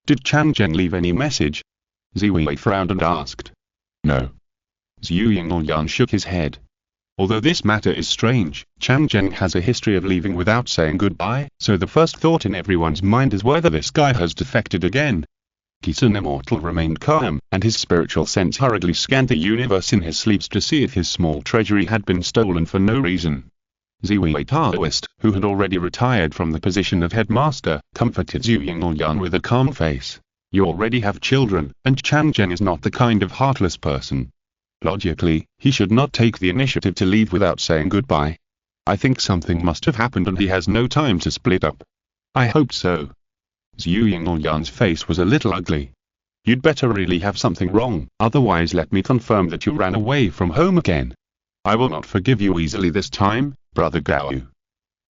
"Did Changzhen leave any message?" Ziwei frowned and asked. "No." Zhu Yingyang shook his head. Although this matter is strange, Changzhen has a history of leaving without saying goodbye, so the first thought in everyone's mind is whether this guy has defected again. Kisun Immortal remained calm, and his spiritual sense hurriedly scanned the universe in his sleeps to see if his small treasury had been stolen for no reason. Ziwei Taoist, who had already retired from the position of headmaster, comforted Zhu Yingyang with a calm face. You already have children, and Changzhen is not the kind of heartless person. Logically, he should not take the initiative to leave without saying goodbye. I think something must have happened and he has no time to split up. I hope so. Zhu Yingyan's face was a little ugly. You'd better really have something wrong, otherwise let me confirm that you ran away from home again. I will not forgive you easily this time, Brother Gao.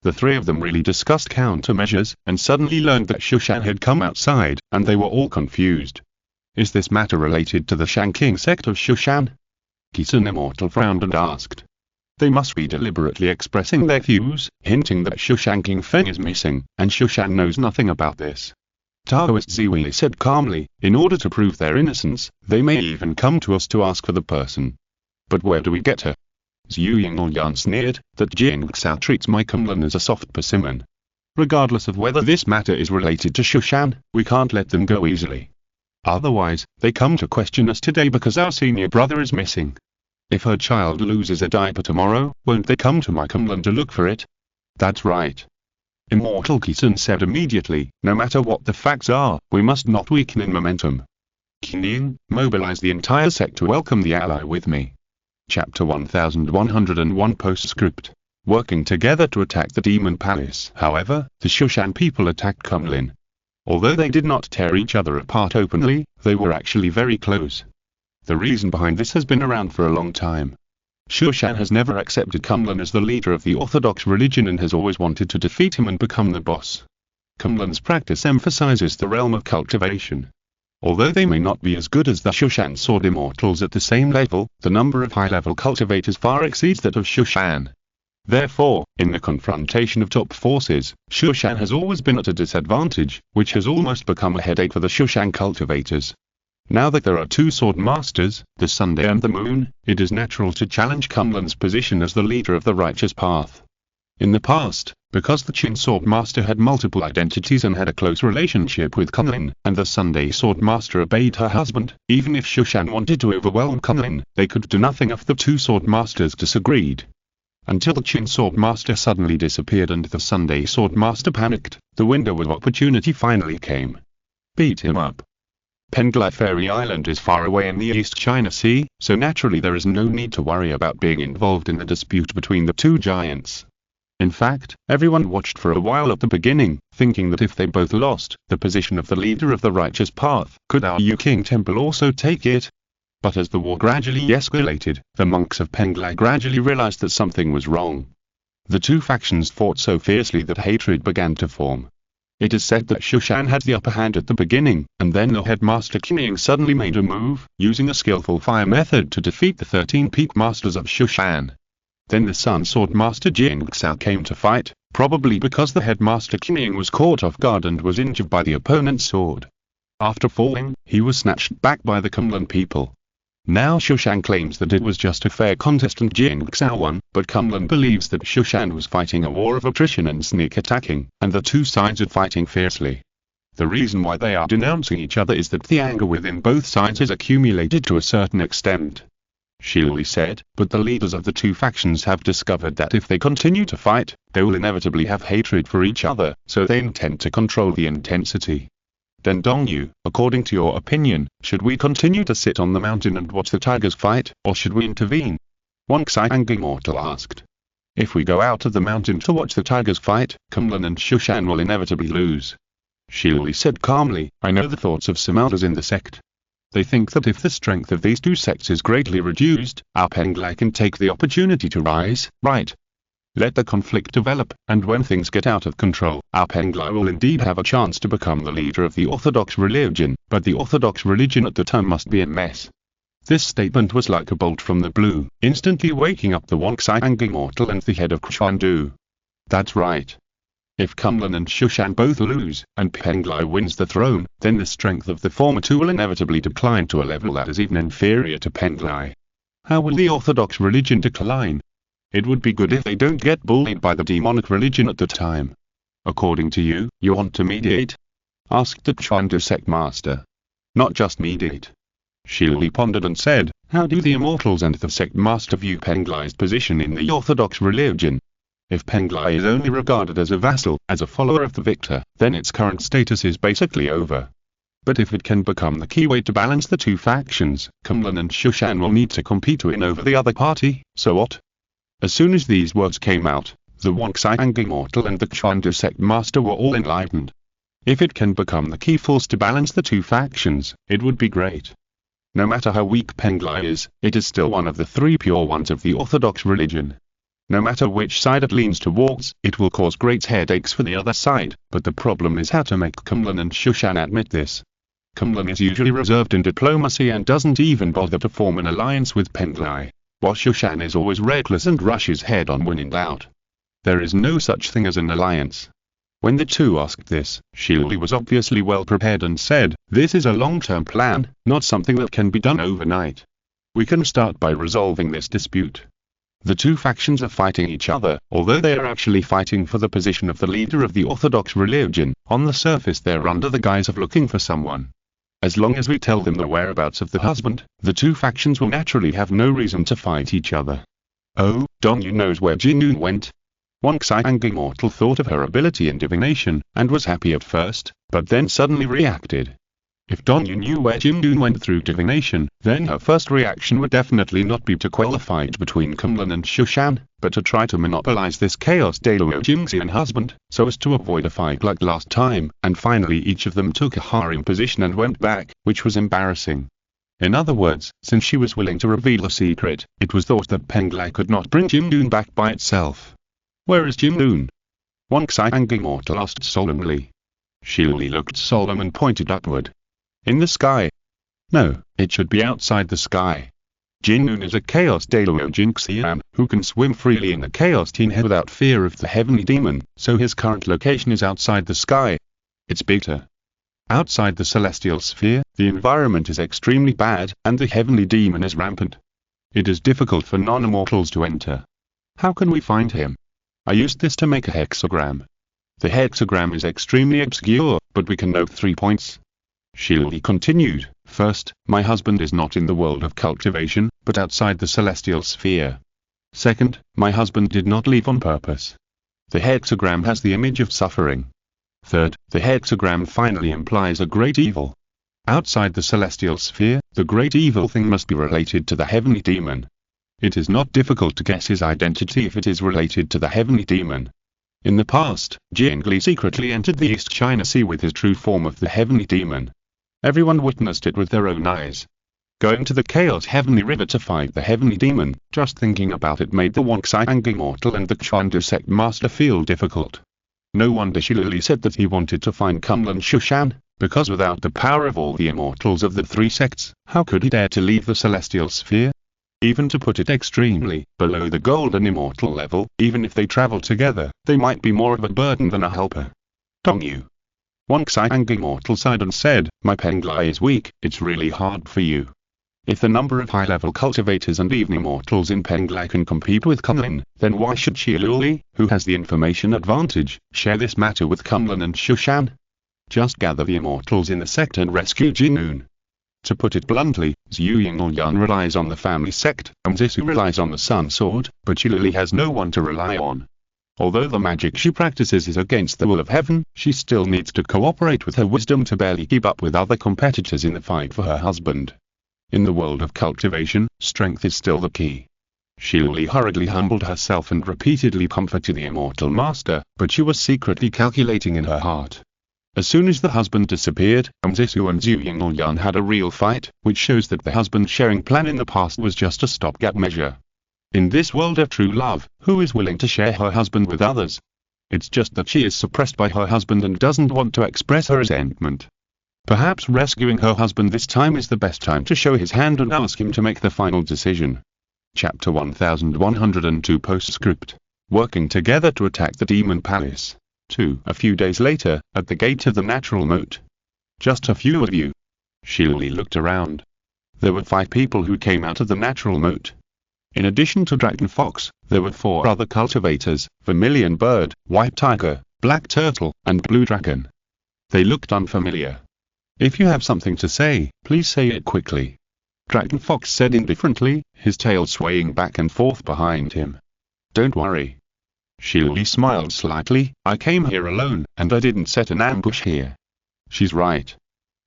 The three of them really discussed countermeasures, and suddenly learned that Shushan had come outside, and they were all confused. Is this matter related to the Shanking sect of Shushan? Kisun Immortal frowned and asked. They must be deliberately expressing their views, hinting that Shushan King Feng is missing, and Shushan knows nothing about this. Taoist Ziwi said calmly, in order to prove their innocence, they may even come to us to ask for the person. But where do we get her? Zhu Yingyan sneered, that Jin Xiao treats my Kunlun as a soft persimmon. Regardless of whether this matter is related to Shushan, we can't let them go easily. Otherwise, they come to question us today because our senior brother is missing. If her child loses a diaper tomorrow, won't they come to my Kunlun to look for it? That's right. Immortal Kisun said immediately, no matter what the facts are, we must not weaken in momentum. Qing, mobilize the entire sect to welcome the ally with me. Chapter 1101 Postscript. Working together to attack the Demon Palace. However, the Shushan people attacked Kunlun. Although they did not tear each other apart openly, they were actually very close. The reason behind this has been around for a long time. Shushan has never accepted Kunlun as the leader of the orthodox religion and has always wanted to defeat him and become the boss. Kunlun's practice emphasizes the realm of cultivation. Although they may not be as good as the Shushan sword immortals at the same level, the number of high-level cultivators far exceeds that of Shushan. Therefore, in the confrontation of top forces, Shushan has always been at a disadvantage, which has almost become a headache for the Shushan cultivators. Now that there are two sword masters, the Sunday and the Moon, it is natural to challenge Kunlun's position as the leader of the righteous path. In the past, because the Qin sword master had multiple identities and had a close relationship with Kunlun, and the Sunday sword master obeyed her husband, even if Shushan wanted to overwhelm Kunlun, they could do nothing if the two sword masters disagreed. Until the Qin sword master suddenly disappeared and the Sunday sword master panicked, the window of opportunity finally came. Beat him up. Penglai Fairy Island is far away in the East China Sea, so naturally there is no need to worry about being involved in the dispute between the two giants. In fact, everyone watched for a while at the beginning, thinking that if they both lost, the position of the leader of the righteous path, could our Yu King Temple also take it? But as the war gradually escalated, the monks of Penglai gradually realized that something was wrong. The two factions fought so fiercely that hatred began to form. It is said that Shushan had the upper hand at the beginning, and then the headmaster Qing suddenly made a move, using a skillful fire method to defeat the 13 peak masters of Shushan. Then the Sun Sword Master Jin Xiao came to fight, probably because the headmaster Qing was caught off guard and was injured by the opponent's sword. After falling, he was snatched back by the Kunlun people. Now Shushan claims that it was just a fair contest and Jin Xiao won, but Kunlun believes that Shushan was fighting a war of attrition and sneak attacking, and the two sides are fighting fiercely. The reason why they are denouncing each other is that the anger within both sides is accumulated to a certain extent. Shili said, but the leaders of the two factions have discovered that if they continue to fight, they will inevitably have hatred for each other, so they intend to control the intensity. Then Dongyu, according to your opinion, should we continue to sit on the mountain and watch the tigers fight, or should we intervene? Wang Xiang Immortal asked. If we go out of the mountain to watch the tigers fight, Kunlun and Shushan will inevitably lose. Shili said calmly, I know the thoughts of some elders in the sect. They think that if the strength of these two sects is greatly reduced, our Penglai can take the opportunity to rise, right? Let the conflict develop, and when things get out of control, our Penglai will indeed have a chance to become the leader of the orthodox religion, but the orthodox religion at the time must be a mess. This statement was like a bolt from the blue, instantly waking up the Wang Xiang Immortal and the head of Xuandu. That's right. If Kunlun and Shushan both lose, and Penglai wins the throne, then the strength of the former two will inevitably decline to a level that is even inferior to Penglai. How will the orthodox religion decline? It would be good if they don't get bullied by the demonic religion at the time. According to you, you want to mediate? Asked the Xuandu sect master. Not just mediate. Shili pondered and said, how do the immortals and the sect master view Penglai's position in the orthodox religion? If Penglai is only regarded as a vassal, as a follower of the victor, then its current status is basically over. But if it can become the key way to balance the two factions, Kumlan and Shushan will need to compete to win over the other party, so what? As soon as these words came out, the Wonxiang Immortal and the Xuandu Sect Master were all enlightened. If it can become the key force to balance the two factions, it would be great. No matter how weak Penglai is, it is still one of the three pure ones of the Orthodox religion. No matter which side it leans towards, it will cause great headaches for the other side, but the problem is how to make Kumlan and Shushan admit this. Kumlan is usually reserved in diplomacy and doesn't even bother to form an alliance with Penglai, while Shushan is always reckless and rushes head on when in doubt. There is no such thing as an alliance. When the two asked this, Shili was obviously well prepared and said, "This is a long-term plan, not something that can be done overnight. We can start by resolving this dispute." The two factions are fighting each other, although they are actually fighting for the position of the leader of the Orthodox religion. On the surface they're under the guise of looking for someone. As long as we tell them the whereabouts of the husband, the two factions will naturally have no reason to fight each other. Oh, Dongyu knows where Jinun went. Wonxiang Immortal thought of her ability in divination, and was happy at first, but then suddenly reacted. If Dongyu knew where Jinun went through divination, then her first reaction would definitely not be to quell a fight between Kumlan and Shushan, but to try to monopolize this Chaos Daluo Jingxian husband, so as to avoid a fight like last time, and finally each of them took a harem position and went back, which was embarrassing. In other words, since she was willing to reveal a secret, it was thought that Penglai could not bring Jinun back by itself. "Where is Jinun?" Wonxiang Immortal asked solemnly. Shili looked solemn and pointed upward. "In the sky." "No, it should be outside the sky. Jinun is a Chaos Daluo Jingxian, who can swim freely in the Chaos Tenhe without fear of the heavenly demon, so his current location is outside the sky. It's better. Outside the celestial sphere, the environment is extremely bad, and the heavenly demon is rampant. It is difficult for non-immortals to enter. How can we find him? I used this to make a hexagram. The hexagram is extremely obscure, but we can note 3 points. Shili continued, "First, my husband is not in the world of cultivation, but outside the celestial sphere. Second, my husband did not leave on purpose. The hexagram has the image of suffering. Third, the hexagram finally implies a great evil. Outside the celestial sphere, the great evil thing must be related to the heavenly demon. It is not difficult to guess his identity if it is related to the heavenly demon. In the past, Jiangli secretly entered the East China Sea with his true form of the heavenly demon. Everyone witnessed it with their own eyes. Going to the Chaos Heavenly River to fight the heavenly demon, just thinking about it made the Wonxiang Immortal and the Xuandu Sect Master feel difficult. No wonder Shilili said that he wanted to find Kumlan Shushan, because without the power of all the immortals of the three sects, how could he dare to leave the celestial sphere? Even to put it extremely, below the golden immortal level, even if they travel together, they might be more of a burden than a helper. Dongyu. Wonxiang Immortal sighed and said, "My Penglai is weak, it's really hard for you. If the number of high-level cultivators and even immortals in Penglai can compete with Kumlan, then why should Shiluli, who has the information advantage, share this matter with Kumlan and Shushan? Just gather the immortals in the sect and rescue Jinun." To put it bluntly, Zhu Yinglyan relies on the family sect, and Zisu relies on the Sun Sword, but Shiluli has no one to rely on. Although the magic she practices is against the will of heaven, she still needs to cooperate with her wisdom to barely keep up with other competitors in the fight for her husband. In the world of cultivation, strength is still the key. Shiluli hurriedly humbled herself and repeatedly comforted the immortal master, but she was secretly calculating in her heart. As soon as the husband disappeared, Zisu and Zhu Yinglyan had a real fight, which shows that the husband-sharing plan in the past was just a stopgap measure. In this world of true love, who is willing to share her husband with others? It's just that she is suppressed by her husband and doesn't want to express her resentment. Perhaps rescuing her husband this time is the best time to show his hand and ask him to make the final decision. Chapter 1102 Postscript. Working together to attack the Demon Palace. 2. A few days later, at the gate of the natural moat. Just a few of you. Shiluli looked around. There were 5 people who came out of the natural moat. In addition to Dragon Fox, there were 4 other cultivators, Vermilion Bird, White Tiger, Black Turtle, and Blue Dragon. They looked unfamiliar. If you have something to say, please say it quickly. Dragon Fox said indifferently, his tail swaying back and forth behind him. Don't worry. Shiluli smiled slightly, I came here alone, and I didn't set an ambush here. She's right.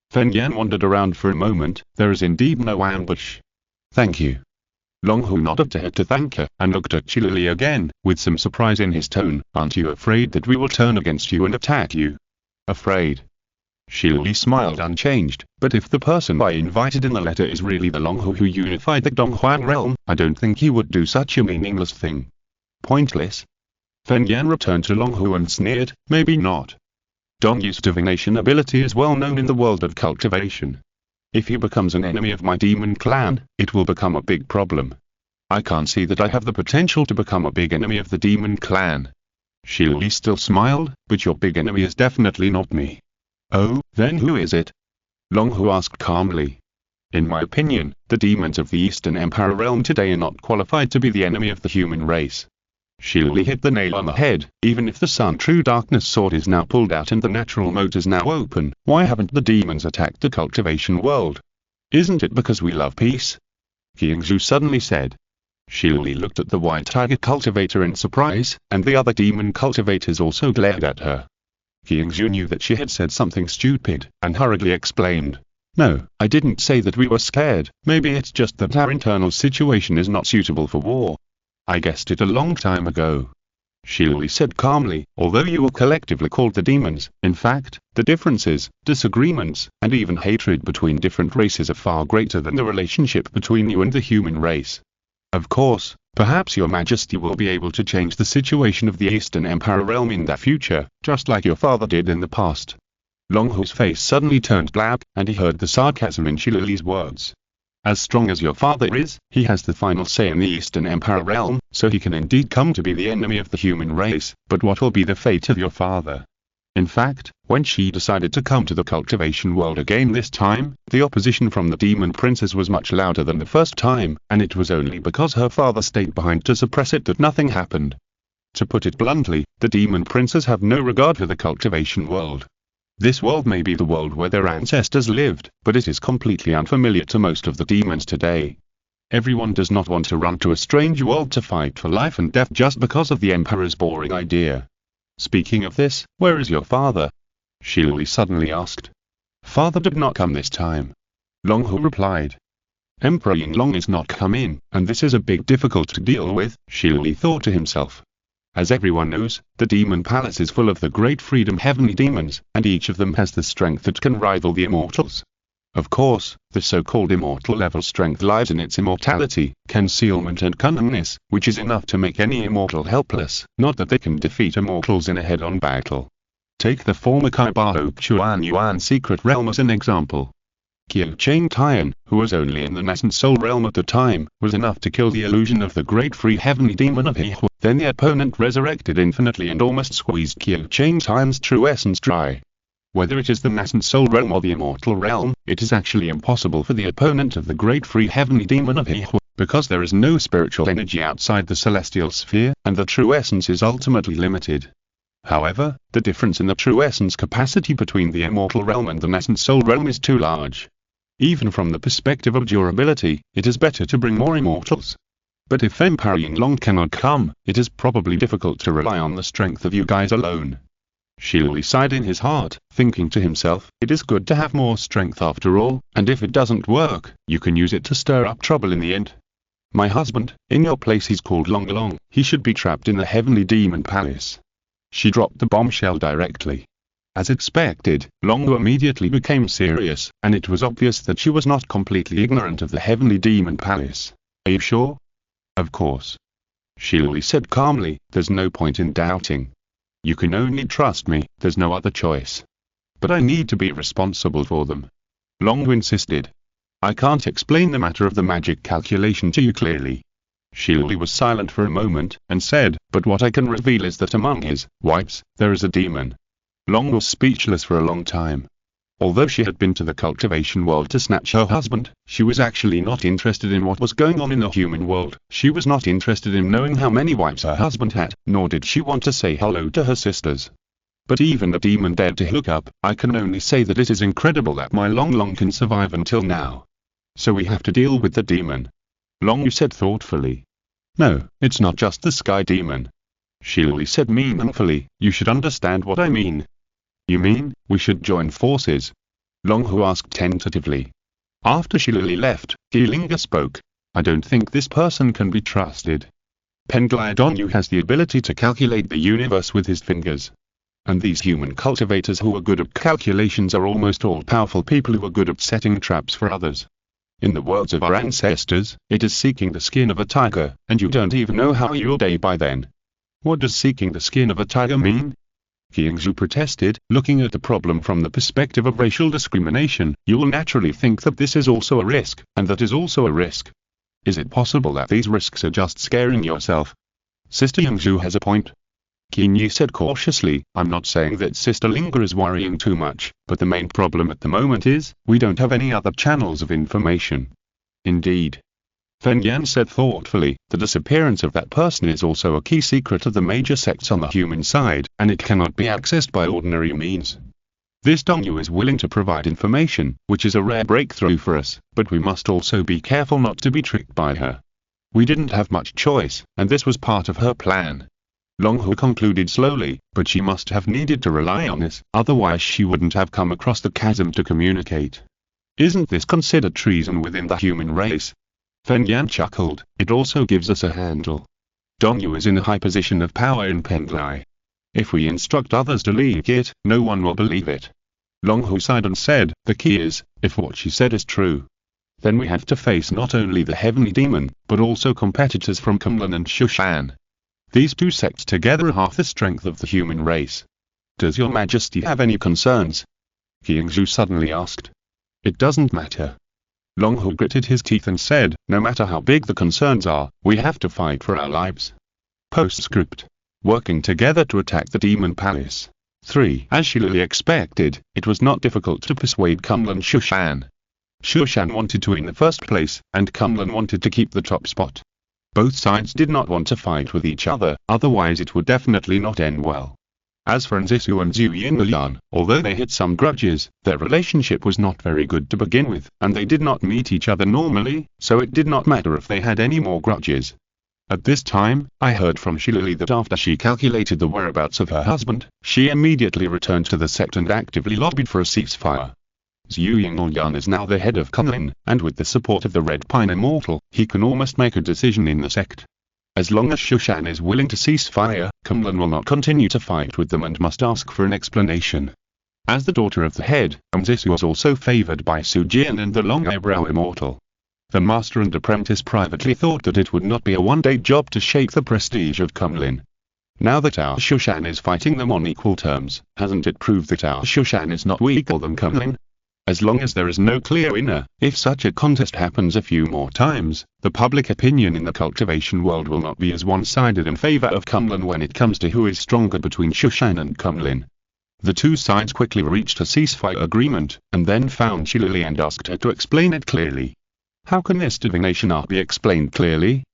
Fen Yan wandered around for a moment. There is indeed no ambush. Thank you. Long Hu nodded to her to thank her, and looked at Shilili again, with some surprise in his tone. Aren't you afraid that we will turn against you and attack you? Afraid? Shilili smiled unchanged, but if the person I invited in the letter is really the Long Hu who unified the Donghuang realm, I don't think he would do such a meaningless thing. Pointless? Fen Yan returned to Long Hu and sneered, maybe not. Dong Yu's divination ability is well known in the world of cultivation. If he becomes an enemy of my demon clan, it will become a big problem. I can't see that I have the potential to become a big enemy of the demon clan. Shilili still smiled, but your big enemy is definitely not me. Oh, then who is it? Long Hu asked calmly. In my opinion, the demons of the Eastern Empire realm today are not qualified to be the enemy of the human race. Shilili hit the nail on the head. Even if the Sun True Darkness sword is now pulled out and the natural moat is now open, why haven't the demons attacked the cultivation world? Isn't it because we love peace? Qiangzhu suddenly said. Shilili looked at the white tiger cultivator in surprise, and the other demon cultivators also glared at her. Qiangzhu knew that she had said something stupid, and hurriedly explained. No, I didn't say that we were scared. Maybe it's just that our internal situation is not suitable for war. I guessed it a long time ago. Shilili said calmly, although you were collectively called the demons, in fact, the differences, disagreements, and even hatred between different races are far greater than the relationship between you and the human race. Of course, perhaps your majesty will be able to change the situation of the Eastern Empire realm in the future, just like your father did in the past. Long Hu's face suddenly turned black, and he heard the sarcasm in Shilili's words. As strong as your father is, he has the final say in the Eastern Empire realm, so he can indeed come to be the enemy of the human race, but what will be the fate of your father? In fact, when she decided to come to the cultivation world again this time, the opposition from the demon princess was much louder than the first time, and it was only because her father stayed behind to suppress it that nothing happened. To put it bluntly, the demon princes have no regard for the cultivation world. This world may be the world where their ancestors lived, but it is completely unfamiliar to most of the demons today. Everyone does not want to run to a strange world to fight for life and death just because of the Emperor's boring idea. Speaking of this, where is your father? Shilili suddenly asked. Father did not come this time. Long Hu replied. Emperor Yinglong is not come in, and this is a big difficult to deal with, Shilili thought to himself. As everyone knows, the demon palace is full of the great freedom heavenly demons, and each of them has the strength that can rival the immortals. Of course, the so-called immortal level strength lies in its immortality, concealment and cunningness, which is enough to make any immortal helpless, not that they can defeat immortals in a head-on battle. Take the former Kaibao Chuan Yuan secret realm as an example. Qiu Cheng Tian, who was only in the nascent soul realm at the time, was enough to kill the illusion of the great free heavenly demon of He. Then the opponent resurrected infinitely and almost squeezed Qiu Cheng Tian's true essence dry. Whether it is the nascent soul realm or the immortal realm, it is actually impossible for the opponent of the great free heavenly demon of He, because there is no spiritual energy outside the celestial sphere, and the true essence is ultimately limited. However, the difference in the true essence capacity between the immortal realm and the nascent soul realm is too large. Even from the perspective of durability, it is better to bring more immortals. But if Emperor Yinglong cannot come, it is probably difficult to rely on the strength of you guys alone. Shilili sighed in his heart, thinking to himself, it is good to have more strength after all, and if it doesn't work, you can use it to stir up trouble in the end. My husband, in your place he's called Long Long, he should be trapped in the heavenly demon palace. She dropped the bombshell directly. As expected, Long Lu immediately became serious, and it was obvious that she was not completely ignorant of the heavenly demon palace. Are you sure? Of course. Shilili said calmly, there's no point in doubting. You can only trust me, there's no other choice. But I need to be responsible for them. Long Lu insisted. I can't explain the matter of the magic calculation to you clearly. Shilili was silent for a moment, and said, but what I can reveal is that among his wives, there is a demon. Long was speechless for a long time. Although she had been to the cultivation world to snatch her husband, she was actually not interested in what was going on in the human world. She was not interested in knowing how many wives her husband had, nor did she want to say hello to her sisters. But even the demon dared to hook up. I can only say that it is incredible that my Long can survive until now. So we have to deal with the demon. Long said thoughtfully. No, it's not just the sky demon. Shilili said meaningfully, you should understand what I mean. You mean, we should join forces? Long Hu asked tentatively. After Shillelagh left, Geelinga spoke. I don't think this person can be trusted. Penglai Dongyu has the ability to calculate the universe with his fingers. And these human cultivators who are good at calculations are almost all powerful people who are good at setting traps for others. In the words of our ancestors, it is seeking the skin of a tiger, and you don't even know how you'll die by then. What does seeking the skin of a tiger mean? Qiangzhu protested, looking at the problem from the perspective of racial discrimination. You will naturally think that this is also a risk, and that is also a risk. Is it possible that these risks are just scaring yourself? Sister Yangzhu has a point. Qin said cautiously, I'm not saying that Sister Linga is worrying too much, but the main problem at the moment is, we don't have any other channels of information. Indeed. Fen Yan said thoughtfully, the disappearance of that person is also a key secret of the major sects on the human side, and it cannot be accessed by ordinary means. This Dongyu is willing to provide information, which is a rare breakthrough for us, but we must also be careful not to be tricked by her. We didn't have much choice, and this was part of her plan. Long Hu concluded slowly, but she must have needed to rely on this, otherwise she wouldn't have come across the chasm to communicate. Isn't this considered treason within the human race? Fen Yan chuckled, it also gives us a handle. Dongyu is in a high position of power in Penglai. If we instruct others to leak it, no one will believe it. Long Hu sighed and said, the key is, if what she said is true, then we have to face not only the heavenly demon, but also competitors from Kunlun and Shushan. These two sects together are half the strength of the human race. Does your majesty have any concerns? Qiangzhu suddenly asked. It doesn't matter. Long Hu gritted his teeth and said, no matter how big the concerns are, we have to fight for our lives. Postscript. Working together to attack the demon palace. 3. As Shillelagh expected, it was not difficult to persuade Kunlun Shushan. Shushan wanted to win in the first place, and Kunlun wanted to keep the top spot. Both sides did not want to fight with each other, otherwise it would definitely not end well. As for Nzisu and Zhu Yinlian, although they had some grudges, their relationship was not very good to begin with, and they did not meet each other normally, so it did not matter if they had any more grudges. At this time, I heard from Shillelagh that after she calculated the whereabouts of her husband, she immediately returned to the sect and actively lobbied for a ceasefire. Zhu Yinlian is now the head of Kunlun, and with the support of the Red Pine Immortal, he can almost make a decision in the sect. As long as Shushan is willing to cease fire, Kunlun will not continue to fight with them and must ask for an explanation. As the daughter of the head, Nzisu was also favored by Su Jian and the Long Eyebrow Immortal. The master and apprentice privately thought that it would not be a one-day job to shake the prestige of Kunlun. Now that our Shushan is fighting them on equal terms, hasn't it proved that our Shushan is not weaker than Kunlun? As long as there is no clear winner, if such a contest happens a few more times, the public opinion in the cultivation world will not be as one-sided in favor of Kunlun when it comes to who is stronger between Shushan and Kunlun. The two sides quickly reached a ceasefire agreement, and then found Shillelagh and asked her to explain it clearly. How can this divination art be explained clearly?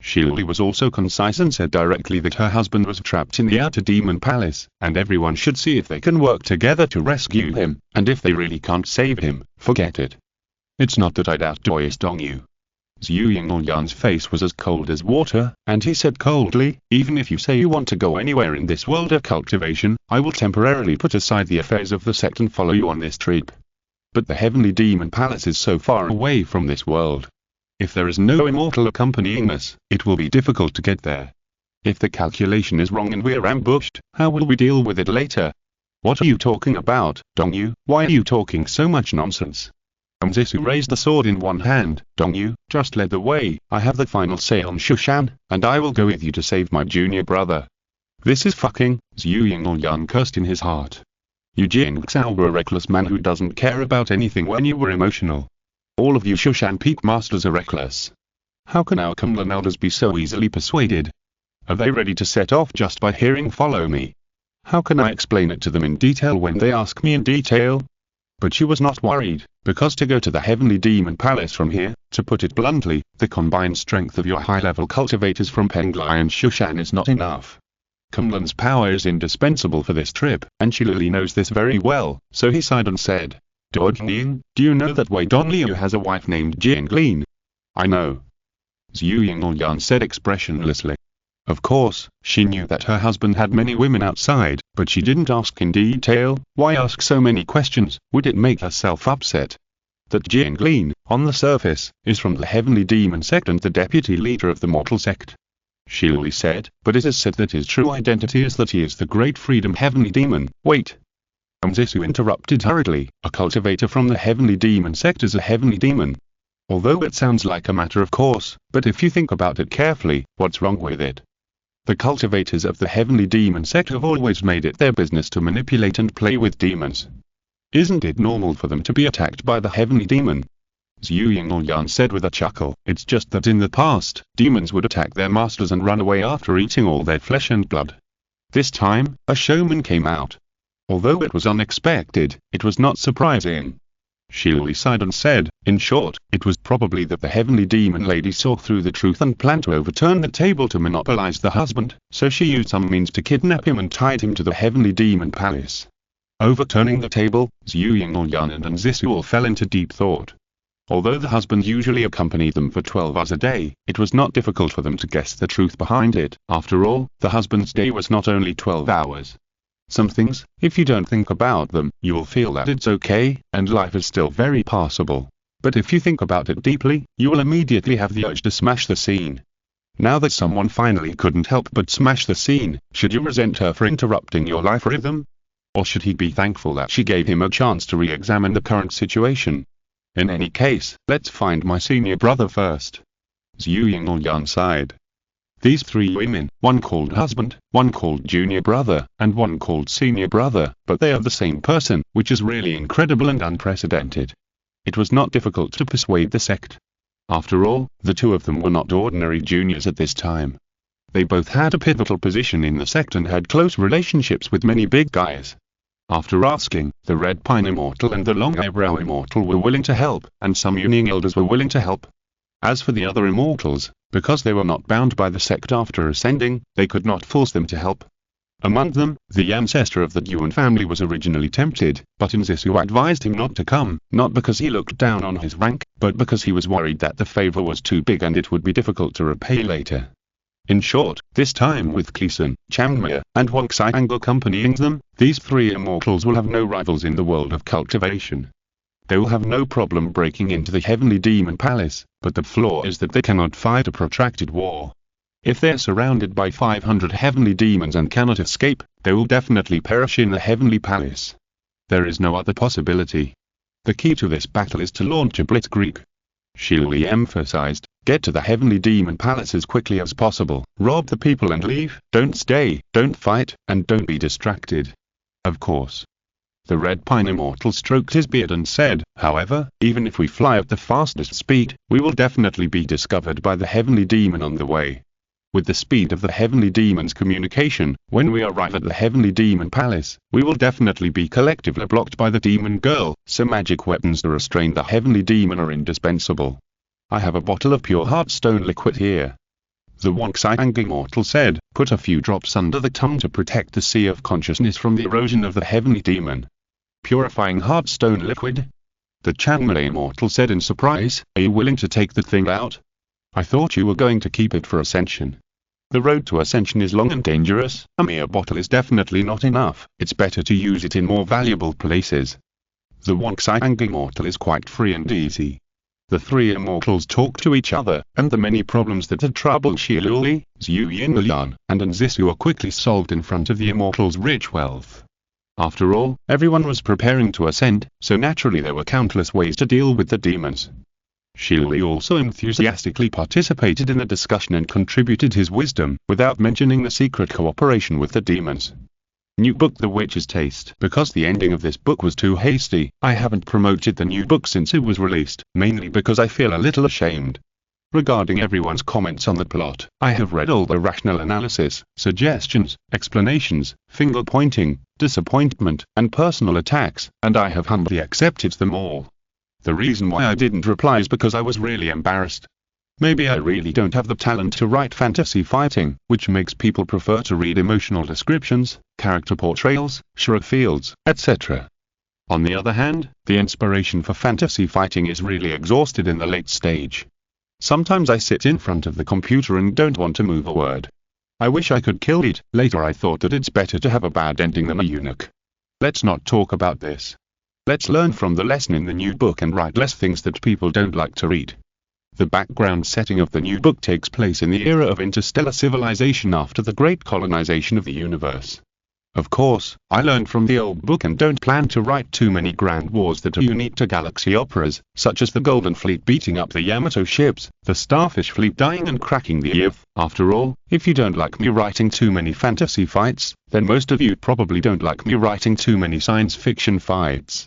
Shillelagh was also concise and said directly that her husband was trapped in the outer demon palace, and everyone should see if they can work together to rescue him, and if they really can't save him, forget it. It's not that I doubt Joyous Dongyu. Zhu Yinlian's face was as cold as water, and he said coldly, even if you say you want to go anywhere in this world of cultivation, I will temporarily put aside the affairs of the sect and follow you on this trip. But the heavenly demon palace is so far away from this world. If there is no immortal accompanying us, it will be difficult to get there. If the calculation is wrong and we're ambushed, how will we deal with it later? What are you talking about, Dongyu? Why are you talking so much nonsense? Nzisu raised the sword in one hand. Dongyu, just lead the way, I have the final say on Shushan, and I will go with you to save my junior brother. This is fucking, Zhu Yinlian cursed in his heart. You Jingxiao were a reckless man who doesn't care about anything when you were emotional. All of you Shushan Peak Masters are reckless. How can our Kunlun elders be so easily persuaded? Are they ready to set off just by hearing follow me? How can I explain it to them in detail when they ask me in detail? But she was not worried, because to go to the heavenly demon palace from here, to put it bluntly, the combined strength of your high-level cultivators from Penglai and Shushan is not enough. Kunlun's power is indispensable for this trip, and Shillelagh knows this very well, so he sighed and said, Dodgning, do you know that Wei Donliu has a wife named Jinglin? I know. Zhu Yinlian said expressionlessly. Of course, she knew that her husband had many women outside, but she didn't ask in detail. Why ask so many questions? Would it make herself upset? That Jiang Lin, on the surface, is from the Heavenly Demon sect and the deputy leader of the Mortal sect. She only said, but it is said that his true identity is that he is the Great Freedom Heavenly Demon. Wait. Zisu interrupted hurriedly. A cultivator from the Heavenly Demon sect is a Heavenly Demon. Although it sounds like a matter of course, but if you think about it carefully, what's wrong with it? The cultivators of the Heavenly Demon sect have always made it their business to manipulate and play with demons. Isn't it normal for them to be attacked by the Heavenly Demon? Zhu Yingyan said with a chuckle. It's just that in the past, demons would attack their masters and run away after eating all their flesh and blood. This time, a showman came out. Although it was unexpected, it was not surprising. She sighed and said, in short, it was probably that the Heavenly Demon Lady saw through the truth and planned to overturn the table to monopolize the husband, so she used some means to kidnap him and tied him to the Heavenly Demon Palace. Overturning the table, Zhu Yingyan and Zisu all fell into deep thought. Although the husband usually accompanied them for 12 hours a day, it was not difficult for them to guess the truth behind it. After all, the husband's day was not only 12 hours. Some things, if you don't think about them, you will feel that it's okay, and life is still very passable. But if you think about it deeply, you will immediately have the urge to smash the scene. Now that someone finally couldn't help but smash the scene, should you resent her for interrupting your life rhythm? Or should he be thankful that she gave him a chance to re-examine the current situation? In any case, let's find my senior brother first. Zhu Yingyan sighed. These 3 women, one called husband, one called junior brother, and one called senior brother, but they are the same person, which is really incredible and unprecedented. It was not difficult to persuade the sect. After all, the 2 of them were not ordinary juniors at this time. They both had a pivotal position in the sect and had close relationships with many big guys. After asking, the Red Pine Immortal and the Long Eyebrow Immortal were willing to help, and some Yuning elders were willing to help. As for the other immortals, because they were not bound by the sect after ascending, they could not force them to help. Among them, the ancestor of the Yuan family was originally tempted, but Zisu advised him not to come, not because he looked down on his rank, but because he was worried that the favor was too big and it would be difficult to repay later. In short, this time with Kleeson, Changmei, and Wang Xiang accompanying them, these 3 immortals will have no rivals in the world of cultivation. They will have no problem breaking into the Heavenly Demon Palace, but the flaw is that they cannot fight a protracted war. If they are surrounded by 500 heavenly demons and cannot escape, they will definitely perish in the Heavenly Palace. There is no other possibility. The key to this battle is to launch a blitzkrieg. Shilui emphasized, get to the Heavenly Demon Palace as quickly as possible, rob the people and leave, don't stay, don't fight, and don't be distracted. Of course. The Red Pine Immortal stroked his beard and said, however, even if we fly at the fastest speed, we will definitely be discovered by the Heavenly Demon on the way. With the speed of the Heavenly Demon's communication, when we arrive at the Heavenly Demon Palace, we will definitely be collectively blocked by the Demon Girl, so magic weapons to restrain the Heavenly Demon are indispensable. I have a bottle of pure heartstone liquid here. The Wang Xiang Immortal said, put a few drops under the tongue to protect the sea of consciousness from the erosion of the Heavenly Demon. Purifying heartstone liquid? The Changmei Immortal said in surprise, are you willing to take the thing out? I thought you were going to keep it for ascension. The road to ascension is long and dangerous, a mere bottle is definitely not enough, it's better to use it in more valuable places. The Wang Xiang Immortal is quite free and easy. The 3 immortals talked to each other, and the many problems that had troubled Shilui, Zhu Yingyan, and Zisu were quickly solved in front of the immortals' rich wealth. After all, everyone was preparing to ascend, so naturally there were countless ways to deal with the demons. Shilui also enthusiastically participated in the discussion and contributed his wisdom, without mentioning the secret cooperation with the demons. New book The Witch's Taste. Because the ending of this book was too hasty, I haven't promoted the new book since it was released, mainly because I feel a little ashamed. Regarding everyone's comments on the plot, I have read all the rational analysis, suggestions, explanations, finger-pointing, disappointment, and personal attacks, and I have humbly accepted them all. The reason why I didn't reply is because I was really embarrassed. Maybe I really don't have the talent to write fantasy fighting, which makes people prefer to read emotional descriptions, character portrayals, short fields, etc. On the other hand, the inspiration for fantasy fighting is really exhausted in the late stage. Sometimes I sit in front of the computer and don't want to move a word. I wish I could kill it. Later I thought that it's better to have a bad ending than a eunuch. Let's not talk about this. Let's learn from the lesson in the new book and write less things that people don't like to read. The background setting of the new book takes place in the era of interstellar civilization after the great colonization of the universe. Of course, I learned from the old book and don't plan to write too many grand wars that are unique to galaxy operas, such as the Golden Fleet beating up the Yamato ships, the Starfish Fleet dying and cracking the Earth. After all, if you don't like me writing too many fantasy fights, then most of you probably don't like me writing too many science fiction fights.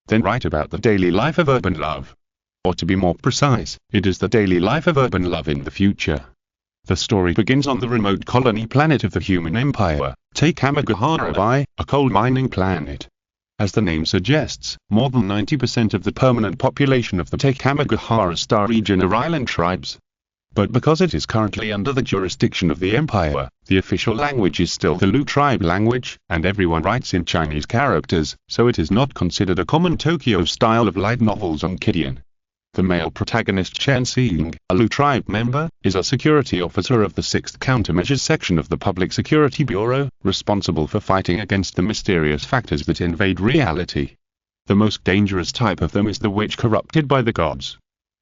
Then write about the daily life of urban love. Or to be more precise, it is the daily life of urban love in the future. The story begins on the remote colony planet of the human empire, Takamagahara Bai, a coal mining planet. As the name suggests, more than 90% of the permanent population of the Takamagahara star region are island tribes. But because it is currently under the jurisdiction of the empire, the official language is still the Lu tribe language, and everyone writes in Chinese characters, so it is not considered a common Tokyo style of light novels on Kidian. The male protagonist Chen Xing, a Lu tribe member, is a security officer of the 6th Countermeasures section of the Public Security Bureau, responsible for fighting against the mysterious factors that invade reality. The most dangerous type of them is the witch corrupted by the gods.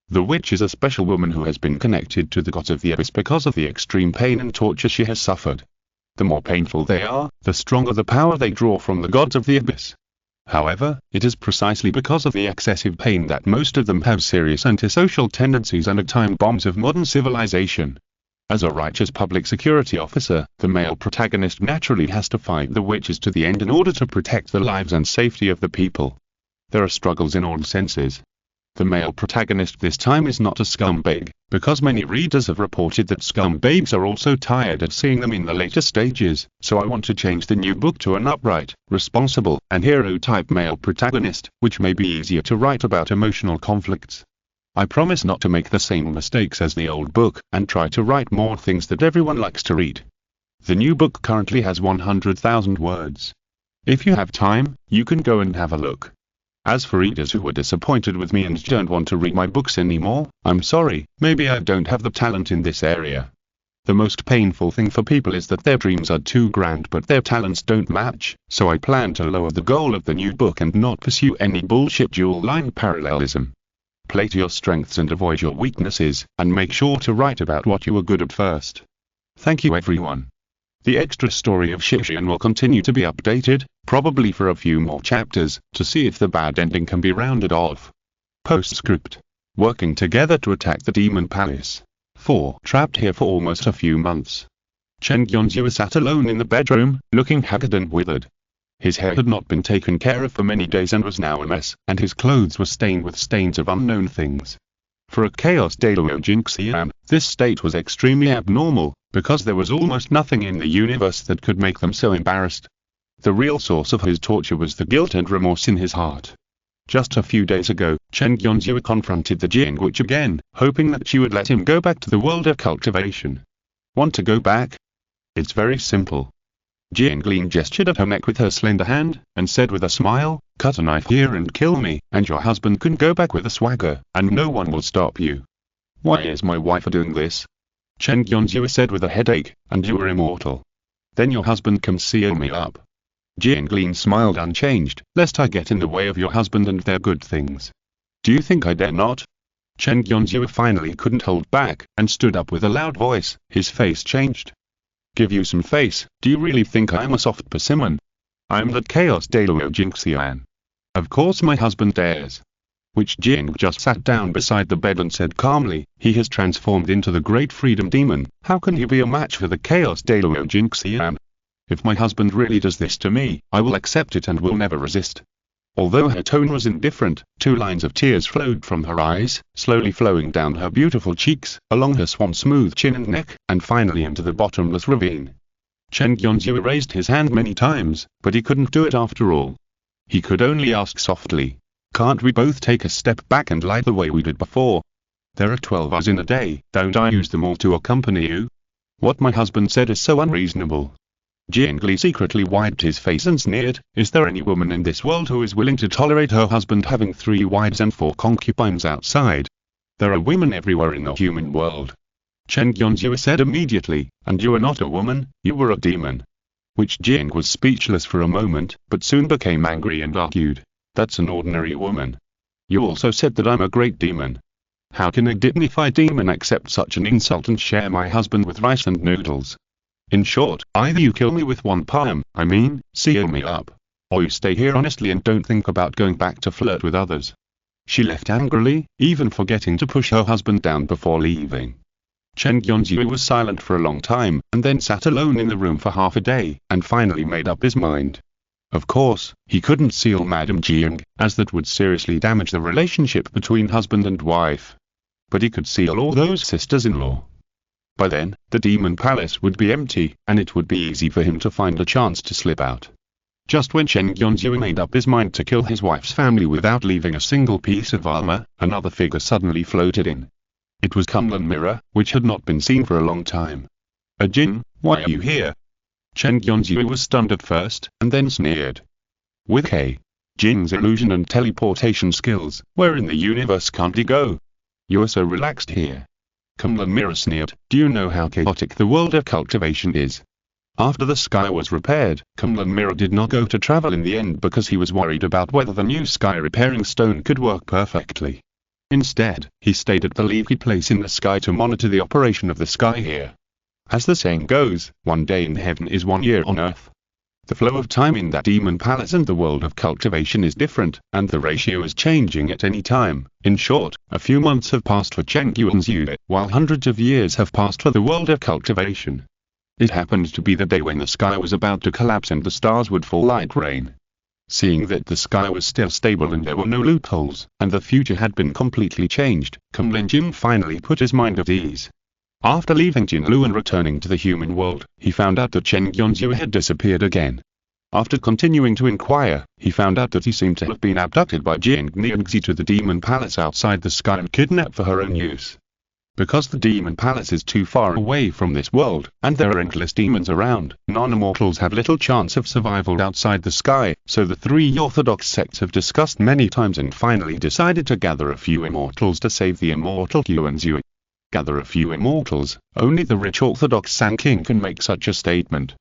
The witch is a special woman who has been connected to the gods of the abyss because of the extreme pain and torture she has suffered. The more painful they are, the stronger the power they draw from the gods of the abyss. However, it is precisely because of the excessive pain that most of them have serious antisocial tendencies and are time bombs of modern civilization. As a righteous public security officer, the male protagonist naturally has to fight the witches to the end in order to protect the lives and safety of the people. There are struggles in all senses. The male protagonist this time is not a scumbag, because many readers have reported that scumbags are also tired at seeing them in the later stages, so I want to change the new book to an upright, responsible, and hero-type male protagonist, which may be easier to write about emotional conflicts. I promise not to make the same mistakes as the old book, and try to write more things that everyone likes to read. The new book currently has 100,000 words. If you have time, you can go and have a look. As for readers who were disappointed with me and don't want to read my books anymore, I'm sorry, maybe I don't have the talent in this area. The most painful thing for people is that their dreams are too grand but their talents don't match, so I plan to lower the goal of the new book and not pursue any bullshit dual-line parallelism. Play to your strengths and avoid your weaknesses, and make sure to write about what you were good at first. Thank you everyone. The extra story of Shixian will continue to be updated, probably for a few more chapters, to see if the bad ending can be rounded off. Postscript. Working together to attack the Demon Palace. 4. Trapped here for almost a few months. Chen Yonzhou sat alone in the bedroom, looking haggard and withered. His hair had not been taken care of for many days and was now a mess, and his clothes were stained with stains of unknown things. For a Chaos Dailao Jinxian, this state was extremely abnormal, because there was almost nothing in the universe that could make them so embarrassed. The real source of his torture was the guilt and remorse in his heart. Just a few days ago, Chen Yonzhou confronted the Jing Witch again, hoping that she would let him go back to the world of cultivation. Want to go back? It's very simple. Jiangling gestured at her neck with her slender hand, and said with a smile, "Cut a knife here and kill me, and your husband can go back with a swagger, and no one will stop you." "Why is my wife doing this?" Chen Yonzhou said with a headache, "And you are immortal. Then your husband can seal me up." Jiangling smiled unchanged, "Lest I get in the way of your husband and their good things." "Do you think I dare not?" Chen Yonzhou finally couldn't hold back, and stood up with a loud voice. His face changed. "Give you some face, do you really think I am a soft persimmon? I am that Chaos Dailao Jinxian. Of course my husband dares." Which Jing just sat down beside the bed and said calmly, "He has transformed into the Great Freedom Demon, how can he be a match for the Chaos Dailao Jinxian? If my husband really does this to me, I will accept it and will never resist." Although her tone was indifferent, 2 lines of tears flowed from her eyes, slowly flowing down her beautiful cheeks, along her swan-smooth chin and neck, and finally into the bottomless ravine. Chen Yonzhou raised his hand many times, but he couldn't do it after all. He could only ask softly, "Can't we both take a step back and lie the way we did before? There are 12 hours in a day, don't I use them all to accompany you? What my husband said is so unreasonable." Jiangli secretly wiped his face and sneered, "Is there any woman in this world who is willing to tolerate her husband having 3 wives and 4 concubines outside? There are women everywhere in the human world." Chen Yonzhou said immediately, and you are not a woman, you were a demon. Which Jing was speechless for a moment, but soon became angry and argued. That's an ordinary woman. You also said that I'm a great demon. How can a dignified demon accept such an insult and share my husband with rice and noodles? In short, either you kill me with one palm, seal me up, or you stay here honestly and don't think about going back to flirt with others. She left angrily, even forgetting to push her husband down before leaving. Chen Yonzhou was silent for a long time, and then sat alone in the room for half a day, and finally made up his mind. Of course, he couldn't seal Madame Jing, as that would seriously damage the relationship between husband and wife. But he could seal all those sisters-in-law. By then, the demon palace would be empty, and it would be easy for him to find a chance to slip out. Just when Chen Yonzhou made up his mind to kill his wife's family without leaving a single piece of armor, another figure suddenly floated in. It was Kunlun Mirror, which had not been seen for a long time. A Jin, why are you here? Chen Yonzhou was stunned at first, and then sneered. With K. Jin's illusion and teleportation skills, where in the universe can't he go? You are so relaxed here. Kunlun Mirror sneered, do you know how chaotic the world of cultivation is? After the sky was repaired, Kunlun Mirror did not go to travel in the end because he was worried about whether the new sky repairing stone could work perfectly. Instead, he stayed at the leafy place in the sky to monitor the operation of the sky here. As the saying goes, one day in heaven is 1 year on earth. The flow of time in that demon palace and the world of cultivation is different, and the ratio is changing at any time. In short, a few months have passed for Chen Yonzhou, while hundreds of years have passed for the world of cultivation. It happened to be the day when the sky was about to collapse and the stars would fall like rain. Seeing that the sky was still stable and there were no loopholes, and the future had been completely changed, Kunlun Jin finally put his mind at ease. After leaving Jinlu and returning to the human world, he found out that Chen Yonzhou had disappeared again. After continuing to inquire, he found out that he seemed to have been abducted by Jing Niangzi to the demon palace outside the sky and kidnapped for her own use. Because the demon palace is too far away from this world, and there are endless demons around, non-immortals have little chance of survival outside the sky, so the three orthodox sects have discussed many times and finally decided to gather a few immortals to save the immortal Yuanzui. Gather a few immortals, only the rich orthodox San King can make such a statement.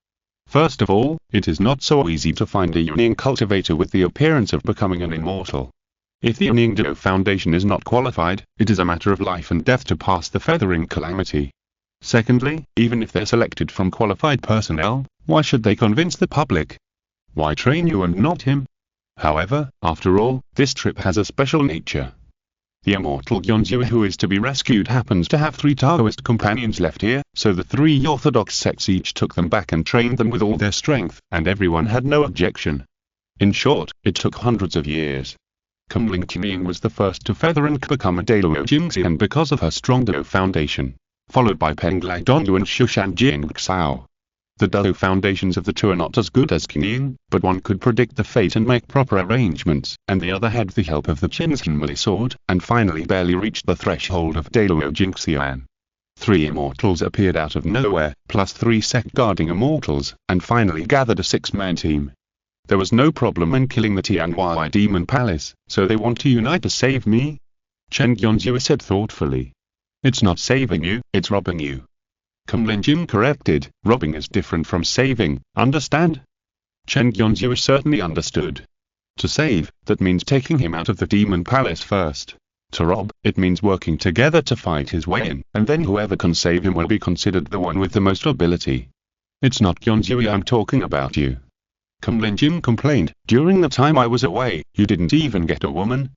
First of all, it is not so easy to find a Yuning cultivator with the appearance of becoming an immortal. If the Ningdo Foundation is not qualified, it is a matter of life and death to pass the feathering calamity. Secondly, even if they're selected from qualified personnel, why should they convince the public? Why train you and not him? However, after all, this trip has a special nature. The immortal Yonzhou who is to be rescued happens to have 3 Taoist companions left here, so the 3 orthodox sects each took them back and trained them with all their strength, and everyone had no objection. In short, it took hundreds of years. Kunlun Qiming was the first to feather and become a Daluo Jingxian because of her strong Dao foundation, followed by Penglai Dongyu and Shushan Jingxiao. The Dao foundations of the two are not as good as Qiming, but one could predict the fate and make proper arrangements, and the other had the help of the Qinxian sword, and finally barely reached the threshold of Daluo Jingxian. 3 immortals appeared out of nowhere, plus 3 sect-guarding immortals, and finally gathered a 6-man team. There was no problem in killing the Tianhuai Demon Palace, so they want to unite to save me? Chen Yonzhou said thoughtfully. It's not saving you, it's robbing you. Kunlun Jin corrected, robbing is different from saving, understand? Chen Yonzhou certainly understood. To save, that means taking him out of the Demon Palace first. To rob, it means working together to fight his way in, and then whoever can save him will be considered the one with the most ability. It's not Yonzhou I'm talking about you. Kunlun Jin complained, during the time I was away, you didn't even get a woman.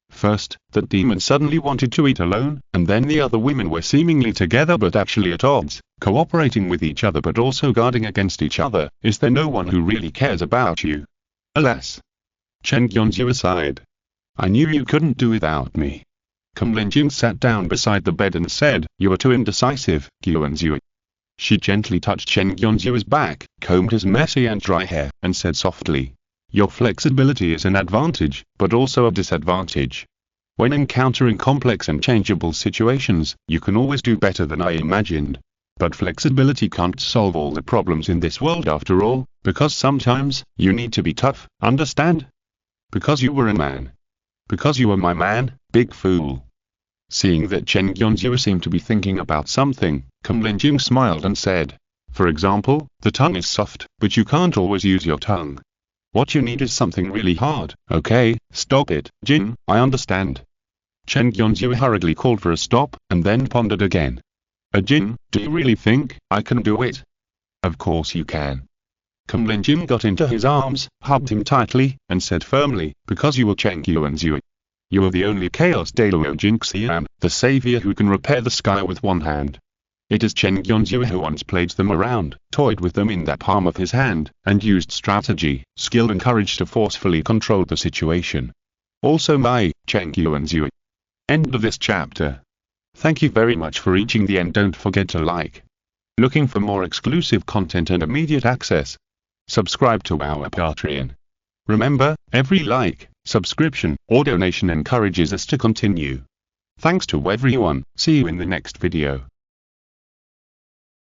First, that demon suddenly wanted to eat alone, and then the other women were seemingly together but actually at odds, cooperating with each other but also guarding against each other. Is there no one who really cares about you? Alas. Chen Yonzhou sighed. I knew you couldn't do without me. Kunlun Jin sat down beside the bed and said, you are too indecisive, Yuanzui. She gently touched Chen Yonzhou's back, combed his messy and dry hair, and said softly, your flexibility is an advantage, but also a disadvantage. When encountering complex and changeable situations, you can always do better than I imagined. But flexibility can't solve all the problems in this world after all, because sometimes, you need to be tough, understand? Because you were a man. Because you were my man, big fool. Seeing that Chen Yuanzhu seemed to be thinking about something, Kumlinjing smiled and said, "For example, the tongue is soft, but you can't always use your tongue. What you need is something really hard." "Okay, stop it, Jin, I understand." Chen Yuanzhu hurriedly called for a stop, and then pondered again. "Jin, do you really think I can do it?" "Of course you can." Kumlinjing got into his arms, hugged him tightly, and said firmly, "Because you are Chen Yuanzhu. You are the only Chaos Dailao Jinxian, the savior who can repair the sky with one hand." It is Chen Yuanzhu who once played them around, toyed with them in the palm of his hand, and used strategy, skill and courage to forcefully control the situation. Also my, Chen Yuanzhu. End of this chapter. Thank you very much for reaching the end. Don't forget to like. Looking for more exclusive content and immediate access? Subscribe to our Patreon. Remember, every like, subscription, or donation encourages us to continue. Thanks to everyone. See you in the next video.